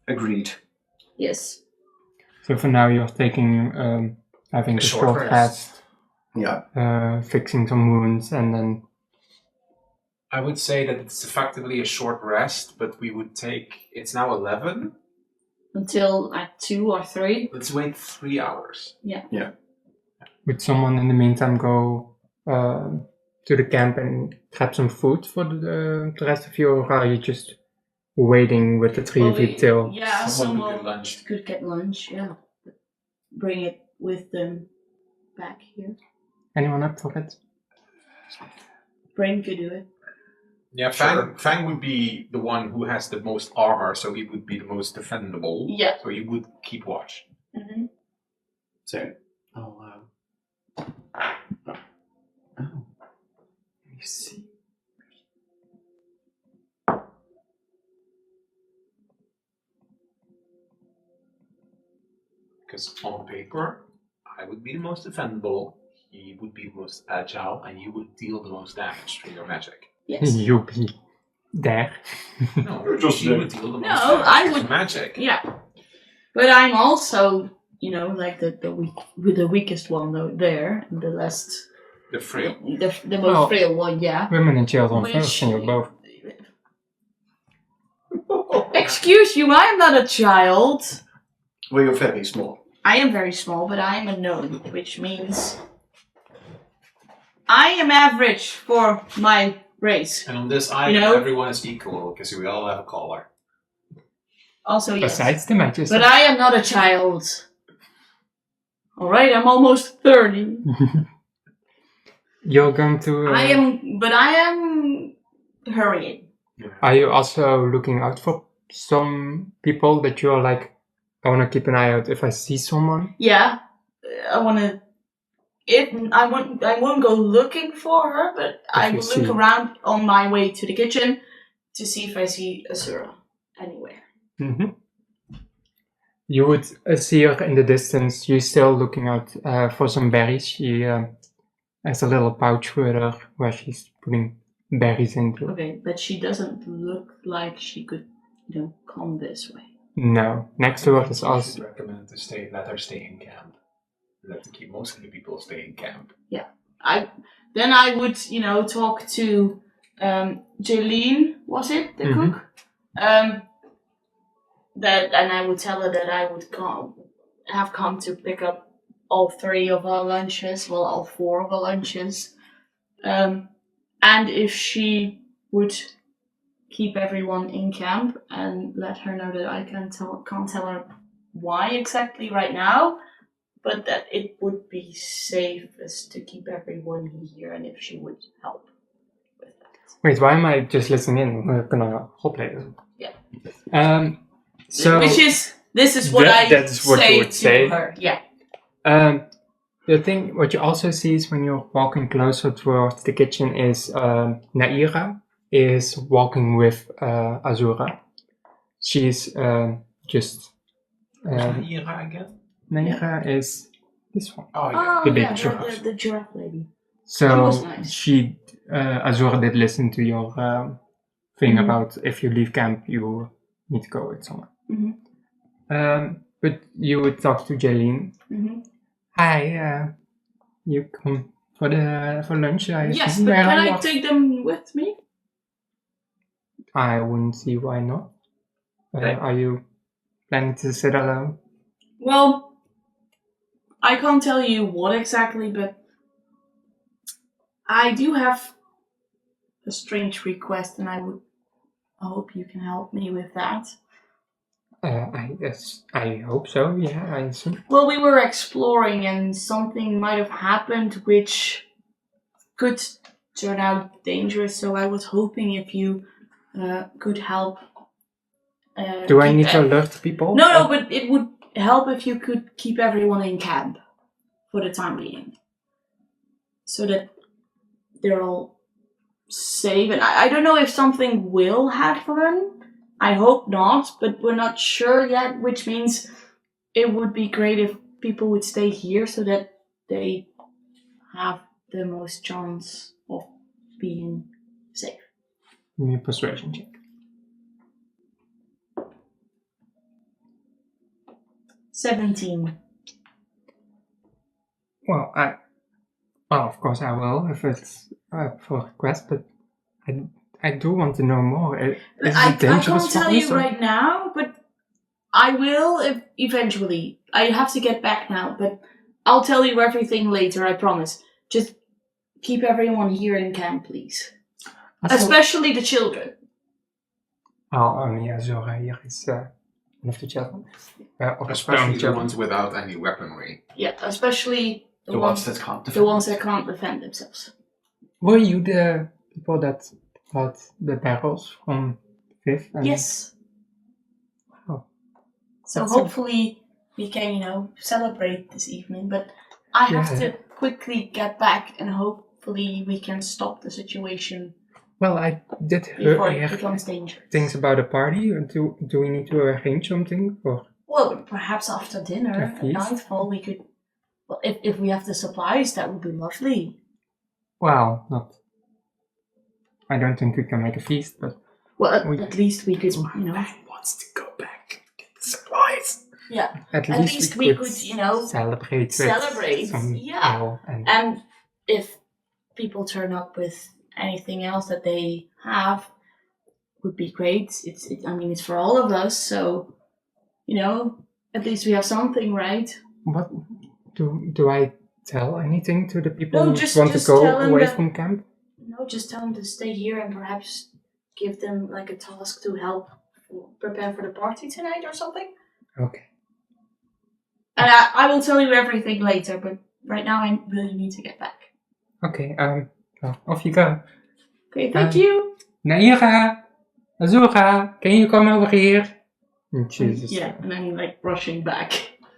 Agreed. Yes. So for now you're taking, having a short rest, Yeah. fixing some wounds, and then... I would say that it's effectively a short rest, but we would take. It's now 11. Until like 2 or 3. Let's wait 3 hours. Would someone in the meantime go to the camp and grab some food for the rest of you, or are you just waiting with the three of you till... Yeah, Someone someone could get lunch. could get lunch, yeah. Bring it with them back here. Anyone up for it? Brain could do it. Yeah, Fang would be the one who has the most armor, so he would be the most defendable. Yeah. So he would keep watch. Mm-hmm. So, I'll, oh. Let me see. Because on paper, I would be the most defendable, he would be the most agile, and you would deal the most damage through your magic. Yes. You'll be there. No, Just he would deal the most No, damage I with would- magic. Yeah. But I'm also, like the weakest one there, the last, The frail. the most Well, frail one, yeah. Women and children Which- first, and you're both. Excuse you, I am not a child. Well, you're very small. I am very small, but I am a gnome, which means I am average for my race. And on this island, know- everyone is equal, because we all have a collar. Also, yes. Besides the matches. But I am not a child. Alright, I'm almost 30. You're going to... I am hurrying. Are you also looking out for some people that you're like, I want to keep an eye out if I see someone? Yeah, I wanna. I won't go looking for her, but I you will see- look around on my way to the kitchen to see if I see Asura anywhere. Mm-hmm. You would see her in the distance. You're still looking out for some berries. She has a little pouch with her where she's putting berries into. Okay, but she doesn't look like she could, come this way. No. Next to her is I also... should recommend to let her stay in camp. Most of the people stay in camp. I would, talk to Jaylene, was it the Mhm. cook? And I would tell her that I would have come to pick up all 3 of our lunches, well, all 4 of our lunches, and if she would keep everyone in camp and let her know that I can't tell her why exactly right now, but that it would be safest to keep everyone here, and if she would help with that. Wait, why am I just listening in? We're gonna roleplay this. Yeah. So... This is what that's what you say would to say. her. Yeah. What you also see is when you're walking closer towards the kitchen is Naira is walking with Azura. She's just... Ira again? Naira is this one. Oh, yeah. The big yeah, giraffe. the giraffe lady. So was nice. she, Azura did listen to your thing Mhm. about if you leave camp, you need to go with someone. Mhm. But you would talk to Jaylene. Mm-hmm. Hi, you come for lunch? I Yes, assume? but Where can are I you? take them with me? I wouldn't see why not. Okay. Are you planning to sit alone? Well, I can't tell you what exactly, but I do have a strange request, and I hope you can help me with that. I hope so. Yeah, I assume. Well, we were exploring, and something might have happened which could turn out dangerous. So I was hoping if you could help. Do I keep need to alert people? No, but it would help if you could keep everyone in camp for the time being, so that they're all safe. And I don't know if something will happen. I hope not, but we're not sure yet, which means it would be great if people would stay here so that they have the most chance of being safe. Give me a persuasion check. 17. Well, of course I will if it's for a quest, but I do want to know more. Is I it dangerous can't for tell us? you right now, but I will eventually. I have to get back now, but I'll tell you everything later, I promise. Just keep everyone here in camp, please. Especially the children. Ja, Zora hier is one of the children. Especially the ones without any weaponry. Yeah, especially The ones that can't defend. the ones that can't defend themselves. Were you the people that bought the barrels from Viv? Yes. Oh. So That's hopefully we can, celebrate this evening, but I have to quickly get back and hopefully we can stop the situation Well, I did before it hear becomes dangerous. things about a party. Do we need to arrange something? Or Well, perhaps after dinner, A at feast? nightfall, we could. Well, if we have the supplies, that would be lovely. well, not. I don't think we can make a feast, but Well, at least we could, Wants to go back and get the supplies. Yeah. at At least least we we could, could, celebrate. celebrate, With some yeah. ale and And if people turn up with anything else that they have, would be great. It's for all of us, so at least we have something, right? what do I tell anything to the people No, who just- want just to go tell them away that- from camp? No, just tell them to stay here and perhaps give them like a task to help prepare for the party tonight or something. Okay. And I will tell you everything later, but right now I really need to get back. Okay. Well, off you go. Okay, thank you. Naira, Azura, can you come over here? And she's Yeah, and then rushing back.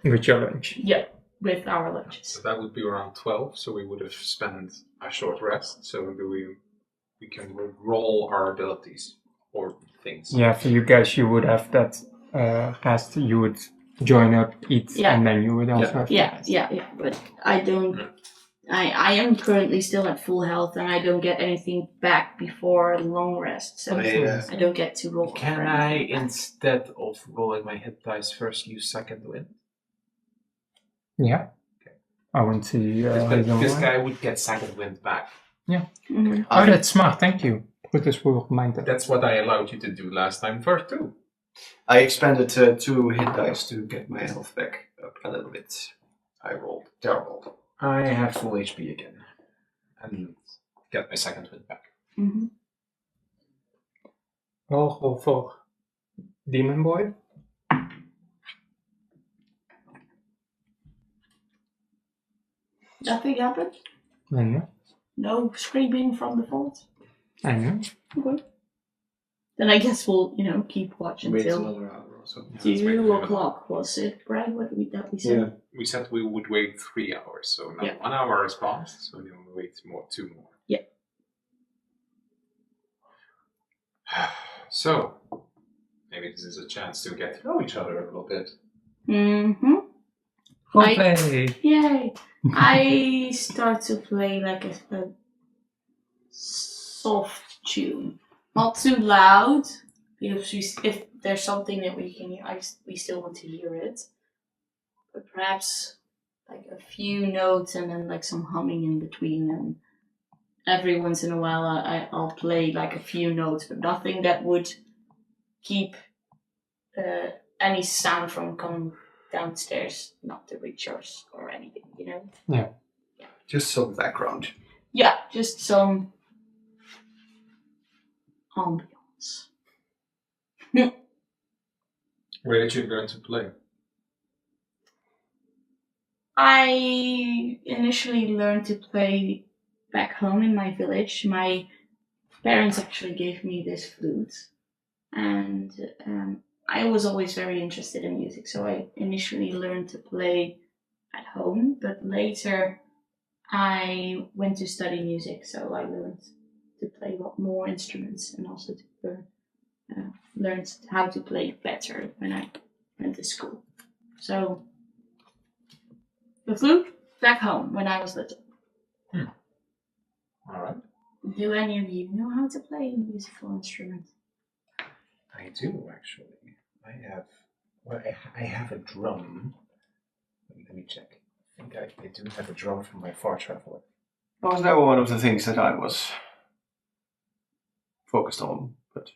with your lunch. Yeah, with our lunches. So that would be around 12, so we would have spent a short rest. So we can roll our abilities or things. Yeah, for you guys, you would have that rest. You would join up, eat, Yeah. and then you would also have Yeah. But I don't. I am currently still at full health, and I don't get anything back before a long rest, so I don't get to roll. Can for I, anything back. instead of rolling my hit dice first, use second wind? Yeah. I want to see. This guy would get second wind back. Mhm. Oh, that's smart. Thank you. Put this for mind. That's what I allowed you to do last time first too. I expended 2 hit dice to get my health back up a little bit. I rolled terrible. I have full HP again. And get my second wind back. Mhm. Roll for Demon Boy. Nothing happened. I know. No screaming from the vault. I know. Okay. Then I guess we'll, keep watch Wait until another hour or so. 2 o'clock, was it, Brad? What we said? Yeah. We said we would wait 3 hours, so now Yeah. 1 hour has passed, so we will wait 2 more. Yeah. So, maybe this is a chance to get to know each other a little bit. Mm-hmm. Roleplay. Yay! I start to play like a soft tune, not too loud, because if there's something that we can hear, we still want to hear it. But perhaps like a few notes and then some humming in between, and every once in a while I'll play like a few notes, but nothing that would keep any sound from coming downstairs, not to reach us or anything, Yeah. Just some background. Yeah, just some ambience. Where did you learn to play? I initially learned to play back home in my village. My parents actually gave me this flute, and I was always very interested in music, so I initially learned to play at home, but later I went to study music, so I learned to play a lot more instruments and also to learned how to play better when I went to school. So the flute back home when I was little. Alright. Do any of you know how to play a musical instrument? I do, actually. I have a drum, Let me check. I think I do have a drum from my far traveler. Was that one of the things that I was focused on? But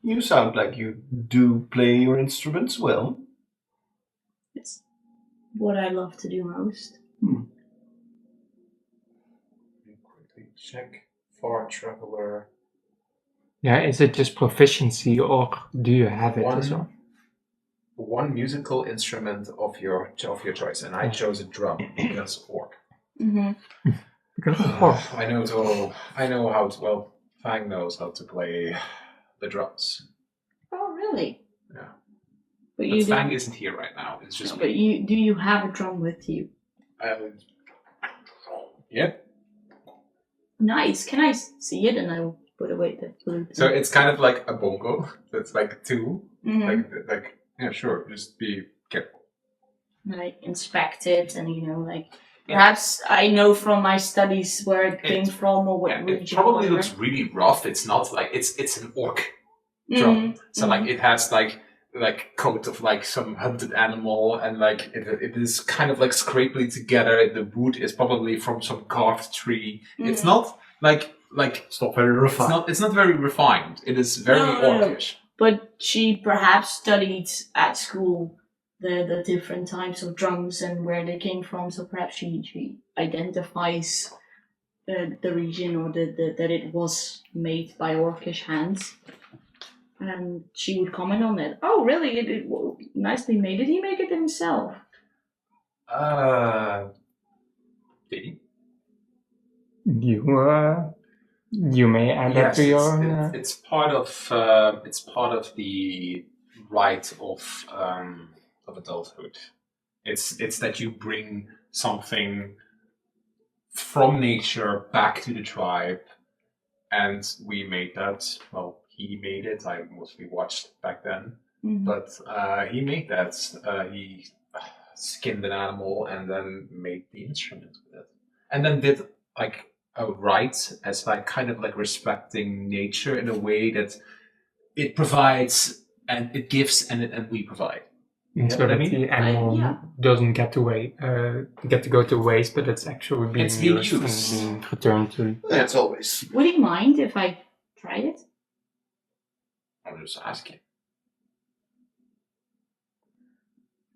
you sound like you do play your instruments well. It's what I love to do most. Let me quickly check. Far traveler. Yeah, is it just proficiency or do you have it as well? One musical instrument of your choice, and I chose a drum because orc. Mm-hmm. Because I know how to. Well, Fang knows how to play the drums. Oh, really? Yeah. But But Fang isn't here right now. It's just But do you have a drum with you? Yeah. Nice. Can I see it? And I will put away the flute. So it's kind of like a bongo. That's like two. Mm-hmm. Like yeah, sure. Just be careful. Like inspect it, and perhaps I know from my studies where it came from or what It region. probably looks really rough. It's not like it's an orc drum. So like it has like coat of like some hunted animal, and like it is kind of like scrapely together. The wood is probably from some carved tree. It's not like It's not very refined. it's not very refined. It is very orcish. But she perhaps studied at school the different types of drums and where they came from, so perhaps she identifies the region or that it was made by orcish hands. And she would comment on it. Oh, really? It nicely made. Did he make it himself? Did he? You may add that to your. It's part of the rite of adulthood. It's that you bring something from nature back to the tribe, and we made that. Well, he made it. I mostly watched back then, but he made that. He skinned an animal and then made the instrument with it, and then did like a rite as like kind of like respecting nature in a way that it provides and it gives and we provide. So that the animal doesn't get to go to waste, but it's actually being used and being returned to. That's always. Would he mind if I try it? I'll just ask him.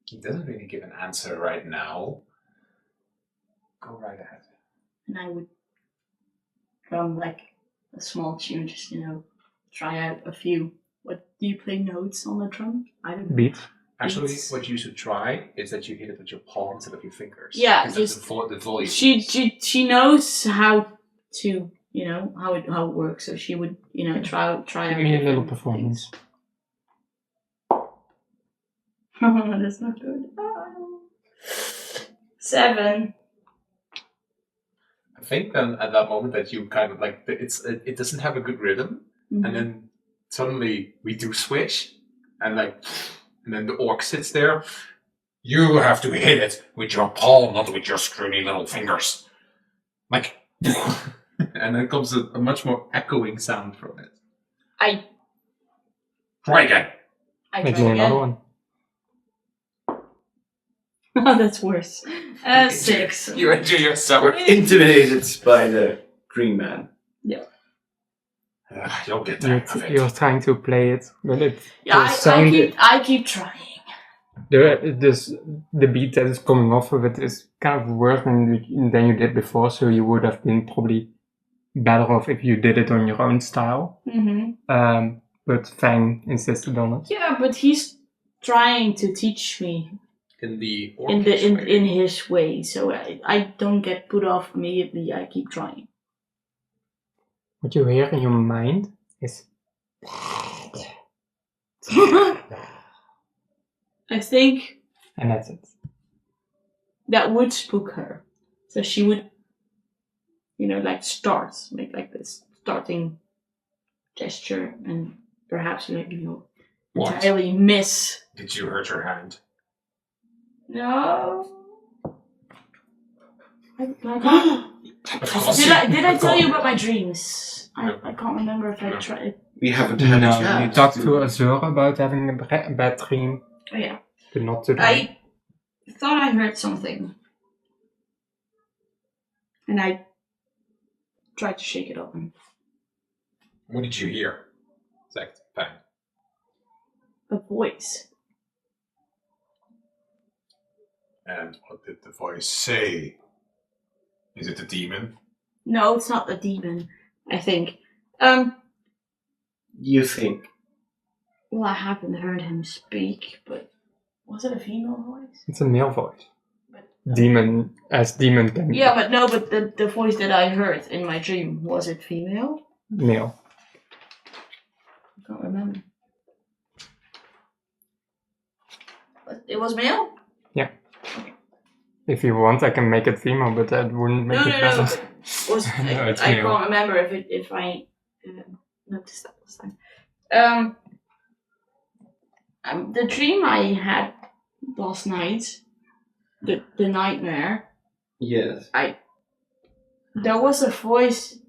He doesn't really give an answer right now. Go right ahead. And I would drum like a small tune, just try out a few. What do you play notes on the drum? I don't know. Beats. Actually, what you should try is that you hit it with your palm instead of your fingers. Yeah, just the volume. She knows how to how it works, so she would try out. Give me a little performance. That's not good. 7. I think then at that moment that you kind of like it doesn't have a good rhythm, and then suddenly we do switch, and then the orc sits there. You have to hit it with your palm, not with your scrawny little fingers. Like, and then comes a much more echoing sound from it. Try again. Maybe another one. Oh, that's worse. 6. You enjoy yourself. Intimidated by the green man. Yeah. You'll get that. You're trying to play it, but it. I keep trying. The beat that is coming off of it is kind of worse than you did before, so you would have been probably better off if you did it on your own style. But Fang insisted on it. Yeah, but he's trying to teach me in his way, so I don't get put off immediately. I keep trying. What you hear in your mind is. I think. And that's it. That would spook her, so she would, make like this starting gesture, and perhaps entirely miss. Did you hurt your hand? No. Did I tell you about my dreams? I can't remember if I tried. We haven't had a chance. You talked to Azura about having a bad dream. Oh yeah. But not today. thought I heard something. And I tried to shake it open. What did you hear? Zegt Fang. A voice. And what did the voice say? Is it a demon? No, it's not the demon, I think. You think? Well, I haven't heard him speak, but was it a female voice? It's a male voice. But, Demon can yeah, but no, but the voice that I heard in my dream, was it female? male. I can't remember. But it was male? If you want, I can make it female, but that wouldn't make No. it better. Was, No, it's I male. can't remember if I noticed that last time. The dream I had last night, the nightmare, Yes. there was a voice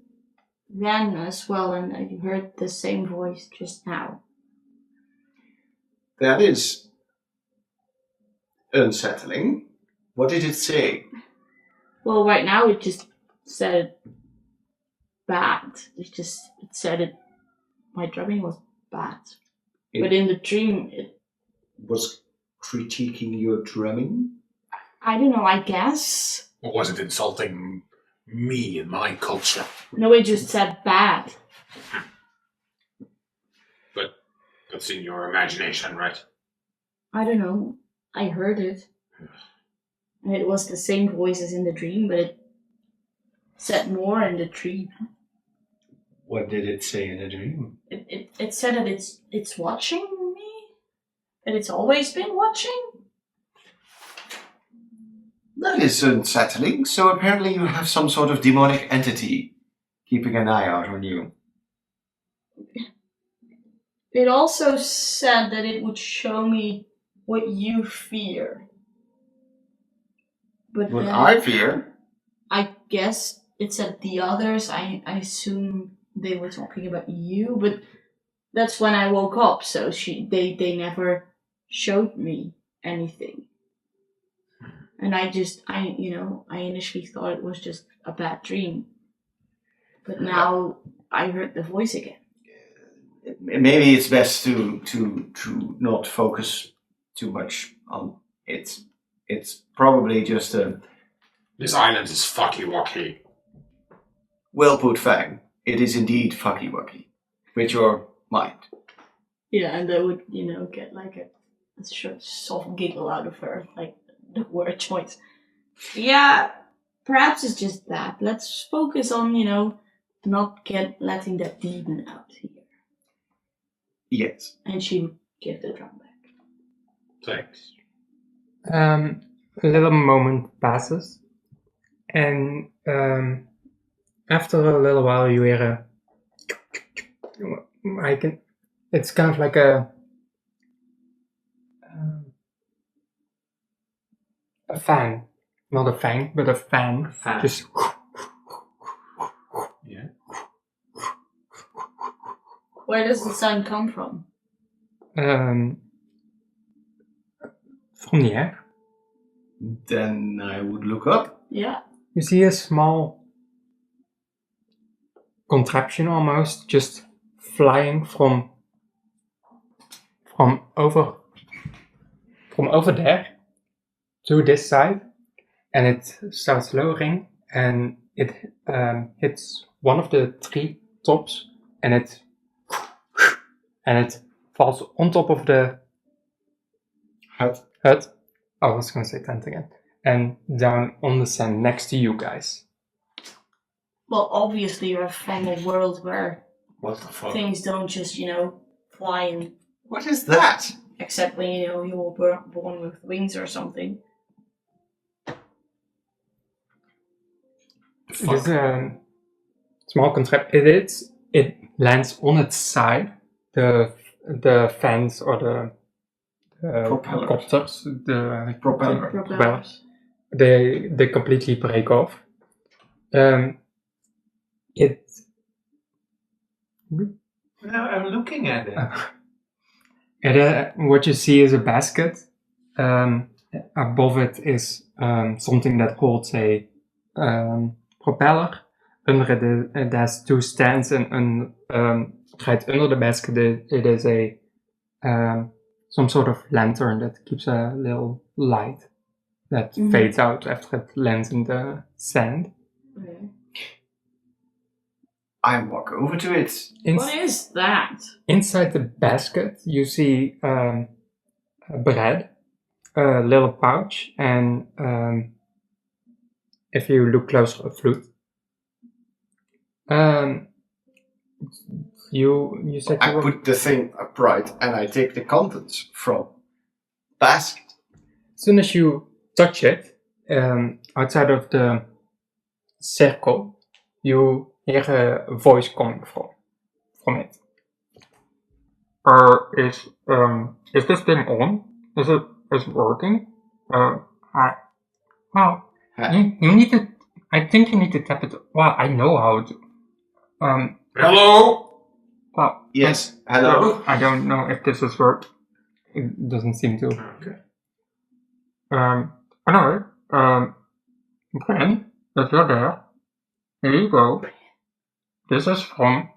then as well, and I heard the same voice just now. That is unsettling. What did it say? Well, right now it just said bad. It said it. My drumming was bad, but in the dream, Was critiquing your drumming? I don't know. I guess Or was it insulting me and my culture? no. It just said bad. But that's in your imagination, right? I don't know. I heard it, and it was the same voice as in the dream, but it said more in the dream. What did it say in the dream? It said that it's watching me, that it's always been watching. That is unsettling. So apparently you have some sort of demonic entity keeping an eye out on you. It also said that it would show me what you fear. But What then I fear? I guess it said the others. I assume they were talking about you, but that's when I woke up. So they never showed me anything, and I initially thought it was just a bad dream, but now I heard the voice again. Maybe it's best to not focus too much on it. It's probably just a This island is fucky-wucky. well put, Fang. It is indeed fucky wucky with your mind. Yeah, and I would get like a short soft giggle out of her, like the word choice. Yeah, perhaps it's just that. Let's focus on not letting that demon out here. Yes. And she would give the drum back. Thanks. A little moment passes, and after a little while you hear it's kind of like a fan, not a fang, but a fan. Fan. Just Yeah. Where does the sound come from? from the air. Then I would look up. Yeah. You see a small contraption almost just flying from over there to this side, and it starts lowering, and it hits one of the tree tops, and it falls on top of the Hut. I was gonna say tent again, and down on the sand next to you guys. Well, obviously you're from a world where What the fuck? things don't just, fly in, What is that? except when, you were born with wings or something. The It fuck? is a small contraption. It lands on its side. The fans or the Propellers. copters, the Propeller. Propellers. they completely break off. It No, I'm looking at it. what you see is a basket Above it is something that holds a propeller. Under it has two stands, and right under the basket it is a some sort of lantern that keeps a little light that fades out after it lands in the sand. Okay. I walk over to it. What is that? Inside the basket, you see bread, a little pouch, and if you look closer, a flute. You said I you were... put the thing upright and I take the contents from basket. As soon as you touch it, outside of the circle, you hear a voice coming from it. Is this thing on? Is it working? You need to. I think you need to tap it. Well, I know how to. Hello? Well, Yes, hello. I don't know if this is work. It doesn't seem to. Okay. Anyway, Bren, if you're there, here you go. This is from.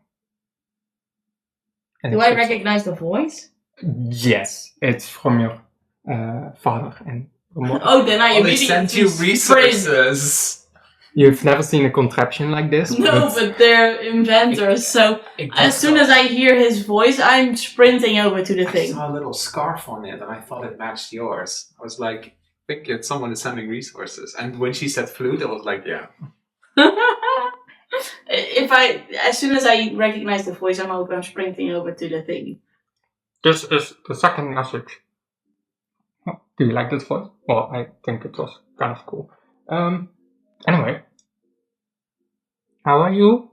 Do I recognize the voice? Yes, it's from your father and. Oh, then I They immediately sent you sprint. resources. You've never seen a contraption like this? No, but they're inventors, so as soon as I hear his voice, I'm sprinting over to the I thing. saw a little scarf on it and I thought it matched yours. I was like, I think someone is sending resources. And when she said flute, I was like, yeah. As soon as I recognize the voice, I'm sprinting over to the thing. This is the second message. Do you like this voice? Well, I think it was kind of cool. Anyway. How are you?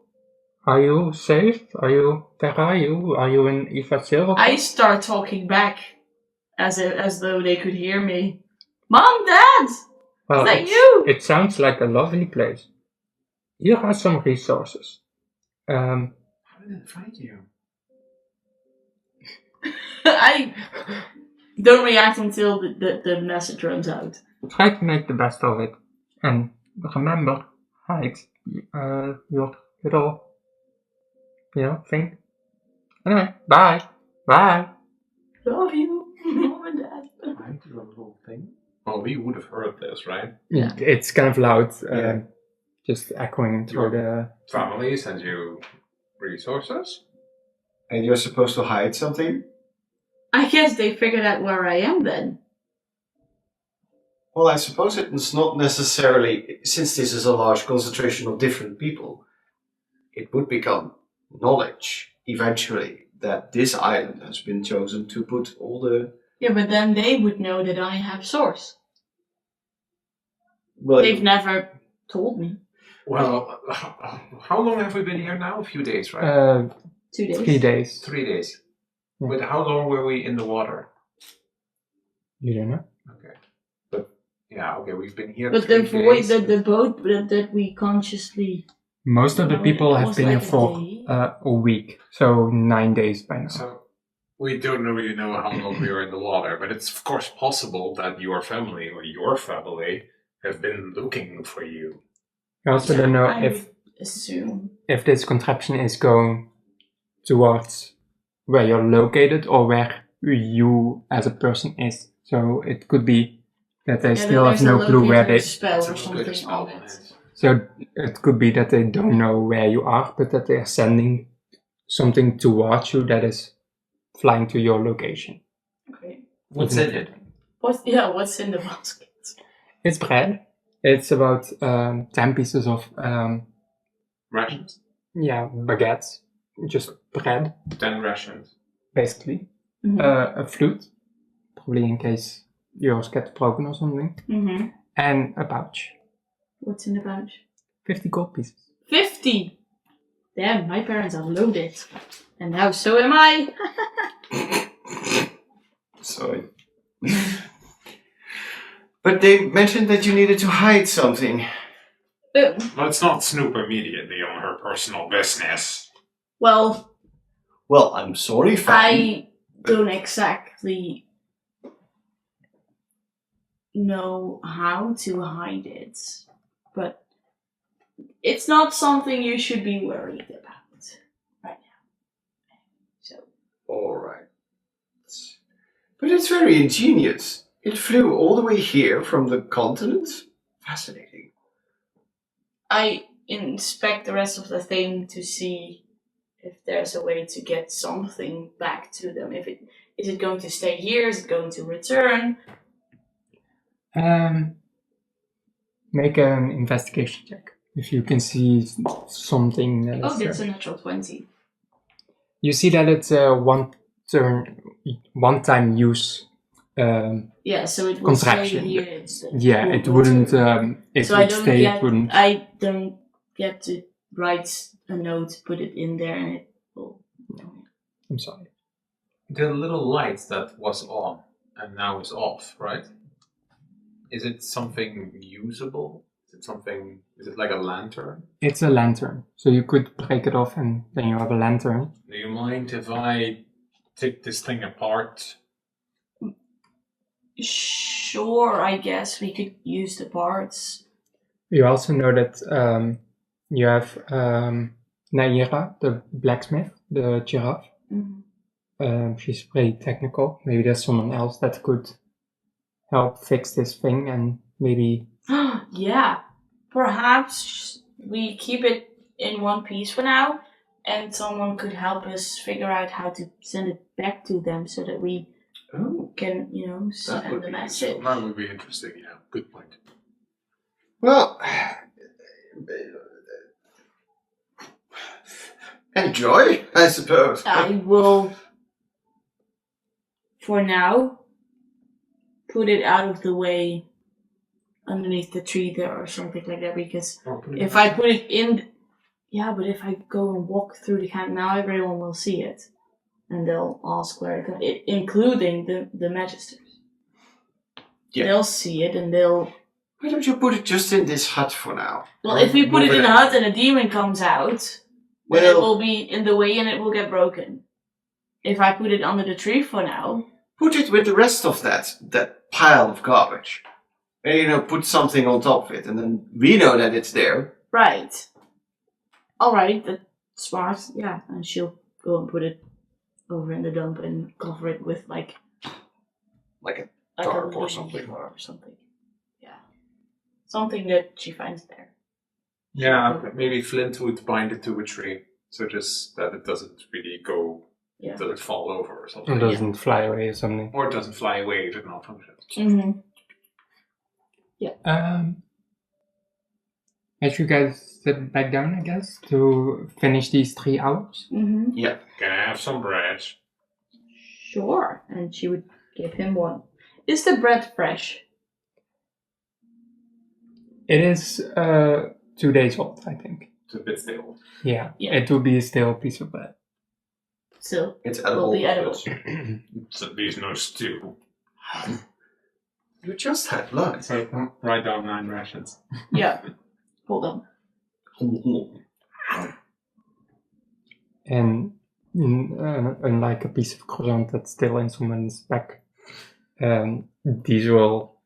Are you safe? Where are you? Are you in Ivasil? I start talking back as though they could hear me. Mom, Dad! Well, Is that you? It sounds like a lovely place. Here are some resources. How did it find you? I don't react until the message runs out. Try to make the best of it. And remember, hide your little, thing. Anyway, bye. Bye. Love you, Mom and Dad. Hide your little thing? Well, we would have heard this, right? Yeah. It's kind of loud, Yeah. just echoing through the... Family sends you resources? And you're supposed to hide something? I guess they figured out where I am then. Well, I suppose it's not necessarily, since this is a large concentration of different people, it would become knowledge eventually that this island has been chosen to put all the... Yeah, but then they would know that I have source. Well, They've never told me. Well, how long have we been here now? A few days, right? 2 days. 3 days. 3 days. Yeah. But how long were we in the water? You don't know? Okay. But, yeah, okay, we've been here But 3 days. the boat that we consciously... Most of the No, people it have was been like here a for day. a week, so 9 days by now. So, we don't really know how long we were in the water, but it's of course possible that your family have been looking for you. I also don't know I if would assume. this contraption is going towards where you're located or where you as a person is. So it could be that they still have no clue where they... Spell or It's a good something spell on on it. it. So it could be that they don't know where you are, but that they are sending something towards you that is flying to your location. Okay. What's in it? What's in the basket? It's bread. It's about 10 pieces of Rations? baguettes, just bread, 10 rations. basically. Mm-hmm. A flute, probably in case yours gets broken or something, Mm-hmm. and a pouch. What's in the pouch? 50 gold pieces. 50! Damn, my parents are loaded. And now so am I. Sorry. But they mentioned that you needed to hide something. Let's not snoop immediately on her personal business. Well, Well, I'm sorry, fam. I don't exactly know how to hide it, but it's not something you should be worried about right now. So. Alright. But it's very ingenious. It flew all the way here from the continent. Fascinating. I inspect the rest of the thing to see if there's a way to get something back to them. Is it going to stay here? Is it going to return? Make an investigation check if you can see something. That is, That's a natural 20. You see that it's a one-time use. Yeah, so it will stay Contraction. here instead. Yeah, it wouldn't. It So would stay. It wouldn't. I don't get to write a note, put it in there, and it will. I'm sorry. The little light that was on and now is off, right? Is it something usable? Is it like a lantern? It's a lantern, so you could break it off and then you have a lantern. Do you mind if I take this thing apart? Sure, I guess we could use the parts. You also know that you have Naira, the blacksmith, the giraffe. Mm-hmm. She's pretty technical. Maybe there's someone else that could help fix this thing and maybe... Yeah, perhaps we keep it in one piece for now, and someone could help us figure out how to send it back to them so that we can, send the message. That would be interesting, yeah. Good point. Well, enjoy, I suppose. I will, for now, put it out of the way underneath the tree there or something like that, because if I put it in... Yeah, but if I go and walk through the camp now, everyone will see it. And they'll ask where it comes, including the magisters. Yeah. They'll see it and they'll... Why don't you put it just in this hut for now? Well, if we put it in a hut and a demon comes out, then it will be in the way and it will get broken. If I put it under the tree for now... Put it with the rest of that pile of garbage. And, put something on top of it, and then we know that it's there. Right. Alright, that's smart, yeah. And she'll go and put it over in the dump and cover it with like a a tarp or leaf something. or something. Yeah. Something that she finds there. Yeah, maybe Flint would bind it to a tree, so just that it doesn't really go, doesn't fall over or something. It doesn't fly away or something. Or it doesn't fly away if it malfunctions. Mm-hmm. Yeah. As you guys sit back down, I guess, to finish these 3 hours. Mm-hmm. Yeah. Can I have some bread? Sure. And she would give him one. Is the bread fresh? It is 2 days old, I think. It's a bit stale. Yeah. Yeah. It will be a stale piece of bread. So It's will edible. be edible. It's at least no stew. You just had lunch. So write down 9 rations. Yeah. Hold on. And unlike a piece of croissant that's still in someone's back, these will...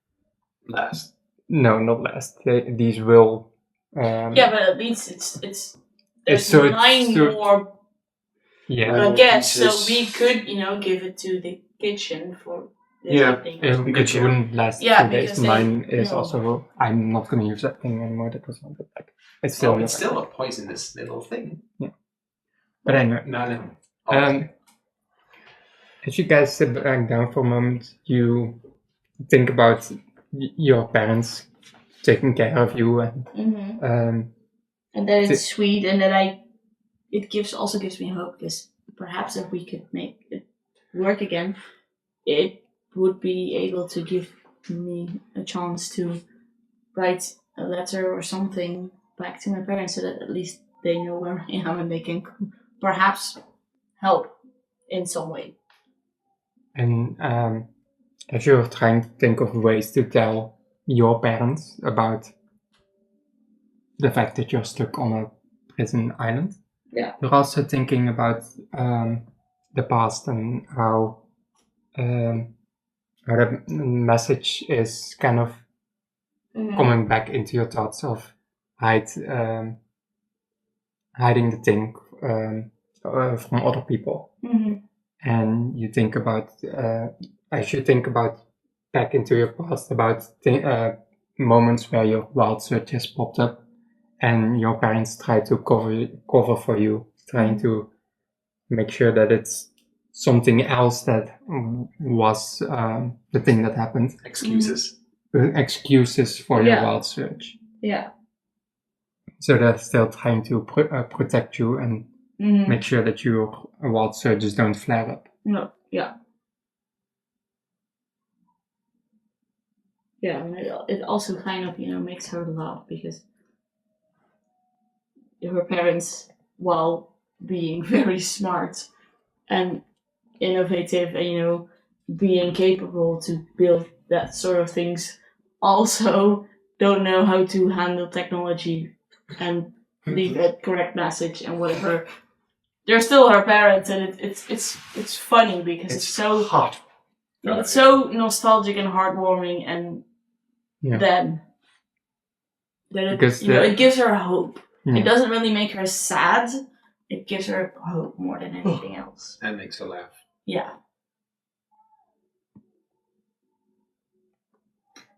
Last. No, not last. These will... Yeah, but at least it's there's so 9 more Yeah. baguettes, so pieces. we could, give it to the kitchen for this Yeah. evening. It wouldn't last Yeah, 2 days. because they- Mine is no. also... I'm not going to use that thing anymore. That was not like... It's still... It's still a poisonous little thing. But anyway. No. As you guys sit back down for a moment, you think about your parents taking care of you, and Mm-hmm. And that it's sweet, and that it also gives me hope, because perhaps if we could make it work again, it would be able to give me a chance to write a letter or something back to my parents, so that at least they know where I am and they can perhaps help in some way. And as you're trying to think of ways to tell your parents about the fact that you're stuck on a prison island, you're also thinking about the past and how The message is kind of coming back into your thoughts of hiding the thing from other people. And you think about, as you think about back into your past, about moments where your wild surge has popped up and your parents try to cover for you, trying to make sure that it's something else that was the thing that happened. Excuses. Excuses for your Yeah. wild surge. Yeah. So they're still trying to protect you and make sure that your wild surges don't flare up. No. Yeah. Yeah, and it also kind of, makes her laugh because her parents, while being very smart and innovative and, being capable to build that sort of things, also don't know how to handle technology and leave a correct message and whatever. They're still her parents, and it's funny because it's so hot. it's so nostalgic and heartwarming, and then that it gives her hope. It doesn't really make her sad. It gives her hope more than anything else. And makes her laugh. Yeah.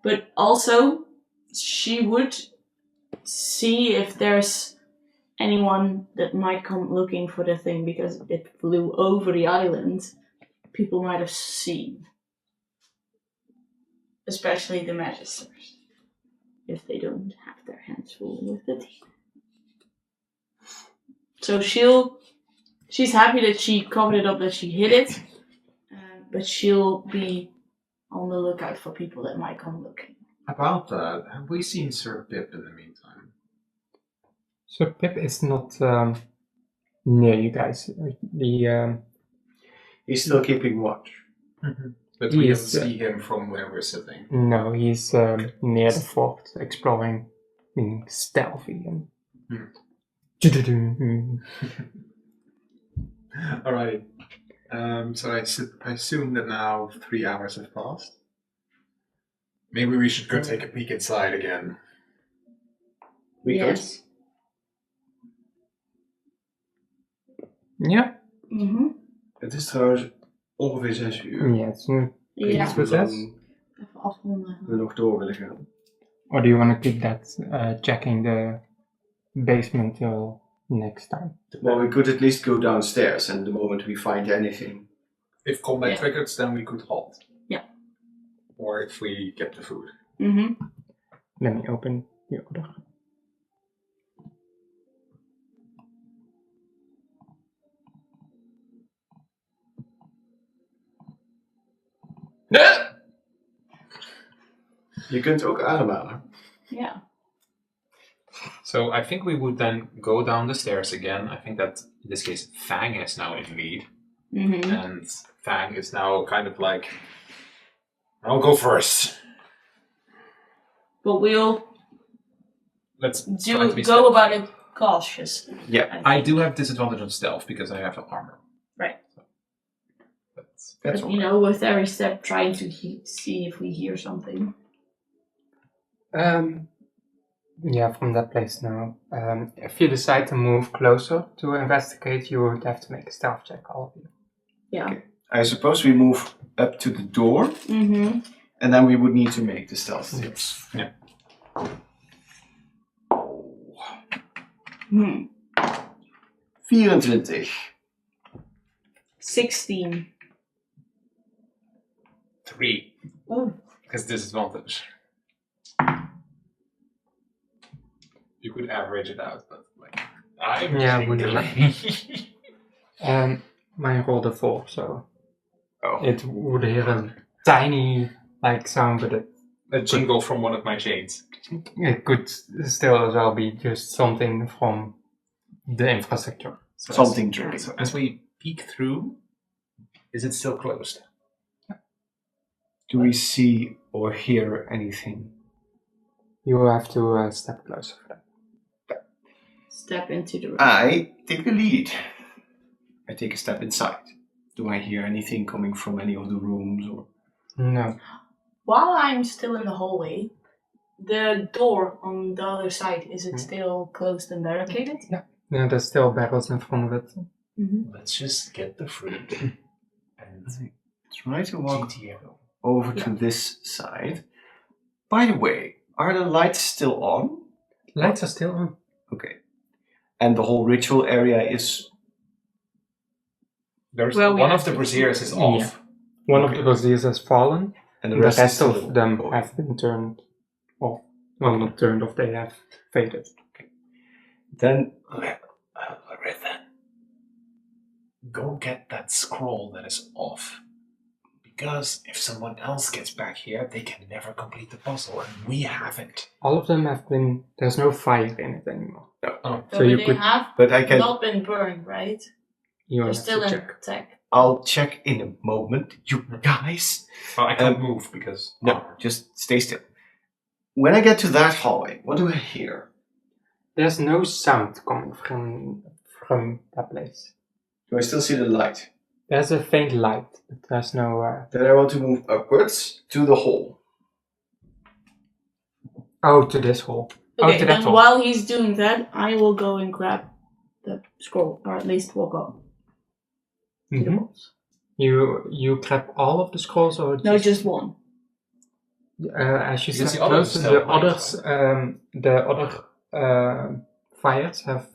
But also, she would see if there's anyone that might come looking for the thing, because it flew over the island. People might have seen. Especially the magisters. If they don't have their hands full with the tea. So she's happy that she covered it up, that she hid it. But she'll be on the lookout for people that might come looking. About that, have we seen Sir Pip in the meantime? Sir Pip is not near you guys. He's still keeping watch. But we don't see him from where we're sitting. No, he's near the fort, exploring, being stealthy and. Alright. So I assume that now 3 hours have passed. Maybe we should go take a peek inside again. We Yes. Ja. Het is trouwens ongeveer 6 uur. Ja, het is nu Ja. iets voor 6. Even afronden. We nog door willen gaan. Or do you want to keep that checking the basement till next time? Well, we could at least go downstairs, and the moment we find anything. If combat triggers, then we could halt. Yeah. Or if we get the food. Let me open the order. Je kunt ook ademhalen. Yeah. So I think we would then go down the stairs again. I think that in this case Fang is now in lead. And Fang is now kind of like, I'll go first. But Let's go about it cautious. Yeah. I do have disadvantage on stealth because I have armor. Right. That's But, with every step, trying to see if we hear something. Yeah, from that place now. If you decide to move closer to investigate, you would have to make a stealth check, all of you. Yeah. Okay. I suppose we move up to the door, and then we would need to make the stealth tips. Yeah. 24. 16. 3. Oh. Because disadvantage. You could average it out, but I'm Mine rolled a 4, so Oh. it would hear a tiny sound, but a jingle from one of my chains. it could still as well be just something from the infrastructure. So Something tricky. So as we peek through, is it still closed? Do we see or hear anything? You will have to step closer for that. Step into the room. I take the lead. I take a step inside. Do I hear anything coming from any of the rooms? Or No. While I'm still in the hallway, the door on the other side, is it still closed and barricaded? Yeah, there's still barrels in front of it. Mm-hmm. Let's just get the fruit and Try to walk GTO. over to this side. By the way, are the lights still on? Lights are still on. Okay. And the whole ritual area is... There's Well, we one have of the to- braziers is off. Yeah. One Okay. of the braziers has fallen. And The the rest, is rest still of them going. have been turned off. Well, not turned off, they have faded. Then Laritha, go get that scroll that is off. Because if someone else gets back here, they can never complete the puzzle, and we haven't. All of them have been. There's no fire in it anymore. So you they could. have but I can... not been burned, right? You They're have still to in check. tech. I'll check in a moment, you guys. Well, I can't move because... No, just stay still. When I get to that hallway, what do I hear? There's no sound coming from that place. Do I still see the light? There's a faint light, but there's no. Then I want to move upwards to the hole. To this hole. Okay, to that then hole. while he's doing that, I will go and grab the scroll, or at least walk up to the Mhm. box. You grab all of the scrolls, or No, just one. as you Because said, the others close, still the other fires have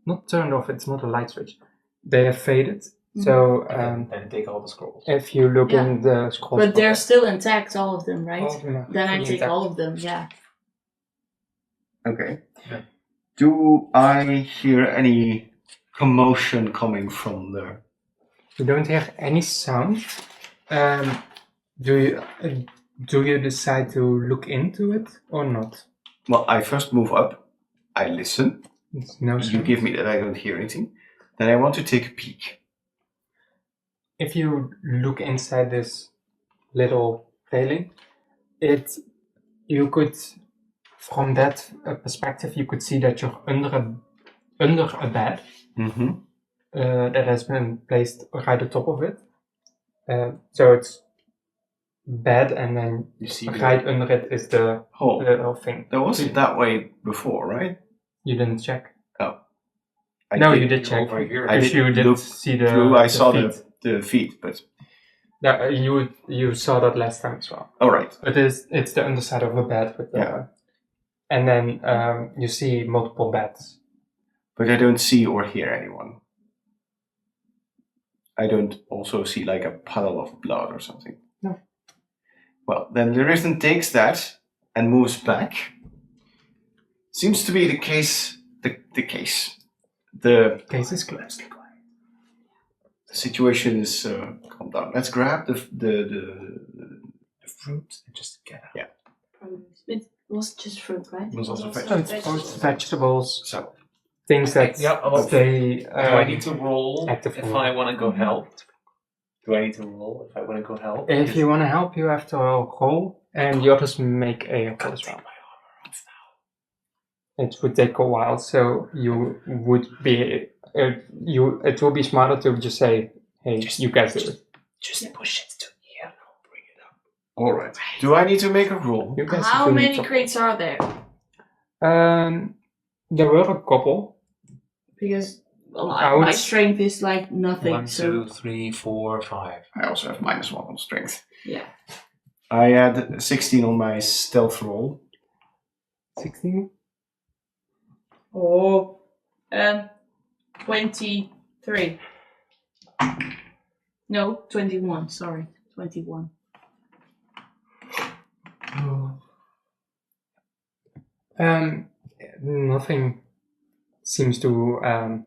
not turned off. It's not a light switch. They have faded. So then take all the scrolls. if you look Yeah. in the scrolls, But they're still intact, all of them, right? all of them are Then I fully take intact. all of them, yeah. Okay. Yeah. Do I hear any commotion coming from there? You don't hear any sound. Do you decide to look into it or not? Well, I first move up. I listen. It's no You sound. give me that I don't hear anything. Then I want to take a peek. If you look inside this little railing, you could, from that perspective, you could see that you're under a bed Mm-hmm. that has been placed right atop of it. So it's bed, and then You see right under it is the Oh, little thing. that wasn't that way before, right? You didn't check. I You did check. over here. I If did you did look see the through. I the saw feet. the feet, but Yeah, you saw that last time as well. all right. But it's the underside of a bed with the, Yeah. and then you see multiple beds. But I don't see or hear anyone. I don't also see like a puddle of blood or something. No. Well, then the Riften takes that and moves back. Seems to be the case. The case. The Case is closed. situation is calmed down. Let's grab the fruit and just get out. It was just fruit, right? It was also Fruits, vegetables, So things that Yeah, stay. Do I need to roll active if for I want to go help? Do I need to roll if I want to go help? If you want to help, you have to roll, and the others make a roll as well. It would take a while, so you would be. It will be smarter to just say, "Hey, you guys do it." Just push it to me and I'll bring it up. all right. Do I need to make a roll? You guys How do many it. crates are there? There were a couple. Because I would my s- strength is like nothing. 1, so 2, 3, 4, 5. I also have -1 on strength. yeah. I had 16 on my stealth roll. 16. Oh, 23. No, 21. Sorry, 21. Nothing seems to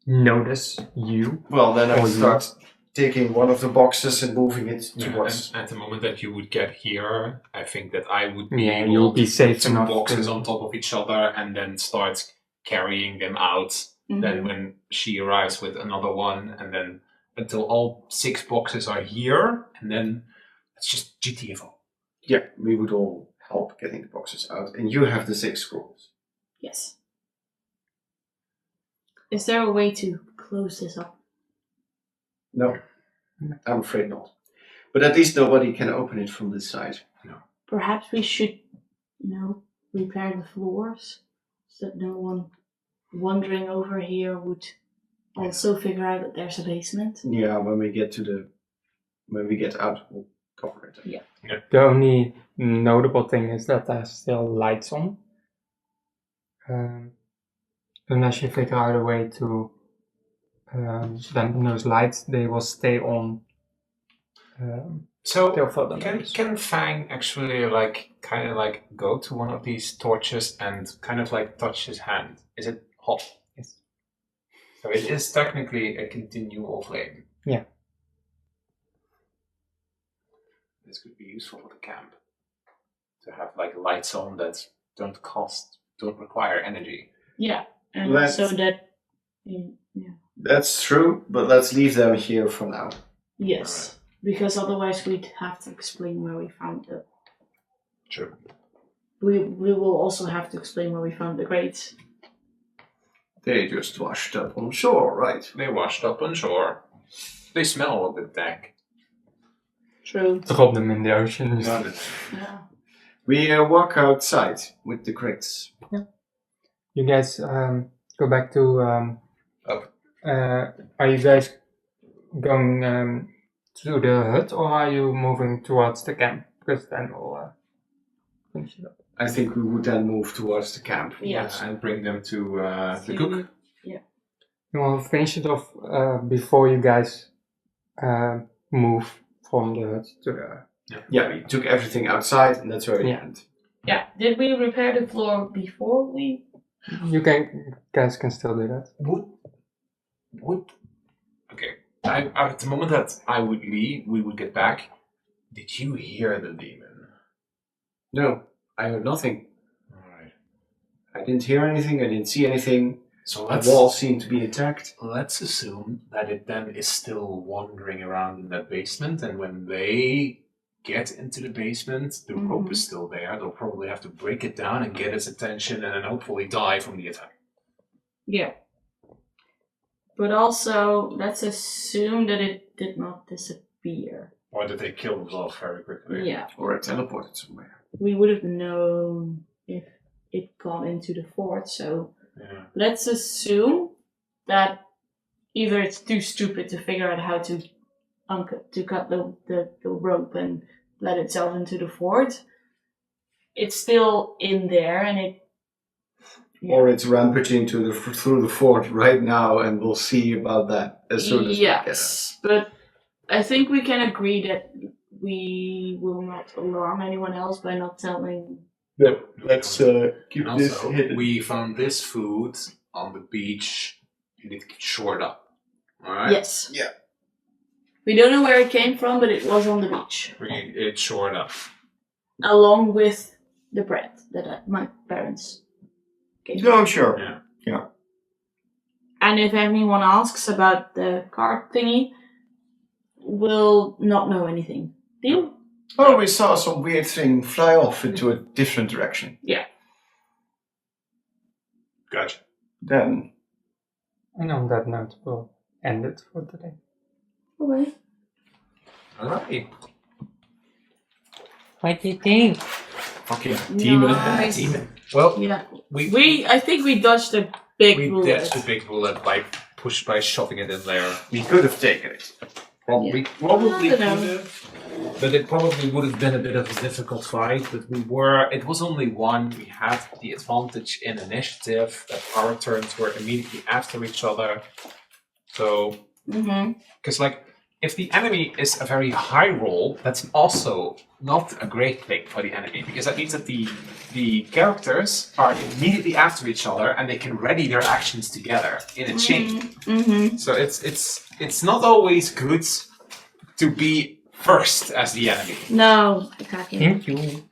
notice you. Well, then I Oh, start taking one of the boxes and moving it towards. And at the moment that you would get here, I think that I would be Yeah, able you'll be to safe put 2 enough boxes to- on top of each other and then start carrying them out. Mhm. Then when she arrives with another one, and then until all 6 boxes are here, and then it's just GTFO. Yeah, we would all help getting the boxes out, and you have the 6 scrolls. Yes. Is there a way to close this up? No, I'm afraid not. But at least nobody can open it from this side. Perhaps we should, repair the floors so that no one wandering over here would also figure out that there's a basement. Yeah, when we get out, we'll cover it. Yeah. The only notable thing is that there's still lights on. Unless you figure out a way to dampen those lights, they will stay on. So till further can notice. Fang actually go to one of these torches and kind of like touch his hand? Is it hot? Yes. So it is technically a continual flame. Yeah. This could be useful for the camp. To have like lights on that don't require energy. Yeah, and Let's- so that. That's true, but let's leave them here for now. Yes, because otherwise we'd have to explain where we found the. True. We will also have to explain where we found the crates. They just washed up on shore, right? They washed up on shore. They smell a bit dank. True. Drop them in the ocean. Yeah. We walk outside with the crates. You guys go back to. Up. Are you guys going to the hut or are you moving towards the camp? Because then we'll finish it up. I think we would then move towards the camp. Yeah. And bring them to the cook. You will finish it off before you guys move from the hut to the. Yeah, we took everything outside, and that's where we Yeah. end. Yeah. Did we repair the floor before we? You guys can still do that. Would okay. At the moment that I would leave, we would get back. Did you hear the demon? No, I heard nothing. Alright. I didn't hear anything. I didn't see anything. So The wall seemed to be intact. let's assume that it then is still wandering around in that basement, and when they get into the basement, the rope is still there. They'll probably have to break it down and get its attention, and then hopefully die from the attack. Yeah. But also, let's assume that it did not disappear. Or did they kill themselves very quickly? Yeah. Or it teleported somewhere. We would have known if it got into the fort, so Yeah. let's assume that either it's too stupid to figure out how to cut the rope and let itself into the fort. It's still in there, and it. Yeah. Or it's rampaging through the fort right now, and we'll see about that as soon as we get it. Yes, but I think we can agree that we will not alarm anyone else by not telling. No, let's keep And this also, hidden. we found this food on the beach, and it shored up. Alright? Yes. Yeah. We don't know where it came from, but it was on the beach, It shored up. along with the bread that my parents gave. No, sure. Yeah. And if anyone asks about the card thingy, we'll not know anything. Deal? Oh, we saw some weird thing fly off into a different direction. Yeah. Gotcha. Then, And on that note, we'll end it for today. Okay. Alright. What do you think? Fucking demon. Nice. Demon. Well, Yeah. we I think we dodged a big bullet. dashed the big bullet by shoving it in there. we could have taken it. Probably I could don't know. have. But it probably would have been a bit of a difficult fight. But it was only one. We had the advantage in initiative that our turns were immediately after each other. So, because if the enemy is a very high roll, that's also not a great thing for the enemy, because that means that the characters are immediately after each other and they can ready their actions together in a chain. So it's not always good to be first as the enemy. No, exactly. Thank you.